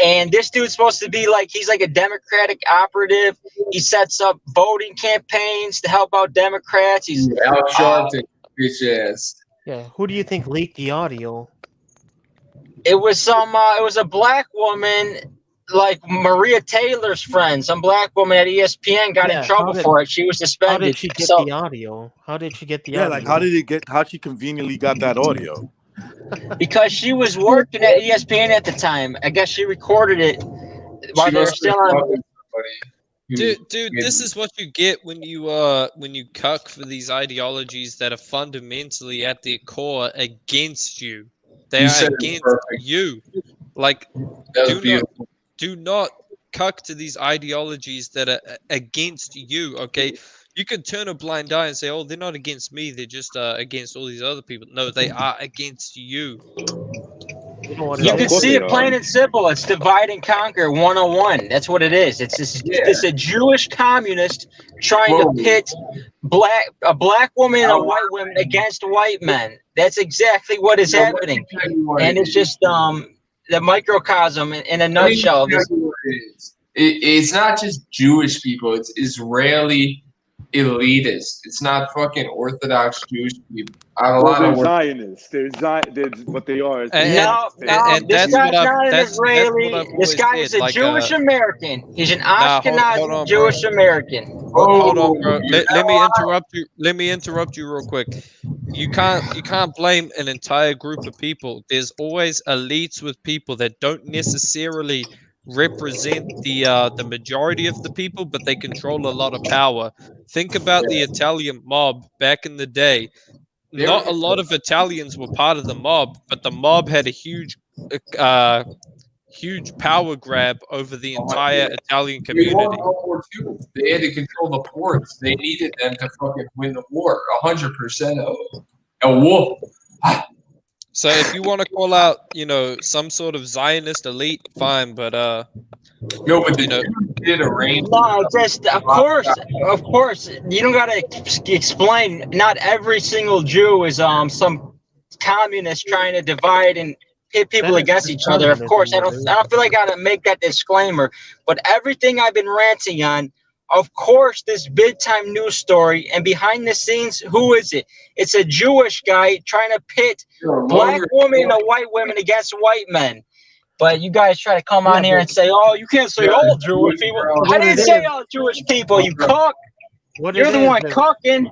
[SPEAKER 10] And this dude's supposed to be like, he's like a Democratic operative. He sets up voting campaigns to help out Democrats. He's
[SPEAKER 9] Al Sharpton, bitch ass.
[SPEAKER 2] Yeah. Who do you think leaked the audio?
[SPEAKER 10] it was a black woman, like Maria Taylor's friend, some black woman at ESPN got in trouble for it. She was suspended.
[SPEAKER 2] How did she get the audio? How did she get the audio?
[SPEAKER 1] Yeah, like how she conveniently got that audio?
[SPEAKER 10] Because she was working at ESPN at the time. I guess she recorded it while they were still on.
[SPEAKER 5] Dude, this is what you get when you cuck for these ideologies that are fundamentally at their core against you. They are against you. Like, do not cuck to these ideologies that are against you. Okay, you can turn a blind eye and say, "Oh, they're not against me. They're just against all these other people." No, they are against you.
[SPEAKER 10] You can see it plain and simple. It's divide and conquer 101. That's what it is. It's a Jewish communist trying to pit a black woman and a white woman against white men. That's exactly what is happening. And it's just the microcosm in a nutshell.
[SPEAKER 9] It's not just Jewish people. It's Israeli elitists. It's not fucking Orthodox Jewish people.
[SPEAKER 7] They're Zionists. They're what they are.
[SPEAKER 10] This guy's not an Israeli. This guy is a Jewish American. He's an Ashkenazi Jewish American.
[SPEAKER 5] Hold on, bro. Let me interrupt you. Let me interrupt you real quick. You can't blame an entire group of people. There's always elites with people that don't necessarily represent the majority of the people, but they control a lot of power. Think about the Italian mob back in the day. Not a lot of Italians were part of the mob, but the mob had a huge power grab over the entire Italian community.
[SPEAKER 9] They had to control the ports. They needed them to fucking win the war. 100% of it. And whoop.
[SPEAKER 5] So if you want to call out, some sort of Zionist elite, fine, but
[SPEAKER 9] did arrange.
[SPEAKER 10] No, just of course. You don't gotta explain. Not every single Jew is some communist trying to divide and pit people
[SPEAKER 2] That is
[SPEAKER 10] against
[SPEAKER 2] just
[SPEAKER 10] each other. Of course,
[SPEAKER 2] communism,
[SPEAKER 10] I don't feel like I gotta make that disclaimer. But everything I've been ranting on, of course, this big time news story and behind the scenes, who is it? It's a Jewish guy trying to pit black women and white women against white men. But you guys try to come on here and say, "Oh, you can't say all Jewish people." I didn't say all Jewish people. You cook. You're the one cooking.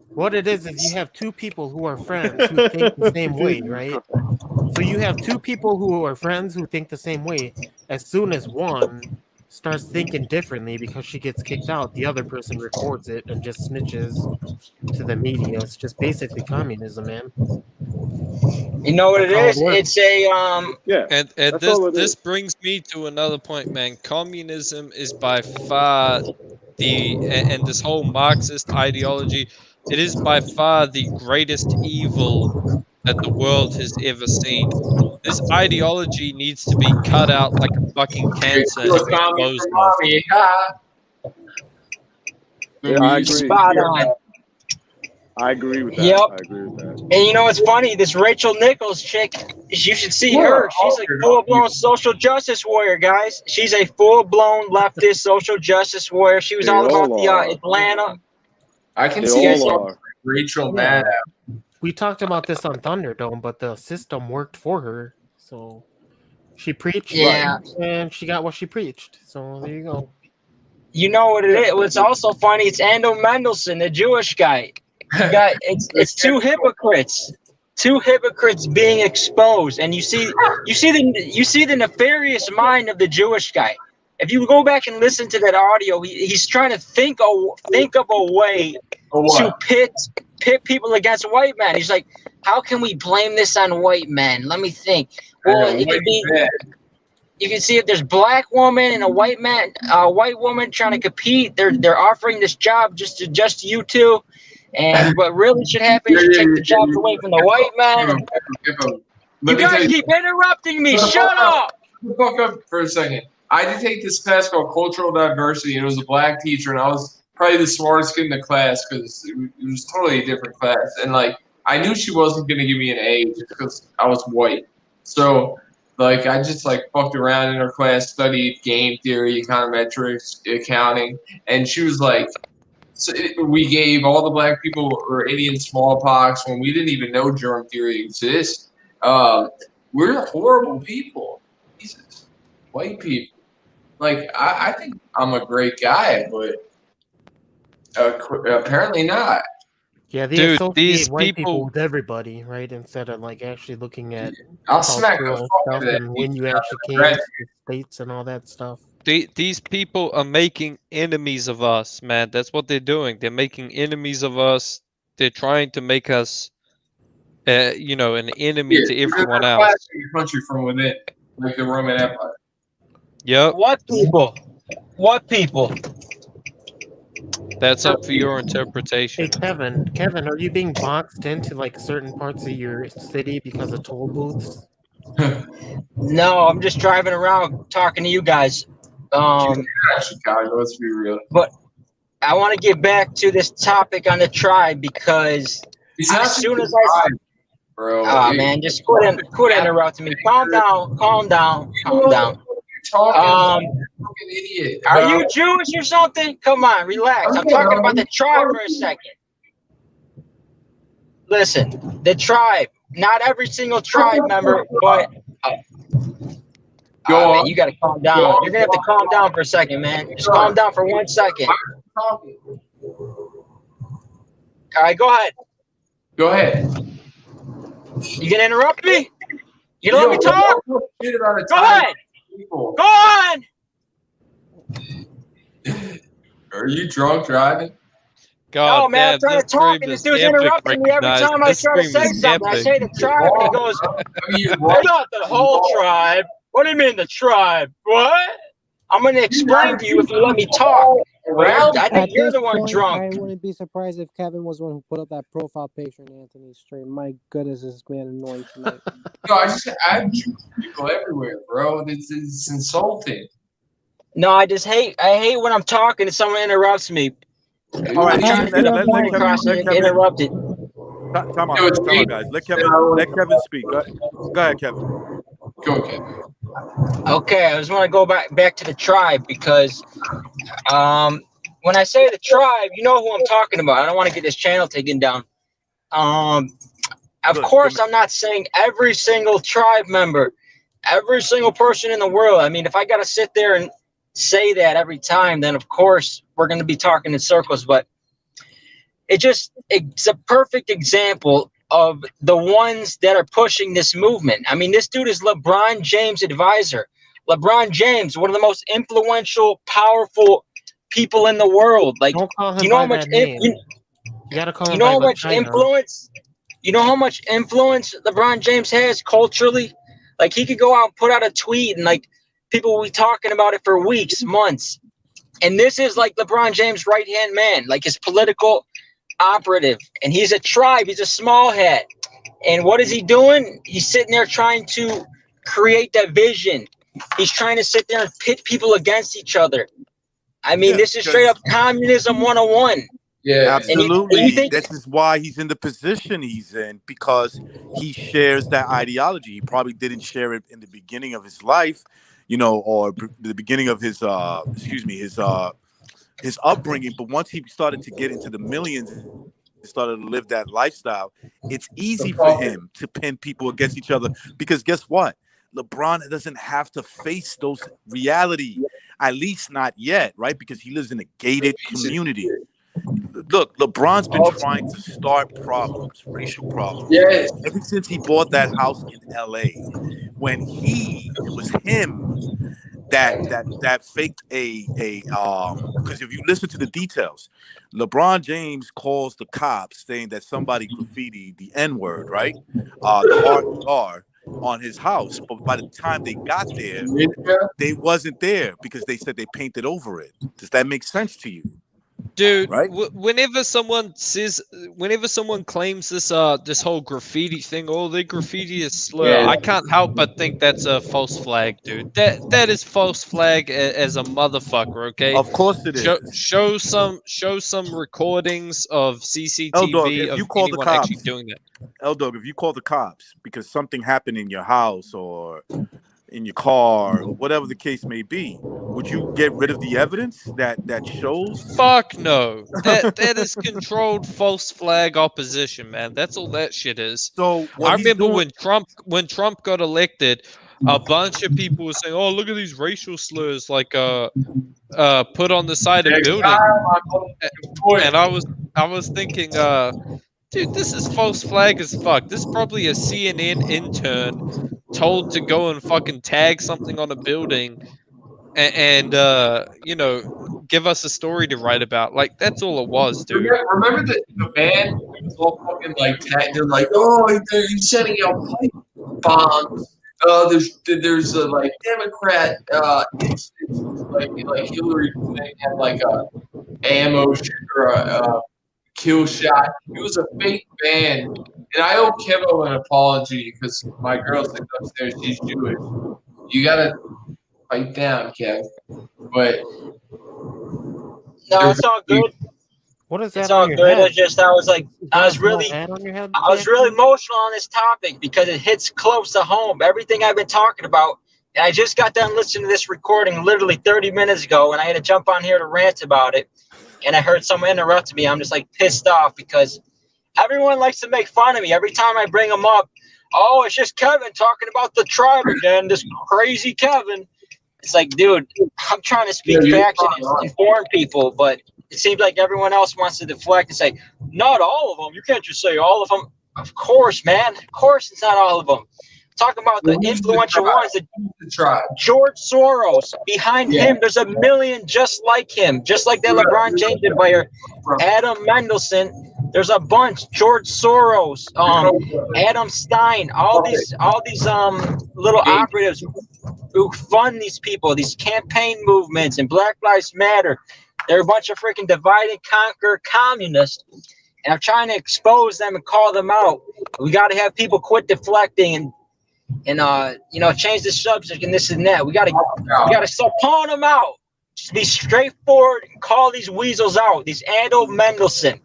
[SPEAKER 2] What it is you have two people who are friends who think the same way, right? So you have two people who are friends who think the same way. As soon as one starts thinking differently because she gets kicked out, the other person records it and just snitches to the media. It's just basically communism, man.
[SPEAKER 10] You know what it is? It's a
[SPEAKER 7] Yeah.
[SPEAKER 5] And this brings me to another point, man. Communism is by far and this whole Marxist ideology, it is by far the greatest evil that the world has ever seen. This ideology needs to be cut out like a fucking cancer and disposed of.
[SPEAKER 7] Yeah, I agree.
[SPEAKER 10] Spot on.
[SPEAKER 7] I agree with that.
[SPEAKER 10] Yep.
[SPEAKER 7] I agree with that.
[SPEAKER 10] And you know what's funny? This Rachel Nichols chick, you should see her. She's a full-blown social justice warrior, guys. She's a full-blown leftist social justice warrior. She was all about the Atlanta.
[SPEAKER 9] I can see Rachel mad at.
[SPEAKER 2] We talked about this on Thunderdome, but the system worked for her. So she preached, and she got what she preached. So there you go.
[SPEAKER 10] You know what it is? What's also funny? It's Ando Mendelsohn, the Jewish guy. It's two hypocrites being exposed, and you see the nefarious mind of the Jewish guy. If you go back and listen to that audio, he's trying to think of a way to pit people against white men. He's like, how can we blame this on white men? Let me think. Well, it could be. You can see if there's black woman and a white woman trying to compete. They're offering this job just to you two. And what really should happen is you take the jobs away from the white man. You guys keep interrupting me. Shut up.
[SPEAKER 9] Fuck up for a second. I did take this class called Cultural Diversity, and it was a black teacher, and I was probably the smartest kid in the class because it was totally a different class. And like, I knew she wasn't gonna give me an A just because I was white. So like, I just like fucked around in her class, studied game theory, econometrics, accounting, and she was like, we gave all the black people or Indian smallpox when we didn't even know germ theory exists. We're horrible people. Jesus. White people. Like, I think I'm a great guy, but apparently not.
[SPEAKER 2] Yeah, they associate white people with everybody, right? Instead of like actually looking at
[SPEAKER 9] I'll smack the fuck out of that
[SPEAKER 2] and when you actually came to the States and all that stuff.
[SPEAKER 5] These people are making enemies of us, man. That's what they're doing. They're making enemies of us. They're trying to make us, an enemy to everyone else.
[SPEAKER 9] Your country from within, like the Roman Empire.
[SPEAKER 5] Yep.
[SPEAKER 10] What people? What people?
[SPEAKER 5] That's up for your interpretation.
[SPEAKER 2] Hey, Kevin, are you being boxed into like certain parts of your city because of toll booths?
[SPEAKER 10] No, I'm just driving around talking to you guys.
[SPEAKER 9] Chicago, let's be real.
[SPEAKER 10] But I want to get back to this topic on the tribe because as soon as
[SPEAKER 9] bro.
[SPEAKER 10] Oh man, just quit interrupting me. Calm down.
[SPEAKER 9] Fucking idiot.
[SPEAKER 10] Are you Jewish or something? Come on, relax. I'm talking about the tribe for a second. Listen, the tribe. Not every single tribe member, but man, you gotta calm down. You're gonna have to calm down for a second, man. Just calm down for 1 second. All right, go ahead.
[SPEAKER 9] Go ahead.
[SPEAKER 10] You gonna interrupt me? You gonna let me talk? Go ahead. Go on.
[SPEAKER 9] Are you drunk driving?
[SPEAKER 5] God,
[SPEAKER 10] no, man, I'm trying to talk, and this dude's interrupting me every time I try to say something. I say the tribe, and he goes, we're not the whole tribe. What do you mean the tribe? What? I'm going to explain to you if you let me talk. I think you're the one drunk.
[SPEAKER 3] I wouldn't be surprised if Kevin was the one who put up that profile picture in Anthony's stream. My goodness, this man annoying tonight.
[SPEAKER 9] No, I have people everywhere, bro. It's insulting.
[SPEAKER 10] No, I hate when I'm talking and someone interrupts me.
[SPEAKER 1] All right,
[SPEAKER 10] I'm trying to get a point across and get interrupted.
[SPEAKER 1] Time out, guys. Let Kevin speak. Go ahead, Kevin.
[SPEAKER 9] Go, Kevin.
[SPEAKER 10] Okay, I just want to go back to the tribe because when I say the tribe, you know who I'm talking about. I don't want to get this channel taken down. Of course, I'm not saying every single tribe member, every single person in the world. I mean, if I got to sit there and say that every time, then of course we're going to be talking in circles. But it's a perfect example of the ones that are pushing this movement. I mean, this dude is LeBron James' advisor. LeBron James, one of the most influential, powerful people in the world. Like,
[SPEAKER 2] don't call him
[SPEAKER 10] you know
[SPEAKER 2] by
[SPEAKER 10] how much
[SPEAKER 2] that name. You gotta call him
[SPEAKER 10] you know
[SPEAKER 2] by
[SPEAKER 10] how much
[SPEAKER 2] vagina.
[SPEAKER 10] influence. You know how much influence LeBron James has culturally. Like, he could go out and put out a tweet, and like people will be talking about it for weeks, months. And this is like LeBron James' right-hand man, like his political operative. And he's a tribe. He's a small hat. And what is he doing? He's sitting there trying to create that vision. He's trying to sit there and pit people against each other. I mean, this is straight up communism 101.
[SPEAKER 9] Yeah,
[SPEAKER 1] absolutely.
[SPEAKER 10] And you think
[SPEAKER 1] this is why he's in the position he's in, because he shares that ideology. He probably didn't share it in the beginning of his life, or the beginning of his his upbringing. But once he started to get into the millions, started to live that lifestyle, it's easy for him to pin people against each other, because guess what? LeBron doesn't have to face those reality, at least not yet, right? Because he lives in a gated community. Look, LeBron's been trying to start problems, racial problems, ever since he bought that house in LA. When it was him that faked because if you listen to the details, LeBron James calls the cops saying that somebody graffitied the N-word, right? The R on his house. But by the time they got there, they wasn't there because they said they painted over it. Does that make sense to you?
[SPEAKER 5] Dude,
[SPEAKER 1] right?
[SPEAKER 5] Whenever someone claims this this whole graffiti thing, they graffiti is slur, I can't help but think that's a false flag, dude. That is false flag as a motherfucker. Okay,
[SPEAKER 1] of course it is.
[SPEAKER 5] Show some recordings of CCTV
[SPEAKER 1] L-Dog, if
[SPEAKER 5] of
[SPEAKER 1] you call the
[SPEAKER 5] anyone
[SPEAKER 1] cops,
[SPEAKER 5] actually doing that.
[SPEAKER 1] L-Dog, if you call the cops because something happened in your house or in your car, or whatever the case may be, would you get rid of the evidence that shows?
[SPEAKER 5] Fuck no. That is controlled false flag opposition, man. That's all that shit is.
[SPEAKER 1] So
[SPEAKER 5] I remember when Trump got elected, a bunch of people were saying, "Oh, look at these racial slurs like put on the side of buildings." And I was thinking, dude, this is false flag as fuck. This is probably a CNN intern told to go and fucking tag something on a building and give us a story to write about. Like, that's all it was, dude.
[SPEAKER 9] Remember the man who was all fucking like tagged? They're like, "Oh, he's sending out pipe bombs." There's a like Democrat like Hillary Clinton had like a ammo or a kill shot. It was a fake ban, and I owe Kevo an apology because my girl sitting upstairs, she's Jewish. You gotta fight down, Kev. But
[SPEAKER 10] no, it's all good.
[SPEAKER 2] What is that?
[SPEAKER 10] It's all good. It's just I was really emotional on this topic because it hits close to home. Everything I've been talking about. And I just got done listening to this recording literally 30 minutes ago, and I had to jump on here to rant about it. And I heard someone interrupt me. I'm just like pissed off because everyone likes to make fun of me every time I bring them up. Oh, it's just Kevin talking about the tribe again. This crazy Kevin. It's like, dude, I'm trying to speak facts and inform people, but it seems like everyone else wants to deflect and say, not all of them. You can't just say all of them. Of course, man. Of course it's not all of them. Talking about the influential ones, George Soros. Behind him, there's a million just like him, just like that LeBron James advisor, Adam Mendelsohn. There's a bunch. George Soros, Adam Stein, all these little operatives who fund these people, these campaign movements, and Black Lives Matter. They're a bunch of freaking divide and conquer communists. And I'm trying to expose them and call them out. We got to have people quit deflecting and change the subject and this and that. We gotta start calling them out. be straightforward and call these weasels out, these Ando Mendelson,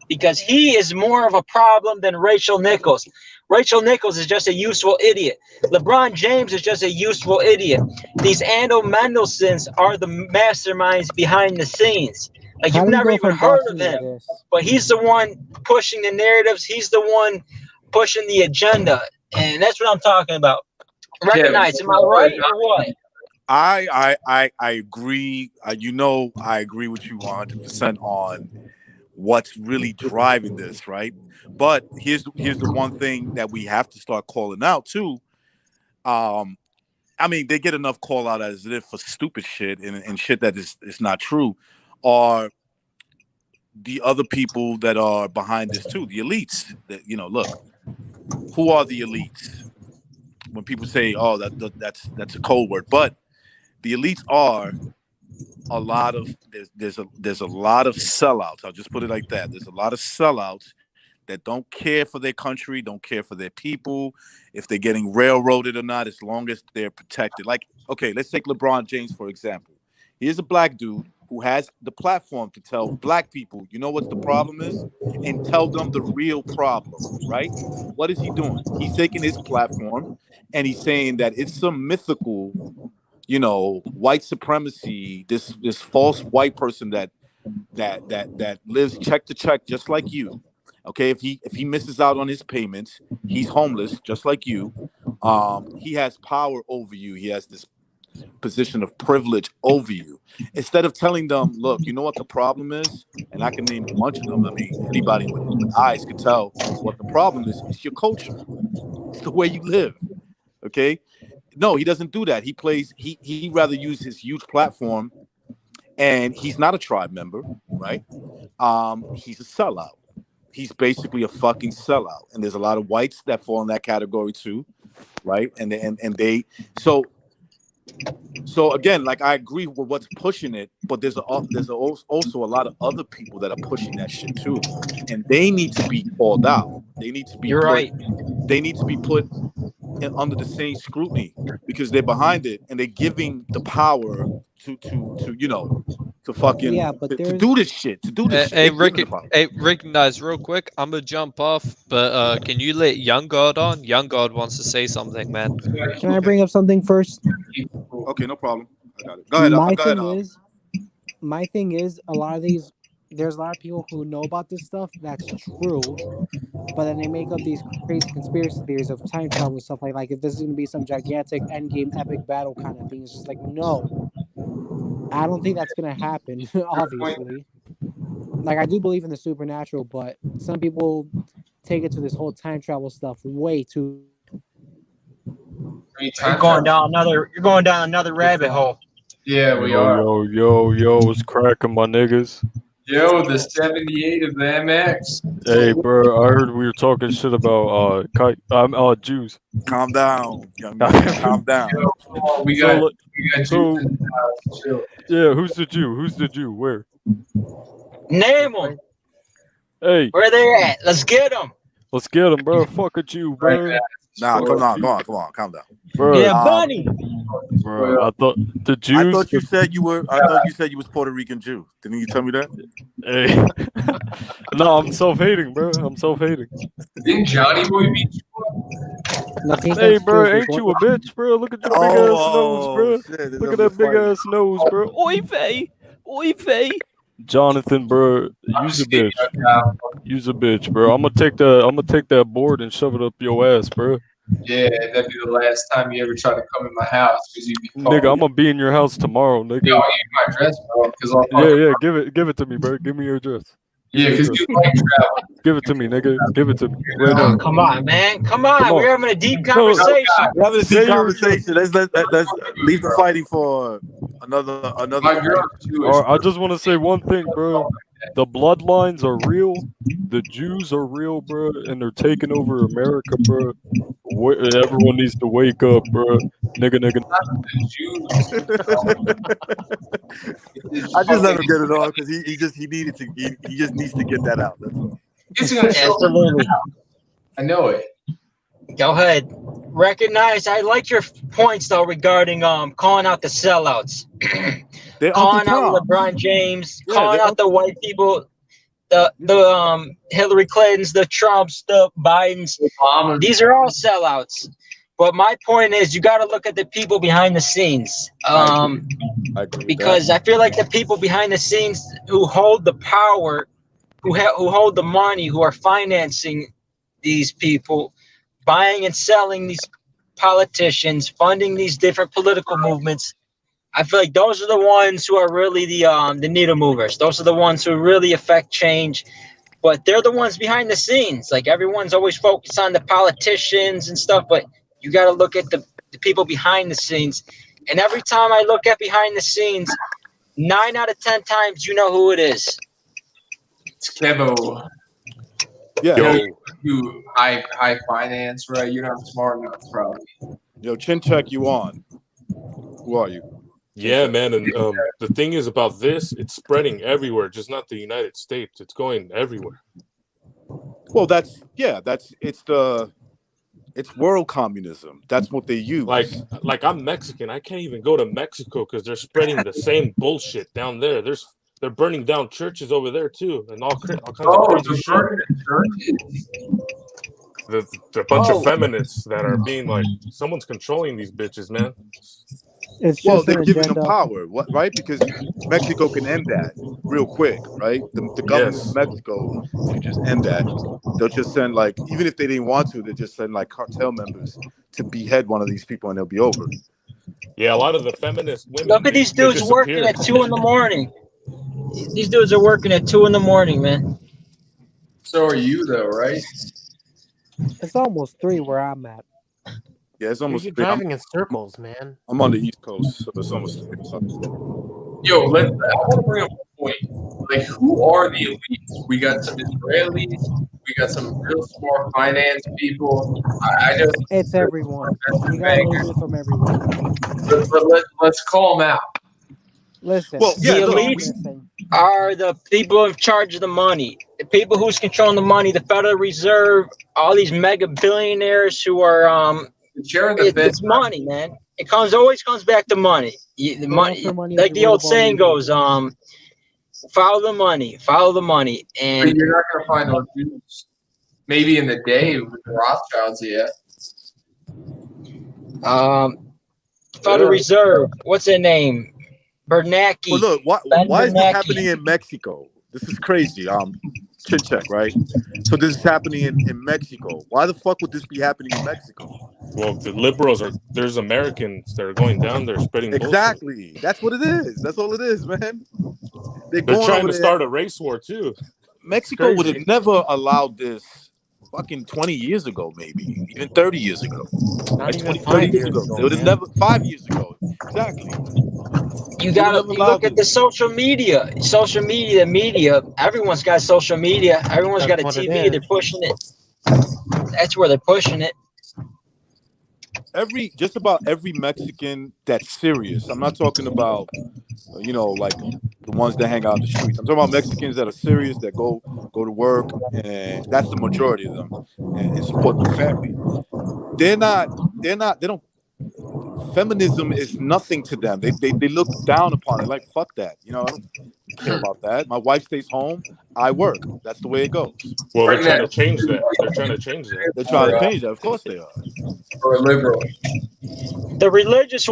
[SPEAKER 10] because he is more of a problem than Rachel Nichols. Rachel Nichols is just a useful idiot. LeBron James is just a useful idiot. These Ando Mendelsons are the masterminds behind the scenes. Like,
[SPEAKER 3] How
[SPEAKER 10] you've
[SPEAKER 3] do you
[SPEAKER 10] never
[SPEAKER 3] go
[SPEAKER 10] even
[SPEAKER 3] from
[SPEAKER 10] heard
[SPEAKER 3] boxing
[SPEAKER 10] of
[SPEAKER 3] to
[SPEAKER 10] him,
[SPEAKER 3] this?
[SPEAKER 10] but he's the one pushing the narratives. He's the one pushing the agenda, and that's what I'm talking about. Recognize, am I right or what?
[SPEAKER 1] I agree. I agree with you 100% on what's really driving this, right? But here's the one thing that we have to start calling out too. I mean, they get enough call out as if for stupid shit and shit that is not true, are the other people that are behind this too, the elites. That, look, who are the elites? When people say, "Oh, that's a code word," but the elites are a lot of there's a lot of sellouts. I'll just put it like that. There's a lot of sellouts that don't care for their country, don't care for their people, if they're getting railroaded or not, as long as they're protected. Like, okay, let's take LeBron James, for example. Here's a black dude who has the platform to tell black people, you know what the problem is? And tell them the real problem, right? What is he doing? He's taking his platform and he's saying that it's some mythical, white supremacy, this false white person that lives check to check just like you. Okay, if he misses out on his payments, he's homeless just like you. He has power over you. He has this position of privilege over you. Instead of telling them, look, you know what the problem is? And I can name a bunch of them. I mean, anybody with eyes can tell what the problem is. It's your culture. It's the way you live. Okay? No, he doesn't do that. He rather use his huge platform, and he's not a tribe member, right? He's a sellout. He's basically a fucking sellout. And there's a lot of whites that fall in that category too, right? And they so again, like, I agree with what's pushing it, but there's also a lot of other people that are pushing that shit too, and they need to be called out. They need to be They need to be put under the same scrutiny because they're behind it and they're giving the power to fucking to do this shit.
[SPEAKER 5] Hey, recognize real quick. I'm gonna jump off, but can you let Young God on? Young God wants to say something, man.
[SPEAKER 3] Can I bring up something first?
[SPEAKER 1] Okay, no problem. I got it. Go ahead.
[SPEAKER 3] My thing is, a lot of these, there's a lot of people who know about this stuff. That's true, but then they make up these crazy conspiracy theories of time travel and stuff like if this is gonna be some gigantic endgame epic battle kind of thing. It's just like, no, I don't think that's gonna happen. Obviously, like, I do believe in the supernatural, but some people take it to this whole time travel stuff way too.
[SPEAKER 10] You're going down another rabbit hole.
[SPEAKER 9] Yeah, we are.
[SPEAKER 11] Yo, what's cracking, my niggas?
[SPEAKER 9] Yo, the 78 of the MX.
[SPEAKER 11] Hey, bro, I heard we were talking shit about Jews.
[SPEAKER 1] Calm down, young man. Calm down.
[SPEAKER 9] We got
[SPEAKER 11] so,
[SPEAKER 9] Jews in the house. Chill.
[SPEAKER 11] Yeah, who's the Jew? Where?
[SPEAKER 10] Name them.
[SPEAKER 11] Hey,
[SPEAKER 10] where they at? Let's get them.
[SPEAKER 11] Let's get them, bro. Fuck a Jew, bro.
[SPEAKER 1] Nah, come on, calm down.
[SPEAKER 11] Bro,
[SPEAKER 10] yeah, buddy.
[SPEAKER 11] Bro, I thought the Jews.
[SPEAKER 1] I thought you said you was Puerto Rican Jew. Didn't you tell me that?
[SPEAKER 11] Hey, no, I'm self-hating, bro. I'm self-hating.
[SPEAKER 9] Didn't Johnny Boy beat you?
[SPEAKER 11] Hey, bro, ain't you a bitch, bro? Look at your big ass nose, bro.
[SPEAKER 1] Shit,
[SPEAKER 11] look at that big ass nose, bro. Oy vey. Jonathan, bro, use a bitch. Use a bitch, bro. I'm gonna take that board and shove it up your ass, bro.
[SPEAKER 9] Yeah, that'd be the last time you ever try to come in my house because you'd be
[SPEAKER 11] nigga, I'm gonna be in your house tomorrow, nigga.
[SPEAKER 9] Yo, I need my address, bro.
[SPEAKER 11] Yeah, give it to me, bro. Give me your address.
[SPEAKER 9] Yeah, because you like travel.
[SPEAKER 11] Give it to me, nigga. Give it to me.
[SPEAKER 10] Right now. Come on, man. Come on. We're having a deep conversation.
[SPEAKER 1] We're having a deep conversation. Let's leave the fighting for another.
[SPEAKER 11] I just want to say one thing, bro. The bloodlines are real. The Jews are real, bro, and they're taking over America, bro. Everyone needs to wake up, bro. Nigga.
[SPEAKER 1] I just let him get it on because he just needs to get that out. That's all.
[SPEAKER 9] It's gonna show.
[SPEAKER 10] Absolutely.
[SPEAKER 9] I know it.
[SPEAKER 10] Go ahead. Recognize. I like your points though regarding calling out the sellouts,
[SPEAKER 1] They're
[SPEAKER 10] calling
[SPEAKER 1] Uncle
[SPEAKER 10] out
[SPEAKER 1] Tom.
[SPEAKER 10] LeBron James,
[SPEAKER 1] Yeah,
[SPEAKER 10] calling
[SPEAKER 1] they're
[SPEAKER 10] out the white people, the Hillary Clintons, the Trumps, the Bidens. These are all sellouts. But my point is, you got to look at the people behind the scenes.
[SPEAKER 1] I agree with
[SPEAKER 10] Because I feel like the people behind the scenes who hold the power, who hold the money, who are financing these people, buying and selling these politicians, funding these different political movements. I feel like those are the ones who are really the needle movers. Those are the ones who really affect change. But they're the ones behind the scenes. Like everyone's always focused on the politicians and stuff, but you got to look at the people behind the scenes. And every time I look at behind the scenes, 9 out of 10 times you know who it is.
[SPEAKER 9] It's Kevo.
[SPEAKER 1] Yeah.
[SPEAKER 9] You high finance, right? You're not smart enough, probably.
[SPEAKER 1] Yo, Chin Check, you on? Who are you?
[SPEAKER 12] Yeah, man, and the thing is about this, it's spreading everywhere, just not the United States. It's going everywhere.
[SPEAKER 1] Well, it's world communism. That's what they use.
[SPEAKER 12] Like I'm Mexican. I can't even go to Mexico because they're spreading the same bullshit down there. They're burning down churches over there too, and all kinds of crazy shit. There's a bunch of feminists that are being like, someone's controlling these bitches, man.
[SPEAKER 3] Well,
[SPEAKER 1] they're giving them power, right? Because Mexico can end that real quick, right? The government of Mexico can just end that. They'll just send even if they didn't want to, they just send cartel members to behead one of these people, and they'll be over.
[SPEAKER 12] Yeah, a lot of the feminist women.
[SPEAKER 10] Look at these dudes working at 2 a.m. These dudes are working at 2 a.m, man.
[SPEAKER 9] So are you, though, right?
[SPEAKER 3] It's almost 3 where I'm at.
[SPEAKER 1] Yeah, it's almost.
[SPEAKER 2] You're driving in circles, man.
[SPEAKER 1] I'm on the East Coast, so it's almost.
[SPEAKER 9] Yo, I want to bring up a point. Like, who are the elites? We got some Israelis. We got some real smart finance people.
[SPEAKER 3] It's everyone. You got to from everyone.
[SPEAKER 9] But let's call them out.
[SPEAKER 3] Listen.
[SPEAKER 10] The elites are the people in charge of the money. The people who's controlling the money. The Federal Reserve. All these mega billionaires who are it's money, man. It always comes back to money. The money, like the old saying goes, follow the money, and
[SPEAKER 9] but you're not gonna find those Jews. Maybe in the day with the Rothschilds, yeah.
[SPEAKER 10] Federal Reserve. What's their name? Bernanke.
[SPEAKER 1] Well, look, why is this happening in Mexico? This is crazy. Chin Check, right? So this is happening in Mexico. Why the fuck would this be happening in Mexico?
[SPEAKER 12] Well, the liberals there's Americans that are going down there spreading
[SPEAKER 1] exactly.
[SPEAKER 12] Bullshit.
[SPEAKER 1] That's what it is. That's all it is, man.
[SPEAKER 12] They're trying to start a race war too.
[SPEAKER 1] Mexico would have never allowed this fucking 20 years ago, maybe even 30 years ago.
[SPEAKER 2] Not even
[SPEAKER 1] 30 years ago. They would have never 5 years ago. Exactly.
[SPEAKER 10] You gotta look at the social media. The media. Everyone's got social media. Everyone's got a TV. They're pushing it. That's where they're pushing it.
[SPEAKER 1] Just about every Mexican that's serious. I'm not talking about, like the ones that hang out in the streets. I'm talking about Mexicans that are serious, that go to work, and that's the majority of them, and support their family. They don't. Feminism is nothing to them. They look down upon it. Like, fuck that. I don't care about that. My wife stays home. I work. That's the way it goes.
[SPEAKER 12] Well, they're trying to change that. They're trying to change that. Of course they are.
[SPEAKER 9] Or liberal.
[SPEAKER 10] The religious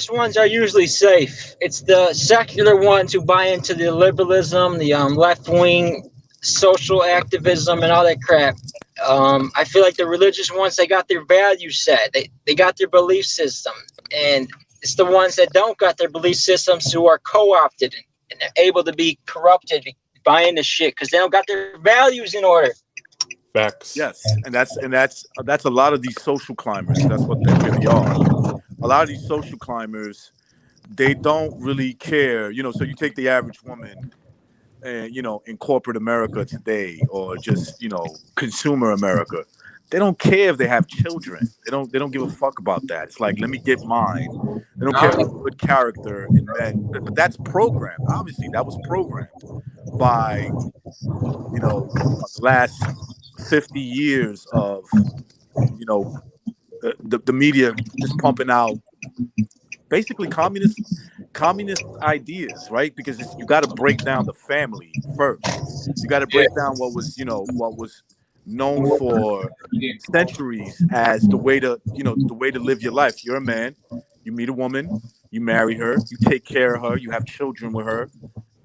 [SPEAKER 10] ones are usually safe. It's the secular ones who buy into the liberalism, the left-wing social activism, and all that crap. I feel like the religious ones, they got their values set. They got their belief system. And it's the ones that don't got their belief systems who are co-opted and able to be corrupted buying the shit because they don't got their values in order.
[SPEAKER 12] Facts.
[SPEAKER 1] Yes, and that's a lot of these social climbers. That's what they really are. A lot of these social climbers, they don't really care. So you take the average woman, in corporate America today, or just consumer America, they don't care if they have children. They don't give a fuck about that. It's like, let me get mine. They don't care about good character in men. But that's programmed. Obviously, that was programmed by the last 50 years of you know, the media just pumping out basically communist ideas, right? Because you got to break down the family first. You got to break down what was known for centuries as the way to live your life. You're a man, you meet a woman, you marry her, you take care of her, you have children with her.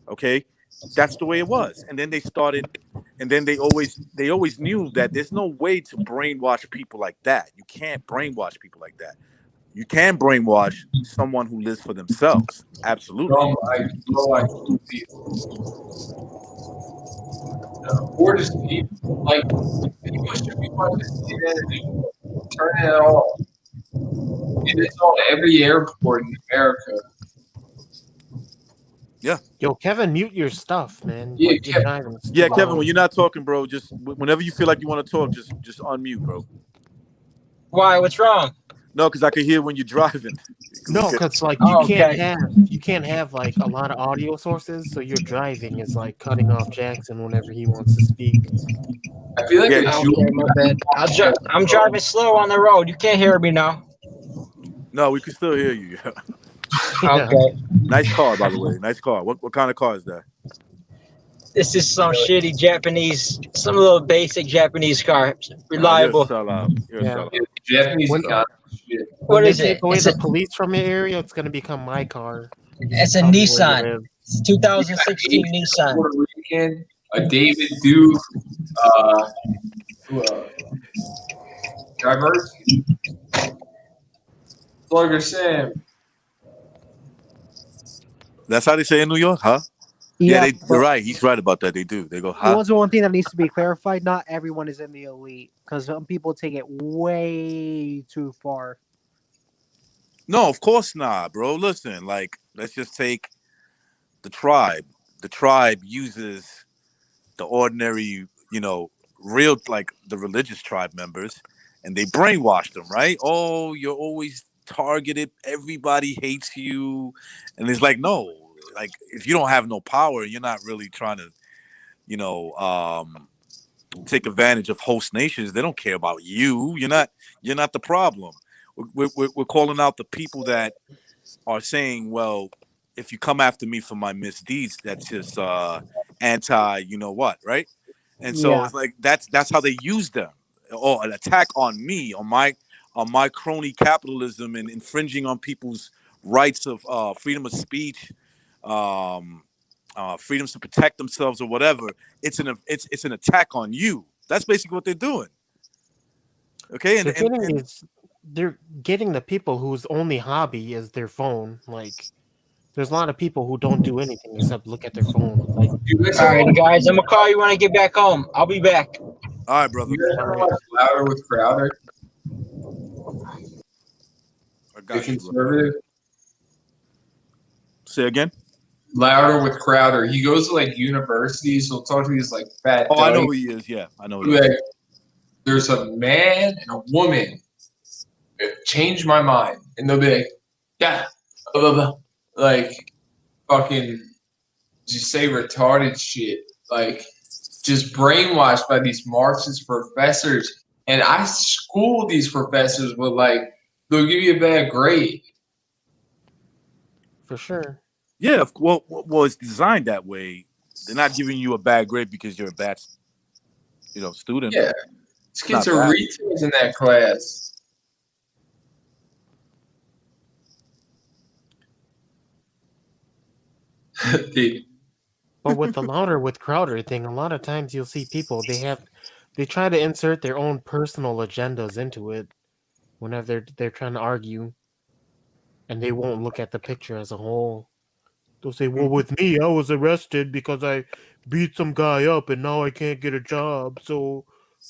[SPEAKER 1] Okay, that's the way it was. And then they started, and then they always knew that there's no way to brainwash people like that. You can't brainwash people like that. You can brainwash someone who lives for themselves. Absolutely.
[SPEAKER 9] Or just people, like, people should be watching CNN and turning it off. And it's on every airport in America.
[SPEAKER 1] Yeah.
[SPEAKER 2] Yo, Kevin, mute your stuff, man.
[SPEAKER 9] Yeah,
[SPEAKER 2] Like,
[SPEAKER 9] Kevin.
[SPEAKER 1] Yeah, Kevin, when you're not talking, bro, just whenever you feel like you want to talk, just unmute, bro.
[SPEAKER 10] Why? What's wrong?
[SPEAKER 1] No, because I can hear when you're driving.
[SPEAKER 2] No, because like you can't have like a lot of audio sources, so your driving is like cutting off Jackson whenever he wants to speak.
[SPEAKER 9] I feel like
[SPEAKER 10] my bad. I'm driving slow on the road. You can't hear me now.
[SPEAKER 1] No, we can still hear you.
[SPEAKER 10] Okay.
[SPEAKER 1] Nice car, by the way. Nice car. What kind of car is that?
[SPEAKER 10] This is some shitty Japanese, some little basic Japanese car. Reliable.
[SPEAKER 1] You're a sellout.
[SPEAKER 9] Japanese
[SPEAKER 2] car.
[SPEAKER 10] What is
[SPEAKER 2] they
[SPEAKER 10] it?
[SPEAKER 2] take away
[SPEAKER 10] It's
[SPEAKER 2] the
[SPEAKER 10] a-
[SPEAKER 2] police from your area, it's gonna become my car.
[SPEAKER 10] It's a
[SPEAKER 2] Probably where you
[SPEAKER 10] Nissan.
[SPEAKER 2] live.
[SPEAKER 10] It's 2016 Nissan.
[SPEAKER 9] Puerto Rican, a David Duke, diversity. Slugger Sam.
[SPEAKER 1] That's how they say in New York, huh?
[SPEAKER 3] Yeah,
[SPEAKER 1] You're right. He's right about that. They do. They go,
[SPEAKER 3] There
[SPEAKER 1] huh?
[SPEAKER 3] was one thing that needs to be clarified. Not everyone is in the elite because some people take it way too far.
[SPEAKER 1] No, of course not, bro. Listen, like, let's just take the tribe. The tribe uses the ordinary, real, like the religious tribe members, and they brainwash them, right? Oh, you're always targeted. Everybody hates you. And it's like, no, like, if you don't have no power, you're not really trying to, take advantage of host nations. They don't care about you. You're not the problem. We're calling out the people that are saying, well, if you come after me for my misdeeds, that's just anti, right? And so it's like that's how they use them, or an attack on me, on my crony capitalism, and infringing on people's rights of freedom of speech, freedoms to protect themselves or whatever. It's an attack on you. That's basically what they're doing. Okay,
[SPEAKER 2] they're getting the people whose only hobby is their phone. Like, there's a lot of people who don't do anything except look at their phone. Like,
[SPEAKER 10] All right, guys, I'm gonna call you when I get back home. I'll be back.
[SPEAKER 1] All right, brother.
[SPEAKER 9] You guys ever watch Louder with Crowder?
[SPEAKER 1] The
[SPEAKER 9] conservative.
[SPEAKER 1] Say again.
[SPEAKER 9] Louder with Crowder. He goes to like universities. He'll talk to these like fat.
[SPEAKER 1] Oh, I know
[SPEAKER 9] dykes.
[SPEAKER 1] who he is. Yeah, I know. Who
[SPEAKER 9] Like,
[SPEAKER 1] he is.
[SPEAKER 9] there's a man and a woman. It changed my mind, and they'll be like, yeah, blah, blah, blah. Like fucking just say retarded shit, like just brainwashed by these Marxist professors. And I school these professors with like, they'll give you a bad grade.
[SPEAKER 2] for sure.
[SPEAKER 1] Yeah, well, it's designed that way. They're not giving you a bad grade because you're a bad, student.
[SPEAKER 9] Yeah, these
[SPEAKER 1] It's
[SPEAKER 9] kids
[SPEAKER 1] not
[SPEAKER 9] are
[SPEAKER 1] bad.
[SPEAKER 9] retards in that class. Dude.
[SPEAKER 2] But with the Louder with Crowder thing, a lot of times you'll see people they try to insert their own personal agendas into it whenever they're trying to argue, and they won't look at the picture as a whole. They'll say, "Well, with me, I was arrested because I beat some guy up, and now I can't get a job, so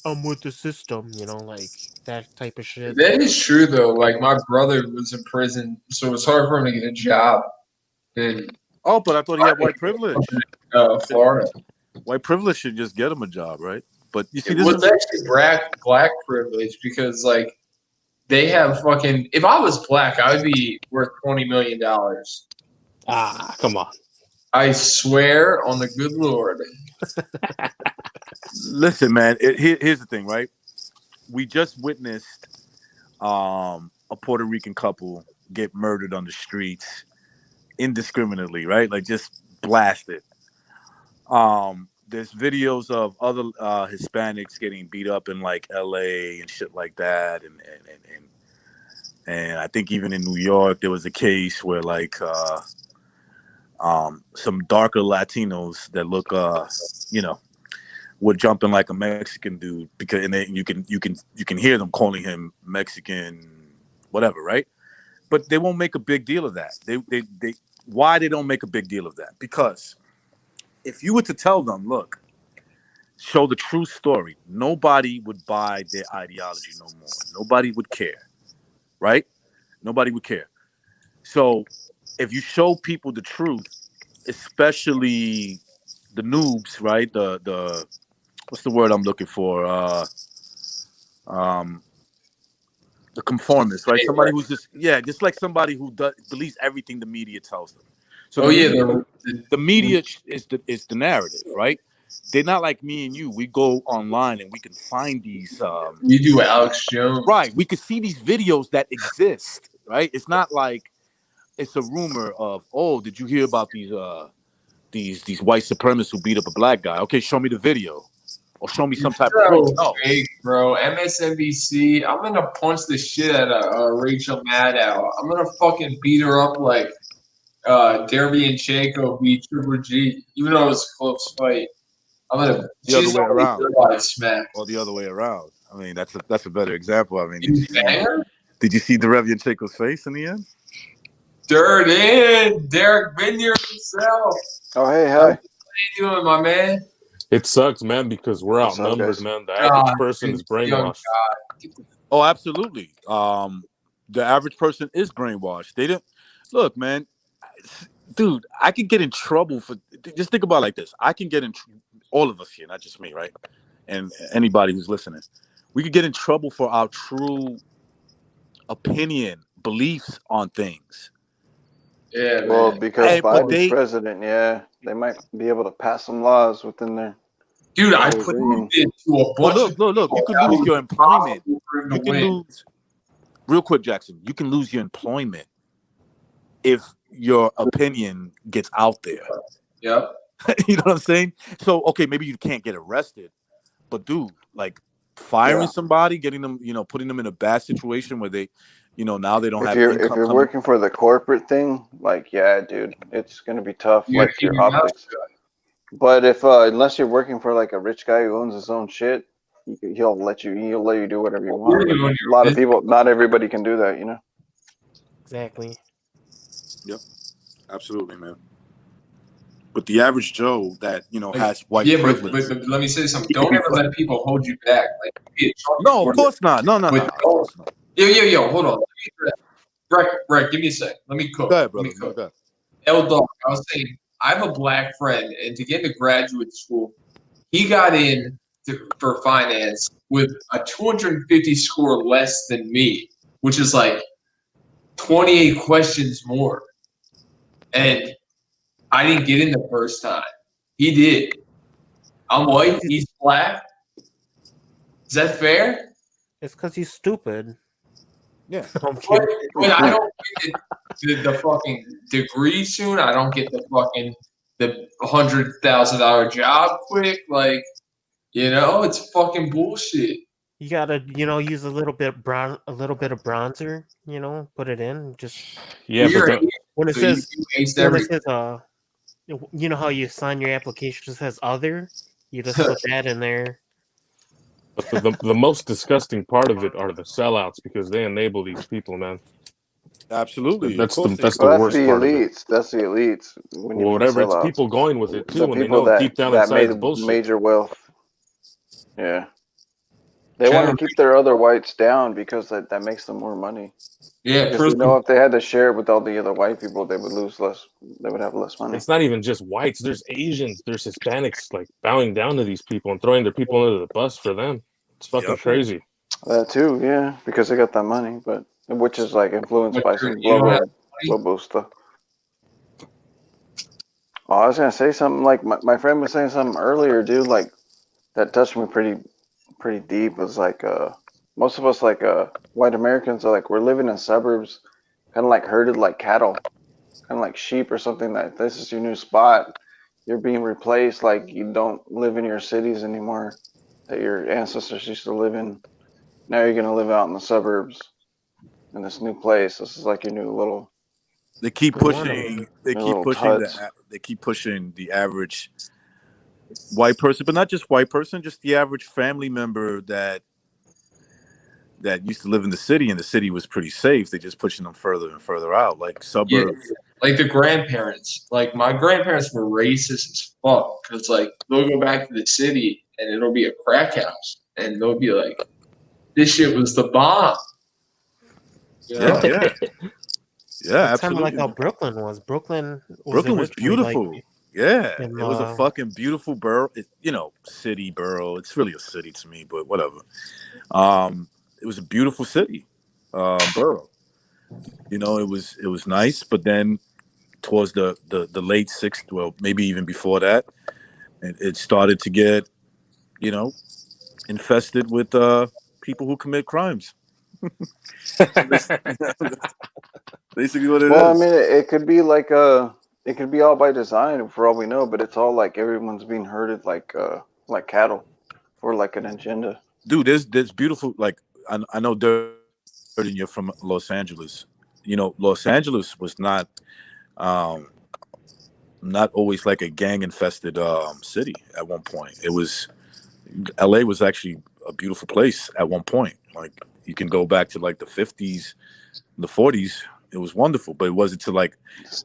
[SPEAKER 2] I'm with the system." Like that type of shit.
[SPEAKER 9] That is true though. Like my brother was in prison, so it was hard for him to get a job. And
[SPEAKER 1] but I thought he had white privilege.
[SPEAKER 9] Florida.
[SPEAKER 1] White privilege should just get him a job, right? But you see,
[SPEAKER 9] It
[SPEAKER 1] this
[SPEAKER 9] was
[SPEAKER 1] is
[SPEAKER 9] actually black privilege because like they have fucking. If I was black, I would be worth $20 million.
[SPEAKER 12] Come on.
[SPEAKER 9] I swear on the good Lord.
[SPEAKER 1] Listen, man. Here's the thing, right? we just witnessed a Puerto Rican couple get murdered on the streets indiscriminately, right? Like just blasted. There's videos of other Hispanics getting beat up in like LA and shit like that, and I think even in New York there was a case where like some darker Latinos that look were jumping like a Mexican dude because you can hear them calling him Mexican whatever, right? But they won't make a big deal of that. They why they don't make a big deal of that? Because if you were to tell them, look, show the true story, nobody would buy their ideology no more. Nobody would care, right? Nobody would care. So if you show people the truth, especially the noobs, right? The what's the word I'm looking for? The conformist, right? Somebody who's just like somebody who believes everything the media tells them. So the media is the narrative, right? They're not like me and you. We go online and we can find these.
[SPEAKER 9] You do Alex Jones,
[SPEAKER 1] right? We can see these videos that exist, right? It's not like it's a rumor of, oh, did you hear about these white supremacists who beat up a black guy? Okay, show me the video. Or show me some type of proof. No.
[SPEAKER 9] Fake, bro. MSNBC. I'm gonna punch the shit out of Rachel Maddow. I'm gonna fucking beat her up like Derevyanchenko beat Triple G, even though it was a close fight. I'm gonna
[SPEAKER 1] the other way around.
[SPEAKER 9] Smack.
[SPEAKER 1] Or the other way around. I mean, that's a better example. I mean, did you see Derevyanchenko's face in the end?
[SPEAKER 9] Dirt in Derek Vineyard himself.
[SPEAKER 13] Oh hey,
[SPEAKER 9] how you doing, my man?
[SPEAKER 12] It sucks, man, because we're outnumbered, man. The average person is brainwashed.
[SPEAKER 1] Oh, absolutely. The average person is brainwashed. They didn't look, man. Dude, I could get in trouble for. Just think about it like this. I can get in. All of us here, not just me, right? And anybody who's listening, we could get in trouble for our true opinion, beliefs on things.
[SPEAKER 9] Yeah.
[SPEAKER 13] Well, because Biden's president, they might be able to pass some laws within there.
[SPEAKER 9] Dude, I put it to a bunch.
[SPEAKER 1] Look. You can lose your employment. You can lose. Real quick, Jackson. You can lose your employment if your opinion gets out there.
[SPEAKER 9] Yep.
[SPEAKER 1] You know what I'm saying? So, okay, maybe you can't get arrested, but dude, like firing somebody, getting them, putting them in a bad situation where they, now they don't have income.
[SPEAKER 13] If you're working for the corporate thing, like, dude, it's gonna be tough.
[SPEAKER 9] You
[SPEAKER 13] like your optics. But if unless you're working for like a rich guy who owns his own shit, he'll let you do whatever you want. A lot of people, not everybody can do that,
[SPEAKER 2] Exactly.
[SPEAKER 1] Yep. Absolutely, man. But the average Joe that has white privilege.
[SPEAKER 9] But let me say something. Don't ever let people hold you back.
[SPEAKER 1] No, of course not. No.
[SPEAKER 9] Yo, hold on. Right, give me a sec. Let me cook.
[SPEAKER 1] Go ahead, brother. Go ahead.
[SPEAKER 9] L-Dog, I was saying, I have a black friend, and to get into graduate school, he got in for finance with a 250 score less than me, which is like 28 questions more. And I didn't get in the first time. He did. I'm white. He's black. Is that fair?
[SPEAKER 2] It's because he's stupid.
[SPEAKER 1] Yeah.
[SPEAKER 9] When I don't get the fucking degree soon, I don't get the $100,000 job quick. Like, it's fucking bullshit.
[SPEAKER 2] You gotta, use a little bit of bronzer. Put it in. Just when it says, how you sign your application, it says other. You just put that in there.
[SPEAKER 12] But the most disgusting part of it are the sellouts because they enable these people, man.
[SPEAKER 1] Absolutely.
[SPEAKER 12] That's the worst part of it.
[SPEAKER 13] That's the elites.
[SPEAKER 12] Whatever, it's people going with it too, when they know deep down inside it's bullshit.
[SPEAKER 13] Major wealth. Yeah. They want to keep their other whites down because that makes them more money.
[SPEAKER 9] Yeah,
[SPEAKER 13] because if they had to share it with all the other white people, they would lose less. They would have less money.
[SPEAKER 12] It's not even just whites. There's Asians. There's Hispanics like bowing down to these people and throwing their people under the bus for them. It's fucking crazy.
[SPEAKER 13] That too, yeah, because they got that money, but which is like influenced by some global stuff. Oh, I was gonna say something like my friend was saying something earlier, dude. Like that touched me pretty deep. It was like most of us like white Americans are like we're living in suburbs, kind of like herded like cattle, kind of like sheep or something. That this is your new spot. You're being replaced. Like you don't live in your cities anymore that your ancestors used to live in. Now you're gonna live out in the suburbs in this new place. This is like your new little.
[SPEAKER 1] They keep pushing. They keep pushing
[SPEAKER 13] tuts.
[SPEAKER 1] they keep pushing the average white person, but not just white person, just the average family member that used to live in the city, and the city was pretty safe. They're just pushing them further and further out, like suburbs.
[SPEAKER 9] Yeah, like the grandparents. Like my grandparents were racist as fuck because like they'll go back to the city and it'll be a crack house, and they'll be like, "This shit was the bomb." You know?
[SPEAKER 1] Yeah.
[SPEAKER 2] That's kind
[SPEAKER 1] Absolutely.
[SPEAKER 2] of like how Brooklyn was. Brooklyn was
[SPEAKER 1] was beautiful.
[SPEAKER 2] Like,
[SPEAKER 1] yeah,
[SPEAKER 2] in,
[SPEAKER 1] it was a fucking beautiful borough. City borough. It's really a city to me, but whatever. It was a beautiful city, borough. It was nice, but then towards the late 60s, well, maybe even before that, it started to get, infested with people who commit crimes. Basically what it is.
[SPEAKER 13] Well, I mean, it could be like it could be all by design for all we know, but it's all like everyone's being herded like cattle for like an agenda.
[SPEAKER 1] Dude, there's beautiful, like I know Dirty, you're from Los Angeles. Los Angeles was not always like a gang infested city at one point. LA was actually a beautiful place at one point. Like you can go back to like the 50s, the 40s. It was wonderful, but it wasn't to like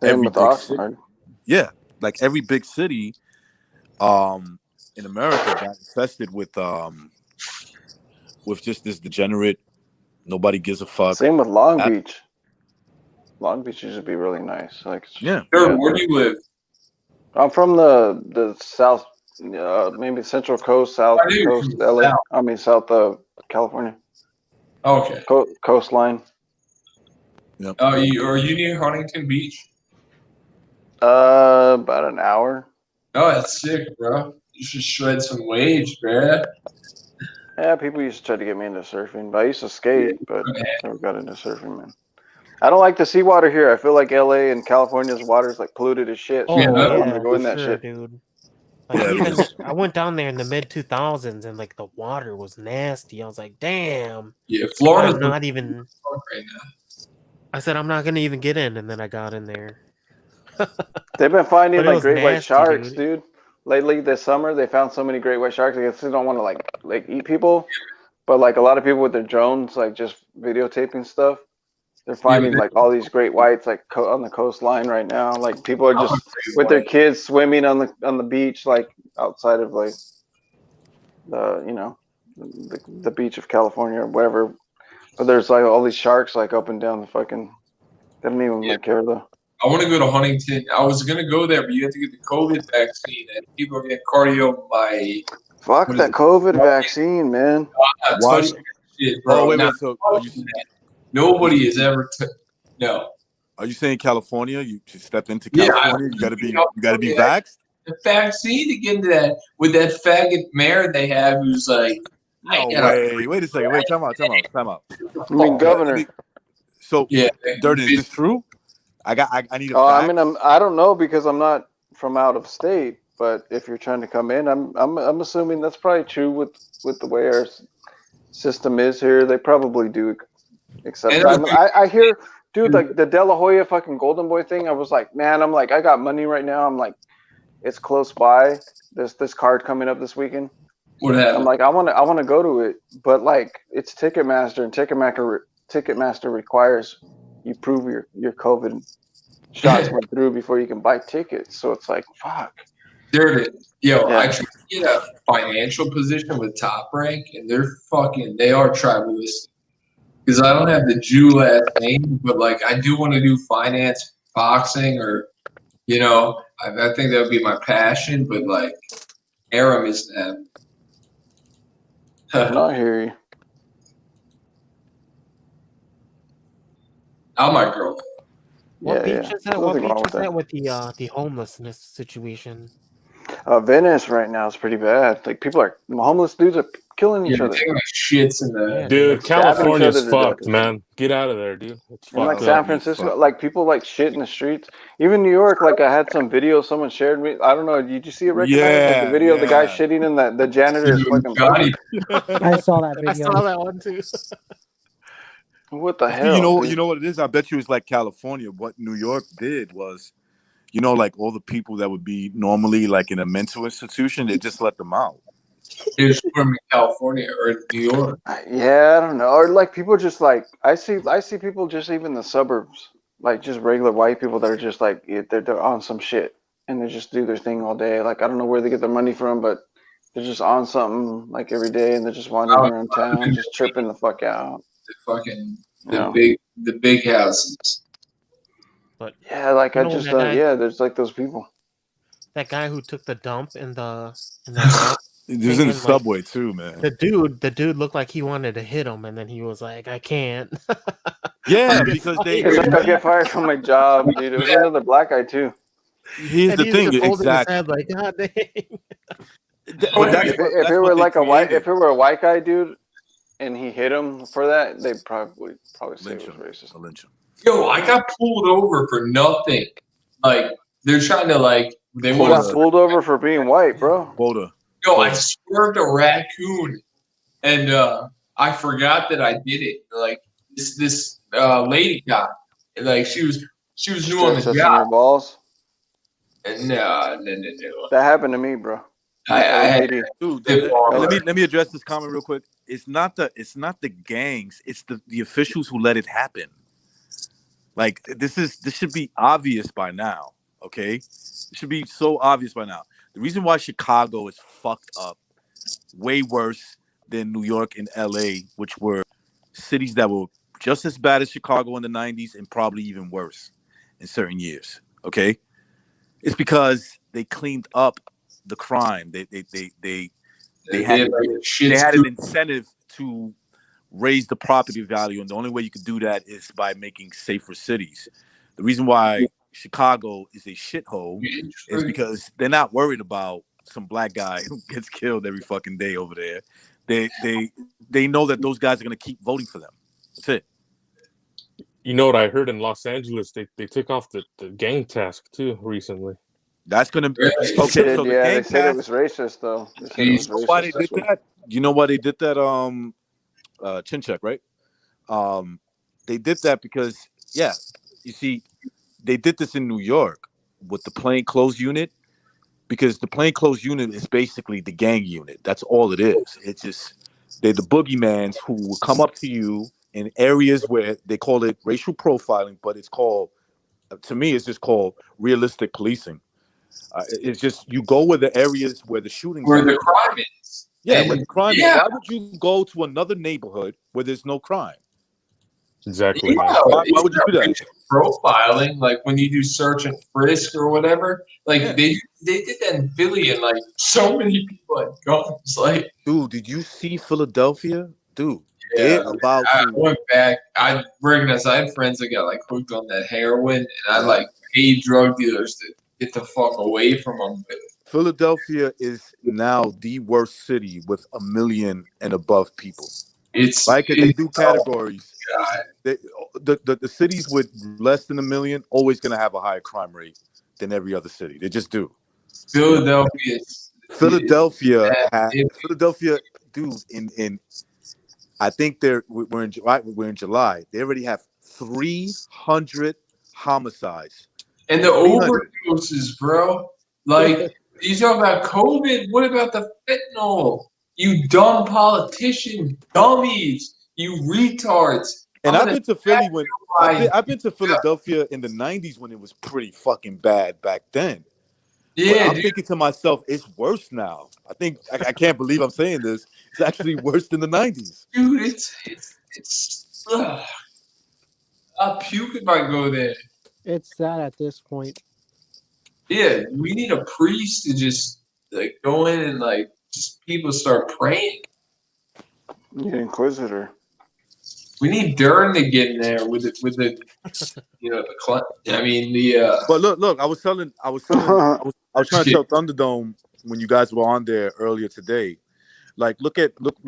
[SPEAKER 1] every big city. Yeah, like every big city in America got infested with just this degenerate, nobody gives a fuck.
[SPEAKER 13] Same with Long Beach. Long Beach used to be really nice. Like
[SPEAKER 1] yeah.
[SPEAKER 9] Where do you live?
[SPEAKER 13] I'm from the south, maybe Central Coast, South Coast, LA. I mean South California.
[SPEAKER 9] Okay.
[SPEAKER 13] Coastline.
[SPEAKER 1] Yep.
[SPEAKER 9] Are you near Huntington Beach?
[SPEAKER 13] About an hour.
[SPEAKER 9] Oh, that's sick, bro. You should shred some waves, bro.
[SPEAKER 13] Yeah, people used to try to get me into surfing, but I used to skate, but never got into surfing, man. I don't like the seawater here. I feel like LA and California's water is like polluted as shit.
[SPEAKER 2] Oh,
[SPEAKER 13] I don't want
[SPEAKER 2] yeah,
[SPEAKER 13] to go in
[SPEAKER 2] for
[SPEAKER 13] that
[SPEAKER 2] sure,
[SPEAKER 13] shit.
[SPEAKER 2] dude. Like, I went down there in the mid 2000s and like the water was nasty. I was like, damn.
[SPEAKER 9] Yeah, Florida's
[SPEAKER 2] not even
[SPEAKER 9] right now.
[SPEAKER 2] I said I'm not gonna even get in, and then I got in there.
[SPEAKER 13] They've been finding
[SPEAKER 2] But it
[SPEAKER 13] like
[SPEAKER 2] was
[SPEAKER 13] great white
[SPEAKER 2] nasty,
[SPEAKER 13] sharks,
[SPEAKER 2] dude.
[SPEAKER 13] dude. Lately this summer, they found so many great white sharks. I guess they don't want to like eat people, but like a lot of people with their drones, like just videotaping stuff. They're finding like all these great whites like on the coastline right now. Like people are just with their kids swimming on the beach, like outside of like the beach of California or whatever. But there's like all these sharks like up and down the fucking. They don't even like care though.
[SPEAKER 9] I want to go to Huntington. I was gonna go there, but you have to get the COVID vaccine, and people are getting cardiomyopathy.
[SPEAKER 13] Fuck that COVID vaccine, man.
[SPEAKER 1] Why?
[SPEAKER 9] Shit, bro.
[SPEAKER 1] Oh, wait,
[SPEAKER 9] Now,
[SPEAKER 1] so
[SPEAKER 9] nobody has ever. No.
[SPEAKER 1] Are you saying California? You just stepped into
[SPEAKER 9] Yeah,
[SPEAKER 1] California. You gotta be vaxxed.
[SPEAKER 9] The vaccine to get into that with that faggot mayor they have, who's like,
[SPEAKER 1] No way. Wait a second. Wait, time out.
[SPEAKER 13] I mean, governor.
[SPEAKER 1] So,
[SPEAKER 9] yeah,
[SPEAKER 1] Dirty, is this true? I need a
[SPEAKER 13] Oh, I
[SPEAKER 1] fax.
[SPEAKER 13] mean, I don't know because I'm not from out of state. But if you're trying to come in, I'm assuming that's probably true with the way our system is here. They probably do accept. I hear, dude, like the De La Hoya fucking Golden Boy thing. I was like, man, I'm like, I got money right now. I'm like, it's close by. There's this card coming up this weekend.
[SPEAKER 9] What happened?
[SPEAKER 13] I'm like, I want to go to it, but like it's Ticketmaster, and Ticketmaster requires you prove your COVID shots went through before you can buy tickets. So it's like, fuck.
[SPEAKER 9] Dirty. I try to get a financial position with Top Rank, and they are tribalistic. Because I don't have the Jew last name, but like I do want to do finance boxing, or I think that would be my passion. But like, Aram is that.
[SPEAKER 13] I hear you.
[SPEAKER 9] I'm my girl.
[SPEAKER 2] What beach is that? What beach is that with the homelessness situation?
[SPEAKER 13] Venice right now is pretty bad. Like homeless dudes are killing each other.
[SPEAKER 9] They're shits in the
[SPEAKER 12] Dude,
[SPEAKER 13] stabbing each
[SPEAKER 12] California's
[SPEAKER 13] other to
[SPEAKER 12] fucked,
[SPEAKER 13] death.
[SPEAKER 12] man. Get out of there, dude. It's
[SPEAKER 13] And like
[SPEAKER 12] fucked
[SPEAKER 13] San
[SPEAKER 12] up.
[SPEAKER 13] Francisco, like people like shit in the streets. Even New York, like I had some video someone shared me. I don't know. Did you see it? Recognize like the
[SPEAKER 1] Yeah,
[SPEAKER 13] video of the guy
[SPEAKER 1] yeah.
[SPEAKER 13] shitting in the janitor's fucking toilet?
[SPEAKER 3] I saw that
[SPEAKER 2] I
[SPEAKER 3] video.
[SPEAKER 2] saw that one too.
[SPEAKER 13] What the
[SPEAKER 1] See,
[SPEAKER 13] hell?
[SPEAKER 1] you know what it is? I bet you it's like California. What New York did was, you know, like all the people that would be normally like in a mental institution, they just let them out.
[SPEAKER 9] It's from California or New York.
[SPEAKER 13] Yeah, I don't know. Or like people just like I see people just even in the suburbs, like just regular white people that are just like they're on some shit and they just do their thing all day. Like I don't know where they get their money from, but they're just on something like every day and they're just wandering around town, just tripping the fuck out.
[SPEAKER 9] The big houses.
[SPEAKER 2] But
[SPEAKER 13] yeah, like
[SPEAKER 2] you
[SPEAKER 13] I
[SPEAKER 2] know
[SPEAKER 13] just
[SPEAKER 2] that guy-
[SPEAKER 13] yeah, there's like those people.
[SPEAKER 2] That guy who took the dump in the dump
[SPEAKER 1] It was in the
[SPEAKER 2] thinking, like,
[SPEAKER 1] subway too, man.
[SPEAKER 2] the dude looked like he wanted to hit him, and then he was like, "I can't."
[SPEAKER 1] Yeah, because they.
[SPEAKER 13] It's like I'll get fired from my job, dude. It was another black guy too.
[SPEAKER 1] Here's
[SPEAKER 2] And
[SPEAKER 1] the
[SPEAKER 2] he's
[SPEAKER 1] thing,
[SPEAKER 2] just holding his
[SPEAKER 1] exactly.
[SPEAKER 2] head like, "God dang."
[SPEAKER 1] But that's
[SPEAKER 13] If
[SPEAKER 1] what-
[SPEAKER 13] it
[SPEAKER 1] that's
[SPEAKER 13] were
[SPEAKER 1] what they
[SPEAKER 13] like a white,
[SPEAKER 1] created.
[SPEAKER 13] if it were a white guy, dude, and he hit him for that, they'd probably say it was racist.
[SPEAKER 1] Lynch him.
[SPEAKER 9] Yo, I got pulled over for nothing. Like they're trying to like they
[SPEAKER 13] He
[SPEAKER 9] want
[SPEAKER 13] got pulled over for being white, bro.
[SPEAKER 1] Quota.
[SPEAKER 9] Yo, I swerved a raccoon, and I forgot that I did it. Like this lady got like she was new on the
[SPEAKER 13] Touching
[SPEAKER 9] job.
[SPEAKER 13] your balls.
[SPEAKER 9] And no.
[SPEAKER 13] That happened to me, bro.
[SPEAKER 1] Dude,
[SPEAKER 9] Dip
[SPEAKER 1] let me address this comment real quick. It's not the gangs, it's the officials who let it happen. Like this should be obvious by now, okay? It should be so obvious by now. The reason why Chicago is fucked up way worse than New York and LA, which were cities that were just as bad as Chicago in the 90s and probably even worse in certain years, okay? It's because they cleaned up the crime. They had an incentive to raise the property value, and the only way you could do that is by making safer cities. The reason why Chicago is a shithole is because they're not worried about some black guy who gets killed every fucking day over there. They know that those guys are gonna keep voting for them. That's it.
[SPEAKER 12] You know what I heard in Los Angeles? They took off the gang task too recently.
[SPEAKER 1] That's gonna be okay. So the
[SPEAKER 13] yeah,
[SPEAKER 1] gang
[SPEAKER 13] they said it
[SPEAKER 1] task-
[SPEAKER 13] was racist though. They said it
[SPEAKER 1] You
[SPEAKER 13] was
[SPEAKER 1] know why they
[SPEAKER 13] racist.
[SPEAKER 1] did that? You know why they did that? Chinchek, right? They did that because, yeah, you see, they did this in New York with the plainclothes unit, because the plainclothes unit is basically the gang unit. That's all it is. It's just they're the boogeymans who will come up to you in areas where they call it racial profiling, but it's called, to me, it's just called realistic policing. It's just you go where the areas where the shootings
[SPEAKER 9] Where
[SPEAKER 1] are.
[SPEAKER 9] the crime is.
[SPEAKER 1] Yeah,
[SPEAKER 9] And-
[SPEAKER 1] where the crime is.
[SPEAKER 9] yeah.
[SPEAKER 1] Why would you go to another neighborhood where there's no crime?
[SPEAKER 12] Exactly.
[SPEAKER 9] Yeah,
[SPEAKER 1] Why would you do that?
[SPEAKER 9] Profiling, like when you do search and frisk or whatever, like they did that in Philly, and like so many people had guns. Like,
[SPEAKER 1] dude, did you see Philadelphia? Dude,
[SPEAKER 9] yeah,
[SPEAKER 1] they're about
[SPEAKER 9] I
[SPEAKER 1] to.
[SPEAKER 9] went back. I recognized I had friends that got like hooked on that heroin, and I like paid drug dealers to get the fuck away from them.
[SPEAKER 1] Philadelphia is now the worst city with 1 million and above people.
[SPEAKER 9] It's
[SPEAKER 1] like they do
[SPEAKER 9] it's-
[SPEAKER 1] categories.
[SPEAKER 9] God.
[SPEAKER 1] The cities with less than 1 million always going to have a higher crime rate than every other city. They just do.
[SPEAKER 9] Philadelphia.
[SPEAKER 1] Philadelphia, dude. In I think we're in July. We're in July. They already have 300 homicides.
[SPEAKER 9] And the
[SPEAKER 1] 300.
[SPEAKER 9] overdoses, bro. Like, you talk about COVID. What about the fentanyl? You dumb politician, dummies, you retards.
[SPEAKER 1] And
[SPEAKER 9] I'm
[SPEAKER 1] I've
[SPEAKER 9] gonna
[SPEAKER 1] been to Philly when
[SPEAKER 9] sacrifice-
[SPEAKER 1] I've been to Philadelphia in the 90s when it was pretty fucking bad back then.
[SPEAKER 9] Yeah,
[SPEAKER 1] But I'm
[SPEAKER 9] dude.
[SPEAKER 1] thinking to myself, it's worse now. I think I can't believe I'm saying this. It's actually worse than the 90s.
[SPEAKER 9] Dude, it's ugh. I'll puke if I go there.
[SPEAKER 3] It's sad at this point.
[SPEAKER 9] Yeah, we need a priest to just like go in and like just people start praying.
[SPEAKER 13] You Inquisitor.
[SPEAKER 9] We need Dern to get in there with the you know the
[SPEAKER 1] But look, I was trying to tell Thunderdome when you guys were on there earlier today. like look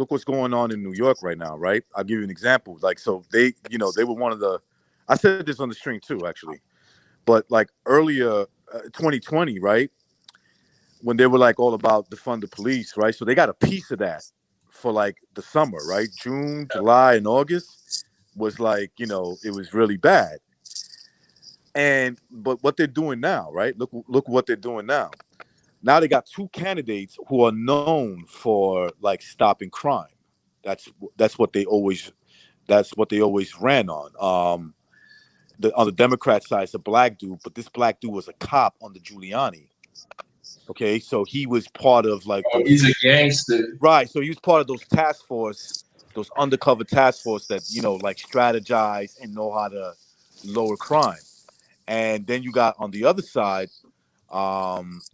[SPEAKER 1] what's going on in New York right now, right? I'll give you an example. Like, so they were one of the, I said this on the stream too, actually, but like earlier 2020, right, when they were like all about defund the police, right? So they got a piece of that for like the summer, right? June, July, and August was like, it was really bad. But what they're doing now, right? Look what they're doing now. Now they got two candidates who are known for like stopping crime. That's what they always ran on. On the Democrat side, it's a black dude, but this black dude was a cop under Giuliani. Okay, so he was part of like
[SPEAKER 9] he's a gangster,
[SPEAKER 1] right? So he was part of those task force, those undercover task force that like strategize and know how to lower crime. And then you got on the other side,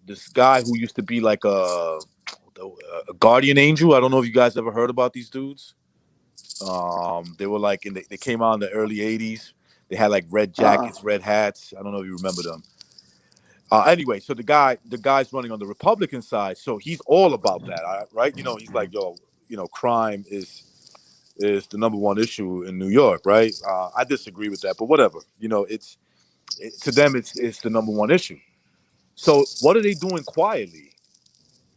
[SPEAKER 1] this guy who used to be like a guardian angel. I don't know if you guys ever heard about these dudes. They were like they came out in the early 80s. They had like red jackets, red hats. I don't know if you remember them. Anyway, so the guy's running on the Republican side, so he's all about that, right? He's like, crime is the number one issue in New York, right? I disagree with that, but whatever. To them, it's the number one issue. So what are they doing quietly?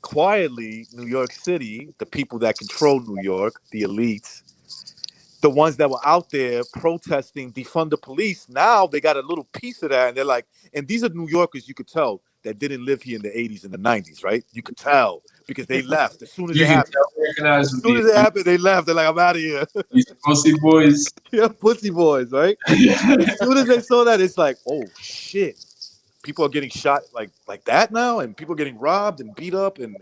[SPEAKER 1] Quietly, New York City, the people that control New York, the elites, the ones that were out there protesting defund the police, now they got a little piece of that, and they're like, and these are New Yorkers, you could tell, that didn't live here in the 80s and the 90s, right? You could tell because they left as soon as it happened. As soon as it happened, they left. They're like, I'm out of here.
[SPEAKER 9] These pussy boys.
[SPEAKER 1] Yeah, pussy boys, right? As soon as they saw that, it's like, oh shit. People are getting shot like that now, and people are getting robbed and beat up in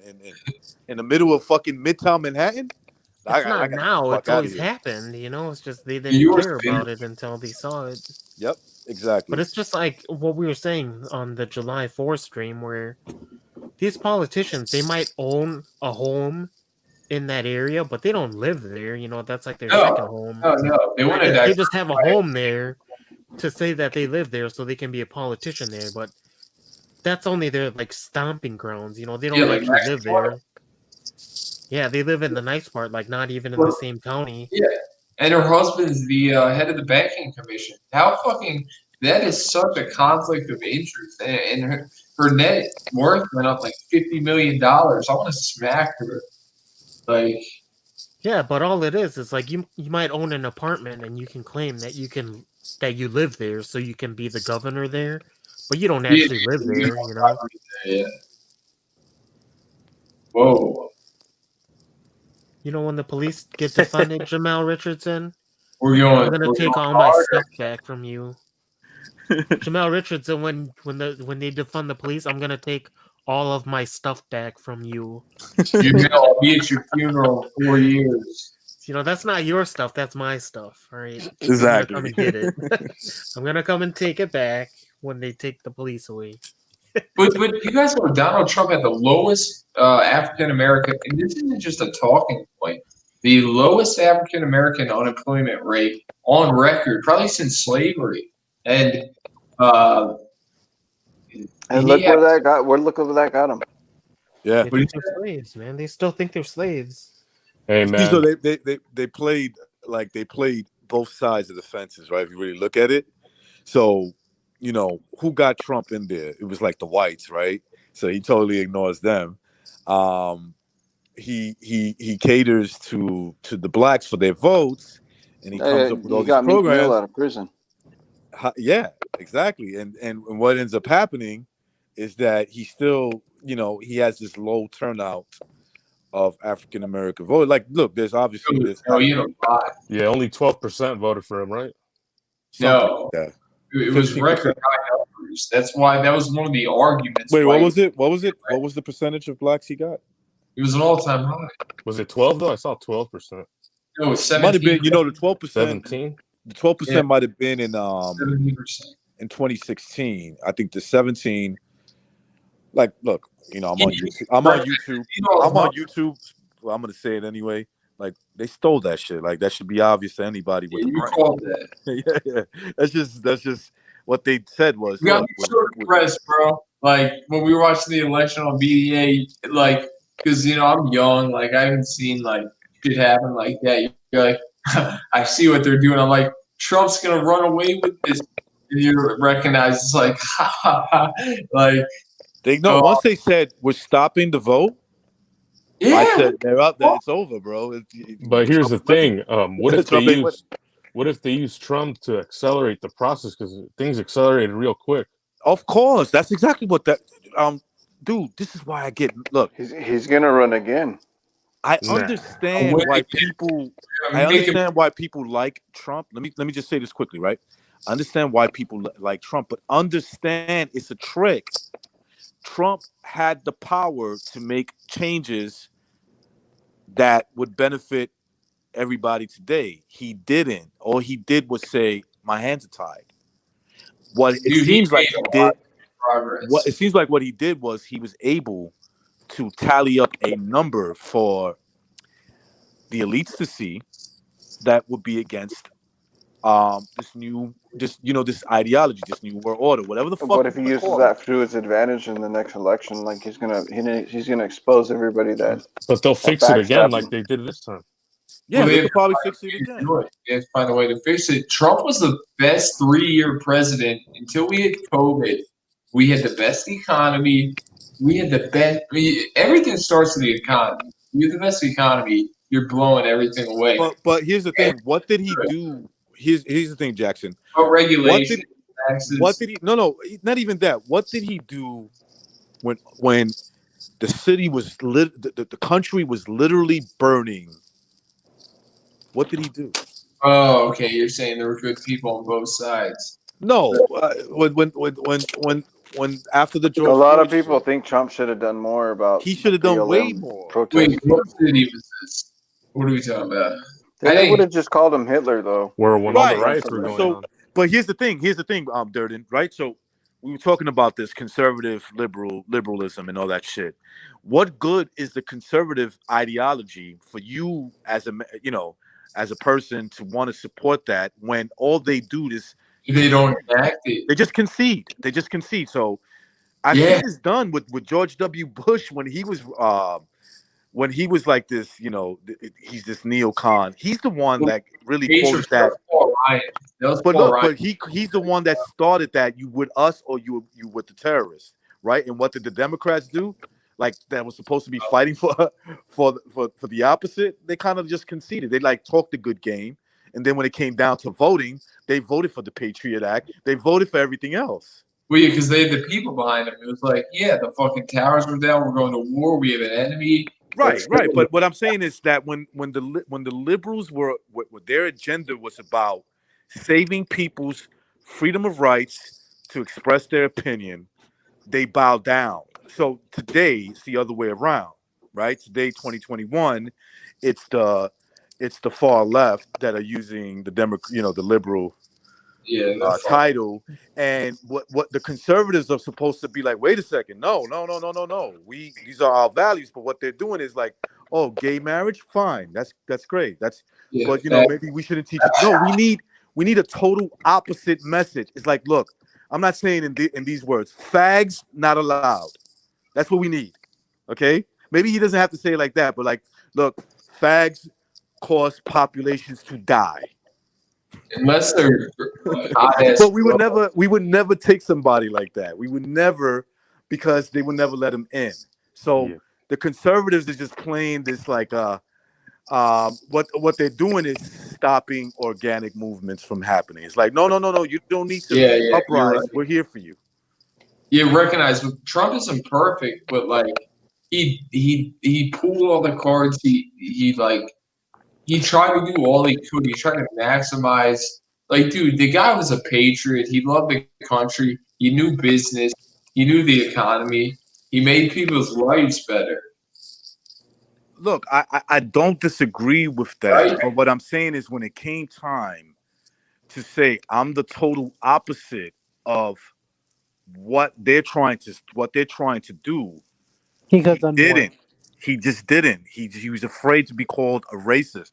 [SPEAKER 1] the middle of fucking Midtown Manhattan.
[SPEAKER 2] It's not now. It's always happened. It's just they didn't care about it until they saw it.
[SPEAKER 1] Yep, exactly.
[SPEAKER 2] But it's just like what we were saying on the July 4th stream, where these politicians, they might own a home in that area, but they don't live there. That's like their second home.
[SPEAKER 9] No.
[SPEAKER 2] They just have a home there to say that they live there so they can be a politician there, but that's only their like stomping grounds. They don't actually live there. Yeah, they live in the nice part, like not even in the same county.
[SPEAKER 9] Yeah, and her husband's the head of the banking commission. How fucking that is such a conflict of interest, and her net worth went up like $50 million. I want to smack her. Like,
[SPEAKER 2] yeah, but all it is like you might own an apartment and you can claim that you live there, so you can be the governor there, but you don't actually live there.
[SPEAKER 9] Yeah. Whoa.
[SPEAKER 2] When the police get defunded, Jamal Richardson,
[SPEAKER 9] I'm
[SPEAKER 2] gonna take all my stuff back from you. Jamal Richardson, when they defund the police, I'm gonna take all of my stuff back from you.
[SPEAKER 9] I'll be at your funeral in 4 years.
[SPEAKER 2] That's not your stuff. That's my stuff. All right.
[SPEAKER 1] Exactly.
[SPEAKER 2] I'm gonna come and get it. I'm gonna come and take it back when they take the police away.
[SPEAKER 9] But you guys know Donald Trump had the lowest African American, and this isn't just a talking point, the lowest African American unemployment rate on record, probably since slavery. And
[SPEAKER 13] look where that got. Look where that got him.
[SPEAKER 1] Yeah,
[SPEAKER 2] they think they're slaves, man. They still think they're slaves.
[SPEAKER 12] Hey, man.
[SPEAKER 1] So they played both sides of the fences, right? If you really look at it, so. Who got Trump in there? It was like the whites, right? So he totally ignores them. He caters to the blacks for their votes, and he comes up with all these programs.
[SPEAKER 13] Meek Mill out of prison.
[SPEAKER 1] Yeah, exactly. And what ends up happening is that he still, he has this low turnout of African American vote. Like, look, there's obviously this.
[SPEAKER 12] Yeah, only 12% voted for him, right?
[SPEAKER 9] No.
[SPEAKER 1] Yeah.
[SPEAKER 9] It was record high numbers. That's why that was one of the arguments.
[SPEAKER 1] Wait, what was it? What was the percentage of blacks he got?
[SPEAKER 9] It was an all-time high.
[SPEAKER 12] Was it 12 though? I saw 12%.
[SPEAKER 9] No, it was 17.
[SPEAKER 1] Might have been, the 12%.
[SPEAKER 12] 17.
[SPEAKER 1] The 12% might have been in
[SPEAKER 9] 70%.
[SPEAKER 1] In 2016. I think the 17. Like, look, I'm on YouTube. I'm on YouTube. Well, I'm gonna say it anyway. Like, they stole that shit. Like, that should be obvious to anybody with the brain.
[SPEAKER 9] Called that.
[SPEAKER 1] Yeah. That's just what they said was.
[SPEAKER 9] We got short press, bro. Like, when we were watching the election on BDA, like, because I'm young. Like I haven't seen like shit happen like that. You're like, I see what they're doing. I'm like, Trump's gonna run away with this, and you recognize it's like, ha ha ha. Like
[SPEAKER 1] once they said we're stopping the vote.
[SPEAKER 9] Yeah,
[SPEAKER 1] I said they're up there. It's over, bro.
[SPEAKER 12] But here's the thing: what if they use Trump to accelerate the process? Because things accelerated real quick.
[SPEAKER 1] Of course, that's exactly what that. Dude, this is why I get. Look,
[SPEAKER 13] he's gonna run again.
[SPEAKER 1] I understand why people. I understand why people like Trump. Let me just say this quickly, right? I understand why people like Trump, but understand it's a trick. Trump had the power to make changes that would benefit everybody today. He didn't. All he did was say, "My hands are tied." What it seems like he did. What it seems like what he did was he was able to tally up a number for the elites to see that would be against this ideology, this new world order, whatever the fuck.
[SPEAKER 13] What if he uses that to his advantage in the next election? Like he's gonna expose everybody that.
[SPEAKER 12] But they'll fix it again, like they did this time.
[SPEAKER 1] Yeah, they could probably fix it again.
[SPEAKER 9] They have to find a way to fix it. Trump was the best 3-year president until we had COVID. We had the best economy. We had the best. Everything starts with the economy. You have the best economy. You're blowing everything away.
[SPEAKER 1] But here's the thing. What did he do? Here's the thing, Jackson.
[SPEAKER 9] Regulation, taxes.
[SPEAKER 1] What did he? No, not even that. What did he do when the city was the country was literally burning? What did he do?
[SPEAKER 9] Oh, okay. You're saying there were good people on both sides.
[SPEAKER 1] No, when after the George
[SPEAKER 13] a lot of people think Trump should have done more about.
[SPEAKER 1] He should have done way more.
[SPEAKER 9] Wait, what city was this? What are we talking about?
[SPEAKER 13] They would have just called him Hitler, though.
[SPEAKER 12] When all the riots were going on.
[SPEAKER 1] But here's the thing, Durden, right? So we were talking about this conservative liberalism and all that shit. What good is the conservative ideology for you as a person to want to support that when all they do is
[SPEAKER 9] they don't enact it.
[SPEAKER 1] They just concede. So I think it's done with George W. Bush when he was like this, he's this neocon. He's the one that really quoted that. But he's the one that started that. You with us or you with the terrorists, right? And what did the Democrats do? Like that was supposed to be fighting for the opposite. They kind of just conceded. They like talked a good game, and then when it came down to voting, they voted for the Patriot Act. They voted for everything else.
[SPEAKER 9] Well, yeah, because they had the people behind them. It was like, the fucking towers were down. We're going to war. We have an enemy.
[SPEAKER 1] Right. But what I'm saying is that when the liberals were what their agenda was about saving people's freedom of rights to express their opinion, they bowed down. So today it's the other way around, right? Today, 2021, it's the far left that are using the liberal title, and what the conservatives are supposed to be like. Wait a second, no. These are our values, but what they're doing is like, oh, gay marriage, fine, that's great. But maybe we shouldn't teach it. No, we need a total opposite message. It's like, look, I'm not saying in these words, fags not allowed. That's what we need. Okay, maybe he doesn't have to say it like that, but like, look, fags cause populations to die.
[SPEAKER 9] Unless they're
[SPEAKER 1] but we would never take somebody like that. We would never, because they would never let him in. So the conservatives are just playing this like what they're doing is stopping organic movements from happening. It's like, no, you don't need to uprise. Right. We're here for you.
[SPEAKER 9] You recognize Trump isn't perfect, but like he pulled all the cards. He tried to do all he could. He tried to maximize. Like, dude, the guy was a patriot. He loved the country. He knew business. He knew the economy. He made people's lives better.
[SPEAKER 1] Look, I don't disagree with that. Right. But what I'm saying is when it came time to say I'm the total opposite of what they're trying to do, he didn't. He just didn't. He was afraid to be called a racist.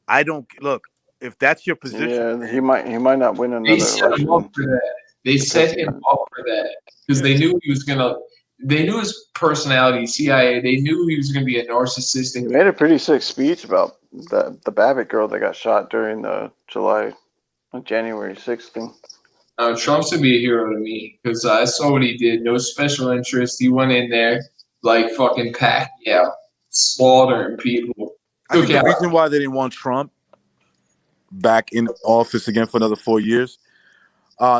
[SPEAKER 1] I don't look. If that's your position,
[SPEAKER 13] he might not win another election.
[SPEAKER 9] They set him up for that because they knew he was gonna. they knew his personality. CIA. They knew he was going to be a narcissistic.
[SPEAKER 13] He made a pretty sick speech about the Babbitt girl that got shot during the January 6th thing.
[SPEAKER 9] Trump's gonna be a hero to me because I saw what he did. No special interest. He went in there like fucking Pacquiao, slaughtering people.
[SPEAKER 1] I think the reason why they didn't want Trump back in office again for another 4 years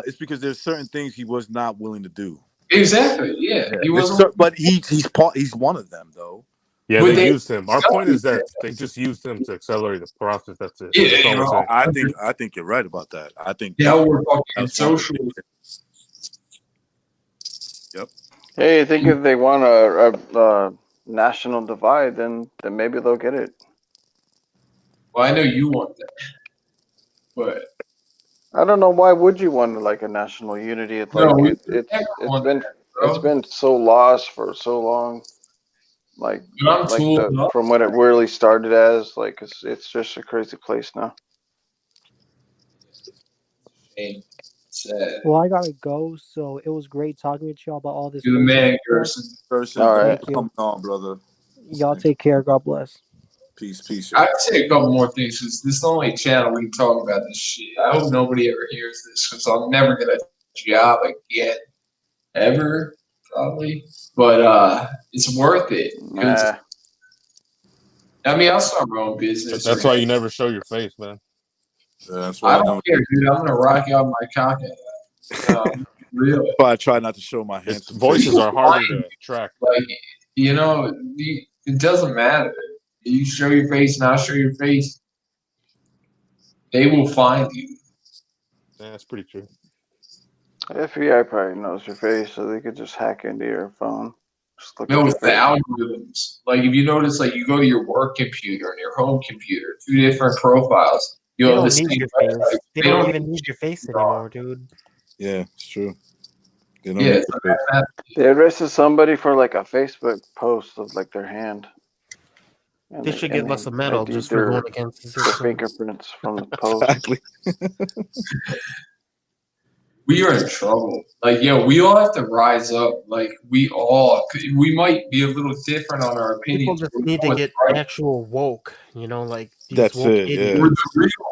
[SPEAKER 1] is because there's certain things he was not willing to do.
[SPEAKER 9] Exactly. Yeah. He wasn't.
[SPEAKER 1] But he's one of them though.
[SPEAKER 12] Yeah, they used him. Our point is that they just used him to accelerate the process. That's it.
[SPEAKER 9] Yeah,
[SPEAKER 12] That's all I'm saying.
[SPEAKER 1] I think you're right about that. I think
[SPEAKER 9] we're fucking social.
[SPEAKER 1] Yep.
[SPEAKER 13] Hey, I think if they want a national divide, then maybe they'll get it.
[SPEAKER 9] Well, I know you want that, but
[SPEAKER 13] I don't know why would you want like a national unity? It's like it's been so lost for so long. Like from when it really started as it's just a crazy place now.
[SPEAKER 3] Well, I gotta go. So it was great talking with y'all about all this.
[SPEAKER 9] You're the man, Gerson.
[SPEAKER 1] All right, come on, brother.
[SPEAKER 3] Y'all take care. God bless.
[SPEAKER 1] Peace.
[SPEAKER 9] I'd say a couple more things because this is the only channel we can talk about this shit. I hope nobody ever hears this because I'll never get a job again, ever probably. But it's worth it. I mean, I'll start my own business.
[SPEAKER 12] That's why you never show your face, man.
[SPEAKER 1] Yeah, that's why
[SPEAKER 9] I don't care, dude. I'm gonna rock out my cock. Really.
[SPEAKER 1] But I try not to show my hands.
[SPEAKER 12] Voices are harder to track.
[SPEAKER 9] Like it doesn't matter. You show your face, not show your face. They will find you.
[SPEAKER 12] Yeah, that's pretty true.
[SPEAKER 13] FBI probably knows your face, so they could just hack into your phone.
[SPEAKER 9] No, it's the algorithms. Like if you notice, like you go to your work computer and your home computer, 2 different profiles.
[SPEAKER 2] They don't need your face. They don't even need your face anymore, dude.
[SPEAKER 1] Yeah, it's true.
[SPEAKER 13] They arrested somebody for like a Facebook post of like their hand. And
[SPEAKER 2] they should give us a medal just for going against the system.
[SPEAKER 13] Fingerprints from the post.
[SPEAKER 1] Exactly.
[SPEAKER 9] We are in trouble. Like, we all have to rise up. Like, we might be a little different on our opinions.
[SPEAKER 2] People just need to get actual woke. Like these
[SPEAKER 1] that's
[SPEAKER 2] woke
[SPEAKER 1] it.
[SPEAKER 2] idiots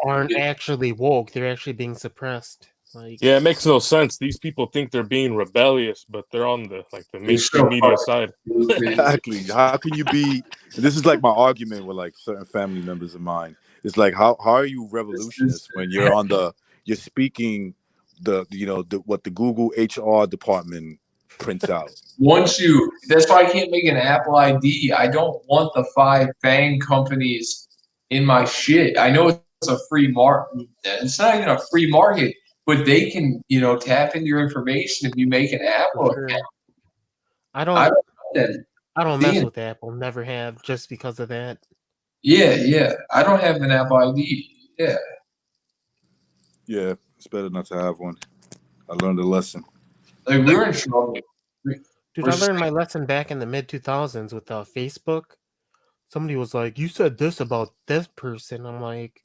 [SPEAKER 2] aren't actually woke. They're actually being suppressed. Like,
[SPEAKER 12] yeah, it makes no sense. These people think they're being rebellious, but they're on the mainstream media side.
[SPEAKER 1] Exactly. How can you be? This is like my argument with like certain family members of mine. It's like how are you revolutionists when you're you're speaking what the Google HR department prints out.
[SPEAKER 9] That's why I can't make an Apple ID. I don't want the 5 FANG companies in my shit. I know it's a free market. It's not even a free market. But they can, tap into your information if you make an Apple account.
[SPEAKER 2] I don't mess with Apple. Never have, just because of that.
[SPEAKER 9] Yeah. I don't have an Apple ID. Yeah.
[SPEAKER 1] Yeah, it's better not to have one. I learned a lesson.
[SPEAKER 9] Like we're in trouble.
[SPEAKER 2] Dude, I learned my lesson back in the mid 2000s with Facebook. Somebody was like, "You said this about this person." I'm like,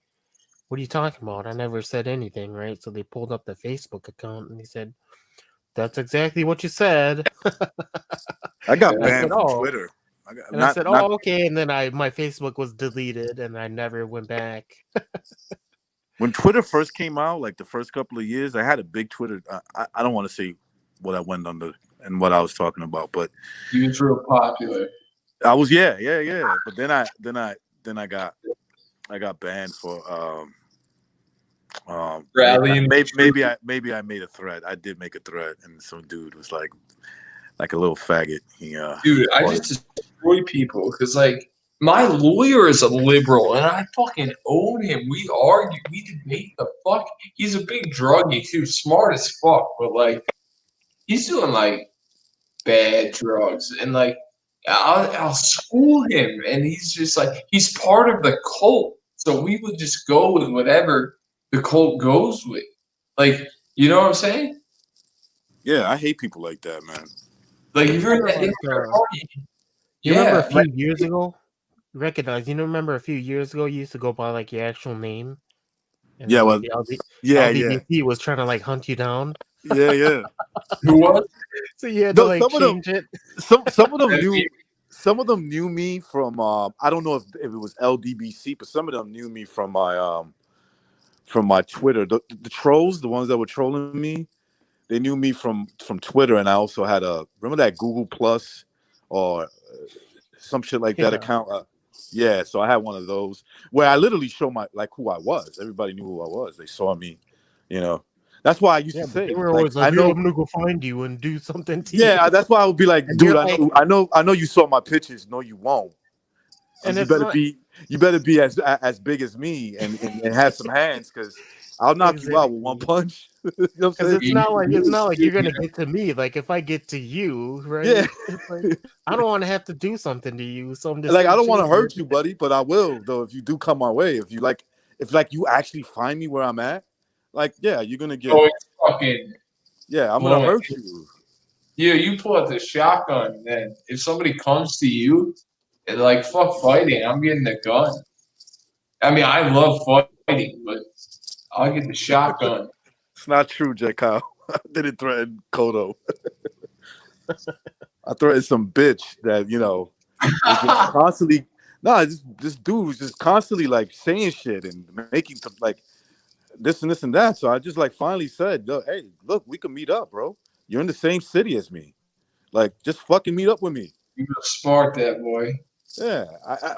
[SPEAKER 2] "What are you talking about? I never said anything, right?" So they pulled up the Facebook account and he said, "That's exactly what you said."
[SPEAKER 1] I got banned from Twitter.
[SPEAKER 2] I said, okay. And then my Facebook was deleted and I never went back.
[SPEAKER 1] When Twitter first came out, like the first couple of years, I had a big Twitter. I don't want to say what I went under and what I was talking about, but
[SPEAKER 9] you was real popular.
[SPEAKER 1] I was, yeah. But then I got banned for
[SPEAKER 9] rallying.
[SPEAKER 1] Maybe I made a thread. I did make a thread, and some dude was like a little faggot.
[SPEAKER 9] Dude, I just destroy people because like my lawyer is a liberal, and I fucking own him. We argue, we debate the fuck. He's a big druggie too, smart as fuck, but like he's doing like bad drugs, and like I'll school him, and he's just like he's part of the cult. So we would just go with whatever the cult goes with. Like, you know what I'm saying?
[SPEAKER 1] Yeah, I hate people like that, man.
[SPEAKER 9] Like if you're in that party.
[SPEAKER 2] You remember a few years ago? Remember a few years ago you used to go by like your actual name? And
[SPEAKER 1] yeah, well,
[SPEAKER 2] LBBP was trying to like hunt you down.
[SPEAKER 1] Yeah.
[SPEAKER 9] Who was?
[SPEAKER 2] So you had to
[SPEAKER 1] No,
[SPEAKER 2] like
[SPEAKER 1] some of them,
[SPEAKER 2] change it.
[SPEAKER 1] some of them knew me from. I don't know if it was LDBC, but some of them knew me from my Twitter. The trolls, the ones that were trolling me, they knew me from Twitter, and I also had remember that Google Plus or some shit like that account. Yeah, so I had one of those where I literally show my who I was. Everybody knew who I was. They saw me, you know. That's why I used to say,
[SPEAKER 2] they were always
[SPEAKER 1] I
[SPEAKER 2] like,
[SPEAKER 1] know
[SPEAKER 2] "Yo, I'm gonna go find you and do something to you."
[SPEAKER 1] yeah, that's why I would be like,
[SPEAKER 2] And
[SPEAKER 1] dude,
[SPEAKER 2] you're
[SPEAKER 1] I know you saw my pictures. No, you won't.
[SPEAKER 2] And
[SPEAKER 1] You
[SPEAKER 2] it's
[SPEAKER 1] better
[SPEAKER 2] not-
[SPEAKER 1] be as big as me and have some hands, because I'll knock you out with one punch. You know what I'm
[SPEAKER 2] Because
[SPEAKER 1] saying?
[SPEAKER 2] it's not like you're gonna get to me. Like if I get to you, right?
[SPEAKER 1] Yeah.
[SPEAKER 2] It's like, I don't want to have to do something to you, so I'm just
[SPEAKER 1] Like I don't want to
[SPEAKER 2] chasing
[SPEAKER 1] hurt
[SPEAKER 2] it.
[SPEAKER 1] you, buddy, but I will though if you do come my way. If you actually find me where I'm at, like yeah, you're gonna get.
[SPEAKER 9] Oh, it's fucking.
[SPEAKER 1] Yeah, I'm gonna hurt you.
[SPEAKER 9] Yeah, you pull out the shotgun, then if somebody comes to you, and like fuck fighting, I'm getting the gun. I mean, I love fighting, but I'll get the shotgun.
[SPEAKER 1] It's not true, J. Kyle. I didn't threaten Kodo. I threatened some bitch that was just constantly. No, this dude was just constantly like saying shit and making like this and this and that. So I just like finally said, "Hey, look, we can meet up, bro. You're in the same city as me. Like, just fucking meet up with me."
[SPEAKER 9] You gotta spark that boy.
[SPEAKER 1] Yeah.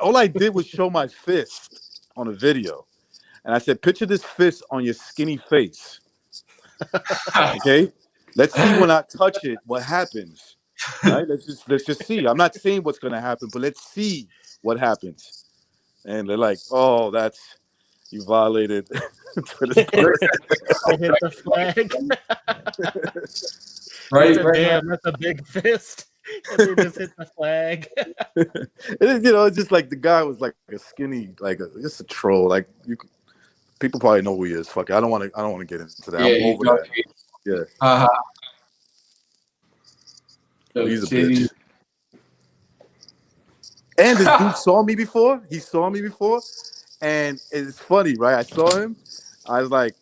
[SPEAKER 1] All I did was show my fist on a video, and I said, "Picture this fist on your skinny face." Okay. Let's see when I touch it, what happens. Right? Let's just see. I'm not saying what's gonna happen, but let's see what happens. And they're like, "Oh, you violated."
[SPEAKER 2] I hit the flag.
[SPEAKER 9] Right,
[SPEAKER 2] Damn, that's a big fist. And they just hit the flag.
[SPEAKER 1] It's just like the guy was like a skinny, just a troll. Like people probably know who he is. Fuck it. I don't want to get into that. I'm over that. Yeah. He's a bitch. And this dude saw me before. He saw me before, and it's funny, right? I saw him. I was like,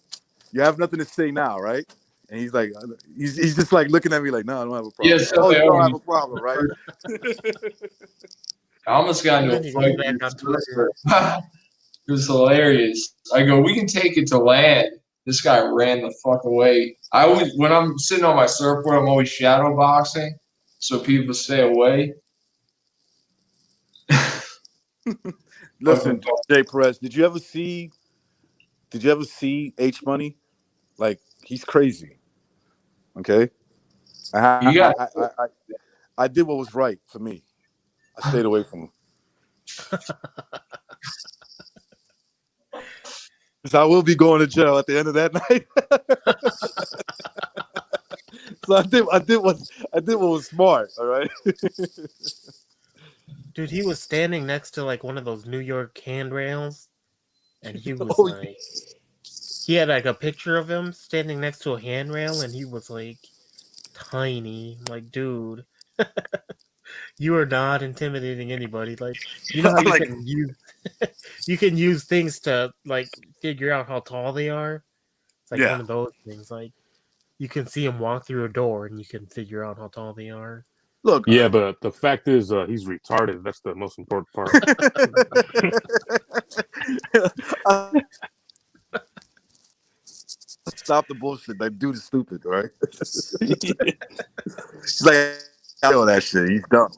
[SPEAKER 1] "You have nothing to say now, right?" And he's like, he's just like looking at me like, "No, I don't have a problem."
[SPEAKER 9] Yes,
[SPEAKER 1] you don't have a problem, right?
[SPEAKER 9] I almost got into a fight with this Twitter. It was hilarious. I go, we can take it to land. This guy ran the fuck away. When I'm sitting on my surfboard, I'm always shadow boxing, so people stay away.
[SPEAKER 1] Listen, Jay Perez, did you ever see H Money? Like, he's crazy. Okay, I did what was right for me. I stayed away from him. Because I will be going to jail at the end of that night. So I did what was smart. All right.
[SPEAKER 2] Dude, he was standing next to like one of those New York handrails, and he was he had like a picture of him standing next to a handrail, and he was like tiny. Like, dude, you are not intimidating anybody. Like, you know how you can use you can use things to like figure out how tall they are. It's like one of those things. Like, you can see him walk through a door, and you can figure out how tall they are.
[SPEAKER 1] Look,
[SPEAKER 12] yeah, but the fact is, he's retarded. That's the most important part.
[SPEAKER 1] Stop the bullshit. That dude is stupid, right? He's like, I know that shit. He's dumb.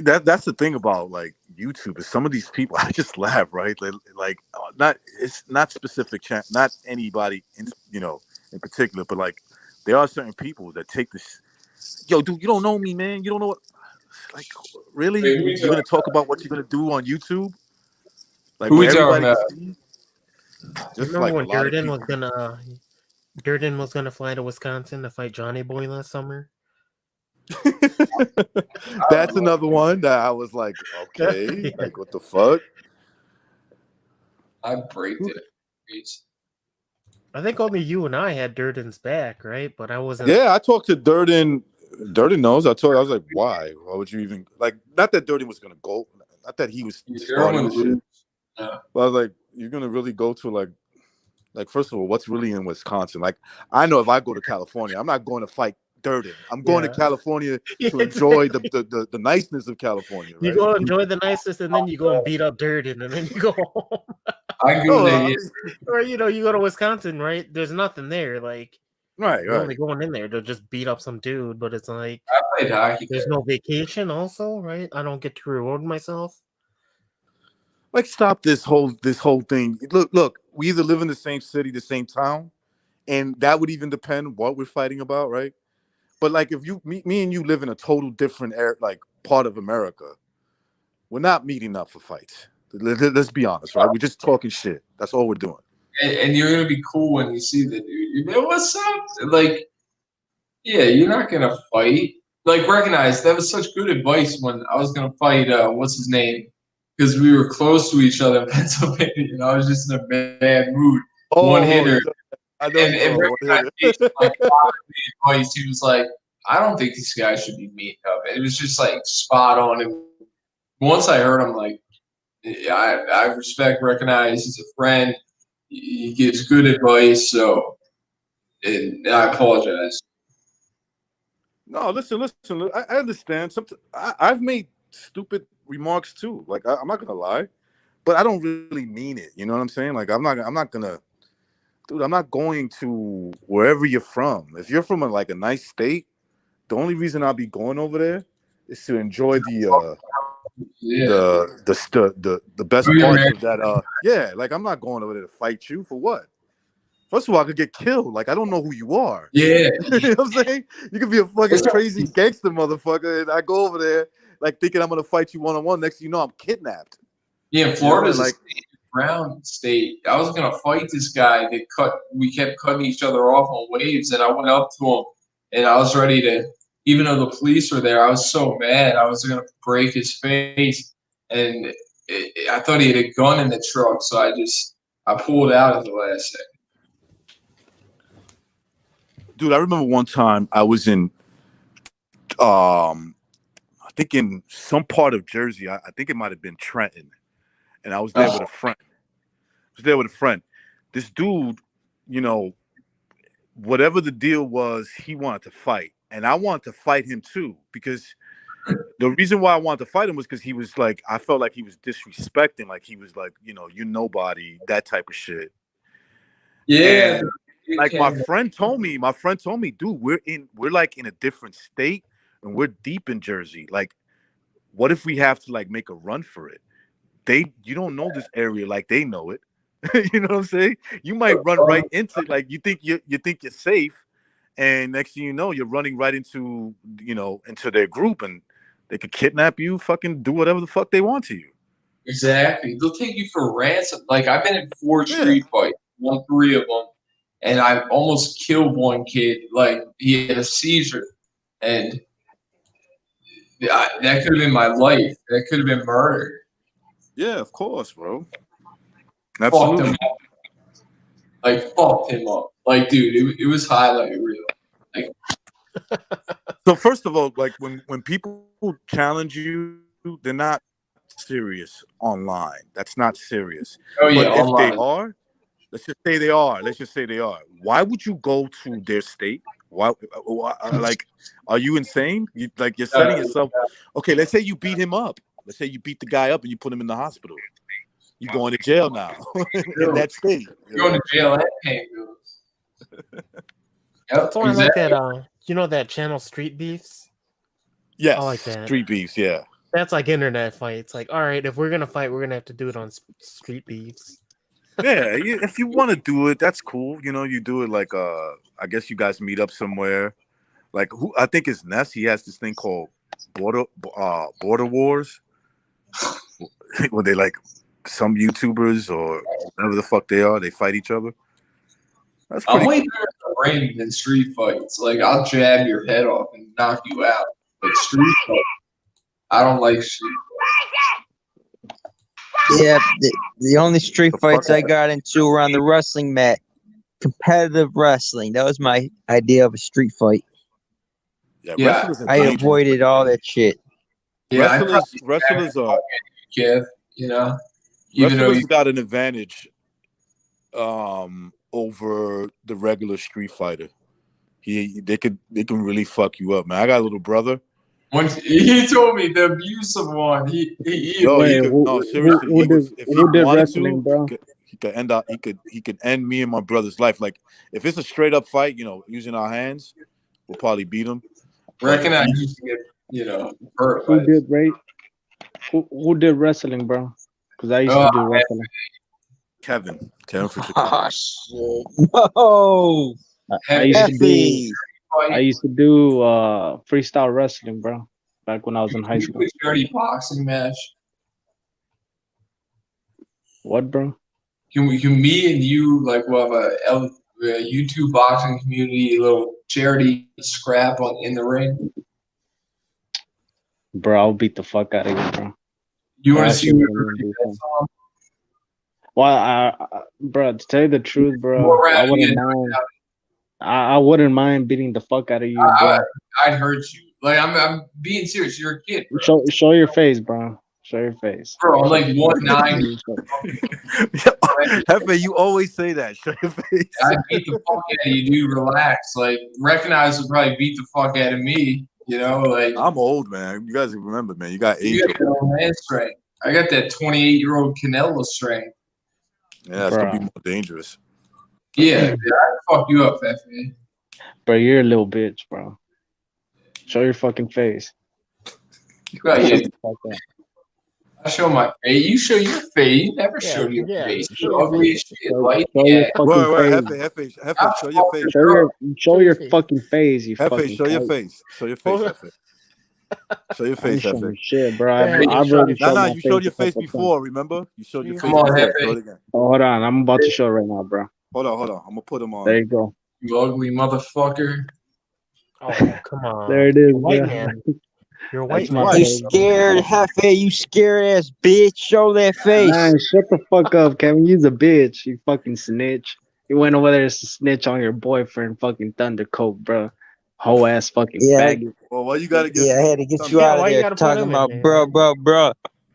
[SPEAKER 1] That's the thing about like YouTube is some of these people I just laugh, right? Like it's not specific not anybody in particular, but like there are certain people that take this. Yo, dude, you don't know me, man. You don't know what. Like, really? You're gonna talk about what you're gonna do on YouTube? Like,
[SPEAKER 9] who is
[SPEAKER 2] Just remember when Durden was gonna fly to Wisconsin to fight Johnny Boy last summer?
[SPEAKER 1] That's another one that I was like, okay, like what the fuck?
[SPEAKER 9] I break it.
[SPEAKER 2] I think only you and I had Durden's back, right? But I wasn't.
[SPEAKER 1] Yeah, I talked to Durden. Durden knows. I was like, why? Why would you even like? Not that Durden was gonna go. Not that he was starting this shit. Yeah. But I was like, you're gonna really go to like Like, first of all, what's really in Wisconsin? Like, I know if I go to California, I'm not going to fight Durden. I'm going to California to enjoy the niceness of California. Right?
[SPEAKER 2] You go enjoy the nicest, and then you go and beat up Durden, and then you go home.
[SPEAKER 9] I go there.
[SPEAKER 2] Or you go to Wisconsin, right? There's nothing there. Like, you're only going in there to just beat up some dude, but it's like
[SPEAKER 9] I played hockey.
[SPEAKER 2] There's no vacation, also, right? I don't get to reward myself.
[SPEAKER 1] Like, stop this whole thing. Look. We either live in the same city, the same town, and that would even depend what we're fighting about, right? But like, if me and you live in a total different part of America, we're not meeting up for fights. Let's be honest, right? We're just talking shit. That's all we're doing.
[SPEAKER 9] And you're gonna be cool when you see the dude. You know what's up? Like, yeah, you're not gonna fight. Like, recognize that was such good advice when I was gonna fight. What's his name? Because we were close to each other in Pennsylvania, and I was just in a bad mood. One hitter. And like, advice, he was like, I don't think these guys should be meeting up. And it was just like spot on. And once I heard him, like, I recognize he's a friend. He gives good advice. So, and I apologize.
[SPEAKER 1] No, listen. I understand. I've made stupid remarks too. Like, I'm not gonna lie, but I don't really mean it. You know what I'm saying? Like, I'm not gonna. Dude, I'm not going to wherever you're from. If you're from a nice state, the only reason I'll be going over there is to enjoy the best parts of that. Like, I'm not going over there to fight you for what? First of all, I could get killed. Like, I don't know who you are.
[SPEAKER 9] Yeah.
[SPEAKER 1] You know what I'm saying? You could be a fucking crazy gangster motherfucker, and I go over there like thinking I'm gonna fight you one-on-one. Next thing you know, I'm kidnapped.
[SPEAKER 9] Yeah, Florida's like brown state. I was gonna fight this guy. We kept cutting each other off on waves, and I went up to him, and I was ready to. Even though the police were there, I was so mad. I was gonna break his face, and I thought he had a gun in the truck, so I pulled out at the last second.
[SPEAKER 1] Dude, I remember one time I was in, I think in some part of Jersey. I think it might have been Trenton, and I was there with a friend. This dude, whatever the deal was, he wanted to fight, and I wanted to fight him too, because the reason why I wanted to fight him was because he was like, I felt like he was disrespecting, like he was like, you're nobody, that type of shit.
[SPEAKER 9] Yeah.
[SPEAKER 1] And, like, my friend told me, dude, we're like in a different state, and we're deep in Jersey. Like, what if we have to like make a run for it? You don't know this area like they know it. You know what I'm saying? You might run right into it, like you think you're safe, and next thing you know, you're running right into into their group, and they could kidnap you, fucking do whatever the fuck they want to you.
[SPEAKER 9] Exactly. They'll take you for ransom. Like, I've been in 4 street fights, won 3 of them. And I almost killed one kid. Like, he had a seizure, and that could have been my life. That could have been murder.
[SPEAKER 1] Yeah, of course, bro.
[SPEAKER 9] Absolutely. Fucked him up. Like, dude, it was highlight reel. Like,
[SPEAKER 1] so first of all, like when people challenge you, they're not serious online. That's not serious.
[SPEAKER 9] Oh yeah,
[SPEAKER 1] but
[SPEAKER 9] online.
[SPEAKER 1] If they are. Let's just say they are. Why would you go to their state? Why like, are you insane? You're setting yourself. Okay, let's say you beat him up. Let's say you beat the guy up and you put him in the hospital. You're going to jail now in that state.
[SPEAKER 9] You're going to jail and paying bills.
[SPEAKER 2] That's why I like that. That channel Street Beefs.
[SPEAKER 1] Yes,
[SPEAKER 2] I like that.
[SPEAKER 1] Street Beefs. Yeah,
[SPEAKER 2] that's like internet fights. Like, all right, if we're gonna fight, we're gonna have to do it on Street Beefs.
[SPEAKER 1] Yeah, if you want to do it, that's cool. You do it like I guess you guys meet up somewhere. Like, who I think is Ness. He has this thing called Border Wars, where they like some YouTubers or whatever the fuck they are. They fight each other. That's
[SPEAKER 9] I'm way
[SPEAKER 1] pretty
[SPEAKER 9] better at the ring than street fights. Like, I'll jab your head off and knock you out. But street fights, I don't like street fights.
[SPEAKER 14] Yeah, the only street fights I got into were on the wrestling mat. Competitive wrestling. That was my idea of a street fight.
[SPEAKER 1] Yeah,
[SPEAKER 14] I avoided all that shit.
[SPEAKER 9] Yeah,
[SPEAKER 1] wrestlers are.
[SPEAKER 9] Kev,
[SPEAKER 1] even wrestlers got an advantage. over the regular street fighter. They can really fuck you up, man. I got a little brother.
[SPEAKER 9] Once he told me the abusive one,
[SPEAKER 1] seriously, if he
[SPEAKER 4] did
[SPEAKER 1] wanted
[SPEAKER 4] wrestling, bro?
[SPEAKER 1] he could end me and my brother's life. Like if it's a straight up fight, using our hands, we'll probably beat him.
[SPEAKER 9] Reckon I used to get, hurt.
[SPEAKER 4] Who did wrestling, bro? Because I used to do wrestling.
[SPEAKER 1] Kevin for
[SPEAKER 14] Oh shit! No.
[SPEAKER 4] I used to do freestyle wrestling, bro. Back when I was in high school.
[SPEAKER 9] Dirty boxing match.
[SPEAKER 4] What, bro?
[SPEAKER 9] Can me and you we'll have a YouTube boxing community little charity scrap in the ring?
[SPEAKER 4] Bro, I'll beat the fuck out of you, bro.
[SPEAKER 9] You want to see what
[SPEAKER 4] Well, bro, to tell you the truth, bro, I wouldn't mind. I wouldn't mind beating the fuck out of you, bro.
[SPEAKER 9] I'd hurt you. I'm being serious. You're a kid,
[SPEAKER 4] bro. Show your face, bro. Show your face.
[SPEAKER 9] Bro, I'm like 190.
[SPEAKER 1] Hefe, you always say that. Show your face.
[SPEAKER 9] I beat the fuck out of you, dude. Relax. Recognize will probably beat the fuck out of me.
[SPEAKER 1] I'm old, man. You guys remember, man. You got age.
[SPEAKER 9] You got your own man strength. I got that 28-year-old Canelo strength.
[SPEAKER 1] Yeah, that's gonna be more dangerous.
[SPEAKER 9] Yeah, I'd fuck you up, Fefe.
[SPEAKER 4] Bro, you're a little bitch, bro. Show your fucking face.
[SPEAKER 9] I show my face. You show your face. You never show your face. You ugly shit.
[SPEAKER 1] Hefe, show your face.
[SPEAKER 4] Show your fucking face. You
[SPEAKER 1] Hefe, show your face. Show your face, Hefe. Show your face, Hefe.
[SPEAKER 4] Shit, bro.
[SPEAKER 1] You showed your face before, remember? You showed your face.
[SPEAKER 9] Come on, Hefe.
[SPEAKER 4] Oh, hold on. I'm about to show it right now, bro.
[SPEAKER 1] Hold on. I'm gonna put him on.
[SPEAKER 4] There you go.
[SPEAKER 9] You ugly motherfucker.
[SPEAKER 2] Oh, come on.
[SPEAKER 4] There it is,
[SPEAKER 2] white
[SPEAKER 4] bro.
[SPEAKER 2] man. You're a white man.
[SPEAKER 14] You scared, Hefe? You scared ass bitch? Show that face.
[SPEAKER 4] Man, shut the fuck up, Kevin. You's a bitch. You fucking snitch. You went over there to snitch on your boyfriend, fucking Thundercoat, bro. Whole ass fucking faggot.
[SPEAKER 1] Well, why you gotta get?
[SPEAKER 14] Yeah, I had to get you out of there talking about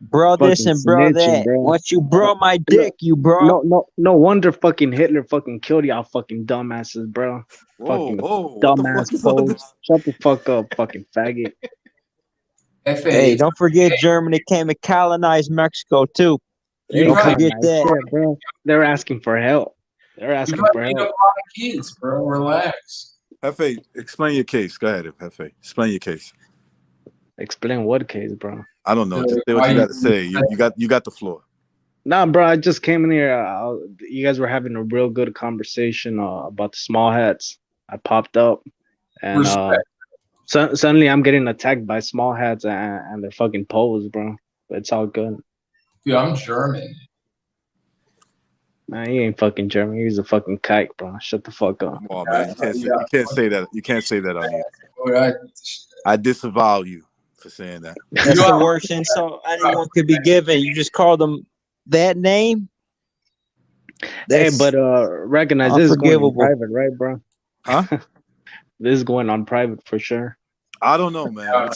[SPEAKER 14] bro this and bro that.
[SPEAKER 4] Bro.
[SPEAKER 14] Once you bro my dick, you bro.
[SPEAKER 4] No wonder fucking Hitler fucking killed y'all fucking dumbasses, bro. Fucking dumbass pose. Shut the fuck up, fucking faggot.
[SPEAKER 14] Hey, don't forget Germany came and colonized Mexico too. Don't forget that,
[SPEAKER 4] shit, bro. They're asking for help. They're asking for help.
[SPEAKER 9] A lot of kids, bro. Relax.
[SPEAKER 1] Hefe, explain your case. Go ahead, Hefe. Explain your case.
[SPEAKER 4] Explain what case, bro?
[SPEAKER 1] I don't know. Just say what you got to say. You got the floor.
[SPEAKER 4] Nah, bro. I just came in here. You guys were having a real good conversation about the small hats. I popped up, and suddenly I'm getting attacked by small hats and their fucking pose, bro. But it's all good.
[SPEAKER 9] Dude, I'm German.
[SPEAKER 4] Nah, he ain't fucking German. He's a fucking kike, bro. Shut the fuck up.
[SPEAKER 1] Come on, man. You can't say that. You can't say that on here. I disavow you for saying that.
[SPEAKER 14] That's the worst insult anyone could be given. You just called them that name.
[SPEAKER 4] Hey, but recognize this is going on private, right, bro?
[SPEAKER 1] Huh?
[SPEAKER 4] This is going on private for sure.
[SPEAKER 1] I don't know, man. I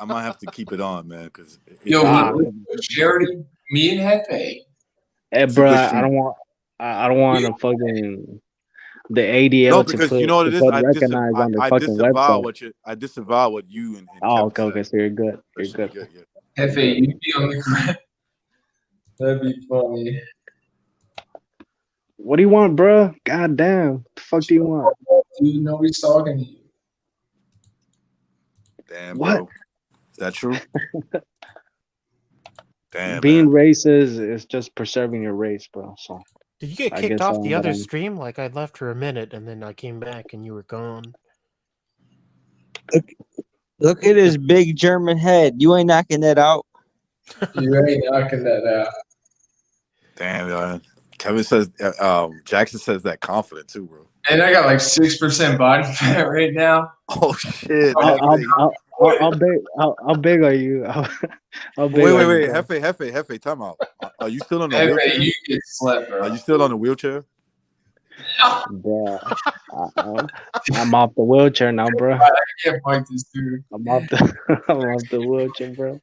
[SPEAKER 1] might have to keep it on, man. Because
[SPEAKER 9] charity, me and Hefe.
[SPEAKER 4] Hey, bro, I don't want to fucking the ADL
[SPEAKER 1] no, because
[SPEAKER 4] to put,
[SPEAKER 1] you know what it is. I
[SPEAKER 4] website.
[SPEAKER 1] disavow what you and
[SPEAKER 4] okay. So you're good. You're good.
[SPEAKER 9] Hefe, you be on the ground. That'd be funny.
[SPEAKER 4] What do you want, bro? God damn. What the fuck do you want?
[SPEAKER 9] Dude, nobody's talking to you.
[SPEAKER 1] Damn,
[SPEAKER 4] what?
[SPEAKER 1] Bro. Is that true? Damn.
[SPEAKER 4] Being racist is just preserving your race, bro. So.
[SPEAKER 2] Did you get kicked off the other stream? Like I left for a minute and then I came back and you were gone.
[SPEAKER 14] Look at his big German head. You ain't knocking that out.
[SPEAKER 9] You ain't knocking that out.
[SPEAKER 1] Damn, man. Kevin says, Jackson says that confident too, bro.
[SPEAKER 9] And I got like 6% body fat right now.
[SPEAKER 1] Oh shit!
[SPEAKER 4] How big are you?
[SPEAKER 1] Wait, Hefe, time out. Are you still on the wheelchair?
[SPEAKER 9] You get slept, bro.
[SPEAKER 1] Are you still on the wheelchair?
[SPEAKER 4] Bro, I'm off the wheelchair now, bro.
[SPEAKER 9] I can't fight this dude.
[SPEAKER 4] I'm off the wheelchair, bro.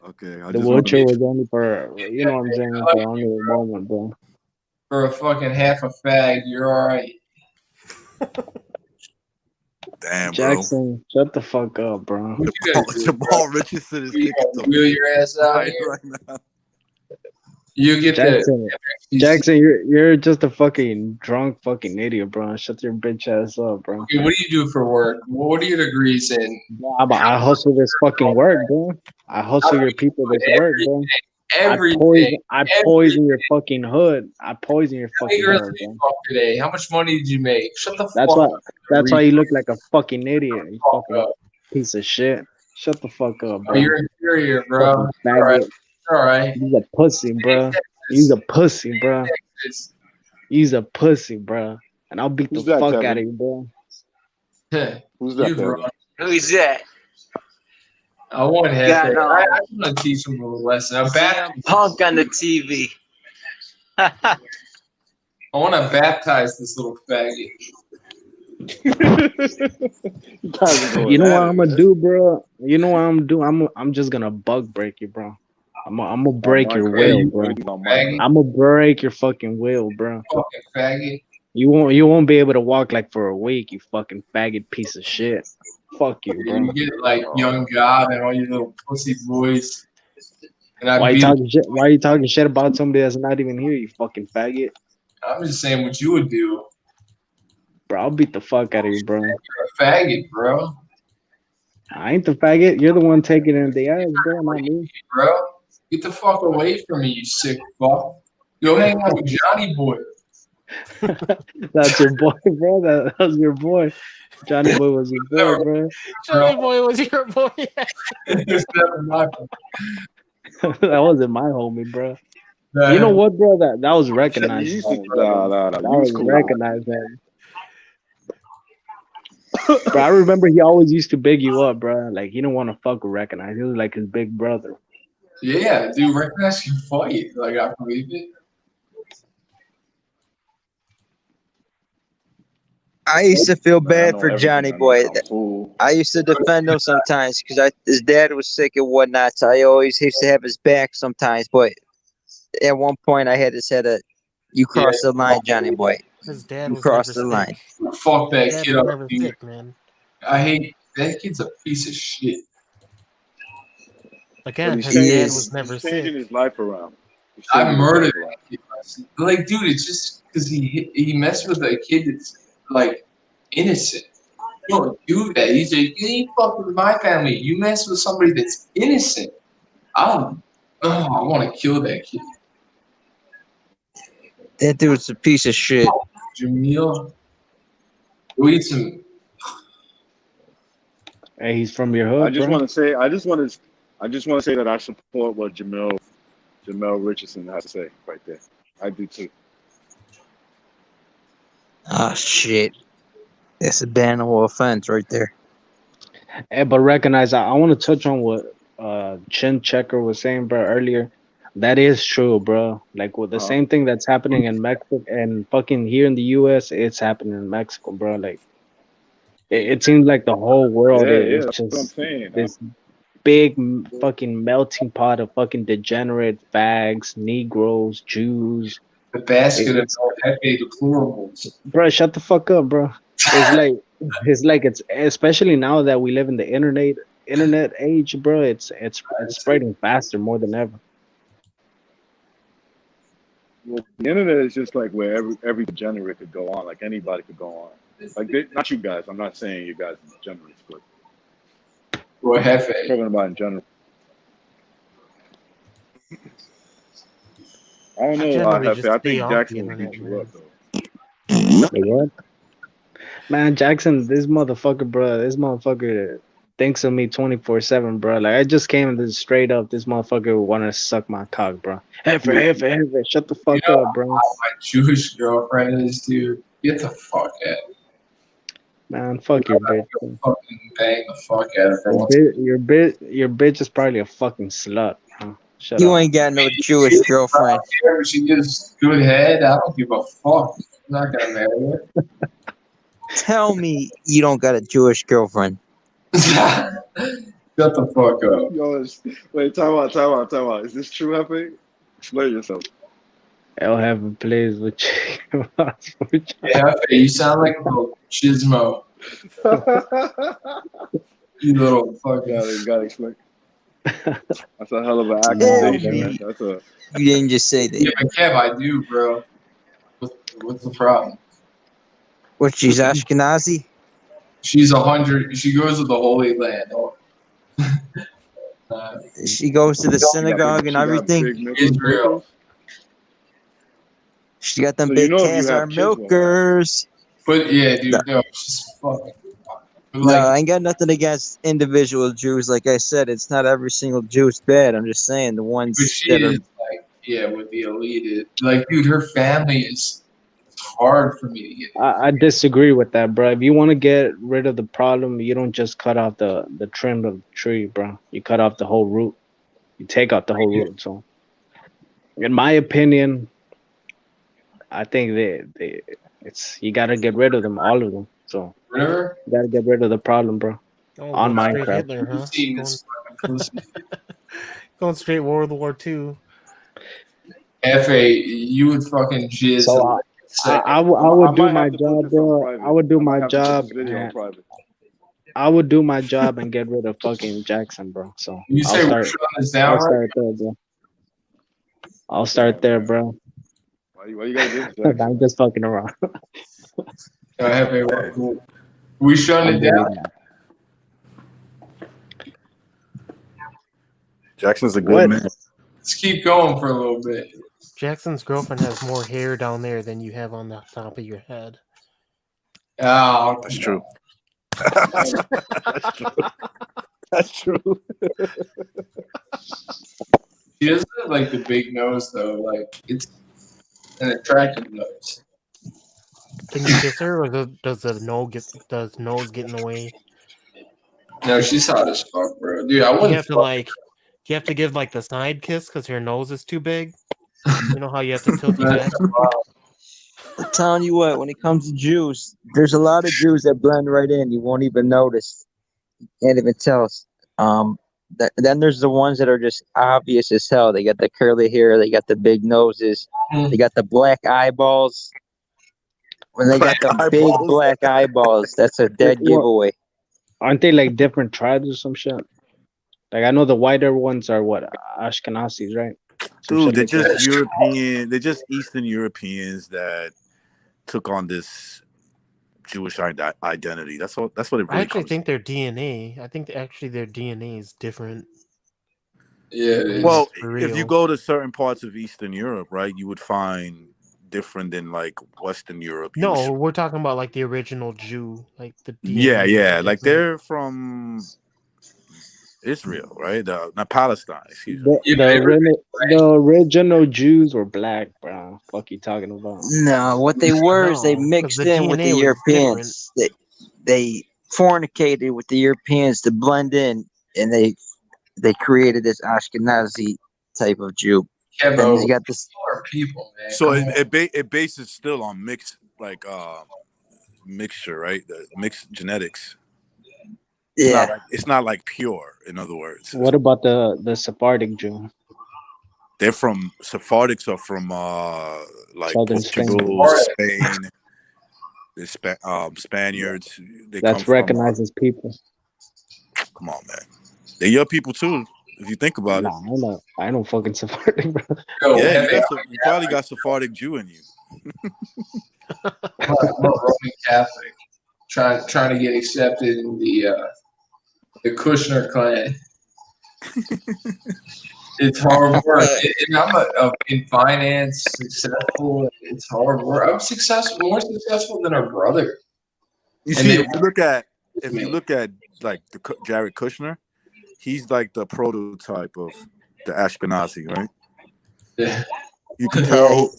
[SPEAKER 1] Okay.
[SPEAKER 4] The wheelchair was only for, you know what I'm saying, for only a moment, bro.
[SPEAKER 9] for a fucking half a fag, you're all right.
[SPEAKER 1] Damn, bro.
[SPEAKER 4] Jackson, shut the fuck up, bro.
[SPEAKER 9] What you gonna do, bro?
[SPEAKER 1] Jamal Richardson is
[SPEAKER 9] You
[SPEAKER 1] kicking
[SPEAKER 9] gonna
[SPEAKER 1] the
[SPEAKER 9] wheel your ass out
[SPEAKER 1] right
[SPEAKER 9] here?
[SPEAKER 1] now.
[SPEAKER 9] You get
[SPEAKER 4] Jackson,
[SPEAKER 9] the
[SPEAKER 4] Jackson, you're just a fucking drunk fucking idiot, bro. Shut your bitch ass up, bro.
[SPEAKER 9] Okay, what do you do for work? What are your degrees in?
[SPEAKER 4] I hustle this fucking work, bro. I hustle your people this work, bro.
[SPEAKER 9] Every
[SPEAKER 4] I poison your fucking hood. I poison your
[SPEAKER 9] How many
[SPEAKER 4] fucking
[SPEAKER 9] girls
[SPEAKER 4] hood,
[SPEAKER 9] did you
[SPEAKER 4] bro.
[SPEAKER 9] fuck today? How much money did you make? Shut the
[SPEAKER 4] That's
[SPEAKER 9] fuck
[SPEAKER 4] why.
[SPEAKER 9] up.
[SPEAKER 4] That's why you look like a fucking idiot. You
[SPEAKER 9] Fuck
[SPEAKER 4] fucking
[SPEAKER 9] up.
[SPEAKER 4] piece of shit. Shut the fuck up,
[SPEAKER 9] Oh,
[SPEAKER 4] bro.
[SPEAKER 9] you're inferior, bro.
[SPEAKER 4] Fucking
[SPEAKER 9] All right.
[SPEAKER 4] faggot.
[SPEAKER 9] All right.
[SPEAKER 4] You's a pussy, bro. You's a pussy, bro. You's a pussy, bro. And I'll beat
[SPEAKER 7] Who's
[SPEAKER 4] the
[SPEAKER 7] that,
[SPEAKER 4] fuck
[SPEAKER 7] Kevin?
[SPEAKER 4] out of you, bro.
[SPEAKER 7] Who's that?
[SPEAKER 9] You've
[SPEAKER 7] Kevin?
[SPEAKER 9] run.
[SPEAKER 10] Who's that?
[SPEAKER 9] I want half
[SPEAKER 10] Yeah,
[SPEAKER 9] it.
[SPEAKER 10] no.
[SPEAKER 9] I want to teach him a little lesson. I'm
[SPEAKER 10] CM Punk on the TV.
[SPEAKER 9] I want to baptize this little faggot.
[SPEAKER 4] You know what I'm gonna do, bro? You know what I'm gonna do? I'm just gonna bug break you, bro. I'm gonna break your will, bro.
[SPEAKER 9] Faggot.
[SPEAKER 4] I'm gonna break your fucking will, bro.
[SPEAKER 9] Fucking faggot.
[SPEAKER 4] You won't be able to walk like for a week, you fucking faggot piece of shit. Fuck you, bro.
[SPEAKER 9] You get like young God and all your little pussy boys. And I
[SPEAKER 4] Why you
[SPEAKER 9] beat
[SPEAKER 4] talking shit? Why you talking shit about somebody that's not even here? You fucking faggot,
[SPEAKER 9] I'm just saying what you would do.
[SPEAKER 4] bro. I'll beat the fuck out of you, bro.
[SPEAKER 9] You're a faggot, bro.
[SPEAKER 4] I ain't the faggot. You're the one taking it in the ass, bro. Not me,
[SPEAKER 9] Bro, get the fuck away from me, you sick fuck. Go hang out with Johnny Boy.
[SPEAKER 4] That's your boy, bro. That was your boy. Johnny Boy was your boy, bro.
[SPEAKER 2] Johnny Boy was your boy.
[SPEAKER 9] It's never my
[SPEAKER 4] That wasn't my homie, bro.
[SPEAKER 9] Nah.
[SPEAKER 4] You know what, bro? That was recognized.
[SPEAKER 7] Nah.
[SPEAKER 4] That
[SPEAKER 7] You was
[SPEAKER 4] was
[SPEAKER 7] cool.
[SPEAKER 4] recognized, man. Bro, I remember he always used to big you up, bro. Like he didn't want to fuck with Recognize. He was like his big brother.
[SPEAKER 9] Yeah, dude, Recognize can fight. Like, I believe it.
[SPEAKER 14] I used to feel bad
[SPEAKER 7] know
[SPEAKER 14] for
[SPEAKER 7] everything.
[SPEAKER 14] Johnny
[SPEAKER 7] I know
[SPEAKER 14] Boy.
[SPEAKER 7] Kung Fu.
[SPEAKER 14] I used to defend him sometimes because his dad was sick and whatnot. So I always used to have his back sometimes. But at one point, I had to say that you crossed the line, Johnny Boy.
[SPEAKER 2] His dad
[SPEAKER 14] You
[SPEAKER 2] was
[SPEAKER 14] crossed
[SPEAKER 2] never
[SPEAKER 14] the line.
[SPEAKER 2] sick.
[SPEAKER 9] Fuck that
[SPEAKER 2] His dad
[SPEAKER 9] kid
[SPEAKER 2] was
[SPEAKER 9] up,
[SPEAKER 2] never
[SPEAKER 9] dude.
[SPEAKER 2] sick, man.
[SPEAKER 9] I hate that kid's a piece of shit.
[SPEAKER 7] But
[SPEAKER 2] Again,
[SPEAKER 7] he's
[SPEAKER 2] his
[SPEAKER 7] changing,
[SPEAKER 2] dad
[SPEAKER 14] is.
[SPEAKER 2] was never
[SPEAKER 7] he's changing
[SPEAKER 2] sick.
[SPEAKER 7] his life around. He's
[SPEAKER 9] I
[SPEAKER 7] changing his
[SPEAKER 9] murdered
[SPEAKER 7] life
[SPEAKER 9] that
[SPEAKER 7] around.
[SPEAKER 9] kid. Like, dude, it's just because he messed with a kid that's like innocent. You don't do that. He's like, you ain't fucking with my family. You mess with somebody that's innocent. I want to kill that kid.
[SPEAKER 14] That dude's a piece of shit.
[SPEAKER 9] Jamil, go eat some.
[SPEAKER 4] Hey, he's from your hood,
[SPEAKER 7] I just
[SPEAKER 4] bro.
[SPEAKER 7] want to say that I support what Jamel Richardson has to say right there. I do too.
[SPEAKER 14] Oh shit. That's a bannable offense right there.
[SPEAKER 4] Hey, but Recognize, I want to touch on what Chin Checker was saying, bro, earlier. That is true, bro. Like with the same thing that's happening in Mexico and fucking here in the US, it's happening in Mexico, bro. Like it seems like the whole world is
[SPEAKER 7] That's what I'm
[SPEAKER 4] just
[SPEAKER 7] saying.
[SPEAKER 4] this big fucking melting pot of fucking degenerate fags, Negroes, Jews.
[SPEAKER 9] The basket of
[SPEAKER 4] It's-
[SPEAKER 9] Pepe deplorables.
[SPEAKER 4] Bro, shut the fuck up, bro. It's like it's especially now that we live in the internet age, bro. It's spreading faster more than ever.
[SPEAKER 7] Well, the internet is just like where every degenerate could go on. Like anybody could go on. Like not you guys. I'm not saying you guys are degenerates, but
[SPEAKER 9] Well,
[SPEAKER 7] I'm talking about in general. I don't know.
[SPEAKER 2] generally
[SPEAKER 7] Hefe,
[SPEAKER 2] just
[SPEAKER 7] I
[SPEAKER 2] stay
[SPEAKER 7] think
[SPEAKER 2] off
[SPEAKER 7] Jackson
[SPEAKER 2] the
[SPEAKER 7] will beat
[SPEAKER 2] internet,
[SPEAKER 7] you
[SPEAKER 2] man.
[SPEAKER 7] up though.
[SPEAKER 4] Like what? Man, Jackson, this motherfucker thinks of me 24/7, bro. Like I just came this straight up. This motherfucker wanted to suck my cock, bro. Hefe, shut the fuck
[SPEAKER 9] You know
[SPEAKER 4] up, bro.
[SPEAKER 9] how my Jewish girlfriend is, dude. Get the fuck out.
[SPEAKER 4] Man, fuck your bitch. Bro.
[SPEAKER 9] Fucking bang the fuck out of her.
[SPEAKER 4] Your bitch is probably a fucking slut. Bro. Shut
[SPEAKER 14] You
[SPEAKER 4] up.
[SPEAKER 14] ain't got no Jewish girlfriend.
[SPEAKER 9] If she gives good head, I don't give a fuck. I'm not gonna marry her.
[SPEAKER 14] Tell me you don't got a Jewish girlfriend.
[SPEAKER 9] Shut the fuck up.
[SPEAKER 7] Yo, wait, time out. Is this true, Hefe? Explain yourself.
[SPEAKER 4] I'll have a place with chicken.
[SPEAKER 9] Yeah, you sound like a little Chismo. You little fucking.
[SPEAKER 7] Got explain. That's a hell of an
[SPEAKER 4] Nah,
[SPEAKER 7] accusation,
[SPEAKER 4] bro.
[SPEAKER 7] man. That's a.
[SPEAKER 14] You didn't just say
[SPEAKER 9] Yeah,
[SPEAKER 14] that.
[SPEAKER 9] but Kev, I do, bro. What's the problem?
[SPEAKER 14] What, she's Ashkenazi?
[SPEAKER 9] She's 100. She goes to the Holy Land.
[SPEAKER 14] She goes to the synagogue and
[SPEAKER 7] She got
[SPEAKER 14] everything.
[SPEAKER 7] big nipples.
[SPEAKER 9] Israel.
[SPEAKER 14] She got them
[SPEAKER 7] So
[SPEAKER 14] big
[SPEAKER 7] you know if you
[SPEAKER 14] Khazar
[SPEAKER 7] have kids with her.
[SPEAKER 14] milkers.
[SPEAKER 9] But yeah, dude, no, she's fucking. But
[SPEAKER 14] No,
[SPEAKER 9] like,
[SPEAKER 14] I ain't got nothing against individual Jews. Like I said, it's not every single Jew's bad. I'm just saying the
[SPEAKER 9] but
[SPEAKER 14] ones
[SPEAKER 9] she
[SPEAKER 14] that are.
[SPEAKER 9] is like, yeah, with the elite. Like, dude, her family is. It's hard for me to get.
[SPEAKER 4] I disagree with that, bro. If you want to get rid of the problem, you don't just cut off the trim of the tree, bro. You cut off the whole root. You take out the whole root. So, in my opinion, I think it's you gotta get rid of them, all of them. So
[SPEAKER 9] River?
[SPEAKER 4] you gotta get rid of the problem, bro.
[SPEAKER 2] Oh,
[SPEAKER 4] On
[SPEAKER 2] going straight
[SPEAKER 4] Minecraft.
[SPEAKER 2] Hitler, huh?
[SPEAKER 9] See
[SPEAKER 2] Going,
[SPEAKER 9] this fucking pussy.
[SPEAKER 2] going straight World War II.
[SPEAKER 9] FA, you would fucking jizz.
[SPEAKER 4] So
[SPEAKER 9] in like a second.
[SPEAKER 4] I would
[SPEAKER 7] I
[SPEAKER 4] do
[SPEAKER 7] might
[SPEAKER 4] my
[SPEAKER 7] have to put
[SPEAKER 4] job,
[SPEAKER 7] this on
[SPEAKER 4] bro.
[SPEAKER 7] private.
[SPEAKER 4] I would do
[SPEAKER 7] I might
[SPEAKER 4] my
[SPEAKER 7] have to put
[SPEAKER 4] job,
[SPEAKER 7] this video on
[SPEAKER 4] and
[SPEAKER 7] private.
[SPEAKER 4] I would do my job and get rid of fucking Jackson, bro. So
[SPEAKER 9] You say we're shutting this down,
[SPEAKER 4] I'll
[SPEAKER 9] right?
[SPEAKER 4] start there, bro. I'll start there, bro.
[SPEAKER 7] Why you gotta do this?
[SPEAKER 4] I'm just fucking around.
[SPEAKER 9] FA, we shutting
[SPEAKER 4] I'm
[SPEAKER 9] it
[SPEAKER 4] doing
[SPEAKER 9] down?
[SPEAKER 4] that.
[SPEAKER 1] Jackson's a good
[SPEAKER 4] What?
[SPEAKER 1] man.
[SPEAKER 9] Let's keep going for a little bit.
[SPEAKER 2] Jackson's girlfriend has more hair down there than you have on the top of your head.
[SPEAKER 9] Oh,
[SPEAKER 1] That's true. That's true. That's true.
[SPEAKER 9] She doesn't have like the big nose though. Like it's an attractive nose.
[SPEAKER 2] Can you kiss her, or does nose get in the way?
[SPEAKER 9] No, she's hot as fuck, bro. Dude, I
[SPEAKER 2] You
[SPEAKER 9] wouldn't
[SPEAKER 2] have to
[SPEAKER 9] fuck
[SPEAKER 2] you have to give like the side kiss because her nose is too big. You know how you have to tilt your head.
[SPEAKER 14] I'm telling you what, when it comes to Jews, there's a lot of Jews that blend right in. You won't even notice. You can't even tell. Then there's the ones that are just obvious as hell. They got the curly hair. They got the big noses. They got the black eyeballs. When they got the big black eyeballs, that's a dead
[SPEAKER 4] What?
[SPEAKER 14] giveaway.
[SPEAKER 4] Aren't they like different tribes or some shit? Like I know the whiter ones are what Ashkenazis, right? Some
[SPEAKER 1] Dude,
[SPEAKER 4] shit
[SPEAKER 1] they're
[SPEAKER 4] like
[SPEAKER 1] just
[SPEAKER 4] that.
[SPEAKER 1] European. They're just Eastern Europeans that took on this Jewish identity. That's all. That's what it
[SPEAKER 2] I
[SPEAKER 1] really
[SPEAKER 2] actually
[SPEAKER 1] comes.
[SPEAKER 2] think their DNA. I think actually their DNA is different.
[SPEAKER 9] Yeah. It is.
[SPEAKER 1] Well,
[SPEAKER 2] For
[SPEAKER 1] if you
[SPEAKER 2] real.
[SPEAKER 1] go to certain parts of Eastern Europe, right, you would find different than like Western Europe. You would
[SPEAKER 2] No, we're talking about like the original Jew, like the DNA.
[SPEAKER 1] Yeah,
[SPEAKER 2] is
[SPEAKER 1] yeah. Like
[SPEAKER 2] different.
[SPEAKER 1] they're from Israel, right? Not Palestine, excuse me.
[SPEAKER 4] The original Jews were black, bro. Fuck you talking about?
[SPEAKER 14] No, what they were is they
[SPEAKER 2] No, 'cause
[SPEAKER 14] mixed
[SPEAKER 2] the
[SPEAKER 14] in with the
[SPEAKER 2] DNA was
[SPEAKER 14] Europeans. They fornicated with the Europeans to blend in, and they created this Ashkenazi type of Jew.
[SPEAKER 9] Yeah,
[SPEAKER 14] And
[SPEAKER 9] bro.
[SPEAKER 14] he's got this.
[SPEAKER 9] People are people, man.
[SPEAKER 1] So
[SPEAKER 9] Come on.
[SPEAKER 1] it bases still on mixed like mixture, right? The mixed genetics.
[SPEAKER 14] Yeah.
[SPEAKER 1] It's not like pure, in other words.
[SPEAKER 4] What about the Sephardic Jew?
[SPEAKER 1] They're from Sephardics are from like
[SPEAKER 4] Southern Spain.
[SPEAKER 1] Portugal, Spain. The Spaniards. They
[SPEAKER 4] That's
[SPEAKER 1] come
[SPEAKER 4] recognized as people.
[SPEAKER 1] Come on, man. They're your people too, if you think about it.
[SPEAKER 4] I know fucking Sephardic, bro.
[SPEAKER 1] Yeah, you probably got Sephardic Jew in you.
[SPEAKER 9] I'm a Roman Catholic, trying to get accepted in the Kushner clan. It's hard work, and I'm in finance successful. It's hard work. I'm successful, more successful than our brother.
[SPEAKER 1] You see, if you look at like Jared Kushner, he's like the prototype of the Ashkenazi, right?
[SPEAKER 9] Yeah.
[SPEAKER 1] You can tell.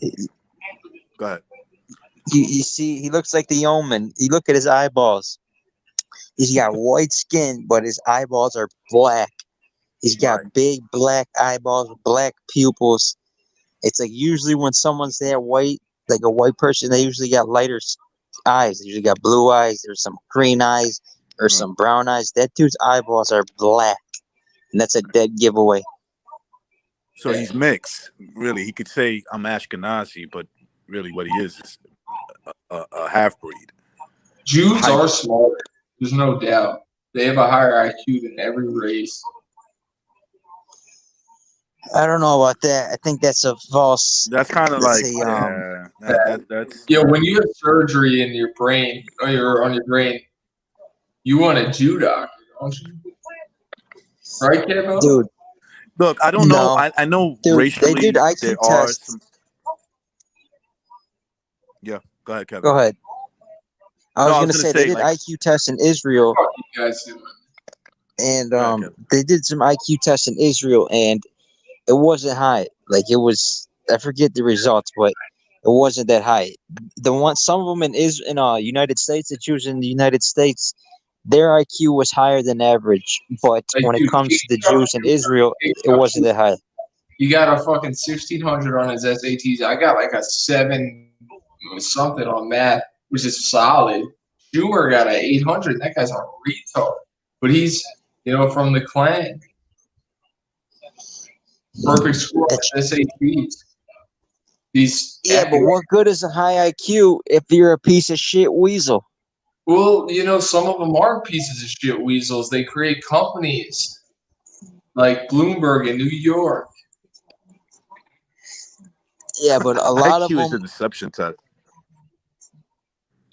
[SPEAKER 1] Go ahead.
[SPEAKER 14] You see, he looks like the yeoman. You look at his eyeballs. He's got white skin, but his eyeballs are black. He's got big black eyeballs, black pupils. It's like usually when someone's that white, like a white person, they usually got lighter eyes. They usually got blue eyes. There's some green eyes or some brown eyes. That dude's eyeballs are black, and that's a dead giveaway.
[SPEAKER 1] So he's mixed. Really, he could say I'm Ashkenazi, but really, what he is a half breed.
[SPEAKER 9] Jews are smarter. There's no doubt. They have a higher IQ than every race.
[SPEAKER 14] I don't know about that. I think that's a false.
[SPEAKER 1] That's kind of like that's
[SPEAKER 9] when you have surgery in your brain or on your brain, you want a Jew doctor, don't you? Right, Kevin?
[SPEAKER 14] Dude,
[SPEAKER 1] look, I don't know. I know racially
[SPEAKER 14] they did IQ
[SPEAKER 1] there are
[SPEAKER 14] tests.
[SPEAKER 1] some. Yeah, go ahead, Kevin.
[SPEAKER 14] Go ahead. I was
[SPEAKER 1] No,
[SPEAKER 14] gonna say they did
[SPEAKER 1] like,
[SPEAKER 14] IQ tests in Israel,
[SPEAKER 9] What are you guys doing?
[SPEAKER 14] and they did some IQ tests in Israel, and it wasn't high. Like it was, I forget the results, but it wasn't that high. Some of them in United States, the Jews in the United States, their IQ was higher than average. But when it comes to the Jews in Israel, it wasn't that high.
[SPEAKER 9] He got a fucking 1600 on his SATs. I got like a 7 something on math, which is solid. Schumer got an 800. That guy's a retard, but he's from the Klan. Perfect score on SATs.
[SPEAKER 14] But what good is a high IQ if you're a piece of shit weasel?
[SPEAKER 9] Well, some of them are pieces of shit weasels. They create companies like Bloomberg in New York.
[SPEAKER 14] Yeah, but a lot of
[SPEAKER 1] IQ
[SPEAKER 14] them.
[SPEAKER 1] is a deception test.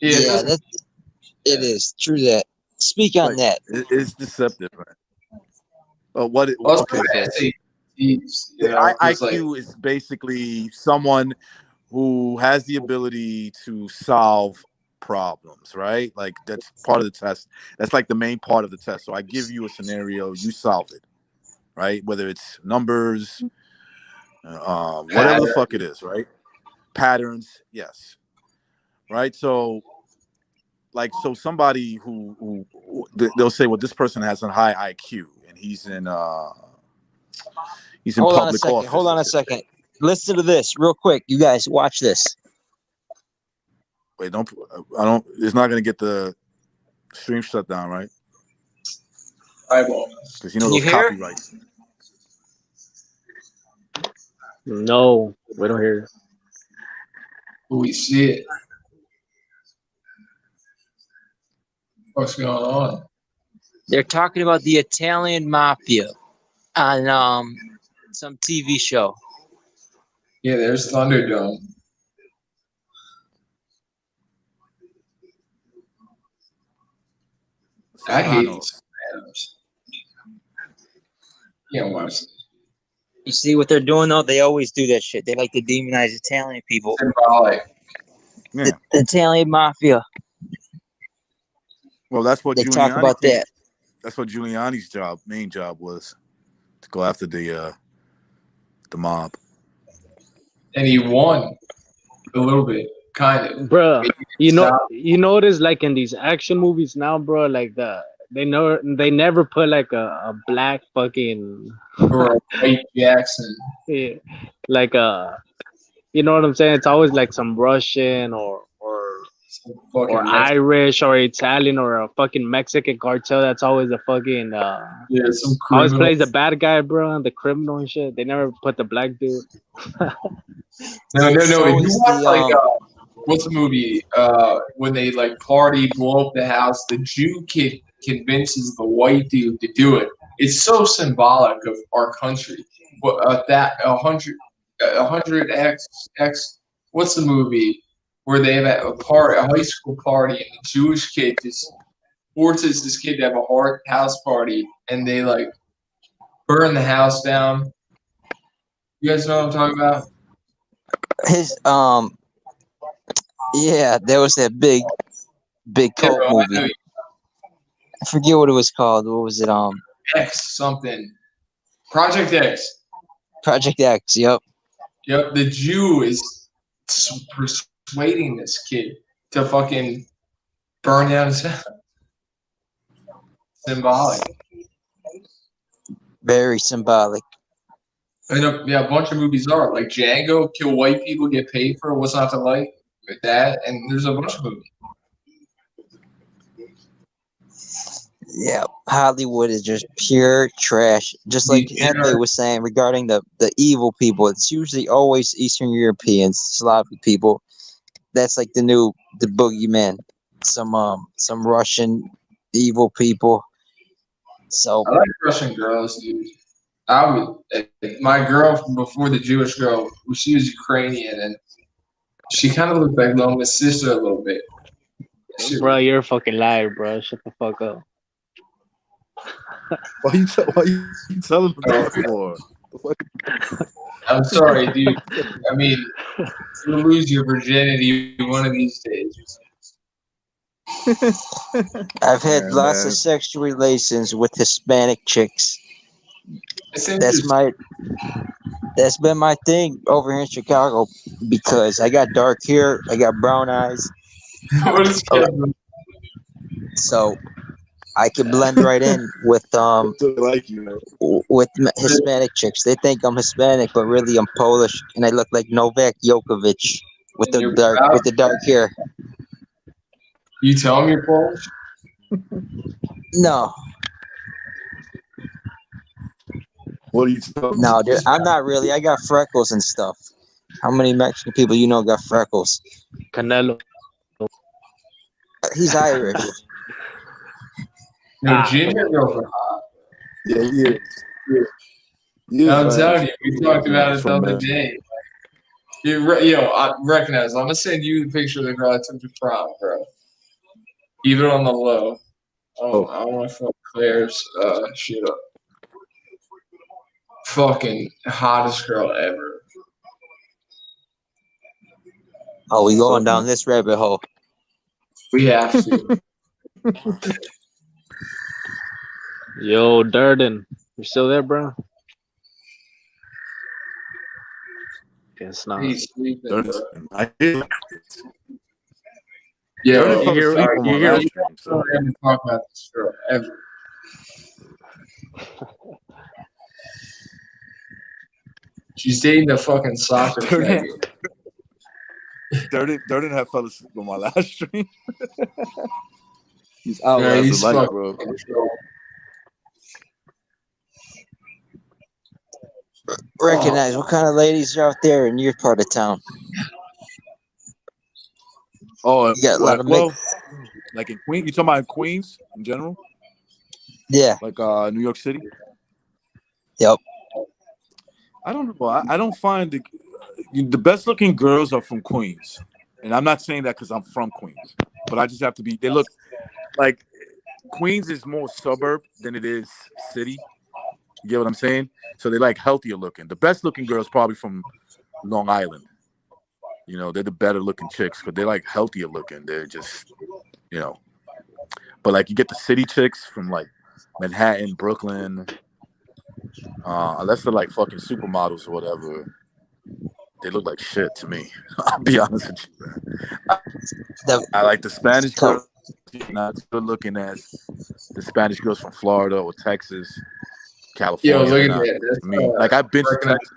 [SPEAKER 14] Yeah, it is true that. Speak on that.
[SPEAKER 1] It is deceptive, right? Oh, what?
[SPEAKER 9] Okay,
[SPEAKER 1] IQ is basically someone who has the ability to solve problems, right? Like that's part of the test. That's like the main part of the test. So I give you a scenario, you solve it, right? Whether it's numbers, whatever the fuck it is, right? Patterns, yes, right? So, so somebody who they'll say, well, this person has a high IQ and he's in public office.
[SPEAKER 14] Hold on a second. Listen to this real quick. You guys watch this.
[SPEAKER 1] Wait, it's not going to get the stream shut down, right?
[SPEAKER 9] I won't.
[SPEAKER 1] Because those copyrights.
[SPEAKER 4] No, we don't hear.
[SPEAKER 9] We see it. What's going on?
[SPEAKER 14] They're talking about the Italian mafia on some TV show.
[SPEAKER 9] Yeah, there's Thunderdome. I hate these Sopranos. Yeah, watch this.
[SPEAKER 14] You see what they're doing though? They always do that shit. They like to demonize Italian people.
[SPEAKER 9] Symbolic.
[SPEAKER 1] Yeah.
[SPEAKER 14] The Italian mafia.
[SPEAKER 1] Well, that's what
[SPEAKER 14] they talk about that.
[SPEAKER 1] That's what Giuliani's main job was, to go after the mob.
[SPEAKER 9] And he won a little bit, kind of.
[SPEAKER 4] Bro, you notice like in these action movies now, bro, like they never put like a black fucking
[SPEAKER 9] or a white Jackson.
[SPEAKER 4] Yeah, like you know what I'm saying? It's always like some Russian or Irish or Italian or a fucking Mexican cartel. That's always a fucking
[SPEAKER 9] some
[SPEAKER 4] always plays the bad guy, bro, and the criminal and shit. They never put the black dude.
[SPEAKER 9] No. If you watch what's the movie? When they like party, blow up the house, the Jew kid convinces the white dude to do it. It's so symbolic of our country. That 100x. What's the movie where they have a high school party, and the Jewish kid just forces this kid to have a house party, and they like burn the house down. You guys know what I'm talking about?
[SPEAKER 14] Yeah, there was that big cult movie. I forget what it was called. What was it?
[SPEAKER 9] X something. Project X.
[SPEAKER 14] Project X. Yep.
[SPEAKER 9] Yep. The Jew is persuading this kid to fucking burn down his house. Symbolic.
[SPEAKER 14] Very symbolic.
[SPEAKER 9] And a bunch of movies are like Django. Kill white people, get paid for what's not to like. With that, and there's a bunch of movies.
[SPEAKER 14] Yeah, Hollywood is just pure trash. Just like Henry was saying regarding the evil people, it's usually always Eastern Europeans, Slavic people. That's like the boogeyman. Some Russian evil people. So
[SPEAKER 9] I like Russian girls, dude. I would. My girl from before, the Jewish girl, she was Ukrainian, and she kind of looked like Loma's sister a little bit.
[SPEAKER 4] Bro, you're a fucking liar, bro. Shut the fuck up.
[SPEAKER 1] Why you telling them that for?
[SPEAKER 9] I'm sorry, dude. I mean, you'll lose your virginity one of these days.
[SPEAKER 14] I've had lots of sexual relations with Hispanic chicks. That's been my thing over here in Chicago because I got dark hair, I got brown eyes. So I can blend right in with Hispanic chicks. They think I'm Hispanic, but really I'm Polish, and I look like Novak Djokovic with the dark hair.
[SPEAKER 9] You tell them you're Polish?
[SPEAKER 14] No.
[SPEAKER 1] What are you talking
[SPEAKER 14] No, dude, I'm not really. I got freckles and stuff. How many Mexican people you know got freckles?
[SPEAKER 4] Canelo.
[SPEAKER 14] He's Irish.
[SPEAKER 9] No, ginger girls are hot.
[SPEAKER 1] Yeah.
[SPEAKER 9] I'm telling you, we talked about it the other day. I recognize. I'm gonna send you the picture of the girl I took to prom, bro. Keep it on the low. I don't want to fuck Claire's shit up. Fucking hottest girl ever.
[SPEAKER 14] Oh, we going down this rabbit hole.
[SPEAKER 9] We have to.
[SPEAKER 4] Yo, Durden, you still there, bro? Guess not.
[SPEAKER 9] He's sleeping, bro.
[SPEAKER 1] I did.
[SPEAKER 9] Yeah,
[SPEAKER 1] you hear
[SPEAKER 9] talk about this girl ever. She's dating the fucking soccer player.
[SPEAKER 1] Durden had fell asleep on my last stream. He's out
[SPEAKER 9] Yeah, he's
[SPEAKER 1] light,
[SPEAKER 9] fucking
[SPEAKER 1] bro.
[SPEAKER 14] Recognize what kind of ladies are out there in your part of town?
[SPEAKER 1] Oh,
[SPEAKER 14] you got a lot of
[SPEAKER 1] like in Queens. You talking about in Queens in general?
[SPEAKER 14] Yeah.
[SPEAKER 1] Like New York City.
[SPEAKER 14] Yep.
[SPEAKER 1] I don't know. I don't find the best looking girls are from Queens, and I'm not saying that because I'm from Queens, but I just have to be. They look like Queens is more suburb than it is city. You get what I'm saying? So they like healthier looking. The best looking girls probably from Long Island. You know, they're the better looking chicks because they're like healthier looking. They're just, but like you get the city chicks from like Manhattan, Brooklyn, unless they're like fucking supermodels or whatever, they look like shit to me. I'll be honest with you. I like the Spanish girls, not as good looking as the Spanish girls from Florida or Texas, California.
[SPEAKER 9] Yo, look at that.
[SPEAKER 1] To me. Like I've been to Texas.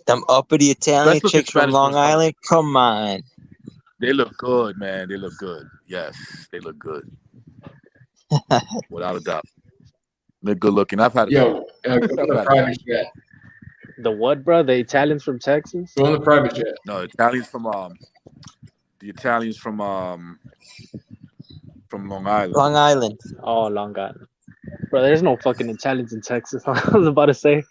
[SPEAKER 14] Them uppity Italian chicks from Long Island. Come on.
[SPEAKER 1] They look good, man. They look good. Yes, they look good. Without a doubt. They're good looking. I've had
[SPEAKER 9] the private jet.
[SPEAKER 4] The what, bro? The Italians from Texas?
[SPEAKER 9] Go on the private jet.
[SPEAKER 1] No, Italians from Long Island.
[SPEAKER 14] Long Island.
[SPEAKER 4] Oh, Long Island. Bro, there's no fucking Italians in Texas. I was about to say.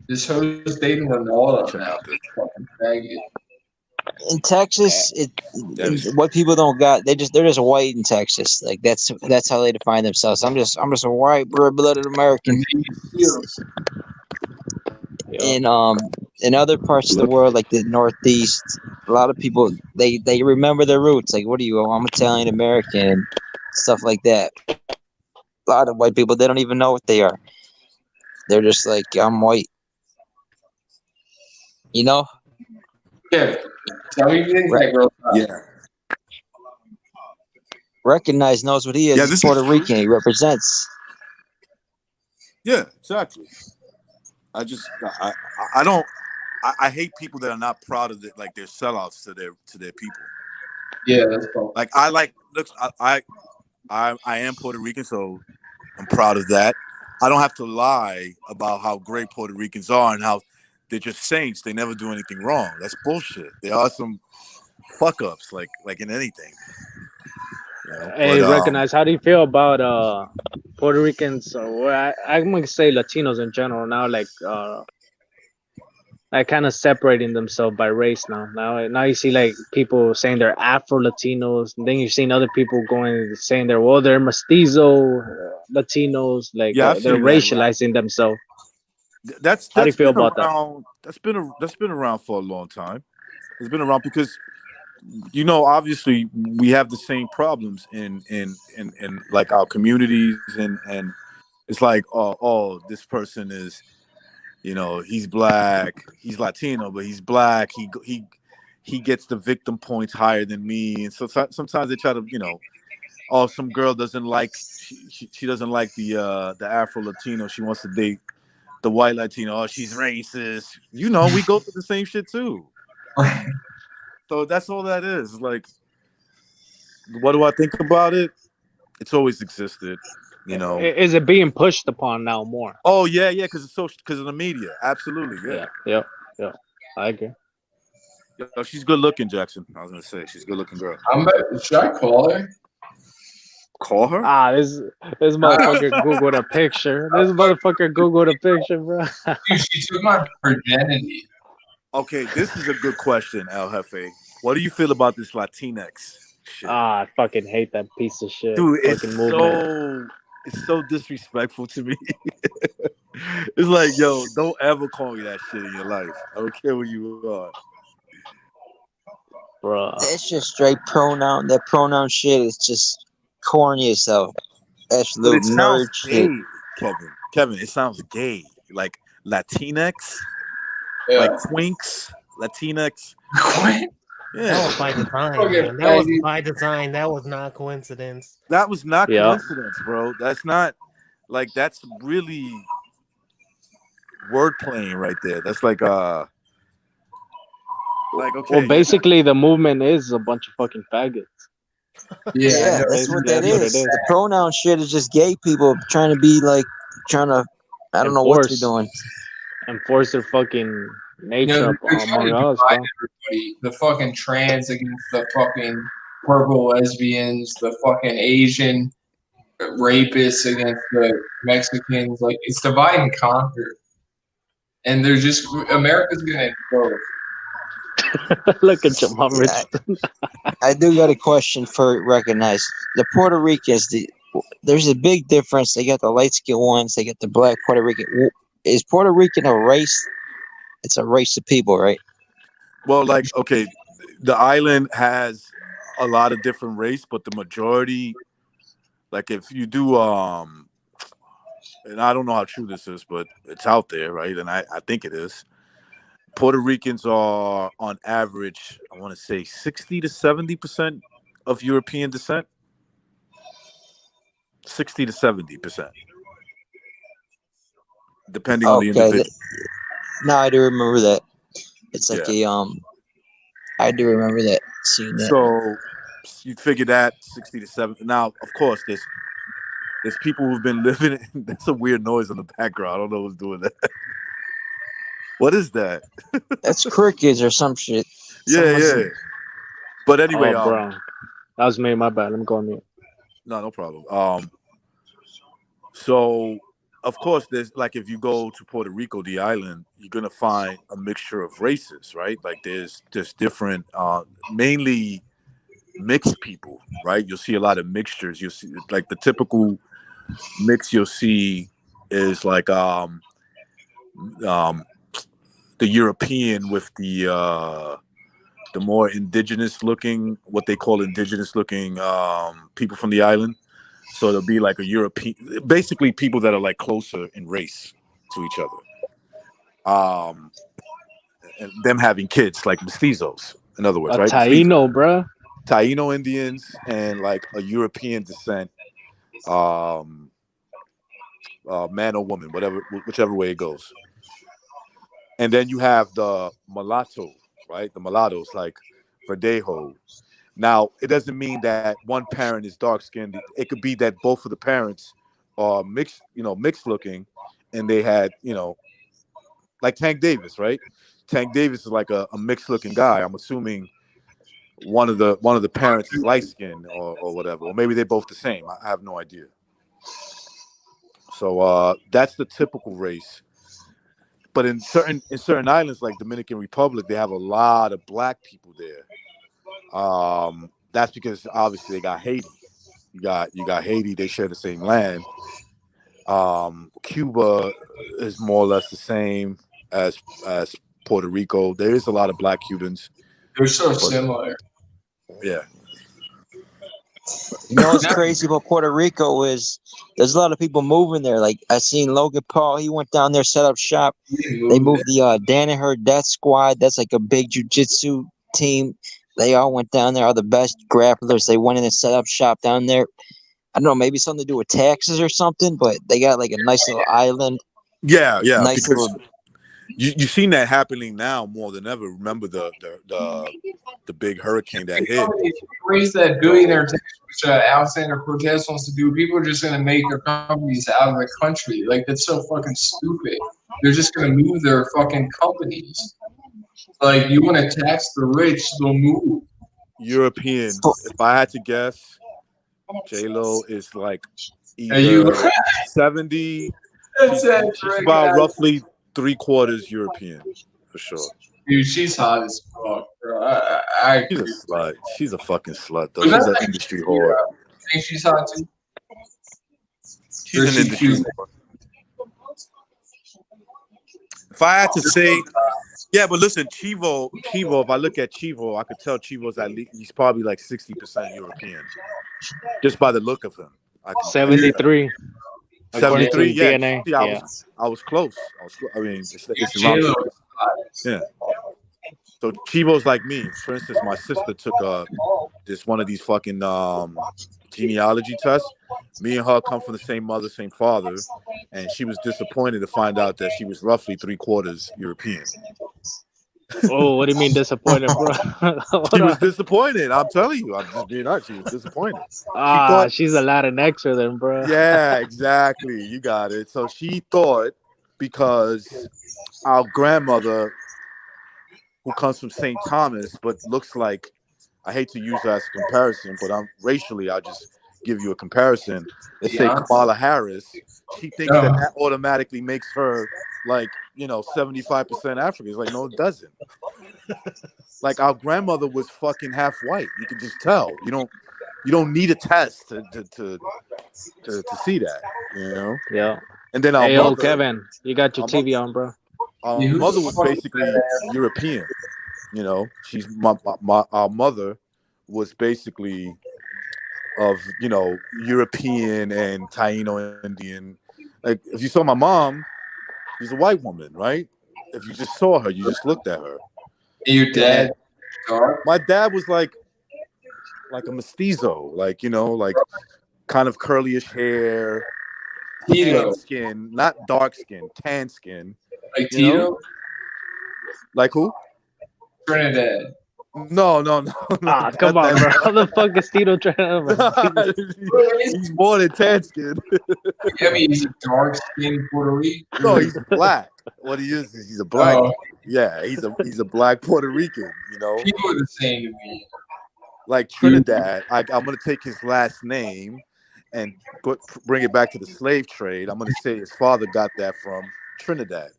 [SPEAKER 9] This hoe's dating Ronaldo now. Fucking faggot.
[SPEAKER 14] In Texas, what people don't got, they're just white in Texas. Like that's how they define themselves. I'm just a white blooded American. In other parts of the world, like the Northeast, a lot of people they remember their roots. Like, what are you? Oh, I'm Italian American, stuff like that. A lot of white people, they don't even know what they are. They're just like, I'm white. You know?
[SPEAKER 9] Yeah. Tell me things like real time.
[SPEAKER 1] Yeah.
[SPEAKER 14] Recognize knows what he is. He's Puerto Rican. He represents.
[SPEAKER 1] Yeah, exactly. I hate people that are not proud of it, like they're sellouts to their people.
[SPEAKER 9] Yeah, that's cool.
[SPEAKER 1] Like looks, I am Puerto Rican, so I'm proud of that. I don't have to lie about how great Puerto Ricans are and how they're just saints. They never do anything wrong. That's bullshit. There are some fuck ups, like in anything. You know?
[SPEAKER 4] Hey,
[SPEAKER 1] But
[SPEAKER 4] Recognize. How do you feel about Puerto Ricans, or I'm gonna say Latinos in general now, like kind of separating themselves by race now. Now you see like people saying they're Afro Latinos, and then you're seeing other people saying they're mestizo Latinos, like
[SPEAKER 1] yeah, I've
[SPEAKER 4] they're
[SPEAKER 1] seen that.
[SPEAKER 4] racializing themselves.
[SPEAKER 1] That's
[SPEAKER 4] How do you feel
[SPEAKER 1] been
[SPEAKER 4] about that?
[SPEAKER 1] around. That's been around for a long time. It's been around because obviously we have the same problems in like our communities, and it's like this person is, he's black, he's Latino, but he's black. He gets the victim points higher than me, and so sometimes they try to, some girl doesn't like she doesn't like the Afro Latino. She wants to date the white Latino. Oh, she's racist. We go through the same shit too. So that's all that is. Like, what do I think about it? It's always existed,
[SPEAKER 4] Is it being pushed upon now more?
[SPEAKER 1] Oh yeah, because of the media. Absolutely, yeah.
[SPEAKER 4] Yeah. I agree.
[SPEAKER 1] Yo, she's good looking, Jackson. I was gonna say she's a good looking girl.
[SPEAKER 9] Should I call her?
[SPEAKER 1] Call her?
[SPEAKER 4] This motherfucker Googled a picture. This motherfucker Googled a picture, bro.
[SPEAKER 9] Dude, she took my virginity.
[SPEAKER 1] Okay, this is a good question, El Jefe. What do you feel about this Latinx shit?
[SPEAKER 4] I fucking hate that piece of shit.
[SPEAKER 1] Dude, it's so disrespectful to me. It's like, yo, don't ever call me that shit in your life. I don't care where you are.
[SPEAKER 4] Bro.
[SPEAKER 14] That's just straight pronoun. That pronoun shit is just corny as hell. Absolute
[SPEAKER 1] But it sounds
[SPEAKER 14] nerd
[SPEAKER 1] gay,
[SPEAKER 14] shit.
[SPEAKER 1] Kevin, it sounds gay. Like Latinx,
[SPEAKER 9] Yeah.
[SPEAKER 1] like twinks, Latinx. Yeah.
[SPEAKER 2] That was by design, man. That was by design. That was not coincidence.
[SPEAKER 1] That was not coincidence, bro. That's not that's really word playing right there. That's like okay.
[SPEAKER 4] Well, basically, the movement is a bunch of fucking faggots.
[SPEAKER 14] Yeah, that's what that is. The pronoun shit is just gay people trying to I don't know what they're doing.
[SPEAKER 4] Enforce their fucking nature
[SPEAKER 9] They're trying to
[SPEAKER 4] among us,
[SPEAKER 9] divide
[SPEAKER 4] bro.
[SPEAKER 9] everybody. The fucking trans against the fucking purple lesbians, the fucking Asian rapists against the Mexicans. Like, it's divide and conquer. And they're just, America's gonna explode.
[SPEAKER 4] Look at your mom, Rich.
[SPEAKER 14] I do got a question for Recognize. The Puerto Ricans, there's a big difference. They got the light skinned ones, they got the black Puerto Rican. Is Puerto Rican a race? It's a race of people, right?
[SPEAKER 1] Well, okay, the island has a lot of different race, but the majority, like if you do and I don't know how true this is, but it's out there, right? And I think it is. Puerto Ricans are on average, I want to say 60 to 70% of European descent. 60 to 70%. Depending on the individual.
[SPEAKER 14] No, I do remember that. It's like I do remember that, seeing that.
[SPEAKER 1] So you figure that 60 to 70. Now, of course, there's people who've been living in, that's a weird noise in the background. I don't know who's doing that. What is that?
[SPEAKER 14] That's crickets or some shit.
[SPEAKER 1] Yeah. But anyway,
[SPEAKER 4] bro. That was me, my bad. Let me go on mute.
[SPEAKER 1] No problem. So of course, there's if you go to Puerto Rico, the island, you're gonna find a mixture of races, right? Like there's different, mainly mixed people, right? You'll see a lot of mixtures. You'll see the typical mix you'll see is the European with the more indigenous looking, what they call indigenous looking people from the island. So it'll be like a European, basically people that are closer in race to each other. And them having kids, like mestizos, in other words, right?
[SPEAKER 4] Taino, bro.
[SPEAKER 1] Taino Indians and a European descent, man or woman, whichever way it goes. And then you have the mulatto, right? The mulattoes like Verdejo, Now, it doesn't mean that one parent is dark skinned. It could be that both of the parents are mixed looking, and they had, like Tank Davis, right? Tank Davis is like a mixed looking guy. I'm assuming one of the parents is light skinned or whatever, or maybe they're both the same. I have no idea. So that's the typical race. But in certain islands like Dominican Republic, they have a lot of black people there. That's because obviously they got Haiti. You got Haiti. They share the same land. Cuba is more or less the same as Puerto Rico. There is a lot of black Cubans.
[SPEAKER 9] They're so similar.
[SPEAKER 1] Yeah.
[SPEAKER 14] You know what's crazy about Puerto Rico is there's a lot of people moving there. Like I seen Logan Paul, he went down there, set up shop. They moved the Danaher Death Squad. That's like a big jiu-jitsu team. They all went down there, all the best grapplers. They went in and set up shop down there. I don't know, maybe something to do with taxes or something, but they got like a nice little island.
[SPEAKER 1] Yeah.
[SPEAKER 14] Nice
[SPEAKER 1] Because
[SPEAKER 14] little.
[SPEAKER 1] you've seen that happening now more than ever. Remember the big hurricane that hit.
[SPEAKER 9] Raise that billionaire tax, which Alexander Cortez wants to do. People are just going to make their companies out of the country. Like, that's so fucking stupid. They're just going to move their fucking companies. Like, you want to tax the rich, they'll move.
[SPEAKER 1] European. If I had to guess, J-Lo is like either 70. She's about roughly 3/4 European, for sure.
[SPEAKER 9] Dude, she's hot as fuck, bro.
[SPEAKER 1] She's a slut. She's a fucking slut, though. She's an industry whore.
[SPEAKER 9] I think she's hot too.
[SPEAKER 1] She's an industry whore. If I had to say, yeah, but listen, Chivo. If I look at Chivo, I could tell Chivo's at least he's probably like 60% European, just by the look of him.
[SPEAKER 4] 73.
[SPEAKER 1] 73, yeah.
[SPEAKER 4] DNA.
[SPEAKER 1] See, I was close. I mean, it's around. Yeah. So Chivo's like me. For instance, my sister took one of these fucking genealogy tests. Me and her come from the same mother, same father, and she was disappointed to find out that she was roughly 3/4 European.
[SPEAKER 4] Oh, what do you mean disappointed, bro?
[SPEAKER 1] She was disappointed. I'm telling you. I'm just being honest. She was disappointed.
[SPEAKER 4] She's a Latinxer then, bro.
[SPEAKER 1] Yeah, exactly. You got it. So she thought because our grandmother, who comes from St. Thomas, but looks like, I hate to use that as a comparison, but I'll just give you a comparison. Let's say Kamala Harris. She thinks that automatically makes her like, 75% African. It's like, no, it doesn't. Like, our grandmother was fucking half white. You can just tell. You don't need a test to see that,
[SPEAKER 4] Yeah.
[SPEAKER 1] And then our
[SPEAKER 4] hey,
[SPEAKER 1] mother,
[SPEAKER 4] Kevin, you got your TV on, bro.
[SPEAKER 1] our mother was basically European. She's our mother was basically of European and Taino Indian. Like, if you saw my mom, she's a white woman, right? If you just saw her, you just looked at her.
[SPEAKER 9] Your dad?
[SPEAKER 1] My dad was like a mestizo, like kind of curlyish hair, tan skin, not dark skin, tan skin.
[SPEAKER 9] Like Tito?
[SPEAKER 1] Like who?
[SPEAKER 9] Trinidad.
[SPEAKER 1] No.
[SPEAKER 4] Come on, bro. How the fuck is Tito
[SPEAKER 1] He's more than tan skin.
[SPEAKER 9] I mean, he's a dark skinned Puerto Rican.
[SPEAKER 1] No, he's black. What he is he's a black. Yeah, he's a black Puerto Rican.
[SPEAKER 9] People are the same to me.
[SPEAKER 1] Like Trinidad, I'm gonna take his last name and bring it back to the slave trade. I'm gonna say his father got that from Trinidad.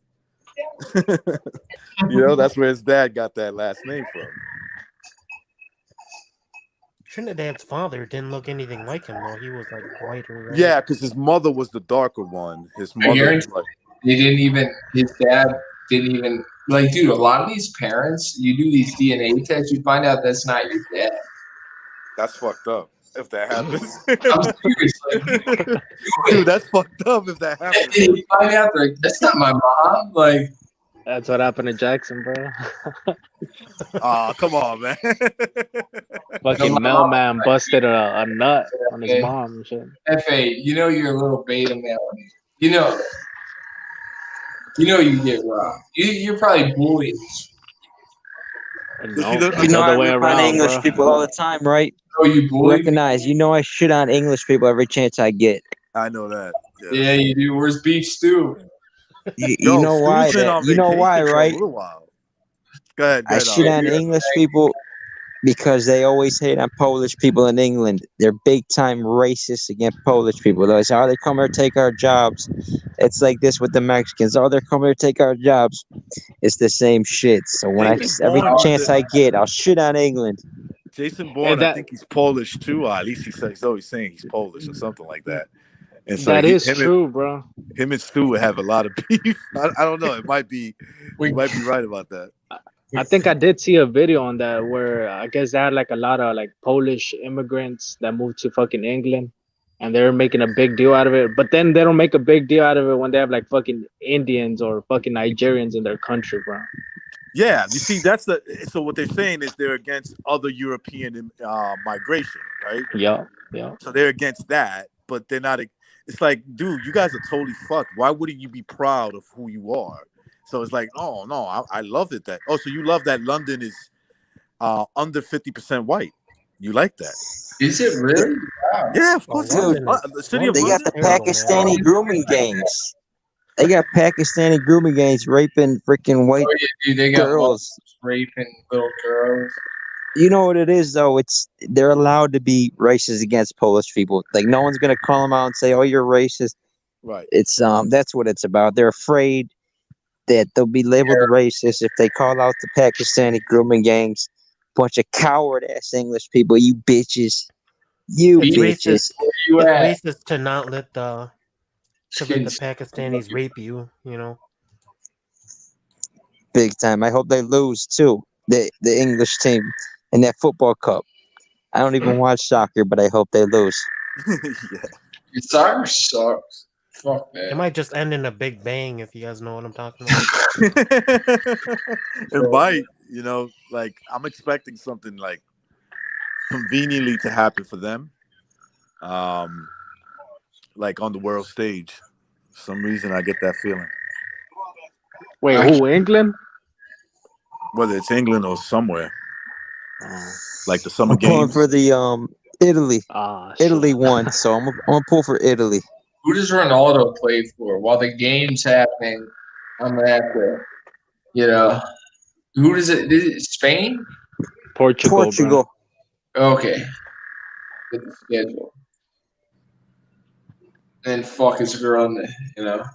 [SPEAKER 1] That's where his dad got that last name from.
[SPEAKER 2] Trinidad's father didn't look anything like him, though. He was like whiter. Right?
[SPEAKER 1] Yeah, because his mother was the darker one. His mother was like,
[SPEAKER 9] his dad didn't even, like, dude, a lot of these parents, you do these DNA tests, you find out that's not your dad.
[SPEAKER 1] That's fucked up if that happens.
[SPEAKER 9] I'm serious.
[SPEAKER 1] Dude, that's fucked up if that happens.
[SPEAKER 9] And you find out, like, that's not my mom. Like,
[SPEAKER 4] that's what happened to Jackson, bro.
[SPEAKER 1] Come on, man.
[SPEAKER 4] Fucking mailman busted a nut on his mom and shit.
[SPEAKER 9] F.A., you're a little beta male. You get robbed. You're probably bullied.
[SPEAKER 4] No,
[SPEAKER 14] You know
[SPEAKER 4] it's the
[SPEAKER 14] I
[SPEAKER 4] other way
[SPEAKER 14] rip on
[SPEAKER 4] around,
[SPEAKER 14] English
[SPEAKER 4] bro.
[SPEAKER 14] people all the time, right?
[SPEAKER 9] Oh, you bully?
[SPEAKER 14] Recognize, you know I shit on English people every chance I get.
[SPEAKER 1] I know that.
[SPEAKER 9] Yeah, you do. Where's beef stew?
[SPEAKER 14] You
[SPEAKER 1] Yo,
[SPEAKER 14] know why?
[SPEAKER 1] Stu's been on
[SPEAKER 14] You know why,
[SPEAKER 1] vacation for a
[SPEAKER 14] right?
[SPEAKER 1] little while. Go ahead,
[SPEAKER 14] I shit on English people because they always hate on Polish people in England. They're big time racist against Polish people. They're like, oh, they come here to take our jobs. It's like this with the Mexicans. Oh, they're coming here to take our jobs. It's the same shit. So when every chance I get, I'll shit on England.
[SPEAKER 1] Jason Bourne, I think he's Polish too. At least he's always saying he's Polish or something like that. And so
[SPEAKER 4] That is true, bro.
[SPEAKER 1] Him and Stu would have a lot of beef. I don't know. It might be. We might be right about that.
[SPEAKER 4] I think I did see a video on that where I guess they had like a lot of like Polish immigrants that moved to fucking England, and they're making a big deal out of it. But then they don't make a big deal out of it when they have like fucking Indians or fucking Nigerians in their country, bro.
[SPEAKER 1] Yeah, you see, so what they're saying is they're against other European migration, right?
[SPEAKER 4] Yeah.
[SPEAKER 1] So they're against that, but they're not. It's like, dude, you guys are totally fucked. Why wouldn't you be proud of who you are? So it's like, oh no, I love it that. Oh, so you love that London is under 50% white. You like that?
[SPEAKER 9] Is it really? Wow.
[SPEAKER 1] Yeah, of course.
[SPEAKER 14] Dude,
[SPEAKER 1] The city of
[SPEAKER 14] they got
[SPEAKER 1] London?
[SPEAKER 14] the Pakistani grooming gangs. They got Pakistani grooming gangs raping freaking white
[SPEAKER 9] Dude, they got
[SPEAKER 14] girls.
[SPEAKER 9] raping little girls.
[SPEAKER 14] You know what it is though? They're allowed to be racist against Polish people. Like no one's gonna call them out and say, "Oh, you're racist."
[SPEAKER 1] Right.
[SPEAKER 14] It's that's what it's about. They're afraid that they'll be labeled racist if they call out the Pakistani grooming gangs. Bunch of coward ass English people, you bitches. You
[SPEAKER 2] It's
[SPEAKER 14] bitches.
[SPEAKER 2] It's racist to not let the Pakistanis rape you. You know.
[SPEAKER 14] Big time. I hope they lose too. The English team in that football cup. I don't even watch soccer, but I hope they lose.
[SPEAKER 9] Soccer sucks. Fuck that.
[SPEAKER 2] It might just end in a big bang if you guys know what I'm talking about.
[SPEAKER 1] It might, like I'm expecting something like conveniently to happen for them. Like on the world stage. For some reason I get that feeling.
[SPEAKER 4] Wait, who, England?
[SPEAKER 1] Whether it's England or somewhere. Like the summer
[SPEAKER 14] I'm pulling
[SPEAKER 1] games.
[SPEAKER 14] for the Italy. Italy won, so I'm gonna pull for Italy.
[SPEAKER 9] Who does Ronaldo play for? While the game's happening, I'm gonna have to, who does it? Is it Spain?
[SPEAKER 14] Portugal.
[SPEAKER 9] Okay. Get the schedule. And fuck his girl,
[SPEAKER 4] The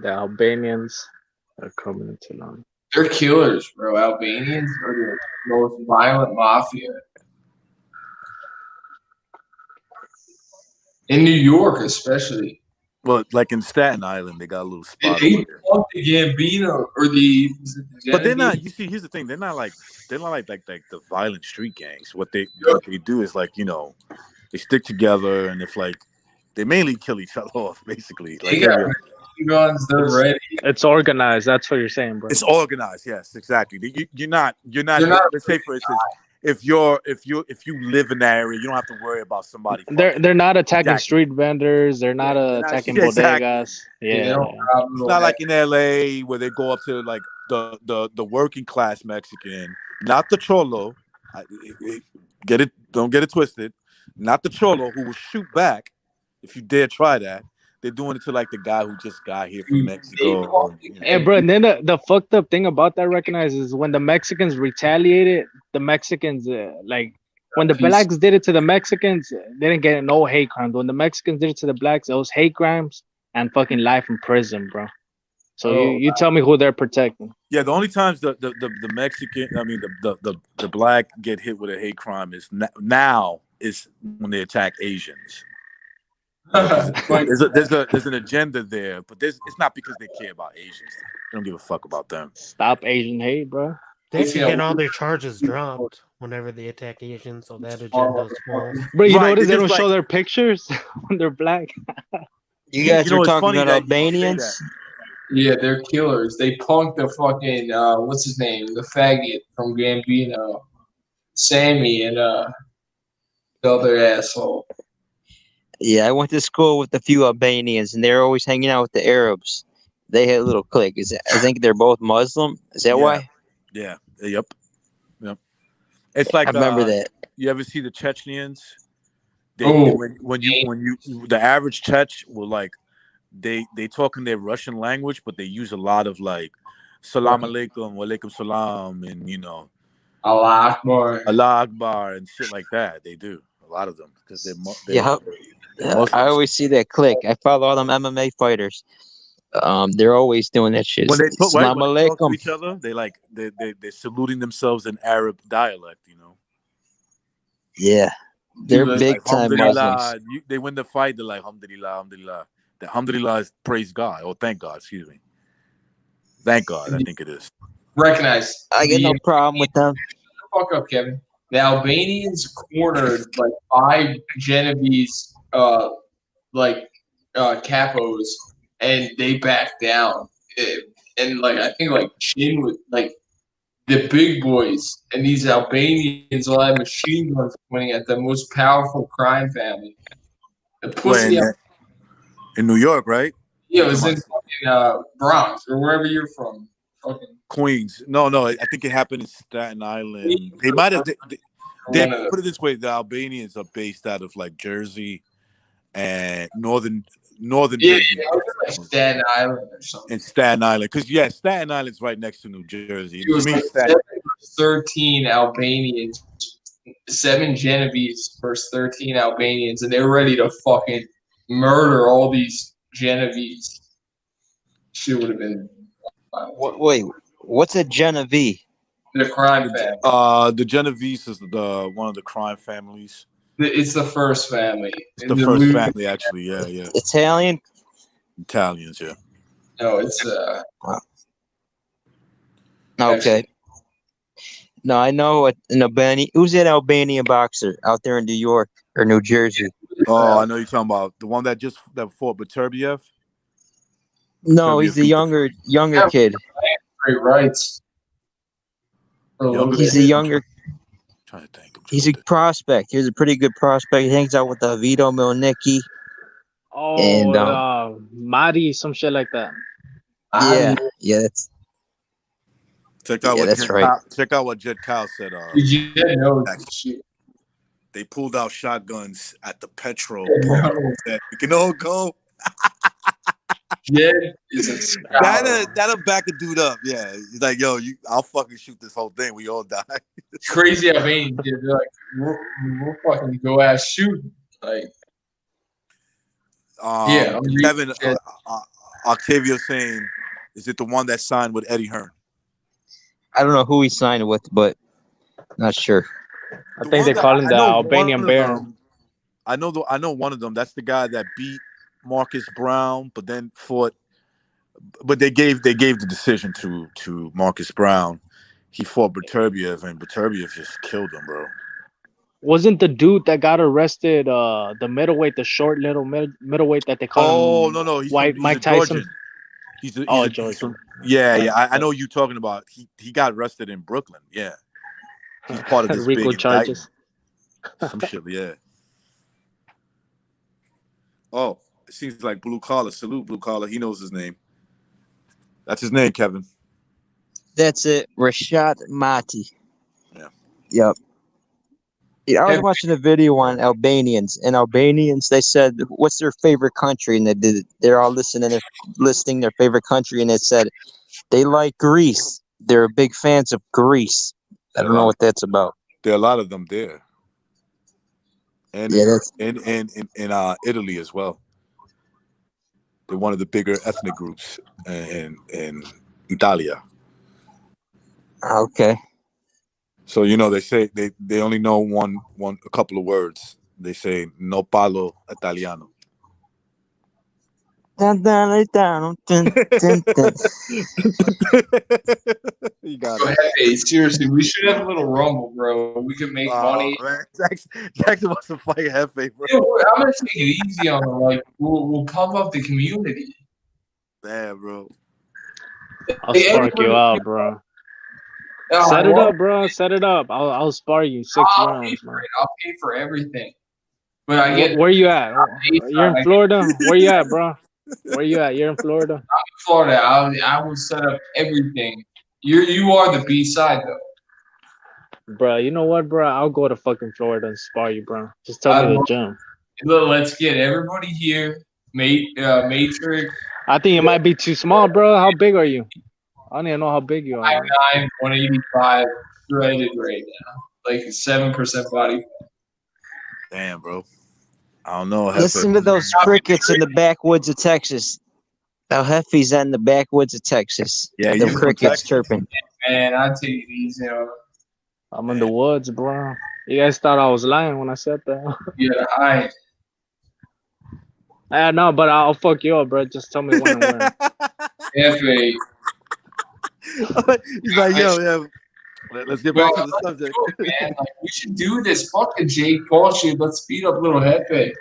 [SPEAKER 4] Albanians are coming into London.
[SPEAKER 9] They're killers, bro. Albanians are the most violent mafia. In New York, especially.
[SPEAKER 1] Well, like in Staten Island, they got a little spot.
[SPEAKER 9] They fuck the Gambino or the.
[SPEAKER 1] But they're not. You see, here's the thing: they're not like the violent street gangs. What they do is like they stick together, and if like they mainly kill each other off, basically. Like
[SPEAKER 9] guns, they're ready.
[SPEAKER 4] It's organized. That's what you're saying, bro.
[SPEAKER 1] It's organized. Yes, exactly. You're not. Let's say, for instance, if you live in that area, you don't have to worry about somebody.
[SPEAKER 4] They're not attacking street vendors. They're not attacking bodegas. Yeah.
[SPEAKER 1] It's not like in LA where they go up to like the working class Mexican, not the cholo. Don't get it twisted. Not the cholo who will shoot back if you dare try that. They're doing it to like the guy who just got here from Mexico.
[SPEAKER 4] Hey, bro, and then the fucked up thing about that, recognize, is when the Mexicans retaliated, the Mexicans, when the blacks did it to the Mexicans, they didn't get no hate crimes. When the Mexicans did it to the blacks, it was hate crimes and fucking life in prison, bro. So you tell me who they're protecting.
[SPEAKER 1] Yeah, the only times the Mexican, the black get hit with a hate crime is now is when they attack Asians. There's an agenda there, but it's not because they care about Asians. They don't give a fuck about them.
[SPEAKER 4] Stop Asian hate, bro.
[SPEAKER 2] They should get all their charges dropped whenever they attack Asians, so that agenda is false.
[SPEAKER 4] Bro, you notice they don't show their pictures when they're black.
[SPEAKER 14] You guys are talking about Albanians?
[SPEAKER 9] Yeah, they're killers. They punked the fucking what's his name? The faggot from Gambino, Sammy, and the other asshole.
[SPEAKER 14] Yeah, I went to school with a few Albanians, and they're always hanging out with the Arabs. they had a little clique. I think they're both Muslim. Is that why?
[SPEAKER 1] Yeah. Yep. It's like
[SPEAKER 14] I remember that.
[SPEAKER 1] You ever see the Chechens?
[SPEAKER 9] Oh.
[SPEAKER 1] When you the average Czech will like they talk in their Russian language, but they use a lot of like salam alaikum, wa alaikum salam, and
[SPEAKER 9] Allah Akbar,
[SPEAKER 1] and shit like that. They do a lot of them because they're
[SPEAKER 14] I always see that click. I follow all them MMA fighters. They're always doing that shit.
[SPEAKER 1] When they talk,
[SPEAKER 14] Salam
[SPEAKER 1] when they talk to
[SPEAKER 14] alaikum.
[SPEAKER 1] each other, they're saluting themselves in Arab dialect.
[SPEAKER 14] Yeah, they're
[SPEAKER 1] Like,
[SPEAKER 14] big time
[SPEAKER 1] alhamdulillah,
[SPEAKER 14] Muslims.
[SPEAKER 1] they win the fight. They're like alhamdulillah, alhamdulillah. The alhamdulillah is praise God. Oh, thank God. Excuse me. Thank God. I think it is.
[SPEAKER 9] Recognize.
[SPEAKER 14] I got no problem with them.
[SPEAKER 9] Fuck up, Kevin. The Albanians cornered like 5 Genovese capos, and they backed down. And like I think like Chin with like the big boys and these Albanians all had machine guns pointing at the most powerful crime family. The pussy.
[SPEAKER 1] In New York, right?
[SPEAKER 9] Yeah, it was in fucking Bronx or wherever you're from. Fucking
[SPEAKER 1] Queens. No, I think it happened in Staten Island. They might have. They put it this way: the Albanians are based out of like Jersey and northern Jersey.
[SPEAKER 9] Like Staten Island or something.
[SPEAKER 1] In Staten Island, because Staten Island's right next to New Jersey.
[SPEAKER 9] It was like 13 Albanians, 7 Genovese versus 13 Albanians, and they were ready to fucking murder all these Genovese. Shit would have been.
[SPEAKER 14] Wait, what's a Genevieve?
[SPEAKER 9] The crime family.
[SPEAKER 1] The Genovese is one of the crime families.
[SPEAKER 9] It's the first family.
[SPEAKER 1] It's the first family, actually. Yeah.
[SPEAKER 14] Italian.
[SPEAKER 1] Italians, yeah.
[SPEAKER 9] No, it's
[SPEAKER 14] Okay. No, I know an Albanian. Who's that Albanian boxer out there in New York or New Jersey?
[SPEAKER 1] Oh, I know you're talking about the one that fought Beterbiev.
[SPEAKER 14] No, he's the younger kid.
[SPEAKER 9] Great rights.
[SPEAKER 14] He's a younger. He's a prospect. He's a pretty good prospect. He hangs out with Vito Milnicki.
[SPEAKER 4] Oh,
[SPEAKER 14] and
[SPEAKER 4] Mari, some shit like that.
[SPEAKER 14] Yeah. That's,
[SPEAKER 1] check out what
[SPEAKER 14] that's right.
[SPEAKER 1] Check out what Jed Kyle said. They pulled out shotguns at the petrol pump. Said, we can all go.
[SPEAKER 9] Jed is a scholar.
[SPEAKER 1] That'll back a dude up. Yeah, he's like, yo, I'll fucking shoot this whole thing. We all die.
[SPEAKER 9] Crazy Albanian kid. They're like, we'll fucking go ass shoot. Like,
[SPEAKER 1] Kevin, Octavio saying, is it the one that signed with Eddie Hearn?
[SPEAKER 14] I don't know who he signed with, but not sure.
[SPEAKER 4] I think they call him the Albanian Bear.
[SPEAKER 1] I know one of them. That's the guy that beat Marcus Brown, but then fought. But they gave the decision to Marcus Brown. He fought Beterbiev, and Beterbiev just killed him, bro.
[SPEAKER 4] Wasn't the dude that got arrested the middleweight, the short little middleweight that they call him?
[SPEAKER 1] No, he's
[SPEAKER 4] Mike Tyson.
[SPEAKER 1] He's
[SPEAKER 4] Georgian.
[SPEAKER 1] Yeah. I know you talking about. He got arrested in Brooklyn. Yeah, he's part of this
[SPEAKER 4] RICO
[SPEAKER 1] big
[SPEAKER 4] charges.
[SPEAKER 1] Some shit. Yeah. Oh, it seems like Blue Collar. Salute Blue Collar. He knows his name. That's his name, Kevin.
[SPEAKER 14] That's it. Rashad Mati.
[SPEAKER 1] Yeah.
[SPEAKER 14] Yep. Yeah, I was watching a video on Albanians, and Albanians, they said, what's their favorite country? And they're all listing their favorite country, and it said they like Greece. They're big fans of Greece. I don't know what that's about.
[SPEAKER 1] There are a lot of them there. And in Italy as well. They're one of the bigger ethnic groups in Italia.
[SPEAKER 14] Okay.
[SPEAKER 1] So they say they only know a couple of words. They say no parlo italiano.
[SPEAKER 14] You
[SPEAKER 1] got it.
[SPEAKER 9] Hey, seriously, we should have a little rumble, bro. We could make money.
[SPEAKER 1] Man. Jackson wants to fight Hefe, bro.
[SPEAKER 9] Yo, I'm gonna take it easy on him. Like we'll pump up the community.
[SPEAKER 1] Damn, bro.
[SPEAKER 4] I'll spark you out, bro. Set it up, bro. Set it up. I'll spar you 6 rounds, man.
[SPEAKER 9] I'll pay for everything. But I get
[SPEAKER 4] where you at? You're in Florida. Where you at, bro? Where you at? You're in Florida.
[SPEAKER 9] I'm in Florida. I will set up everything. You are the B side though.
[SPEAKER 4] Bro, you know what, bro? I'll go to fucking Florida and spar you, bro. Just tell me the gym.
[SPEAKER 9] Look, let's get everybody here. Matrix.
[SPEAKER 4] I think it might be too small, bro. How big are you? I don't even know how big you are.
[SPEAKER 9] 5'9", 185, shredded right now. Like 7% body fat.
[SPEAKER 1] Damn, bro. I don't know.
[SPEAKER 14] Listen to those crickets in the backwoods of Texas. El Jefe's in the backwoods of Texas.
[SPEAKER 1] Yeah,
[SPEAKER 14] the
[SPEAKER 1] you
[SPEAKER 14] crickets chirping.
[SPEAKER 9] Man, I take it easy.
[SPEAKER 4] I'm in the woods, bro. You guys thought I was lying when I said that.
[SPEAKER 9] Yeah,
[SPEAKER 4] No, but I'll fuck you up, bro. Just tell me when and where.
[SPEAKER 9] F8.
[SPEAKER 1] He's like, yo, yeah. Let's get back to the subject.
[SPEAKER 9] Man, like, we should do this. Fuck the Jake Paul shit. Let's speed up little Hefe.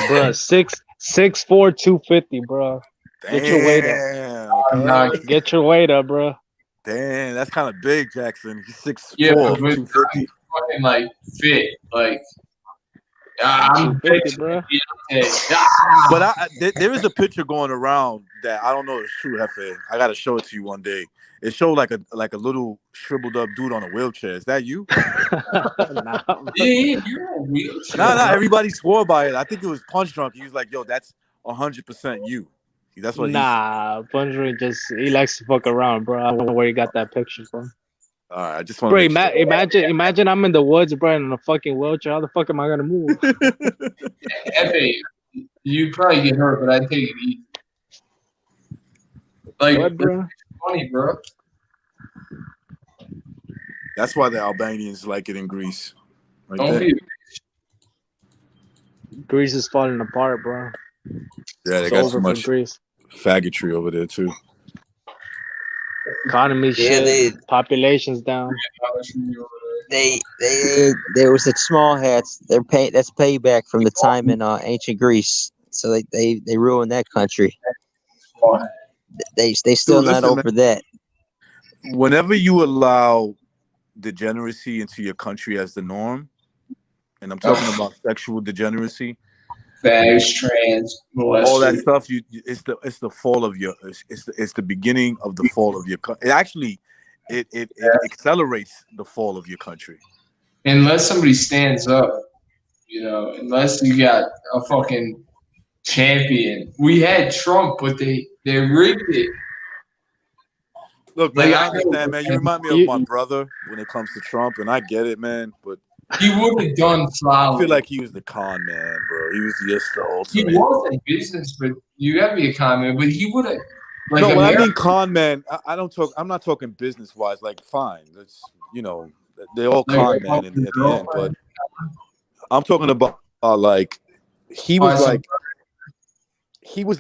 [SPEAKER 4] Bro, 6'4", 250, bro. Get your weight up. Get your weight up, bro.
[SPEAKER 1] Damn, that's kind of big, Jackson. He's 6'4",
[SPEAKER 9] Yeah, but
[SPEAKER 1] 250.
[SPEAKER 9] Fucking like fit, like. I'm big,
[SPEAKER 4] bro.
[SPEAKER 1] But there is a picture going around that I don't know if it's true, Hefe. I gotta show it to you one day. It showed like a little shriveled up dude on a wheelchair. Is that you?
[SPEAKER 9] Yeah, you're on a wheelchair.
[SPEAKER 1] Nah. Everybody swore by it. I think it was Punch Drunk. He was like, "Yo, that's 100% you." That's what.
[SPEAKER 4] Punch Drunk he likes to fuck around, bro. I don't know where he got that picture from.
[SPEAKER 1] All right, I just want
[SPEAKER 4] to imagine I'm in the woods, bro, in a fucking wheelchair. How the fuck am I gonna move?
[SPEAKER 9] Efe, you'd probably get hurt, but I take it easy. Like,
[SPEAKER 4] what, bro?
[SPEAKER 9] It's funny, bro.
[SPEAKER 1] That's why the Albanians like it in Greece. Right
[SPEAKER 9] Don't
[SPEAKER 1] there.
[SPEAKER 9] be.
[SPEAKER 4] Greece is falling apart, bro.
[SPEAKER 1] Yeah, they
[SPEAKER 4] It's
[SPEAKER 1] got
[SPEAKER 4] over
[SPEAKER 1] too
[SPEAKER 4] for
[SPEAKER 1] much
[SPEAKER 4] Greece.
[SPEAKER 1] faggotry over there too.
[SPEAKER 4] Economy shit. Population's down.
[SPEAKER 14] There was the small hats. That's payback from the time in ancient Greece. So they ruined that country. They still not over that.
[SPEAKER 1] Whenever you allow degeneracy into your country as the norm, and I'm talking about sexual degeneracy,
[SPEAKER 9] fags, trans,
[SPEAKER 1] all that stuff, it's the fall of your it's the beginning of the fall of your country. It actually it accelerates the fall of your country.
[SPEAKER 9] Unless somebody stands up, unless you got a fucking champion. We had Trump, but they rigged it.
[SPEAKER 1] Look, man, I understand, man. You remind me of my brother when it comes to Trump, and I get it, man. But
[SPEAKER 9] he would have done flawless.
[SPEAKER 1] I feel like he was the con man, bro. He was just the ultimate.
[SPEAKER 9] He was in business, but you gotta be a con man. But he would have. Like,
[SPEAKER 1] no, when I mean con man, I don't talk. I'm not talking business wise. Like, fine, that's they're all con man at the end. But I'm talking about like he was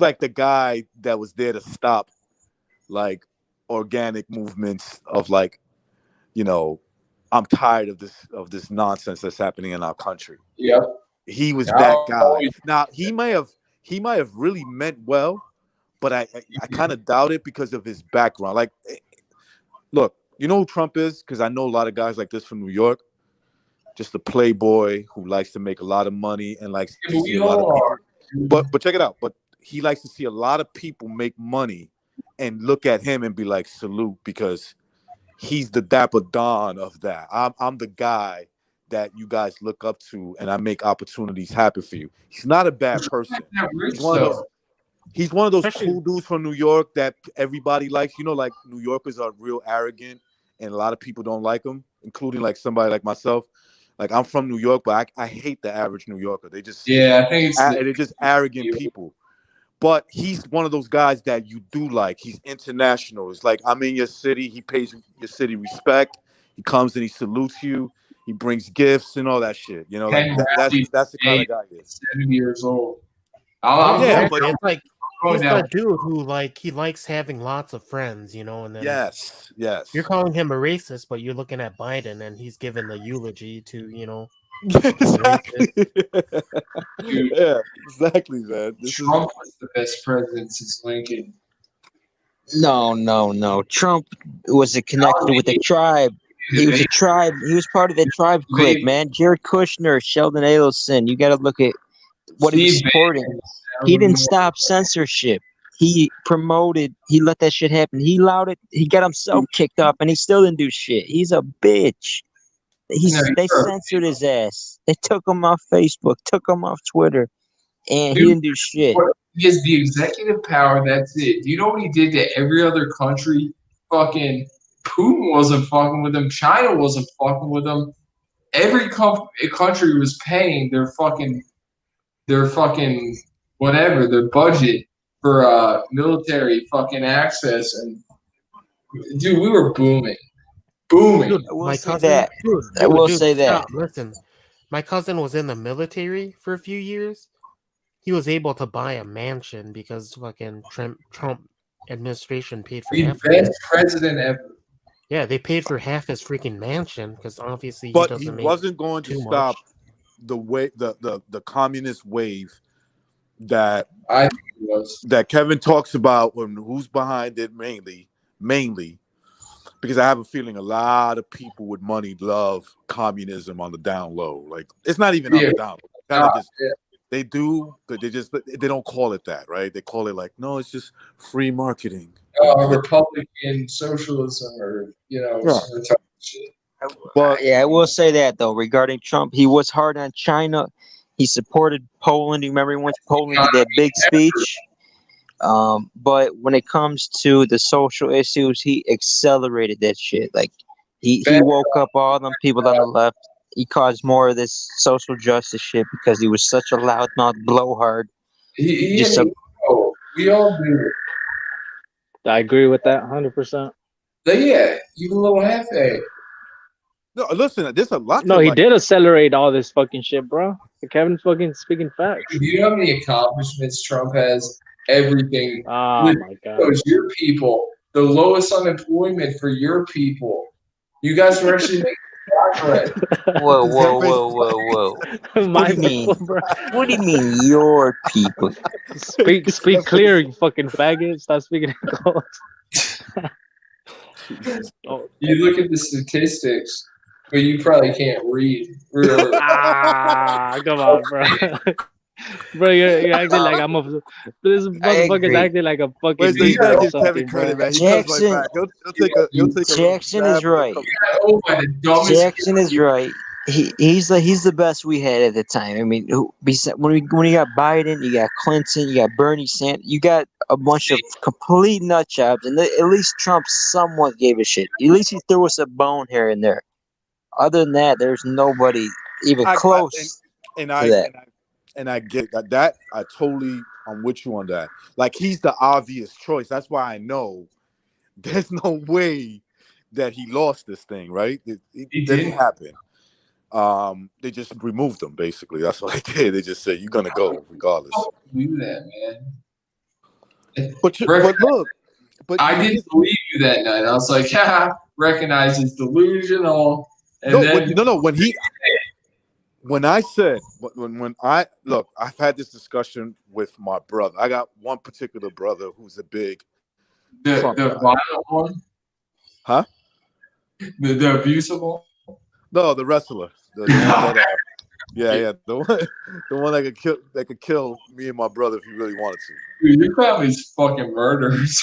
[SPEAKER 1] like the guy that was there to stop like organic movements of like, I'm tired of this nonsense that's happening in our country.
[SPEAKER 9] Yeah,
[SPEAKER 1] he was that guy. Now he might have really meant well, but I kind of doubt it because of his background. Like, look, you know who Trump is? Because I know a lot of guys like this from New York. Just a playboy who likes to make a lot of money and likes to see a lot of people. But check it out. But he likes to see a lot of people make money and look at him and be like, salute, because he's the Dapper Don of that. I'm the guy that you guys look up to, and I make opportunities happen for you. He's not a bad person. He's one of those cool dudes from New York that everybody likes. Like New Yorkers are real arrogant, and a lot of people don't like them, including like somebody like myself. Like, I'm from New York, but I hate the average New Yorker. They just
[SPEAKER 9] I think
[SPEAKER 1] they're just arrogant people. But he's one of those guys that you do like. He's international. It's like, I'm in your city. He pays your city respect. He comes and he salutes you. He brings gifts and all that shit. Like that's the kind of guy he is.
[SPEAKER 9] 7 years old.
[SPEAKER 2] But it's like he's that dude who he likes having lots of friends, and then
[SPEAKER 1] yes.
[SPEAKER 2] You're calling him a racist, but you're looking at Biden and he's giving the eulogy to
[SPEAKER 1] Exactly. Yeah, exactly, man.
[SPEAKER 9] Trump was the best president since Lincoln.
[SPEAKER 14] No. Trump was connected with the tribe. He was a tribe. He was part of the tribe clique, man. Jared Kushner, Sheldon Adelson. You got to look at what he was
[SPEAKER 9] Steve
[SPEAKER 14] supporting.
[SPEAKER 9] Bannon.
[SPEAKER 14] He didn't stop censorship. He promoted. He let that shit happen. He allowed it. He got himself kicked off, and he still didn't do shit. He's a bitch. They censored his ass. They took him off Facebook, took him off Twitter, and he
[SPEAKER 9] Dude,
[SPEAKER 14] didn't do shit.
[SPEAKER 9] he has the executive power. That's it. Do you know what he did to every other country? Fucking Putin wasn't fucking with him. China wasn't fucking with him. Every country was paying their fucking whatever, their budget for military fucking access. And dude, we were booming.
[SPEAKER 2] Dude,
[SPEAKER 14] I will
[SPEAKER 2] my
[SPEAKER 14] say
[SPEAKER 2] cousin.
[SPEAKER 14] that.
[SPEAKER 2] Dude,
[SPEAKER 14] I will
[SPEAKER 2] dude,
[SPEAKER 14] say that.
[SPEAKER 2] stop, listen, my cousin was in the military for a few years. He was able to buy a mansion because fucking Trump administration paid for
[SPEAKER 9] The
[SPEAKER 2] half of
[SPEAKER 9] best
[SPEAKER 2] it.
[SPEAKER 9] president ever.
[SPEAKER 2] Yeah, they paid for half his freaking mansion because obviously he
[SPEAKER 1] But
[SPEAKER 2] doesn't
[SPEAKER 1] he
[SPEAKER 2] make
[SPEAKER 1] wasn't going to
[SPEAKER 2] too
[SPEAKER 1] stop
[SPEAKER 2] much.
[SPEAKER 1] the way the communist wave that
[SPEAKER 9] I think it was.
[SPEAKER 1] that Kevin talks about, when who's behind it mainly because I have a feeling a lot of people with money love communism on the down low. Like, it's not even on the down low. Kind of just they do, but they don't call it that, right? They call it like, no, it's just free marketing.
[SPEAKER 9] Republican socialism, or
[SPEAKER 1] Yeah.
[SPEAKER 9] some type of shit.
[SPEAKER 1] But
[SPEAKER 14] Yeah, I will say that though. Regarding Trump, he was hard on China. He supported Poland. You remember he went to Poland, did that big speech. But when it comes to the social issues, he accelerated that shit. Like he woke up all them people on the left. He caused more of this social justice shit because he was such a loudmouth blowhard.
[SPEAKER 9] We all do.
[SPEAKER 4] I agree with that 100%.
[SPEAKER 9] But yeah, even little Hefe.
[SPEAKER 1] no, listen, there's a lot.
[SPEAKER 4] No,
[SPEAKER 1] to
[SPEAKER 4] he
[SPEAKER 1] like.
[SPEAKER 4] did accelerate all this fucking shit, bro. Kevin's fucking speaking facts.
[SPEAKER 9] Do you know how many accomplishments Trump has? Everything.
[SPEAKER 4] Oh my god.
[SPEAKER 9] Those your people, the lowest unemployment for your people. You guys were actually making progress.
[SPEAKER 14] Whoa.
[SPEAKER 4] My
[SPEAKER 14] What do you mean?
[SPEAKER 4] people, bro.
[SPEAKER 14] What do you mean, your people?
[SPEAKER 4] Speak clear, you fucking faggot. Stop speaking in codes. Oh.
[SPEAKER 9] You look at the statistics, but you probably can't read. Really.
[SPEAKER 4] Come on, bro. Bro, you're acting like I'm a. This motherfucker's acting like a fucking.
[SPEAKER 1] Wait, so you gotta give
[SPEAKER 4] something,
[SPEAKER 1] Kevin credit,
[SPEAKER 4] bro.
[SPEAKER 1] man. He comes right back. He'll take a
[SPEAKER 14] Jackson is right.
[SPEAKER 9] Oh, by the dumbest.
[SPEAKER 14] Jackson is right. He's the best we had at the time. I mean, when you got Biden, you got Clinton, you got Bernie Sanders, you got a bunch of complete nut jobs, and at least Trump somewhat gave a shit. At least he threw us a bone here and there. Other than that, there's nobody even close
[SPEAKER 1] to
[SPEAKER 14] that.
[SPEAKER 1] And I get that. I totally, I'm with you on that. Like, he's the obvious choice. That's why I know there's no way that he lost this thing, right? It didn't happen. They just removed him, basically. That's what they did. They just said, you're gonna go regardless.
[SPEAKER 9] Do that, man.
[SPEAKER 1] But look,
[SPEAKER 9] I didn't believe you that night. I was like, recognize it's delusional. And
[SPEAKER 1] when I said, I've had this discussion with my brother. I got one particular brother who's a big Trump guy.
[SPEAKER 9] violent one?
[SPEAKER 1] Huh?
[SPEAKER 9] The abusive one?
[SPEAKER 1] No, the wrestler. The one that, the one that could kill me and my brother if he really wanted to.
[SPEAKER 9] Dude, your family's fucking murderers.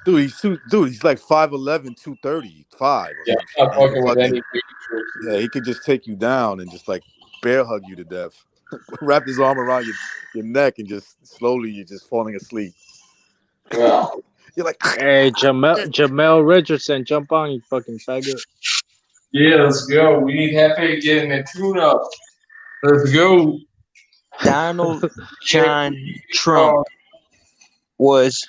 [SPEAKER 1] Dude, he's like 5'11", 235.
[SPEAKER 9] Yeah, I'm not fucking with any
[SPEAKER 1] yeah, he could just take you down and just like bear hug you to death. Wrap his arm around your neck and just slowly you're just falling asleep.
[SPEAKER 9] Yeah.
[SPEAKER 1] You're like,
[SPEAKER 4] hey, Jamel Richardson, jump on, you fucking faggot.
[SPEAKER 9] Yeah, let's go. We need Hefe getting a tune-up. Let's go.
[SPEAKER 14] Donald John Trump was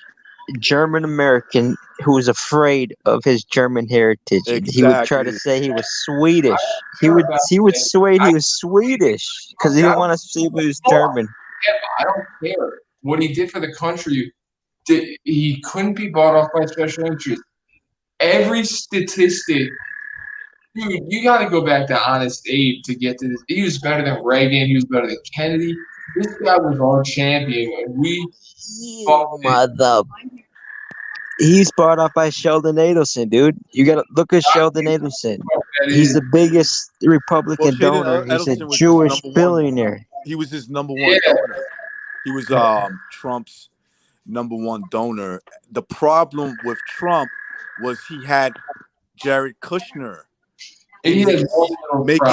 [SPEAKER 14] German American who was afraid of his German heritage.
[SPEAKER 1] Exactly.
[SPEAKER 14] He would try to say he was Swedish. He would say he was Swedish because he didn't want to see if he was German.
[SPEAKER 9] I don't care what he did for the country. He couldn't be bought off by special interests. Every statistic, dude, you got to go back to Honest Abe to get to this. He was better than Reagan. He was better than Kennedy. This guy was our champion, and
[SPEAKER 14] He's bought off by Sheldon Adelson, dude. You gotta look at Sheldon Adelson. He's the biggest Republican donor. He's a Jewish billionaire.
[SPEAKER 1] He was his number one donor. He was Trump's number one donor. The problem with Trump was he had Jared Kushner making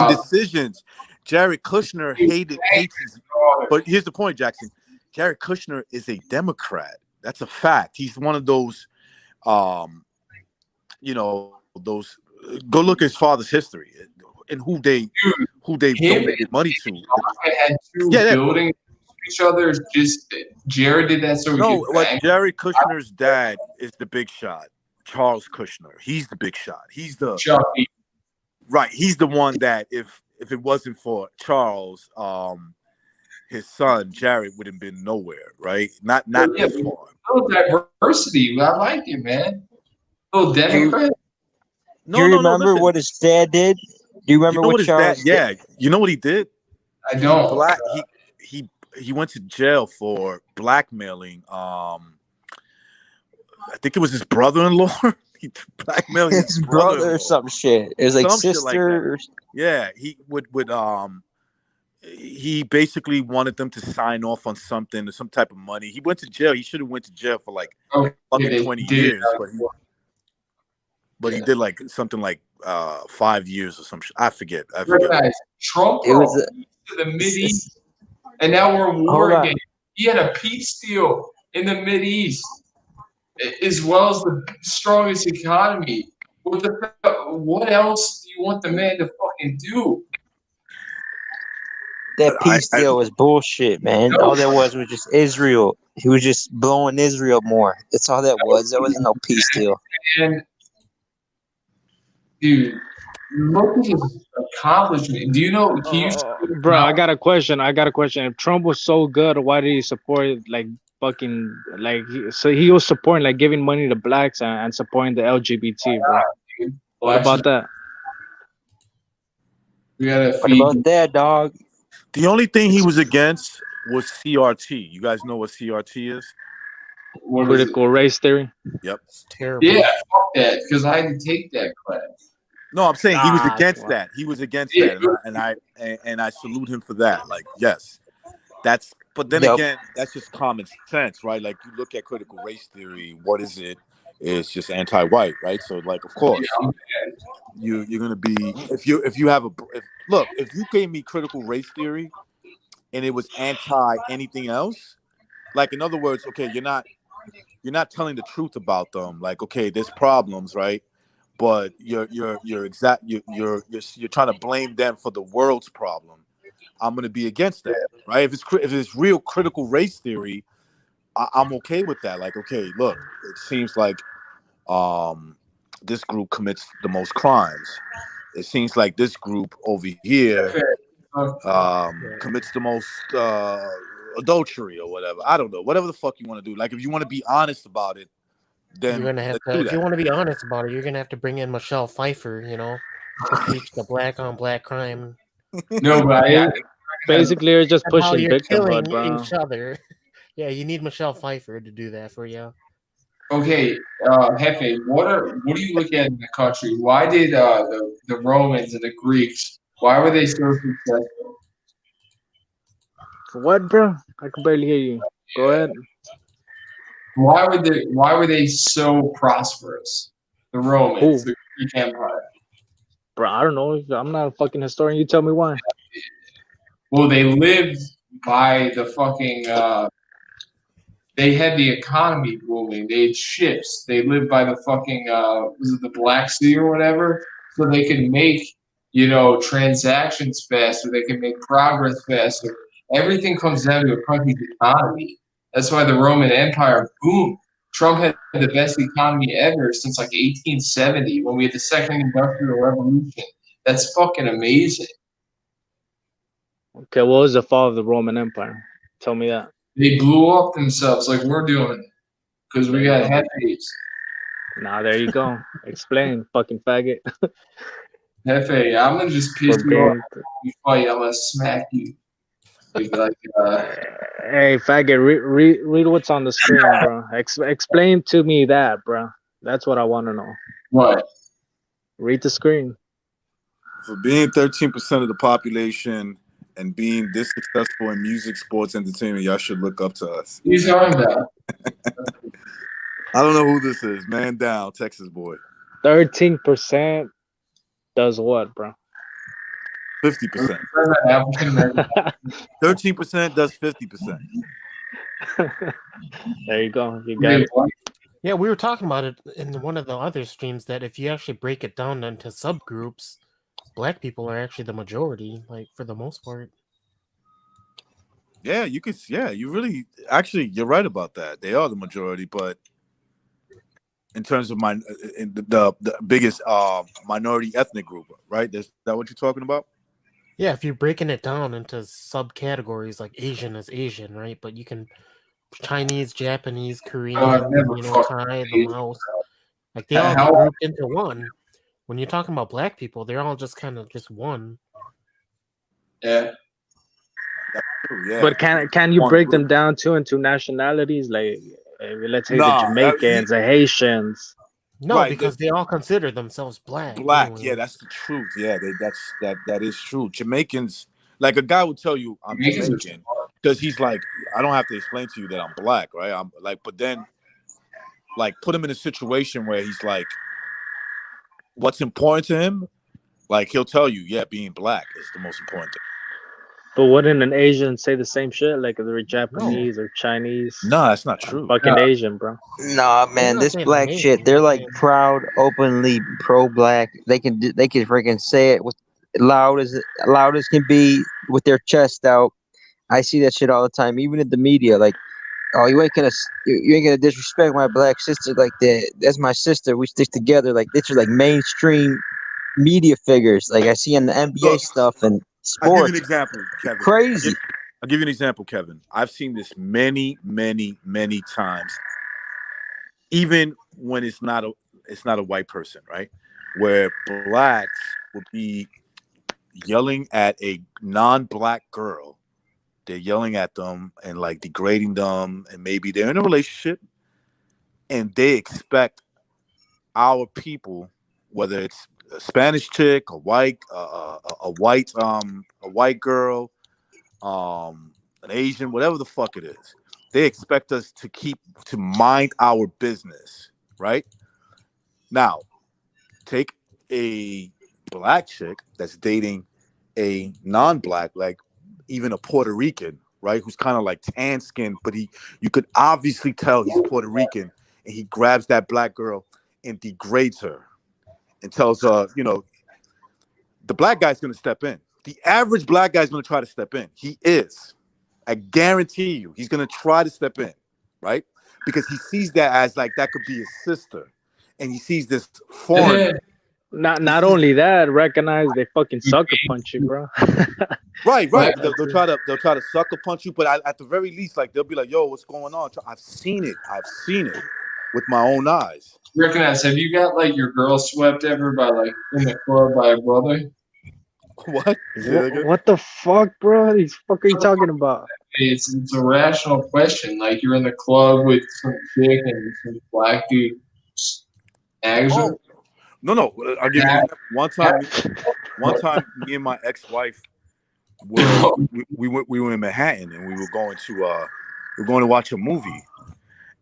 [SPEAKER 1] decisions. Jared Kushner hates his, but here's the point, Jackson. Jared Kushner is a Democrat. That's a fact. He's one of those, those. Go look at his father's history and who they donated money to.
[SPEAKER 9] Had two buildings each other. Just Jared did that so
[SPEAKER 1] Jared Kushner's dad is the big shot. Charles Kushner. He's the big shot. He's the right. He's the one that if it wasn't for Charles, his son Jared would have been nowhere. Right? Not this far.
[SPEAKER 9] Diversity. I like it, man. Little Democrat.
[SPEAKER 14] Do you remember what his dad did? Do you remember what Charles did?
[SPEAKER 1] Yeah, you know what he did?
[SPEAKER 9] I don't.
[SPEAKER 1] He went to jail for blackmailing. I think it was his brother-in-law. He blackmailed his
[SPEAKER 14] brother or some shit. It was like sister.
[SPEAKER 1] Yeah, he would he basically wanted them to sign off on something, some type of money. He went to jail. He should have went to jail for like 20 years, but he did like something like 5 years or some shit. I forget.
[SPEAKER 9] Trump to the Mideast, and now we're in war again. He had a peace deal in the Mideast, as well as the strongest economy. What else do you want the man to fucking do?
[SPEAKER 14] That peace deal was bullshit, man. All that was just Israel. He was just blowing Israel more. That's all that was. There wasn't no peace deal.
[SPEAKER 9] And dude, look at his accomplishment. Do you know he used to
[SPEAKER 4] bro, I got a question. If Trump was so good, why did he support like fucking like so he was supporting like giving money to blacks and supporting the LGBT, bro? What about that?
[SPEAKER 14] What about that, dog?
[SPEAKER 1] The only thing he was against was CRT. You guys know what CRT is?
[SPEAKER 4] Critical race theory.
[SPEAKER 1] Yep.
[SPEAKER 2] It's terrible.
[SPEAKER 9] Yeah, fuck that, because I had to take that class.
[SPEAKER 1] No, I'm saying he was against that. He was against that, and I salute him for that. Like, yes, but then again, that's just common sense, right? Like, you look at critical race theory. What is it? It's just anti-white, right? So, like, of course, you're gonna be if you have if you gave me critical race theory and it was anti anything else, like in other words, okay, you're not telling the truth about them. Like, okay, there's problems, right? But you're trying to blame them for the world's problem. I'm gonna be against that, right? If it's real critical race theory, I'm okay with that. Like, okay, look, it seems like this group commits the most crimes. It seems like this group over here commits the most adultery or whatever. I don't know. Whatever the fuck you want to do. Like, if you want to be honest about it, then
[SPEAKER 2] you're gonna have to. If you want to be honest about it, you're gonna have to bring in Michelle Pfeiffer. You know, to teach the black on black crime.
[SPEAKER 9] No, but
[SPEAKER 4] basically, you're just
[SPEAKER 2] How
[SPEAKER 4] pushing
[SPEAKER 2] you're
[SPEAKER 4] victimhood,
[SPEAKER 2] killing
[SPEAKER 4] bro.
[SPEAKER 2] each other. Yeah, you need Michelle Pfeiffer to do that for you.
[SPEAKER 9] Okay, Jefe, what do you look at in the country? Why did the Romans and the Greeks, why were they so successful?
[SPEAKER 4] What, bro? I can barely hear you. Go ahead.
[SPEAKER 9] Why were they so prosperous? The Romans, the Greek Empire.
[SPEAKER 4] Bro, I don't know. I'm not a fucking historian. You tell me why.
[SPEAKER 9] Well, they lived by the fucking they had the economy booming. They had ships. They lived by the fucking was it the Black Sea or whatever? So they could make, transactions faster. They can make progress faster. Everything comes down to a country's economy. That's why the Roman Empire boomed. Trump had the best economy ever since like 1870 when we had the Second Industrial Revolution. That's fucking amazing.
[SPEAKER 4] Okay, what was the fall of the Roman Empire? Tell me that.
[SPEAKER 9] They blew up themselves like we're doing because we got Hefes.
[SPEAKER 4] Nah, there you go. Explain, fucking faggot.
[SPEAKER 9] Hefe, I'm gonna just piss you off. You fight, I'm gonna smack you. Hey,
[SPEAKER 4] faggot, read what's on the screen, bro. Explain to me that, bro. That's what I want to know.
[SPEAKER 9] What?
[SPEAKER 4] Read the screen.
[SPEAKER 1] For being 13% of the population and being this successful in music, sports, entertainment, y'all should look up to us.
[SPEAKER 9] He's talking about.
[SPEAKER 1] I don't know who this is. Man down, Texas boy.
[SPEAKER 4] 13% does what, bro?
[SPEAKER 1] 50%. 13% does 50%.
[SPEAKER 4] There you go. You got it.
[SPEAKER 2] Yeah, we were talking about it in one of the other streams that if you actually break it down into subgroups, black people are actually the majority, like for the most part.
[SPEAKER 1] Yeah, you could. Yeah, you really. Actually, you're right about that. They are the majority, but in terms of the biggest minority ethnic group, right? Is that what you're talking about?
[SPEAKER 2] Yeah, if you're breaking it down into subcategories, like Asian is Asian, right? But you can Chinese, Japanese, Korean, Thai, the Laos, like they all get grouped into one. When you're talking about black people, they're all just kind of just one.
[SPEAKER 9] Yeah.
[SPEAKER 1] Yeah.
[SPEAKER 4] But can you break them down too into nationalities? Like, let's say the Jamaicans, the Haitians.
[SPEAKER 2] No, right, because they all consider themselves black.
[SPEAKER 1] Anyway. Yeah, that's the truth. Yeah, that is true. Jamaicans, like a guy would tell you I'm Jamaican because he's like, I don't have to explain to you that I'm black, right? I'm like, but then, like, put him in a situation where he's like, what's important to him? Like, he'll tell you, yeah, being black is the most important thing.
[SPEAKER 4] But wouldn't an Asian say the same shit? Like if they're Japanese or Chinese?
[SPEAKER 1] No, that's not true.
[SPEAKER 4] Fucking Asian, bro.
[SPEAKER 14] Nah, man, this black shit. They're like proud, openly pro-black. They can freaking say it with loud as can be with their chest out. I see that shit all the time, even in the media. Like, oh, you ain't gonna disrespect my black sister like that. That's my sister. We stick together. Like, this is like mainstream media figures. Like I see in the NBA stuff and sports.
[SPEAKER 1] I'll give you an example, Kevin.
[SPEAKER 14] Crazy.
[SPEAKER 1] I'll give you an example, Kevin. I've seen this many, many, many times. Even when it's not a white person, right? Where blacks would be yelling at a non-black girl. They're yelling at them and like degrading them, and maybe they're in a relationship, and they expect our people, whether it's a Spanish chick, a white girl, an Asian, whatever the fuck it is, they expect us to mind our business, right? Now, take a black chick that's dating a non-black, like even a Puerto Rican, right? Who's kind of like tan skinned, but you could obviously tell he's Puerto Rican, and he grabs that black girl and degrades her and tells her, the black guy's going to step in. The average black guy's going to try to step in. He is. I guarantee you, he's going to try to step in, right? Because he sees that as like that could be his sister, and he sees this foreign.
[SPEAKER 4] Not only that, recognize they fucking sucker punch you, bro.
[SPEAKER 1] Right. They'll try to sucker punch you, but at the very least, like they'll be like, "Yo, what's going on?" I've seen it with my own eyes.
[SPEAKER 9] Recognize? Have you got like your girl swept ever by like in the club by a brother?
[SPEAKER 1] What?
[SPEAKER 4] What the fuck, bro? What the fuck are you talking about?
[SPEAKER 9] It's a rational question. Like you're in the club with some chick and some black dude.
[SPEAKER 1] No. I'll give you one time. Me and my ex-wife we were in Manhattan, and we were going to watch a movie,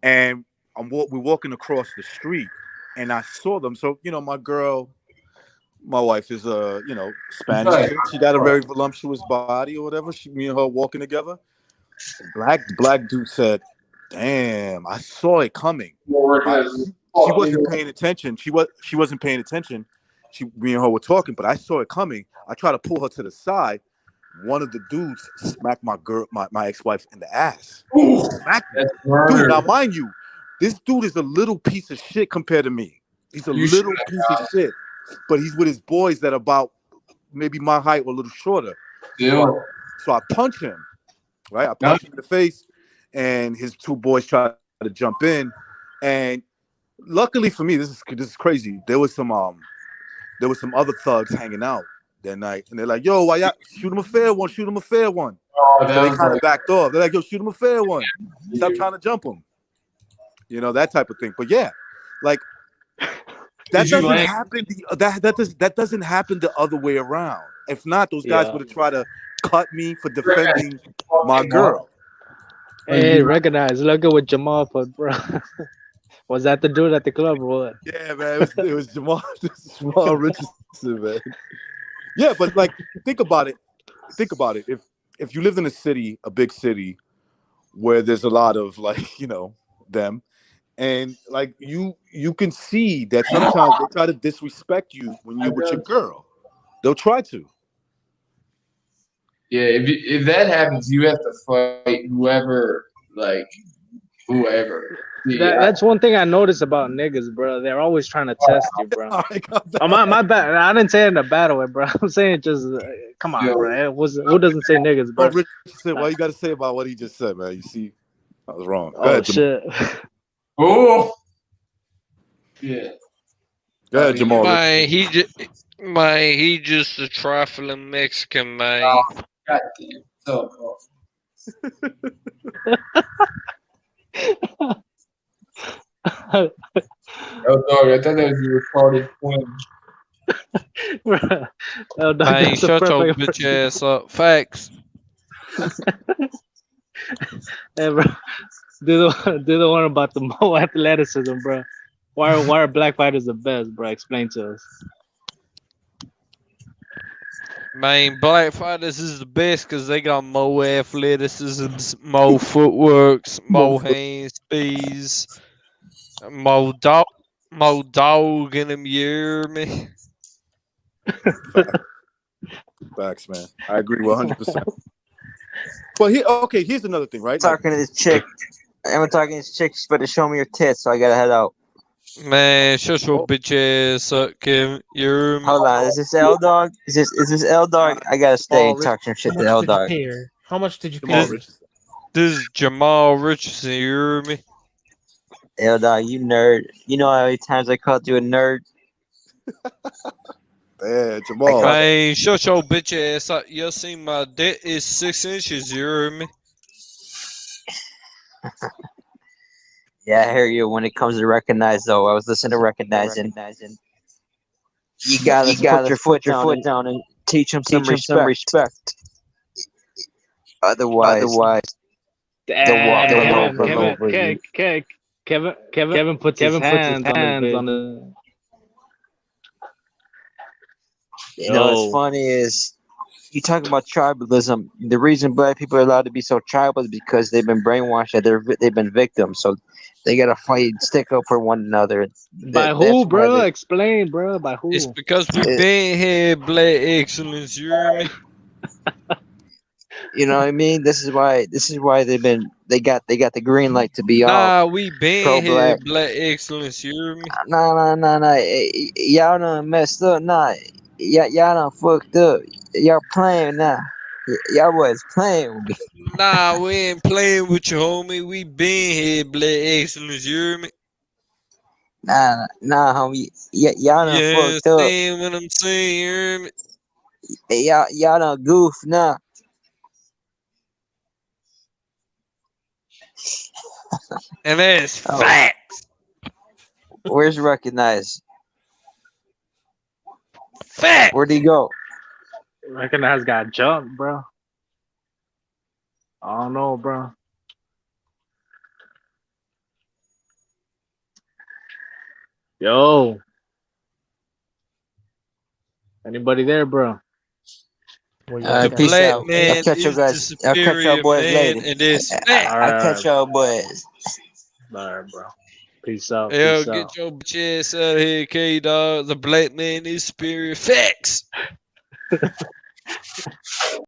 [SPEAKER 1] and we're walking across the street, and I saw them. So my wife is Spanish. She got a very voluptuous body or whatever. Me and her walking together. The black dude said, "Damn, I saw it coming." She wasn't paying attention. She wasn't paying attention. Me and her were talking, but I saw it coming. I tried to pull her to the side. One of the dudes smacked my ex-wife in the ass. Smacked me. Dude, now mind you, this dude is a little piece of shit compared to me. He's a little piece of shit, but he's with his boys that are about maybe my height or a little shorter.
[SPEAKER 9] Yeah.
[SPEAKER 1] So I punch him, right? I punch him in the face, and his two boys try to jump in, and luckily for me, this is crazy. There was some other thugs hanging out that night, and they're like, "Yo, why y'all shoot him a fair one? Shoot him a fair one." So they kind of backed off. They're like, "Yo, shoot him a fair one. Stop trying to jump him." That type of thing. But yeah, like that doesn't happen. That doesn't happen the other way around. If not, those guys would have tried to cut me for defending my girl.
[SPEAKER 4] Hey, recognize. Look at what Jamal put, bro. Was that the dude at the club or what?
[SPEAKER 1] Yeah, man, it was Jamal Richardson, man. Yeah, but like, think about it. If you lived in a big city, where there's a lot of like, them, and like you can see that sometimes they try to disrespect you when you're with your girl. They'll try to.
[SPEAKER 9] Yeah, if that happens, you have to fight whoever.
[SPEAKER 4] That's one thing I noticed about niggas, bro. They're always trying to test you, bro. Oh, my bad. I didn't say it in a bad way, bro. I'm saying just, come on, bro. Who doesn't say niggas, bro?
[SPEAKER 1] Richardson, what you got to say about what he just said, man? You see, I was wrong. Go
[SPEAKER 4] Oh,
[SPEAKER 1] ahead, Jamal.
[SPEAKER 4] shit.
[SPEAKER 9] Oh, yeah.
[SPEAKER 1] Go ahead, Jamal.
[SPEAKER 5] He just a trifling Mexican, man.
[SPEAKER 9] Oh, God damn. So oh, dog, I thought that was your retarded twin.
[SPEAKER 4] Oh, dog,
[SPEAKER 5] Man,
[SPEAKER 4] that's the
[SPEAKER 5] shut your
[SPEAKER 4] perfect-
[SPEAKER 5] bitch ass up. Facts.
[SPEAKER 4] Hey, bro. Do the one about the Mo athleticism, bro. Why are black fighters the best, bro? Explain to us.
[SPEAKER 5] Man, black fighters is the best because they got more athleticism, more footworks, more hand speeds, more dog in them. You hear me?
[SPEAKER 1] Facts, man. I agree 100%. But here's another thing, right?
[SPEAKER 14] Talking to this chick. I'm talking to this chick for to show me your tits, so I gotta head out.
[SPEAKER 5] Man, shut your bitch ass up, Kevin. You hear me?
[SPEAKER 14] Hold on, is this L Dog? Is this L Dog? I gotta stay and talk some shit to L Dog.
[SPEAKER 2] How much did you pay her?
[SPEAKER 5] This is Jamal Richardson. You hear me?
[SPEAKER 14] L Dog, you nerd. You know how many times I called you a nerd?
[SPEAKER 1] Yeah, Jamal.
[SPEAKER 5] Man, shut your bitch ass up. You see my dick is 6 inches. You hear me?
[SPEAKER 14] Yeah, I hear you. When it comes to recognize, though, I was listening to recognizing. You gotta put your foot down and teach him some respect. Otherwise,
[SPEAKER 4] Kevin puts his hands on the.
[SPEAKER 14] You know what's funny is you talk about tribalism. The reason black people are allowed to be so tribal is because they've been brainwashed that they've been victims. So they gotta fight, stick up for one another.
[SPEAKER 4] By who, bro? Explain, bro. By who?
[SPEAKER 5] It's because we been here, black excellence. You hear me?
[SPEAKER 14] You know what I mean? This is why they got the green light to be all.
[SPEAKER 5] Nah, we been
[SPEAKER 14] pro-black.
[SPEAKER 5] here, black excellence. You hear me?
[SPEAKER 14] Nah. Y'all done messed up. Nah, y'all done fucked up. Y'all playing now. Y'all was playing with me.
[SPEAKER 5] Nah, we ain't playing with you, homie. We been here, black excellence. You hear me?
[SPEAKER 14] Nah, homie. Y'all done
[SPEAKER 5] You
[SPEAKER 14] fucked up.
[SPEAKER 5] understand what I'm saying? You hear me?
[SPEAKER 14] Y'all done goof now.
[SPEAKER 5] And that's facts.
[SPEAKER 14] Where's Recognize?
[SPEAKER 5] Facts.
[SPEAKER 14] Where'd he go?
[SPEAKER 4] Recognize got jumped, bro. I don't know, bro. Yo. Anybody there, bro?
[SPEAKER 14] Peace
[SPEAKER 5] black
[SPEAKER 14] out.
[SPEAKER 5] man
[SPEAKER 14] I'll catch you
[SPEAKER 5] is
[SPEAKER 14] guys.
[SPEAKER 5] the
[SPEAKER 14] I'll catch y'all
[SPEAKER 5] superior
[SPEAKER 14] boys
[SPEAKER 5] man,
[SPEAKER 14] later.
[SPEAKER 5] and it's fact.
[SPEAKER 14] I'll catch y'all boys.
[SPEAKER 4] All right, bro. Peace out.
[SPEAKER 5] Yo,
[SPEAKER 4] Peace
[SPEAKER 5] get
[SPEAKER 4] out.
[SPEAKER 5] your bitch ass out of here, K-Dog. The black man is superior. Facts.